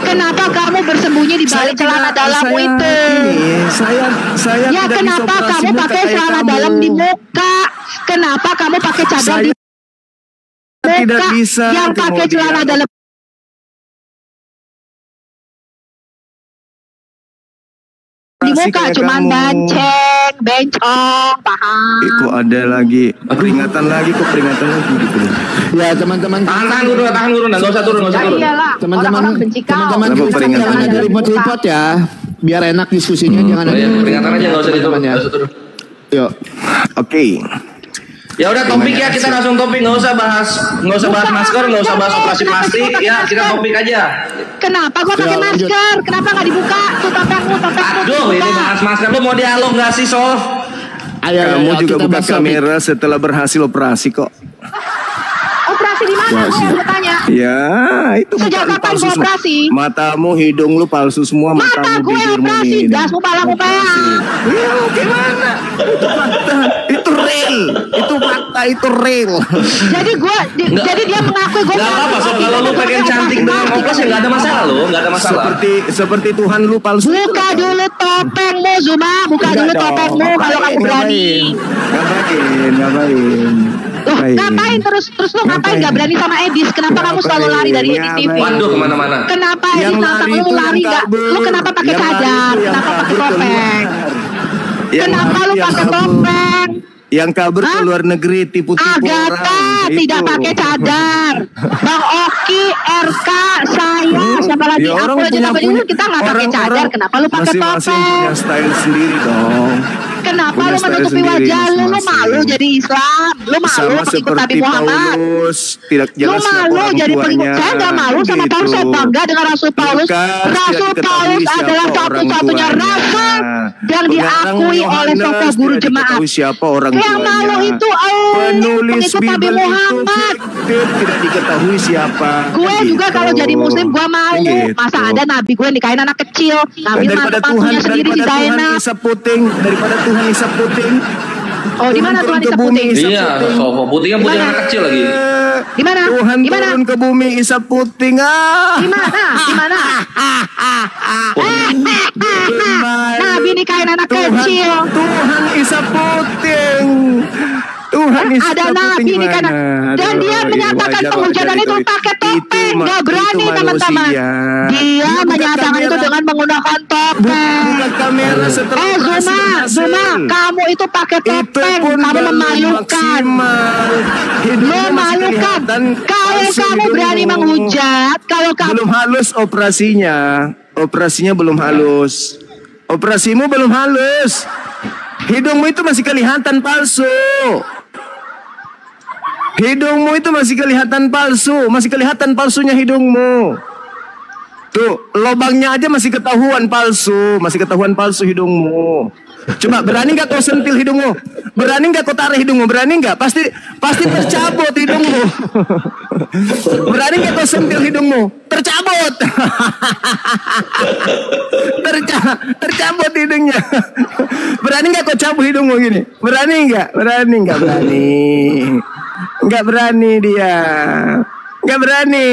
Kenapa kamu bersembunyi di balik celana dalammu itu? Saya ya kenapa kamu pakai celana dalam di muka? Kenapa kamu pakai cadar di muka? Tidak bisa. Yang pakai celana dalam di muka cuman bencong, paham? Itu ada lagi peringatan lagi gitu. Ya teman-teman, tahan dulu, nggak usah turun. Teman-teman kita jangan ada report ya, biar enak diskusinya, jangan ada peringatan aja, nggak usah diturun. Yuk, oke. Ya udah topik ya, kita langsung topik, nggak usah bahas masker, nggak usah bahas operasi plastik, ya kita topik aja. Kenapa gua pakai masker? Kenapa nggak dibuka? Tuh topengmu. Aduh, ini bahas masker, lu mau dialog nggak sih, Sof? Kamu juga buka kamera setelah berhasil operasi kok. Operasi di mana? Gue tanya. Ya, itu sejak kapan gue operasi? Matamu, hidung lu palsu semua. Mata gue operasi, dasmu palamu peang. Ya, gimana? Itu fakta, itu real, itu fakta. Apakah itu real? Jadi jadi dia mengakui gue. Gak apa-apa, so kalau lu pengen cantik dengan oplos ya nggak ada masalah lo, nggak ada masalah. Seperti Tuhan lu palsu. Buka dulu topengmu Zuma, buka dulu topengmu kalau kamu berani. Ngapain? Ngapain terus lu ngapain gak berani sama Edis? Kenapa kamu selalu lari dari Edis TV? Waduh, kemana-mana. Kenapa Edis nantang lu lari gak? Lu kenapa pakai cadar? Kenapa pakai topeng? Kenapa lu pakai topeng? Yang kabur ke luar negeri tipu-tipu Agatha tidak pakai cadar. Bang Oki, RK, saya, siapa lagi? Aku aja namanya dulu kita nggak pakai cadar. Kenapa lu pakai topeng? Masing-masing punya style sendiri dong. Kenapa lu menutupi wajah lu? Lu malu jadi Islam. Lu malu pengikut Nabi Muhammad. Lu malu jadi pengikut. Saya nggak malu sama Paulus. Saya bangga dengan Rasul Paulus. Rasul Paulus adalah satu-satunya rasul yang diakui oleh tokoh guru jemaat. Siapa orang yang malu itu penulis pengikut Nabi Muhammad. Tidak diketahui siapa. Gue juga kalau jadi muslim gue malu. Masa ada Nabi gue nikahin anak kecil. Nabi mantap pakunya sendiri di Zainab. Daripada Tuhan isap puting. Oh, di mana Tuhan isap puting? Iya, sopo puting kan puting anak kecil lagi. Di mana? Tuhan turun ke bumi isap puting. Di mana? Di mana? Nabi nikahin anak kecil. Tuhan isap puting. Tuhan ada Nabi di kanan dan dia menyatakan penghujatan itu pakai topeng. Gak berani teman-teman. Dia menyatakan itu dengan menggunakan topeng. Zuma, kamu itu pakai topeng. Kamu memalukan. Memalukan. Kalau kamu berani menghujat, kalau kamu belum halus operasinya belum halus. Operasimu belum halus. Hidungmu itu masih kelihatan palsu. Hidungmu itu masih kelihatan palsu. Masih kelihatan palsunya hidungmu. Tuh, lobangnya aja masih ketahuan palsu. Masih ketahuan palsu hidungmu. Coba, berani gak kau sentil hidungmu? Berani gak kau tarik hidungmu? Berani gak? Pasti tercabut hidungmu. Berani gak kau sentil hidungmu? Tercabut. Tercabut hidungnya. Berani gak kau cabut hidungmu gini? Berani gak? Berani gak? Berani. Gak berani dia. Gak berani.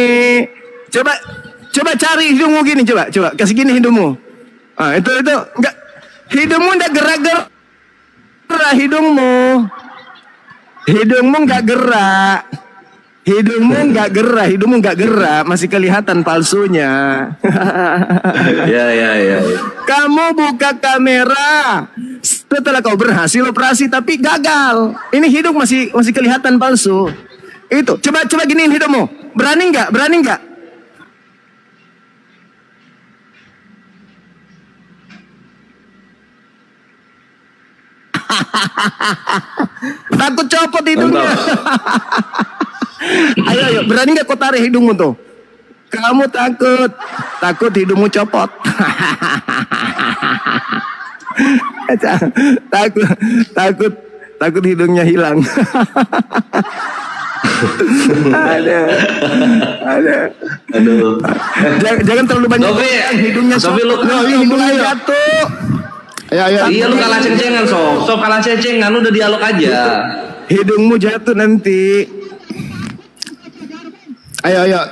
Coba cari hidungmu gini. Coba kasih gini hidungmu. Ah, itu enggak. Hidungmu enggak gerak-gerak. Hidungmu enggak gerak. Hidungmu enggak gerak, masih kelihatan palsunya. Ya. Kamu buka kamera setelah kau berhasil operasi tapi gagal. Ini hidung masih kelihatan palsu. Itu, coba giniin hidungmu. Berani enggak? Takut copot hidungnya. Ayo, berani gak kau tarik hidungmu tuh? Kamu takut hidungmu copot. takut hidungnya hilang. Aduh. Jangan terlalu banyak. Hidungnya jatuh. Ayo. Iya, lu kalah ceng-cengan, Sob kalah ceng-cengan, udah dialog aja. Hidungmu jatuh nanti. Ayo.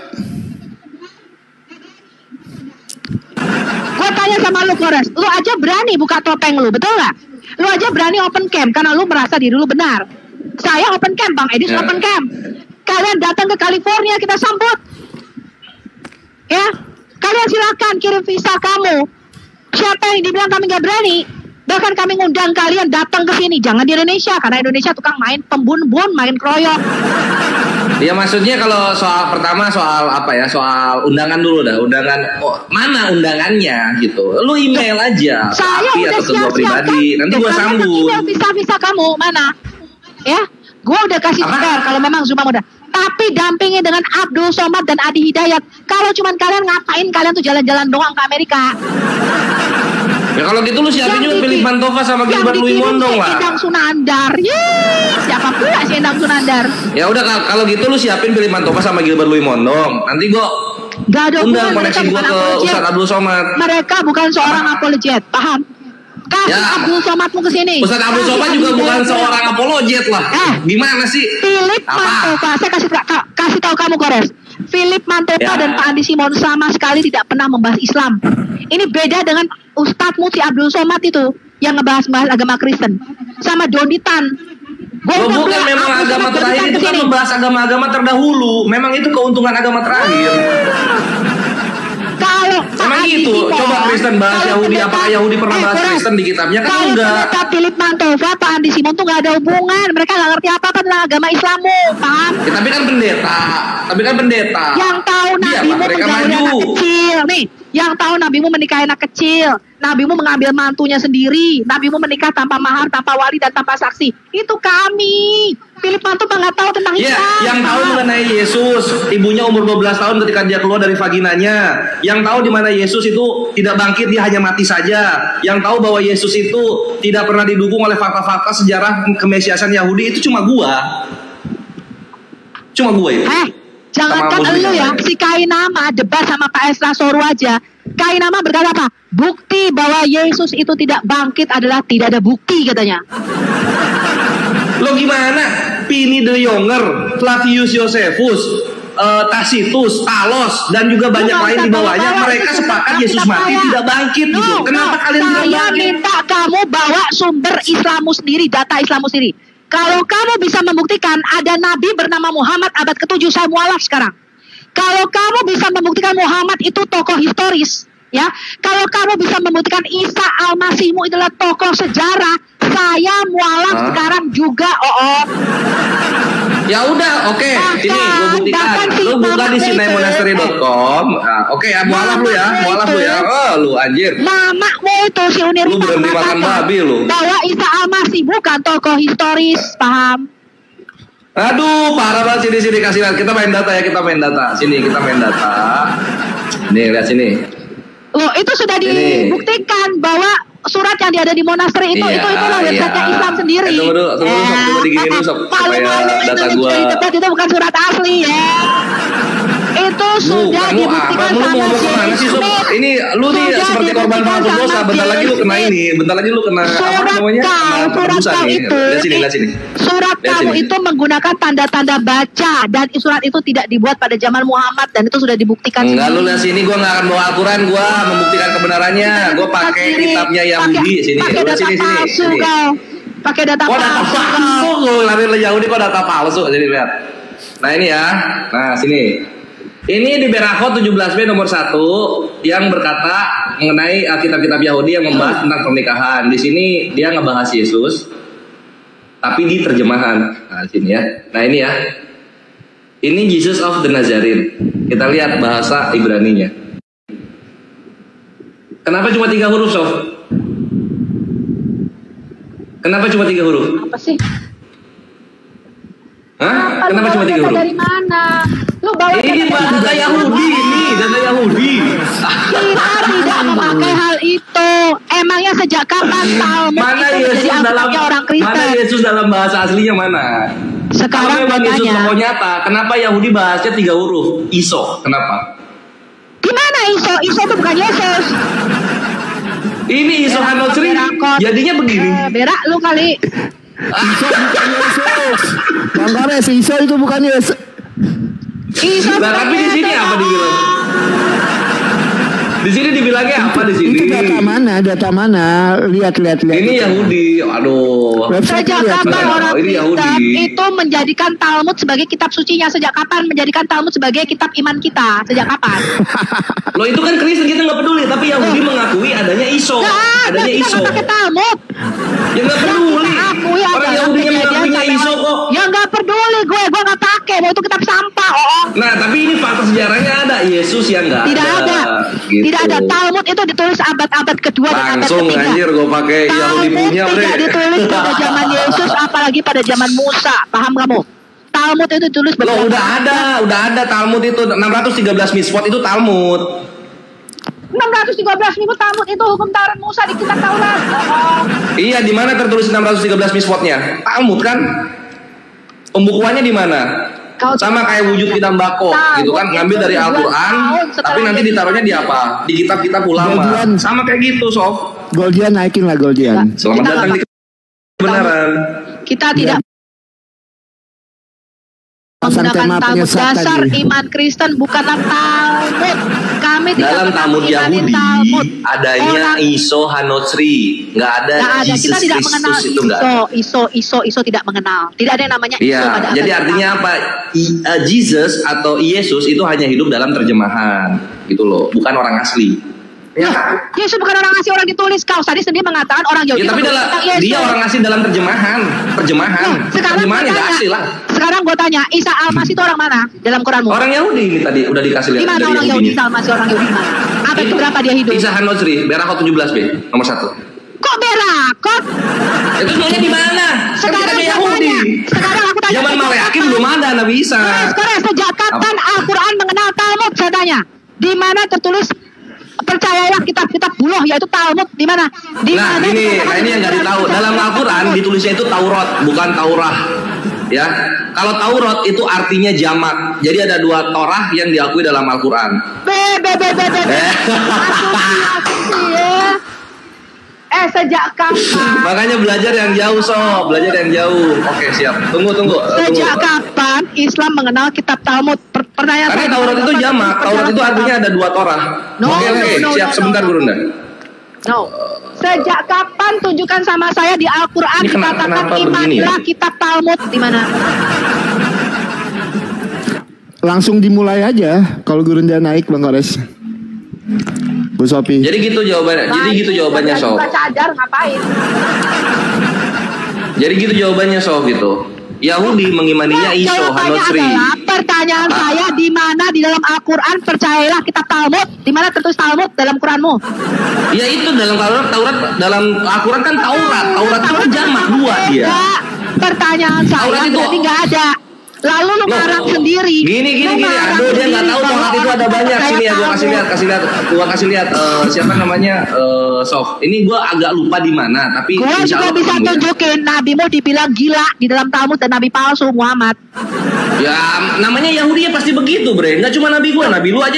Gue tanya sama lu, Kores, lu aja berani buka topeng lu, betul gak? Lu aja berani open cam karena lu merasa diri lu benar. Saya open cam, Bang Edis open cam. Kalian datang ke California, kita sambut. Ya, kalian silakan kirim visa kamu. Siapa yang dibilang kami gak berani? Bahkan kami ngundang kalian datang ke sini. Jangan di Indonesia, karena Indonesia tukang main pembun-bun, main kroyok. Ya maksudnya kalau soal apa ya? Soal undangan dulu dah. Mana undangannya gitu. Lu email aja. Saya udah siap-siap kan. Nanti gua sambut. Email visa kamu mana? Ya, gua udah kasih spare kalau memang Zuma muda. Tapi dampingi dengan Abdul Somad dan Adi Hidayat. Kalau cuman kalian ngapain kalian tuh jalan-jalan doang ke Amerika? Ya kalau gitu lu siapin juga pilih Mantova sama Gilbert Louis Mondong lah. Endang Sunandar. Siapa pula si Endang Sunandar? Ya udah kalau gitu lu siapin pilih Mantova sama Gilbert Louis Mondong. Nanti gua undang koneksi gua ke Ustadz Abdul Somad. Mereka bukan seorang apologet, paham? Kasih Abdul Somadmu ke sini. Ustaz Abdul Somad juga bukan seorang apologet lah. Gimana sih? Philip Mantova, saya kasih tahu kamu Kores. Philip Mantova dan Pak Andi Simon sama sekali tidak pernah membahas Islam. Ini beda dengan Ustadzmu si Abdul Somad itu yang ngebahas agama Kristen. Sama Donitan. Bukan memang agama terakhir itu kan membahas agama-agama terdahulu. Memang itu keuntungan agama terakhir. Kalau memang itu, coba Kristen bahas Yahudi, apakah Yahudi pernah bahas Kristen di kitabnya? Kan enggak. Kalau Philip Mantova, Pak Andi Simon tuh nggak ada hubungan. Mereka nggak ngerti apa-apa tentang agama Islammu, paham? Ya, tapi kan pendeta. Yang tahu nabimu menjauhi anak kecil, nih. Yang tahu nabimu menikahi anak kecil, nabimu mengambil mantunya sendiri, nabimu menikah tanpa mahar, tanpa wali dan tanpa saksi. Itu kami. Philip Mantova nggak tahu tentang Islam. Yang tahu mengenai Yesus, ibunya umur 12 tahun ketika dia keluar dari vaginanya. Yang tahu di mana Yesus itu tidak bangkit, dia hanya mati saja. Yang tahu bahwa Yesus itu tidak pernah didukung oleh fakta-fakta sejarah kemesiasan Yahudi, itu cuma gua. Cuma gua itu. Jangankan elu ya, si Kainama debat sama Pak Esra Soru aja. Kainama berkata apa? Bukti bahwa Yesus itu tidak bangkit adalah tidak ada bukti katanya. Lo gimana? Pliny the Younger, Flavius Josephus, Tacitus, Talos, dan juga banyak lain di bawahnya. Mereka sepakat Yesus mati tidak bangkit gitu. Kenapa kalian tidak bangkit? Saya minta kamu bawa sumber Islammu sendiri, data Islammu sendiri. Kalau kamu bisa membuktikan ada Nabi bernama Muhammad abad ke-7, saya mualaf sekarang. Kalau kamu bisa membuktikan Muhammad itu tokoh historis, ya. Kalau kamu bisa membuktikan Isa Al-Masihmu itulah tokoh sejarah, saya mualaf sekarang juga. Ya udah, oke. Ini gue buktikan. Lu buka di sinaimonasteri.com. Oke, ya mualaf lu ya, Oh, lu anjir. Mamakmu itu si Unir. Lu berhenti makan babi lu. Bahwa Isa Al-Masih bukan tokoh historis, paham? Aduh, parah banget. Sini kasih lihat. Kita main data ya, Sini kita main data. Nih, lihat sini. Loh, itu sudah dibuktikan bahwa surat yang ada di monasteri itu loh websitenya Islam sendiri. Tunggu digini dulu, supaya data gua. Itu bukan surat asli ya. Itu sudah dibuktikan sama Smith. Ini lu nih seperti korban pengampun dosa. Bentar lagi lu kena ini. Bentar lagi lu kena apa namanya? Surat kau itu. Lihat sini. Surat kamu itu menggunakan tanda-tanda baca dan surat itu tidak dibuat pada zaman Muhammad dan itu sudah dibuktikan. Enggak, lu lihat sini, gua nggak akan bawa Al-Quran, gua membuktikan kebenarannya. Gua pakai kitabnya Yahudi sini. Sini. Pakai data palsu. Lu lari Yahudi kok data palsu. Jadi lihat. Nah ini ya. Nah sini. Ini di Berachot 17b nomor 1 yang berkata mengenai kitab-kitab Yahudi yang membahas tentang pernikahan. Di sini dia ngebahas Yesus, tapi di terjemahan. Nah sini ya. Nah ini ya. Ini Jesus of the Nazarene. Kita lihat bahasa Ibraninya. Kenapa cuma 3 huruf, Sof? Kenapa cuma 3 huruf? Apa sih? Hah? Kenapa cuma 3 huruf? Dari mana? Lu bawa ini data Yahudi, data Yahudi. Kita tidak memakai hal itu. Emangnya sejak kapan Talmud mana itu Yesus menjadi dalam orang Kristen? Mana Yesus dalam bahasa aslinya mana? Sekarang kalau memang Yesus tokoh nyata, kenapa Yahudi bahasnya 3 huruf? Iso, kenapa? Gimana Iso? Iso itu bukan Yesus. Ini Iso Hanocri, jadinya begini. Berak lu kali. Iso bukan Yesus. Bang Gares, Iso itu bukan Yesus. Nah, tapi di sini apa dibilang? Di sini dibilangnya apa di sini? Itu data mana? Lihat. Ini Yahudi. Aduh. Sejak kapan orang Kristen itu menjadikan Talmud sebagai kitab sucinya? Sejak kapan menjadikan Talmud sebagai kitab iman kita? Sejak kapan? Loh itu kan Kristen, kita nggak peduli, tapi Yahudi mengakui adanya Iso. Adanya Iso. Kita pakai Talmud. Ya nggak peduli. Orang Yahudi yang mengakuinya Iso kok. Ya nggak peduli gue nggak pakai. Mau itu kitab sampah. Nah tapi ini fakta sejarahnya ada Yesus yang nggak ada. Tidak ada. Gitu. Tidak ada. Talmud itu ditulis abad-abad kedua dan abad langsung ketiga. Anjir gue pakai Yahudi punya tidak ditulis pada zaman Yesus, apalagi pada zaman Musa. Paham kamu? Talmud itu ditulis loh, udah ada Talmud itu 613 mitzvot itu Talmud. 613 minggu Talmud itu hukum Taurat Musa di kitab Taurat. Iya, di mana tertulis 613 mitzvotnya? Talmud kan? Pembukuannya di mana? Sama kayak wujud kitab Bako gitu kan, ngambil dari Al-Quran tapi nanti ditaruhnya di apa? Di kitab-kitab ulama. Sama kayak gitu, Sof. Goldian naikin lah Goldian. Selamat datang di kebenaran. Kita tidak menggunakan Talmud. Dasar iman Kristen bukanlah Talmud. Kami tidak dalam Talmud Yahudi adanya Iso Hanotsri, nggak ada Jesus kita tidak mengenal Kristus itu nggak ada. Iso tidak mengenal. Tidak ada yang namanya Iso Iya, pada jadi artinya apa? Jesus atau Yesus itu hanya hidup dalam terjemahan, gitu loh, bukan orang asli. Ya. Yesus bukan orang asli, orang ditulis. Kau tadi sendiri mengatakan orang Yahudi. Ya, tapi dia orang asli dalam terjemahan. Terjemahannya nggak asli lah. Sekarang gue tanya, Isa Al-Masih itu orang mana dalam Quranmu? Orang Yahudi ini tadi udah dikasih lihat. Di mana orang Yahudi? Isa Al-Masih orang Yahudi mana? Apa itu berapa dia hidup? Isa Hanotsri, Berakot 17b, nomor 1. Kok Berakot? Itu sebenarnya di mana? Sekarang Yahudi. Sekarang aku tanya. Zaman Maleakim belum ada Nabi Isa. Sekarang sejak kapan Al-Quran mengenal Talmud? Saya tanya. Di mana tertulis percayalah kitab-kitab buluh yaitu Talmud di mana? Nah, ini yang nggak ditahu. Dalam Al-Quran ditulisnya itu Taurat, bukan Taurah. Ya, kalau Taurat itu artinya jamak. Jadi ada 2 Torah yang diakui dalam Al-Quran. Sejak kapan? Makanya belajar yang jauh, belajar yang jauh. Oke, siap. Tunggu. Sejak kapan Islam mengenal kitab Talmud? Pertanyaan karena Taurat itu jamak. Taurat itu artinya ada 2 Torah. Oke, siap. Sebentar, Gurunda. Sejak kapan tunjukkan sama saya di Al-Quran dikatakan imanlah kitab Talmud di mana? Langsung dimulai aja kalau Gurunda naik Bang Kores. Bu Sophie. Jadi gitu jawabannya Sof. Cadar ngapain? Jadi gitu jawabannya Sof gitu. Yahudi mengimaninya Iso Hanotsri. Pertanyaan saya di mana di dalam Al-Quran percayalah kitab Talmud? Di mana tertulis Talmud dalam Quranmu? Ya itu dalam Taurat dalam Al-Quran kan Taurat itu kan jamak 2 dia. Pertanyaan saya berarti nggak ada. Lalu lu ngarang sendiri. Gini. Aduh, dia nggak tahu Taurat itu ada banyak. Sini ya, gua kasih lihat. Siapa namanya? Sof. Ini gua agak lupa di mana, tapi gua juga bisa tunjukin nabimu dibilang gila di dalam Talmud dan nabi palsu Muhammad. Ya, namanya Yahudi ya pasti begitu, Bre. Nggak cuma nabi gua, nabi lu aja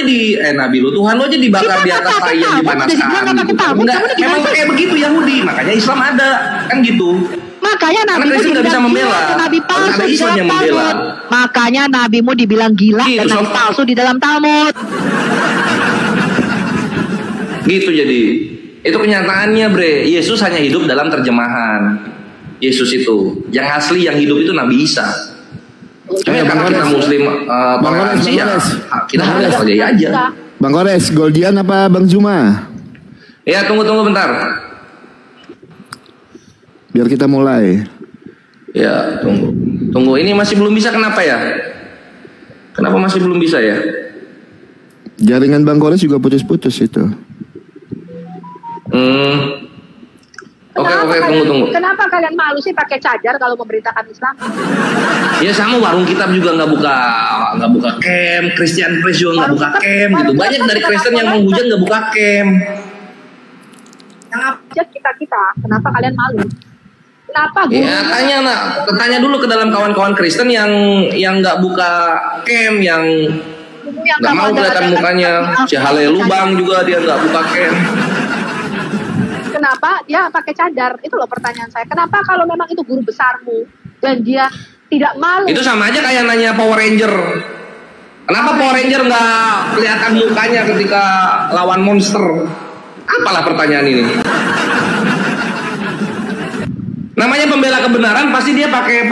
nabi lu, Tuhan lu aja dibakar di atas kayu dipanaskan. Enggak, memang kayak begitu Yahudi. Makanya Islam ada, kan gitu. Makanya nabimu dibilang bisa membela. Nabi palsu di dalam Talmud. Makanya nabimu dibilang gila dan nabi palsu di dalam Talmud. Gitu jadi. Itu kenyataannya, Bre. Yesus hanya hidup dalam terjemahan. Yesus itu. Yang asli yang hidup itu Nabi Isa. Karena kita Muslim toleransi ya. Kita hargai aja. Bang Kores, Goldian apa Bang Juma? Ya, tunggu bentar. Biar kita mulai. Ya, tunggu. Ini masih belum bisa, kenapa ya? Kenapa masih belum bisa ya? Jaringan Bang Kores juga putus-putus itu. Oke, tunggu. Kenapa kalian malu sih pakai cadar kalau memberitakan Islam? Ya sama warung kitab juga nggak buka camp, Christian Press juga nggak buka camp gitu. Banyak dari Kristen yang menghujat nggak buka camp. Yang abjad kita, kenapa kalian malu? Kenapa? Ya tanya dulu ke dalam kawan-kawan Kristen yang nggak buka camp, yang nggak mau kelihatan mukanya. Si Halelubang juga dia nggak buka camp. Kenapa dia pakai cadar? Itu loh pertanyaan saya. Kenapa kalau memang itu guru besarmu dan dia tidak malu? Itu sama aja kayak nanya Power Ranger. Kenapa Power Ranger nggak kelihatan mukanya ketika lawan monster? Apalah pertanyaan ini? Namanya pembela kebenaran pasti dia pakai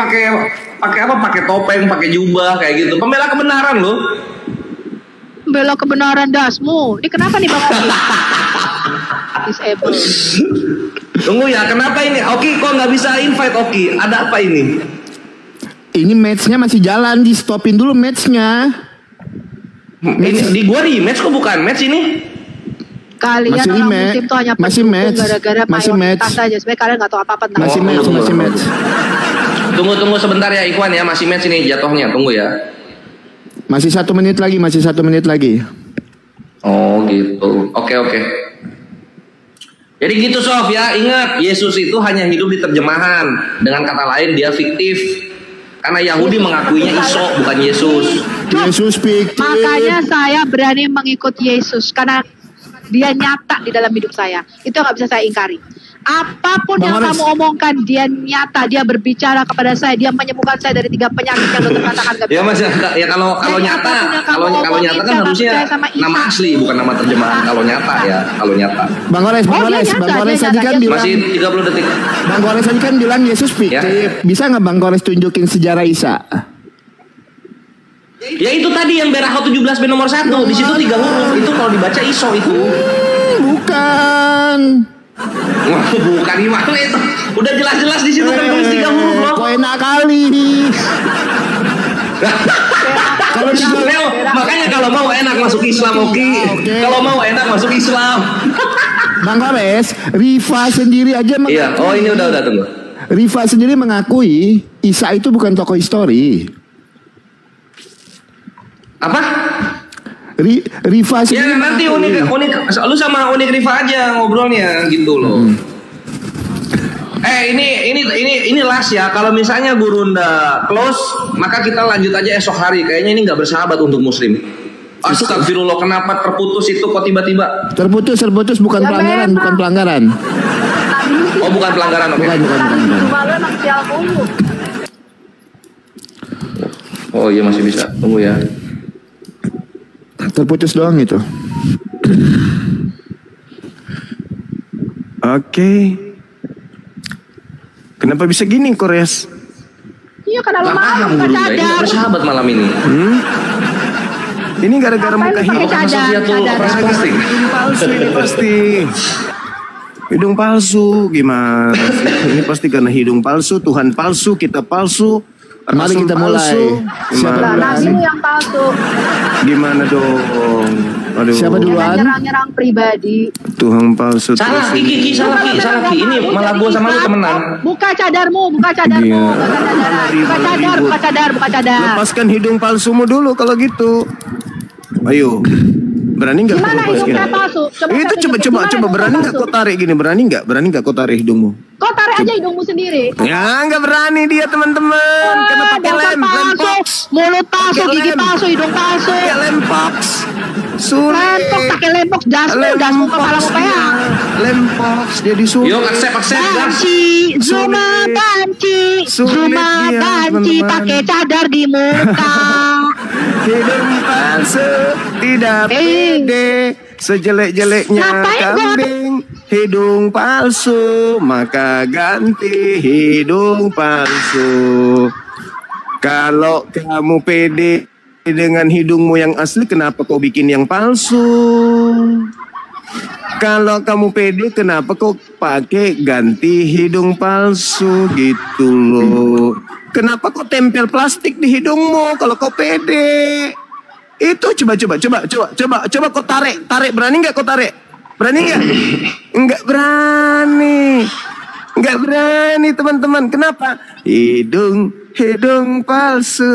topeng, pakai jubah kayak gitu. Pembela kebenaran loh. Pembela kebenaran dasmu. Ini kenapa nih Bang? Disable. Tunggu ya, kenapa ini? Oki kok nggak bisa invite Oki? Ada apa ini? Ini matchnya masih jalan, di stopin dulu matchnya. Ini di gua match kok bukan match ini? Kalian masih orang muslim tuh hanya pendukung gara-gara mayoritas saja. Sebenarnya kalian nggak tahu apa-apa tentang masih match. Tunggu sebentar ya Ikhwan ya, masih match ini jatuhnya. Tunggu ya. Masih 1 menit lagi. Oh gitu. Oke. Jadi gitu Sof ya, ingat Yesus itu hanya hidup di terjemahan. Dengan kata lain dia fiktif. Karena Yahudi mengakuinya Iso bukan Yesus. Yesus fiktif. Makanya saya berani mengikut Yesus karena Dia nyata di dalam hidup saya. Itu nggak bisa saya ingkari. Apapun Bang yang Oris. kamu omongkan, dia nyata, dia berbicara kepada saya, dia menyembuhkan saya dari 3 penyakit yang dokter katakan gak bisa. Ya Mas, ya kalau Jadi nyata, apapun yang kamu kalau omongin, nyata kan jangan harusnya percaya sama Isa. nama asli bukan nama terjemahan. Kalau nyata ya, kalau nyata. Bang Oles, Bang Oh, dia Oles, nyata, Bang dia Oles tadi nyata, kan dia bilang, Masih 30 detik. Bang Oles tadi kan bilang Yesus fiktif. Bisa nggak Bang Oles tunjukin sejarah Isa? Ya itu tadi yang Beraho 17B nomor 1. Di situ 3 huruf. Itu kalau dibaca iso itu. Bukan. Wah, bukan gimana itu? Udah jelas-jelas di situ tertulis 3 huruf loh. Kok enak kali. Kalau makanya kalau mau enak masuk Islam, oke. Kalau mau enak masuk Islam. Bang Oles, Rifa sendiri aja mengakui. Iya, oh ini udah tunggu. Rifa sendiri mengakui Isa itu bukan tokoh histori. Apa? Rifa Ya sendiri nanti mengakui. unik lu sama Unik Rifa aja ngobrolnya gitu loh. Ini last ya. Kalau misalnya guru ndak close, maka kita lanjut aja esok hari. Kayaknya ini nggak bersahabat untuk muslim. Astagfirullah, kenapa terputus itu kok tiba-tiba? Terputus bukan Ya, pelanggaran, memang. bukan pelanggaran. Oh bukan pelanggaran, oke. Bukan. Cuma lu emang sial mulu. Oh iya masih bisa, tunggu ya. Terputus doang itu. Oke. Kenapa bisa gini Kores? Iya, karena lu Nggak mau paham bukan guru nggak, ini nggak cadar. bersahabat malam ini. Ini gara-gara Ngapain muka lu pakai hidung cadar? Cadar. palsu ini pasti. Hidung palsu gimana sih? Ini pasti karena hidung palsu, Tuhan palsu, kita palsu. Mari Rasul kita mulai. palsu. Siapa Nah, duluan? nabi lu yang palsu. Gimana dong? Aduh. Siapa Jangan duluan? nyerang-nyerang pribadi. Tuhan palsu. Salah terus Ki, ini. salah Ki. Ini malah gua sama lu temenan. Buka cadarmu, buka cadarmu, Iya. buka cadar. Lepaskan hidung palsumu dulu kalau gitu. Ayo. Berani nggak? Gimana kau lepaskan? hidungnya palsu? Itu coba berani nggak kau tarik gini? Berani nggak kau tarik hidungmu? Kau tarik aja hidungmu sendiri. Ya nggak berani dia teman-teman. Karena pakai Dasar lempox. mulut palsu, Pakai gigi lem. palsu, hidung palsu. Pakai lempox. Lempox, pakai lempox, dasmu kepala mau peang. Lempox jadi sulit. Yuk aksep gas. Banci, Zuma banci, Sulit Zuma dia, banci, teman-teman. pakai cadar di muka. Hidung palsu tidak pede, sejelek-jeleknya Ngapain gua- kambing. Hidung palsu, maka ganti hidung palsu. Kalau kamu pede dengan hidungmu yang asli, kenapa kau bikin yang palsu? Kalau kamu pede, kenapa kau pakai ganti hidung palsu gitu loh? Kenapa kau tempel plastik di hidungmu kalau kau pede? Itu coba kau tarik, berani nggak kau tarik? Berani nggak? Nggak berani teman-teman. Kenapa? Hidung palsu.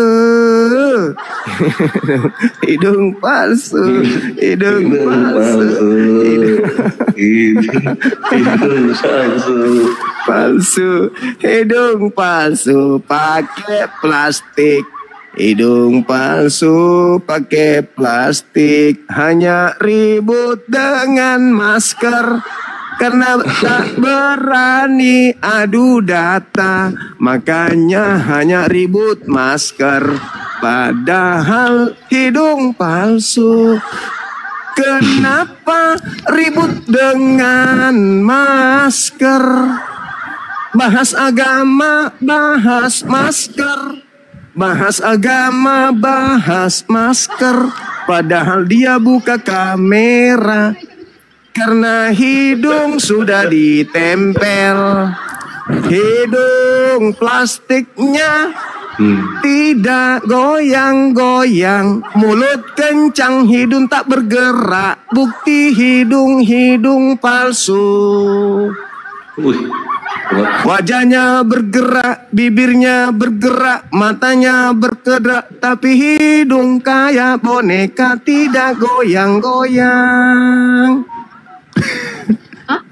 Hidung palsu. Hidung palsu pakai plastik. Hidung palsu pakai plastik. Hanya ribut dengan masker. Karena tak berani adu data, makanya hanya ribut masker. Padahal hidung palsu. Kenapa ribut dengan masker? Bahas agama, bahas masker. Bahas agama, bahas masker. Padahal dia buka kamera. Karena hidung sudah ditempel. Hidung plastiknya tidak goyang-goyang. Mulut kencang, hidung tak bergerak. Bukti hidung palsu. Wajahnya bergerak, bibirnya bergerak, matanya berkedrak, tapi hidung kayak boneka tidak goyang-goyang.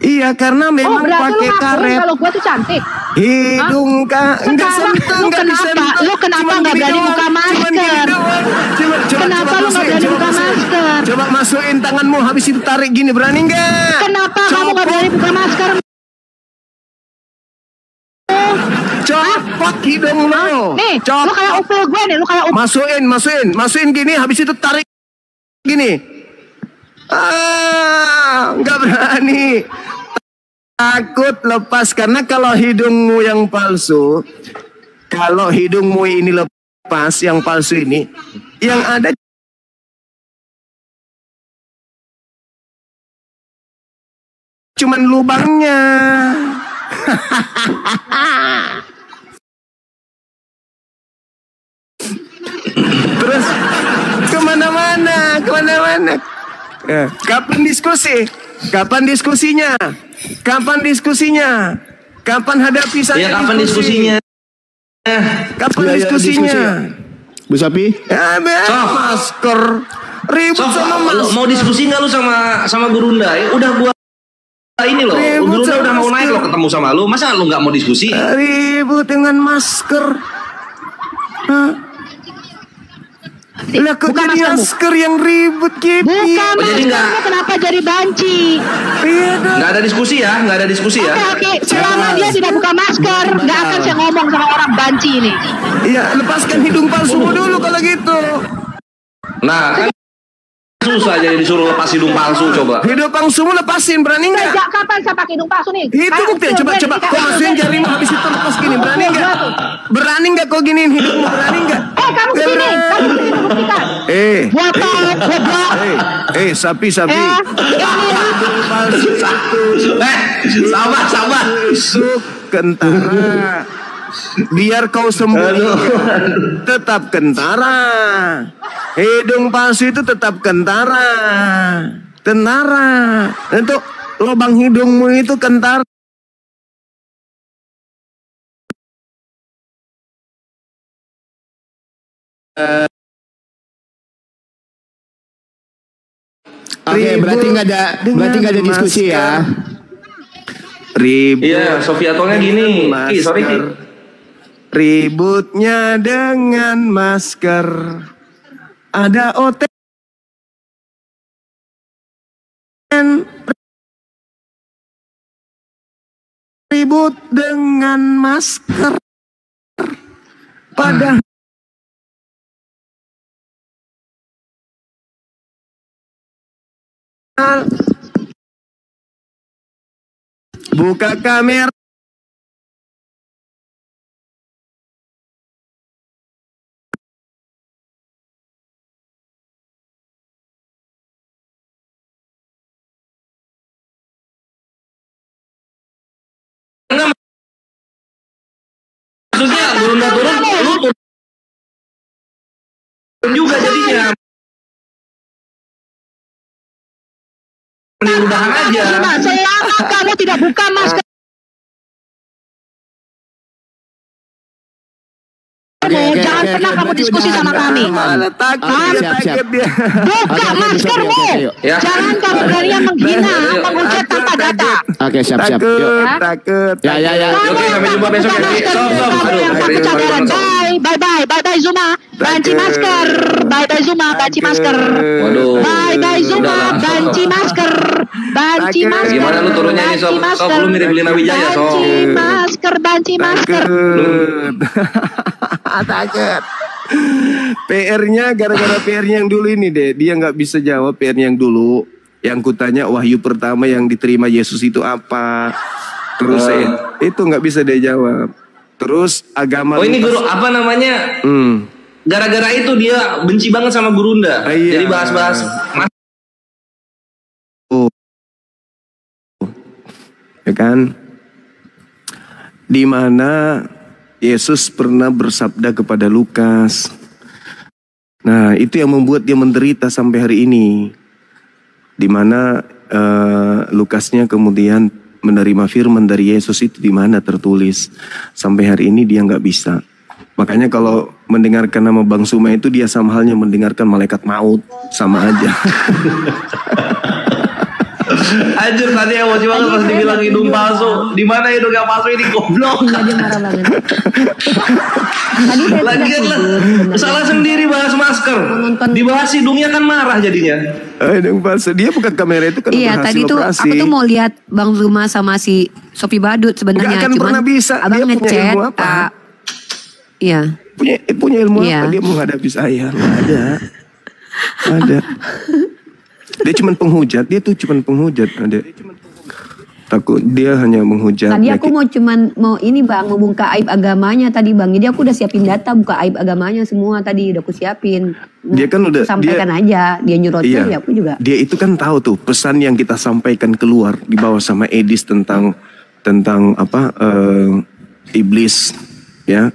Iya, karena memang berarti lu pakai ngakuin karet. kalau gua tuh cantik. Hidung enggak sentuh, enggak disentuh. Lu kenapa nggak berani buka masker? Kenapa lu nggak berani buka masker? Coba masukin tanganmu habis itu tarik gini, berani nggak? Kenapa kamu nggak berani buka masker? Copot hidung lo. Nih, lo kayak upil gue nih, lo kayak upil. Masukin gini, habis itu tarik gini. Nggak berani. Takut lepas, karena kalau hidungmu yang palsu, kalau hidungmu ini lepas, yang palsu ini, yang ada cuman lubangnya. Terus kemana-mana. Kapan diskusi? Kapan diskusinya? Kapan hadapi saya? Ya, kapan diskusinya? Kapan diskusinya? Bu Sapi? Masker. Ribut sama masker. Mau diskusi nggak lu sama Gurunda? Udah gua ini loh. Gurunda udah mau naik lo ketemu sama lu. Masa lu nggak mau diskusi? Ribut dengan masker. Lah kok jadi masker yang ribut gitu? Bukan maskernya, kenapa jadi banci? Nggak ada diskusi ya, Oke. Selama dia tidak buka masker, nggak akan saya ngomong sama orang banci ini. Iya, lepaskan hidung palsumu dulu kalau gitu. Nah, kan susah jadi disuruh lepas hidung palsu, coba. Hidung palsumu lepasin, berani nggak? Sejak kapan saya pakai hidung palsu nih? Itu bukti, coba. Kau masukin jarimu habis itu lepas gini, berani nggak? Berani nggak kau giniin hidungmu, berani nggak? Kamu kesini membuktikan. Buat goblok. Sapi. Hidung palsu itu. Sabar. Itu kentara. Biar kau sembunyikan, tetap kentara. Hidung palsu itu tetap kentara. Untuk lubang hidungmu itu kentara. Oke, berarti nggak ada diskusi ya. Ribut. Iya, Sofiatonya gini. Sorry. Ributnya dengan masker. Ada OT. Ribut dengan masker. Padahal buka kamera. Maksudnya Gurunda turun, lu turun juga jadinya. Udahan aja. Selama kamu tidak buka masker, jangan pernah kamu diskusi sama kami. Buka maskermu. Jangan kamu berani menghina, menghujat tanpa data. Oke, siap. Takut. Ya. Oke, sampai jumpa besok ya. Bye Zuma. Banci masker. Bye Zuma. Banci masker. Waduh. Bye Zuma. Banci masker. Banci masker. Gimana lu turunnya ini, Sob? Lu mirip Lina Wijaya, Sob. Banci masker. Takut. PR-nya gara-gara PR-nya yang dulu ini deh. Dia nggak bisa jawab PR-nya yang dulu. Yang kutanya wahyu pertama yang diterima Yesus itu apa? Terus itu nggak bisa dia jawab. Terus agama. Oh ini guru apa namanya? Gara-gara itu dia benci banget sama Gurunda. Iya. Jadi bahas-bahas. Ya kan? Di mana Yesus pernah bersabda kepada Lukas. Nah, itu yang membuat dia menderita sampai hari ini. Di mana Lukasnya kemudian menerima firman dari Yesus itu di mana tertulis. Sampai hari ini dia nggak bisa. Makanya kalau mendengarkan nama Bang Suma itu dia sama halnya mendengarkan malaikat maut, sama aja. Anjir tadi emosi banget pas dibilang hidung palsu. Di mana hidung yang palsu ini goblok? Dia marah banget. Lagian lah salah sendiri bahas masker. Dibahas hidungnya kan marah jadinya. Hidung palsu. Dia bukan kamera itu kan Iya tadi tuh aku tuh mau lihat Bang Zuma sama si Sophie Badut sebenarnya. Nggak akan pernah bisa. Abang Dia punya ngechat. ilmu apa? Iya. Punya ilmu apa? Dia menghadapi saya. Nggak ada. Dia cuma penghujat. Dia tuh cuma penghujat. Ada. Takut dia hanya menghujat. Tadi aku mau ini Bang, mau buka aib agamanya tadi Bang. Jadi aku udah siapin data buka aib agamanya semua tadi udah aku siapin. Dia kan udah sampaikan aja, dia nyurutin ya aku juga. Dia itu kan tahu tuh pesan yang kita sampaikan keluar di bawah sama Edis tentang apa iblis ya.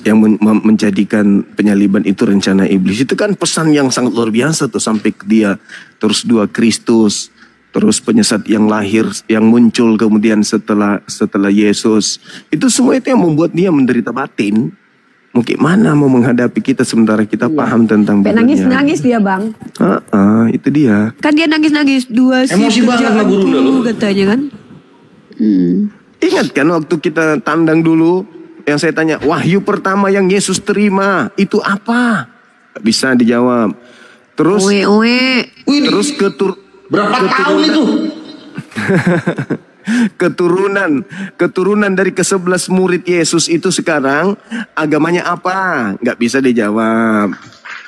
Yang menjadikan penyaliban itu rencana iblis. Itu kan pesan yang sangat luar biasa tuh sampai ke dia. Terus 2 Kristus, terus penyesat yang lahir, yang muncul kemudian setelah Yesus. Itu semua itu yang membuat dia menderita batin. Mungkin mana mau menghadapi kita sementara kita paham tentang Bibelnya. Nangis dia Bang. Itu dia. Kan dia nangis-nangis 2 emosi banget sama guru lu katanya kan. Ingat kan waktu kita tandang dulu yang saya tanya, wahyu pertama yang Yesus terima itu apa? Gak bisa dijawab. Terus terus berapa tahun itu? keturunan dari ke-11 murid Yesus itu sekarang agamanya apa? Gak bisa dijawab.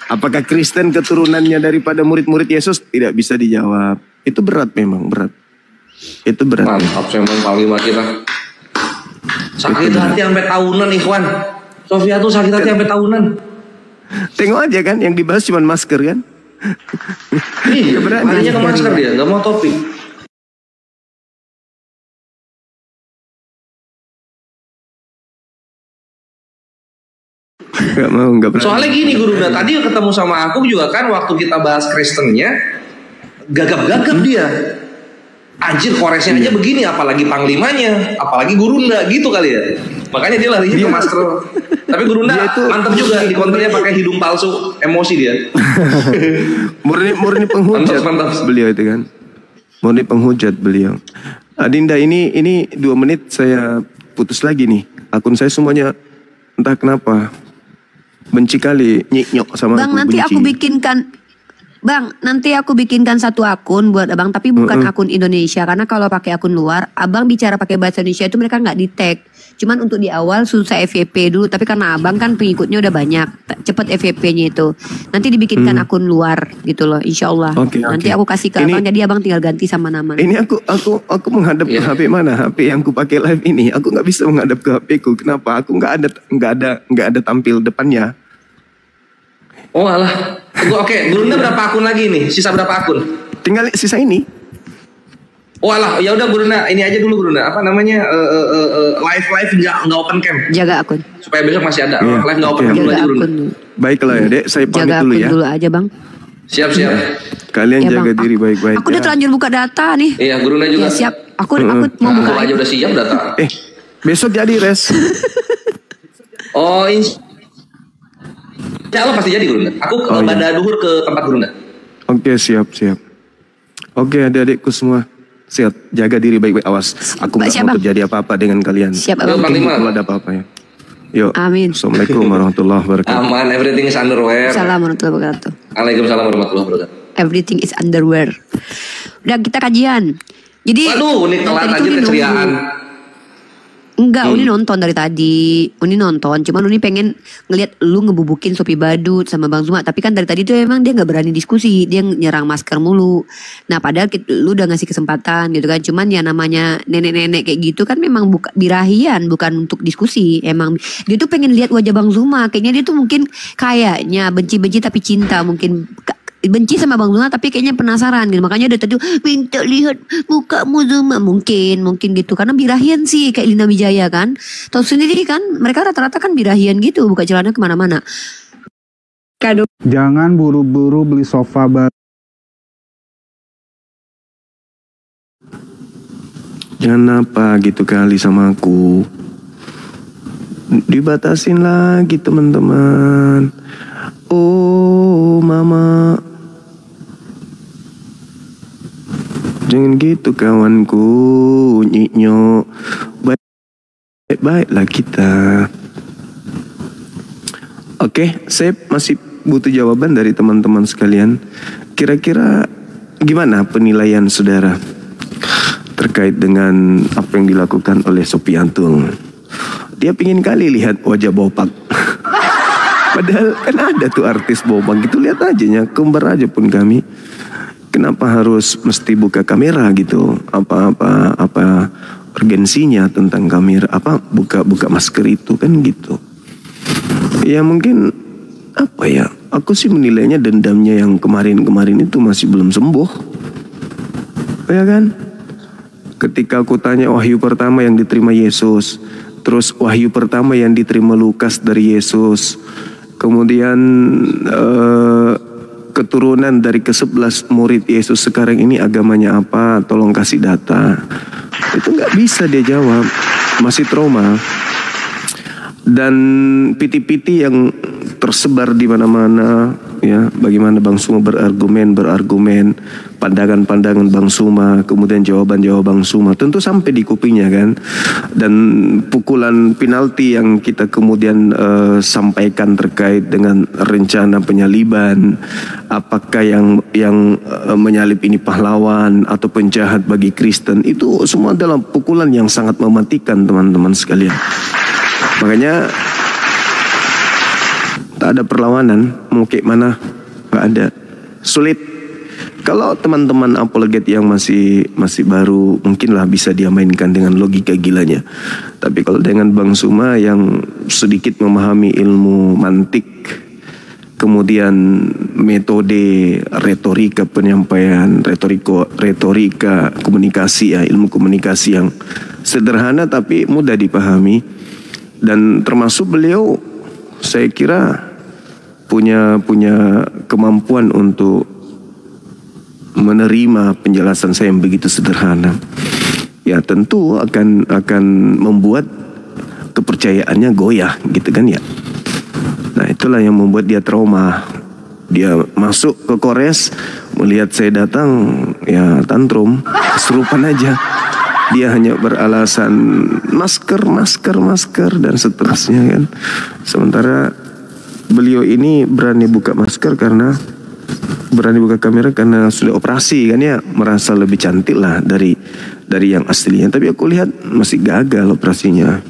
Apakah Kristen keturunannya daripada murid-murid Yesus? Tidak bisa dijawab. Itu berat memang, berat. Itu berat. Mantap memang panglima kita. Sakit hati sampai tahunan Ikhwan. Sofia tuh sakit hati sampai tahunan. Tengok aja kan yang dibahas cuma masker kan. Iya, hanya ke masker dia, gak mau topi. Gak berani. Soalnya gini Guru, tadi ketemu sama aku juga kan waktu kita bahas Kristennya, gagap-gagap dia. Anjir koresnya aja begini, apalagi panglimanya, apalagi Gurunda gitu kali ya. Makanya dia larinya ke masker. Tapi Gurunda mantap juga, di konternya pakai hidung palsu, emosi dia. murni penghujat mantap. Beliau itu kan. Murni penghujat beliau. Adinda ini 2 menit saya putus lagi nih. Akun saya semuanya entah kenapa benci kali nyik-nyok sama Bang, aku. nanti benci. Nanti aku bikinkan satu akun buat Abang, tapi bukan akun Indonesia. Karena kalau pakai akun luar, Abang bicara pakai bahasa Indonesia itu mereka nggak di-tag. Cuman untuk di awal susah FYP dulu, tapi karena Abang kan pengikutnya udah banyak, cepet FYP-nya itu. Nanti dibikinkan akun luar gitu loh, insya Allah. Nanti aku kasih ke Abang, jadi Abang tinggal ganti sama nama. Ini aku menghadap ke HP mana? HP yang aku pakai live ini, aku nggak bisa menghadap ke HP ku. Kenapa? Aku nggak ada tampil depannya. Oh alah. Oke, Gurunda berapa akun lagi nih? Sisa berapa akun? Tinggal sisa ini. Oh alah, ya udah Gurunda, ini aja dulu Gurunda. Apa namanya? Live nggak open cam. Jaga akun. Supaya besok masih ada. Live nggak open cam dulu aja Gurunda. Baiklah ya, Dek, saya pamit dulu ya. Jaga akun dulu aja, Bang. Siap. Kalian Ya, jaga Bang. diri baik-baik. Aku udah terlanjur buka data nih. Iya, Gurunda juga. Ya, siap. Aku mau buka aja udah siap data. Besok jadi res. Oh, Insya Allah pasti jadi Gurunda. Aku pada duhur ke tempat Gurunda. Oke, siap. Oke, adik-adikku semua. Siap, jaga diri baik-baik, awas. Aku nggak mau terjadi apa-apa dengan kalian. Siap, Abang. Kalau ada apa-apa ya. Yuk. Amin. Assalamualaikum warahmatullahi wabarakatuh. Aman, everything is underwear. Assalamualaikum warahmatullahi wabarakatuh. Waalaikumsalam warahmatullahi wabarakatuh. Everything is underwear. Udah kita kajian. Jadi waduh, ini telat aja keceriaan. Enggak, Uni nonton dari tadi. Uni nonton, cuman Uni pengen ngelihat lu ngebubukin Sophie Badut sama Bang Zuma. Tapi kan dari tadi tuh emang dia gak berani diskusi. Dia nyerang masker mulu. Nah padahal lu udah ngasih kesempatan gitu kan. Cuman ya namanya nenek-nenek kayak gitu kan memang birahian, bukan untuk diskusi. Emang dia tuh pengen lihat wajah Bang Zuma. Kayaknya dia tuh mungkin kayaknya benci-benci tapi cinta. Mungkin benci sama Bang Zuma tapi kayaknya penasaran gitu. Makanya dia tadi minta lihat mukamu Zuma. Mungkin gitu. Karena birahian sih kayak Lina Wijaya kan. Tahu sendiri kan mereka rata-rata kan birahian gitu. Buka celana kemana-mana. Kado. Jangan buru-buru beli sofa baru. Jangan apa gitu kali sama aku. Dibatasin lagi teman-teman. Oh mama. Jangan gitu kawanku, Nyinyo. Baik-baiklah kita. Oke, saya masih butuh jawaban dari teman-teman sekalian. Kira-kira gimana penilaian saudara terkait dengan apa yang dilakukan oleh Sopiantul? Dia pingin kali lihat wajah Bopak. Padahal kan ada tuh artis Bopak gitu, lihat aja kembar aja pun kami. Kenapa harus mesti buka kamera gitu? Apa urgensinya tentang kamera? Apa buka masker itu kan gitu? Ya mungkin apa ya? Aku sih menilainya dendamnya yang kemarin-kemarin itu masih belum sembuh. Ya kan? Ketika aku tanya wahyu pertama yang diterima Yesus, terus wahyu pertama yang diterima Lukas dari Yesus, kemudian keturunan dari ke-11 murid Yesus sekarang ini agamanya apa? Tolong kasih data. Itu nggak bisa dia jawab, masih trauma. Dan piti-piti yang tersebar di mana-mana, ya, bagaimana Bang Suma berargumen, pandangan-pandangan Bang Suma, kemudian jawaban-jawaban Bang Suma, tentu sampai di kupingnya kan. Dan pukulan penalti yang kita kemudian sampaikan terkait dengan rencana penyaliban, apakah yang menyalib ini pahlawan atau penjahat bagi Kristen, itu semua adalah pukulan yang sangat mematikan teman-teman sekalian. Makanya tak ada perlawanan, mau kayak mana, nggak ada, sulit. Kalau teman-teman apologet yang masih baru, mungkinlah bisa dia mainkan dengan logika gilanya. Tapi kalau dengan Bang Suma yang sedikit memahami ilmu mantik, kemudian metode retorika penyampaian, retorika komunikasi, ya, ilmu komunikasi yang sederhana tapi mudah dipahami. Dan termasuk beliau, saya kira punya kemampuan untuk menerima penjelasan saya yang begitu sederhana. Ya tentu akan membuat kepercayaannya goyah gitu kan ya. Nah itulah yang membuat dia trauma. Dia masuk ke Kores, melihat saya datang, ya tantrum, kesurupan aja. Dia hanya beralasan masker dan seterusnya kan. Sementara beliau ini berani buka masker karena berani buka kamera karena sudah operasi kan ya, merasa lebih cantik lah dari yang aslinya. Tapi aku lihat masih gagal operasinya.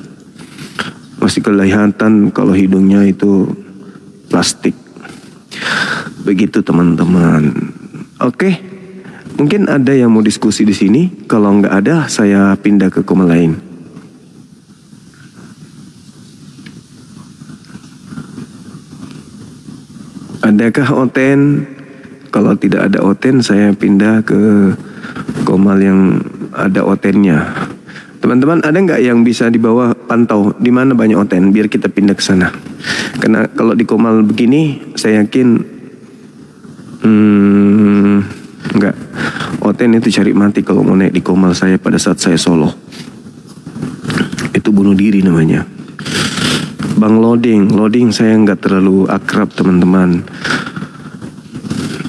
Masih kelihatan kalau hidungnya itu plastik. Begitu teman-teman. Oke. Mungkin ada yang mau diskusi di sini. Kalau nggak ada, saya pindah ke koma lain. Adakah Oten? Kalau tidak ada Oten, saya pindah ke komal yang ada Otennya. Teman-teman, ada nggak yang bisa di bawah pantau di mana banyak Oten? Biar kita pindah ke sana. Karena kalau di komal begini, saya yakin enggak. Oten itu cari mati kalau mau naik di komal saya pada saat saya solo. Itu bunuh diri namanya. Bang Loading saya nggak terlalu akrab teman-teman.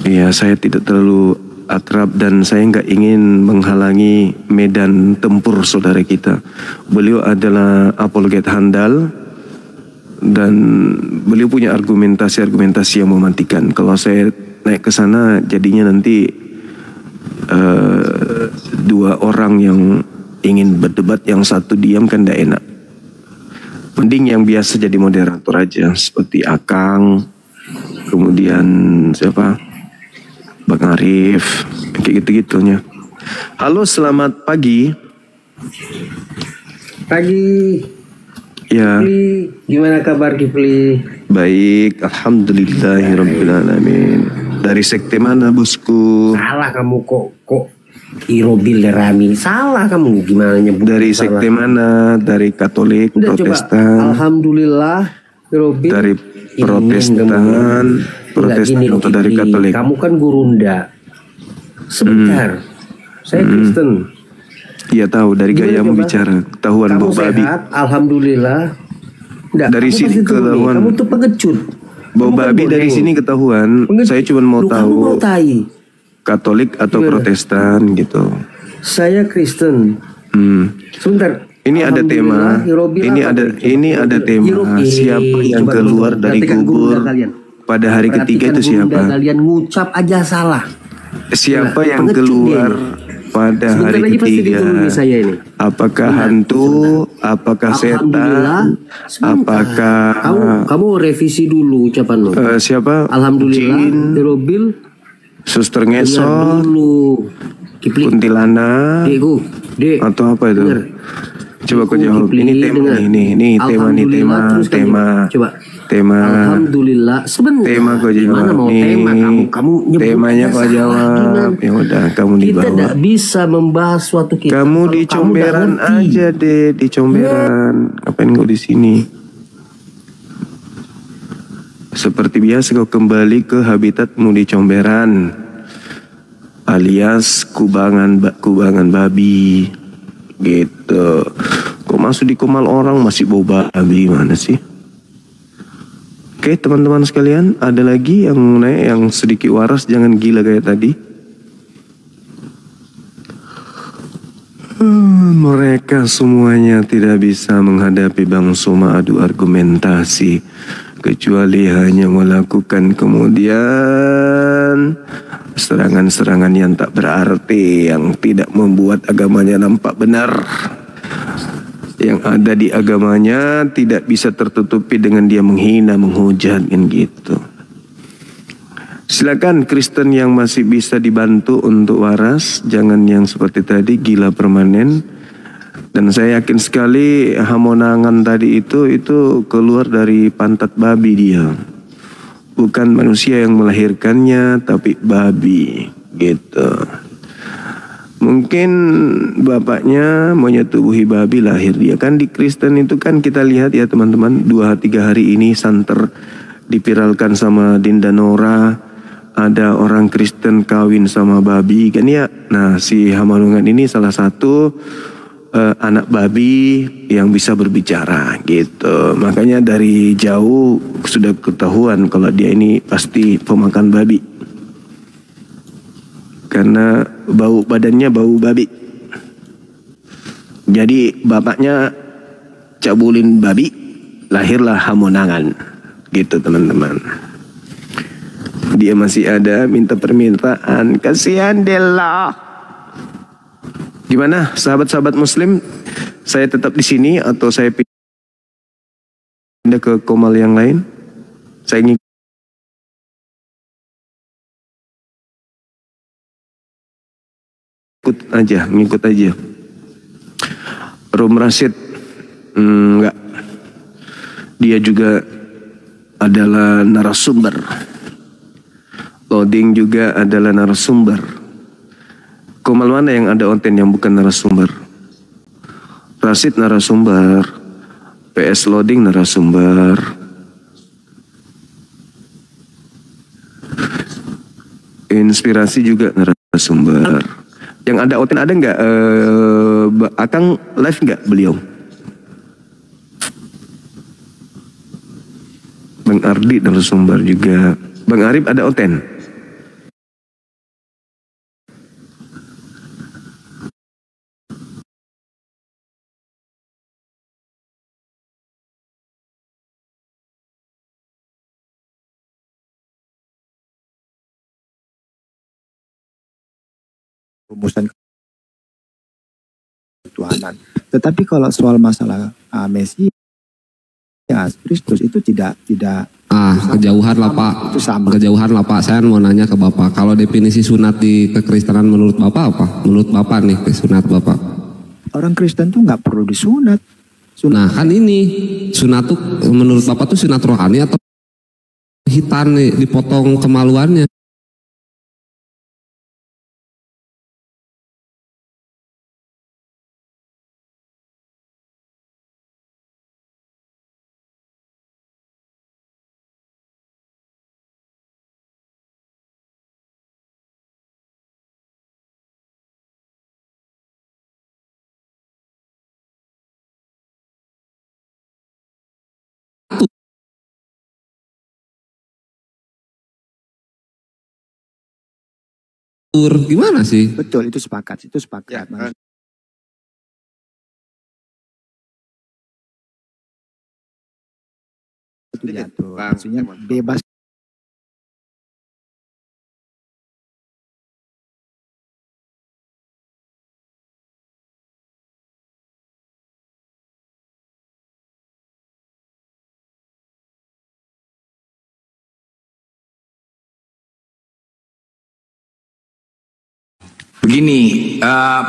Iya, saya tidak terlalu akrab dan saya nggak ingin menghalangi medan tempur saudara kita. Beliau adalah apologet handal dan beliau punya argumentasi yang mematikan. Kalau saya naik ke sana jadinya nanti dua orang yang ingin berdebat, yang satu diam kan tidak enak. Mending yang biasa jadi moderator aja, seperti Akang, kemudian siapa, Bang Arif, kayak gitu-gitunya. Halo, selamat pagi. Pagi. Ya. Kifli, gimana kabar Kifli? Baik, alhamdulillahirobbilalamin. Dari sekte mana bosku? Salah kamu kok Irobil Rami. Salah kamu, gimana nyebut? Dari sekte mana? Dari Katolik, udah, Protestan. Coba. Alhamdulillah Irobil. Dari Protestan atau dari Katolik? Kamu kan gurunda. Sebentar. Saya Kristen. Iya tahu, dari gayamu bicara. Ketahuan bau babi. Alhamdulillah. Nggak, dari sini ketahuan. Kamu tuh pengecut. Bau babi dari sini ketahuan. Saya cuma mau tahu. Kamu mau tai. Katolik atau Protestan gitu. Saya Kristen. Sebentar. Ini ada tema. Ini ada tema. Siapa yang keluar dari kubur pada hari ketiga itu siapa? Kalian ngucap aja salah. Siapa yang keluar pada hari ketiga? Apakah hantu? Apakah setan? Apakah kamu revisi dulu ucapanmu? Siapa? Alhamdulillah. Robil. Suster ngesot. Kuntilanak. Atau apa itu? Coba kau jawab. Ini tema tema. Coba. Tema. Alhamdulillah. Sebentar. Tema kau jawab. Mana mau tema kamu temanya kau jawab. Ya udah, kamu di bawah. Kita tidak bisa membahas suatu kita. Kamu di comberan aja deh, di comberan. Ngapain kau di sini? Seperti biasa kau kembali ke habitatmu di comberan, alias kubangan babi. Gitu. Kok masuk di kumal orang masih bau babi, mana sih? Oke teman-teman sekalian, ada lagi yang naik yang sedikit waras, jangan gila kayak tadi. Mereka semuanya tidak bisa menghadapi Bang Soma adu argumentasi, kecuali hanya melakukan kemudian serangan-serangan yang tak berarti, yang tidak membuat agamanya nampak benar. Yang ada di agamanya tidak bisa tertutupi dengan dia menghina, menghujat, kan gitu. Silakan Kristen yang masih bisa dibantu untuk waras, jangan yang seperti tadi gila permanen. Dan saya yakin sekali Hamonangan tadi itu keluar dari pantat babi dia. Bukan manusia yang melahirkannya, tapi babi, gitu. Mungkin bapaknya menyetubuhi babi, lahir dia. Kan di Kristen itu kan kita lihat ya teman-teman, 2-3 hari ini santer dipiralkan sama Dinda Nora. Ada orang Kristen kawin sama babi kan ya. Nah si Hamonangan ini salah satu anak babi yang bisa berbicara gitu. Makanya dari jauh sudah ketahuan kalau dia ini pasti pemakan babi. Karena bau badannya bau babi. Jadi bapaknya cabulin babi, lahirlah Hamonangan. Gitu teman-teman. Dia masih ada minta permintaan, kasihan Della. Gimana sahabat-sahabat muslim? Saya tetap di sini atau saya pindah ke komal yang lain? Saya ngikut aja. Rum Rasid enggak. Dia juga adalah narasumber. Loading juga adalah narasumber. Komal mana yang ada onten yang bukan narasumber? Rasid narasumber, PS Loading narasumber. Inspirasi juga narasumber. Yang ada onten ada nggak? Akang live nggak beliau? Bang Ardi narasumber juga. Bang Arif ada onten? Rumusan ketuhanan. Tetapi kalau soal masalah Mesias Kristus itu tidak kejauhan lah Pak. Kejauhan lah Pak. Saya mau nanya ke Bapak, kalau definisi sunat di kekristenan menurut Bapak apa? Menurut Bapak nih sunat Bapak. Orang Kristen tuh nggak perlu disunat. Nah kan ini sunat tuh menurut Bapak tuh sunat rohani atau hitan nih, dipotong kemaluannya? Gimana sih? Betul, itu sepakat. Manusia itu diatur. Maksudnya bebas. Begini,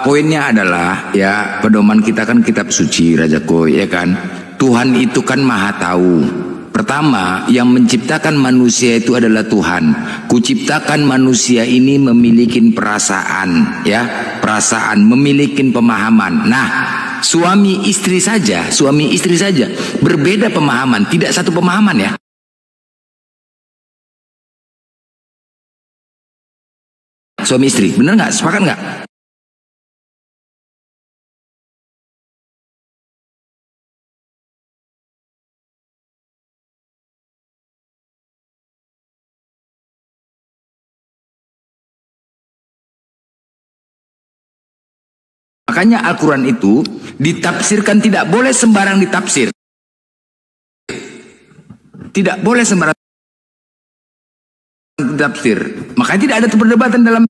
poinnya adalah ya pedoman kita kan kitab suci Raja Koi ya kan. Tuhan itu kan maha tahu. Pertama, yang menciptakan manusia itu adalah Tuhan. Kuciptakan manusia ini memiliki perasaan, ya, perasaan, memiliki pemahaman. Nah, suami istri saja berbeda pemahaman, tidak satu pemahaman ya. Suami istri, bener nggak? Sepakat nggak? Makanya Al-Quran itu ditafsirkan tidak boleh sembarang ditafsir. Tidak boleh sembarang ditafsir. Makanya tidak ada perdebatan dalam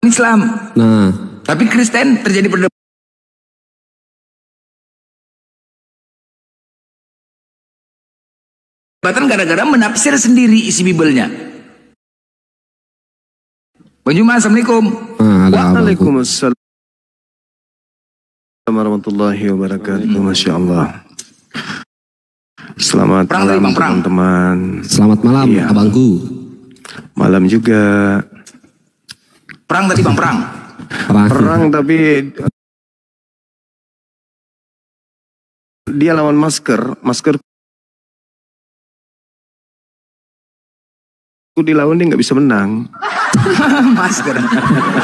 Islam. Nah, tapi Kristen terjadi perdebatan gara-gara menafsir sendiri isi Bibelnya. Bang Juma, assalamualaikum. Waalaikumsalam warahmatullahi wabarakatuh. Masya Allah. Selamat malam teman-teman. Selamat malam abangku. Malam juga. Perang tadi bang, perang tapi dia lawan masker aku dilawan, dia nggak bisa menang. Masker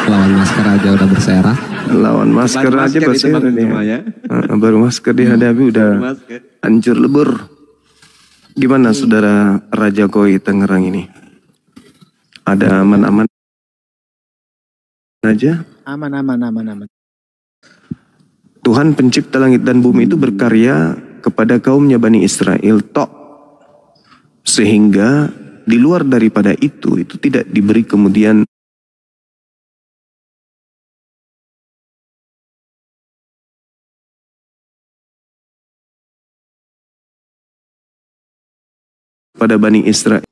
lawan masker aja udah berserah. Lawan masker aja berserah dia. Baru masker dihadapi udah hancur lebur. Gimana saudara Raja Koi Tangerang ini? Ada aman-aman aja? Aman. Tuhan pencipta langit dan bumi itu berkarya kepada kaumnya Bani Israel tok. Sehingga di luar daripada itu tidak diberi kemudian pada Bani Israel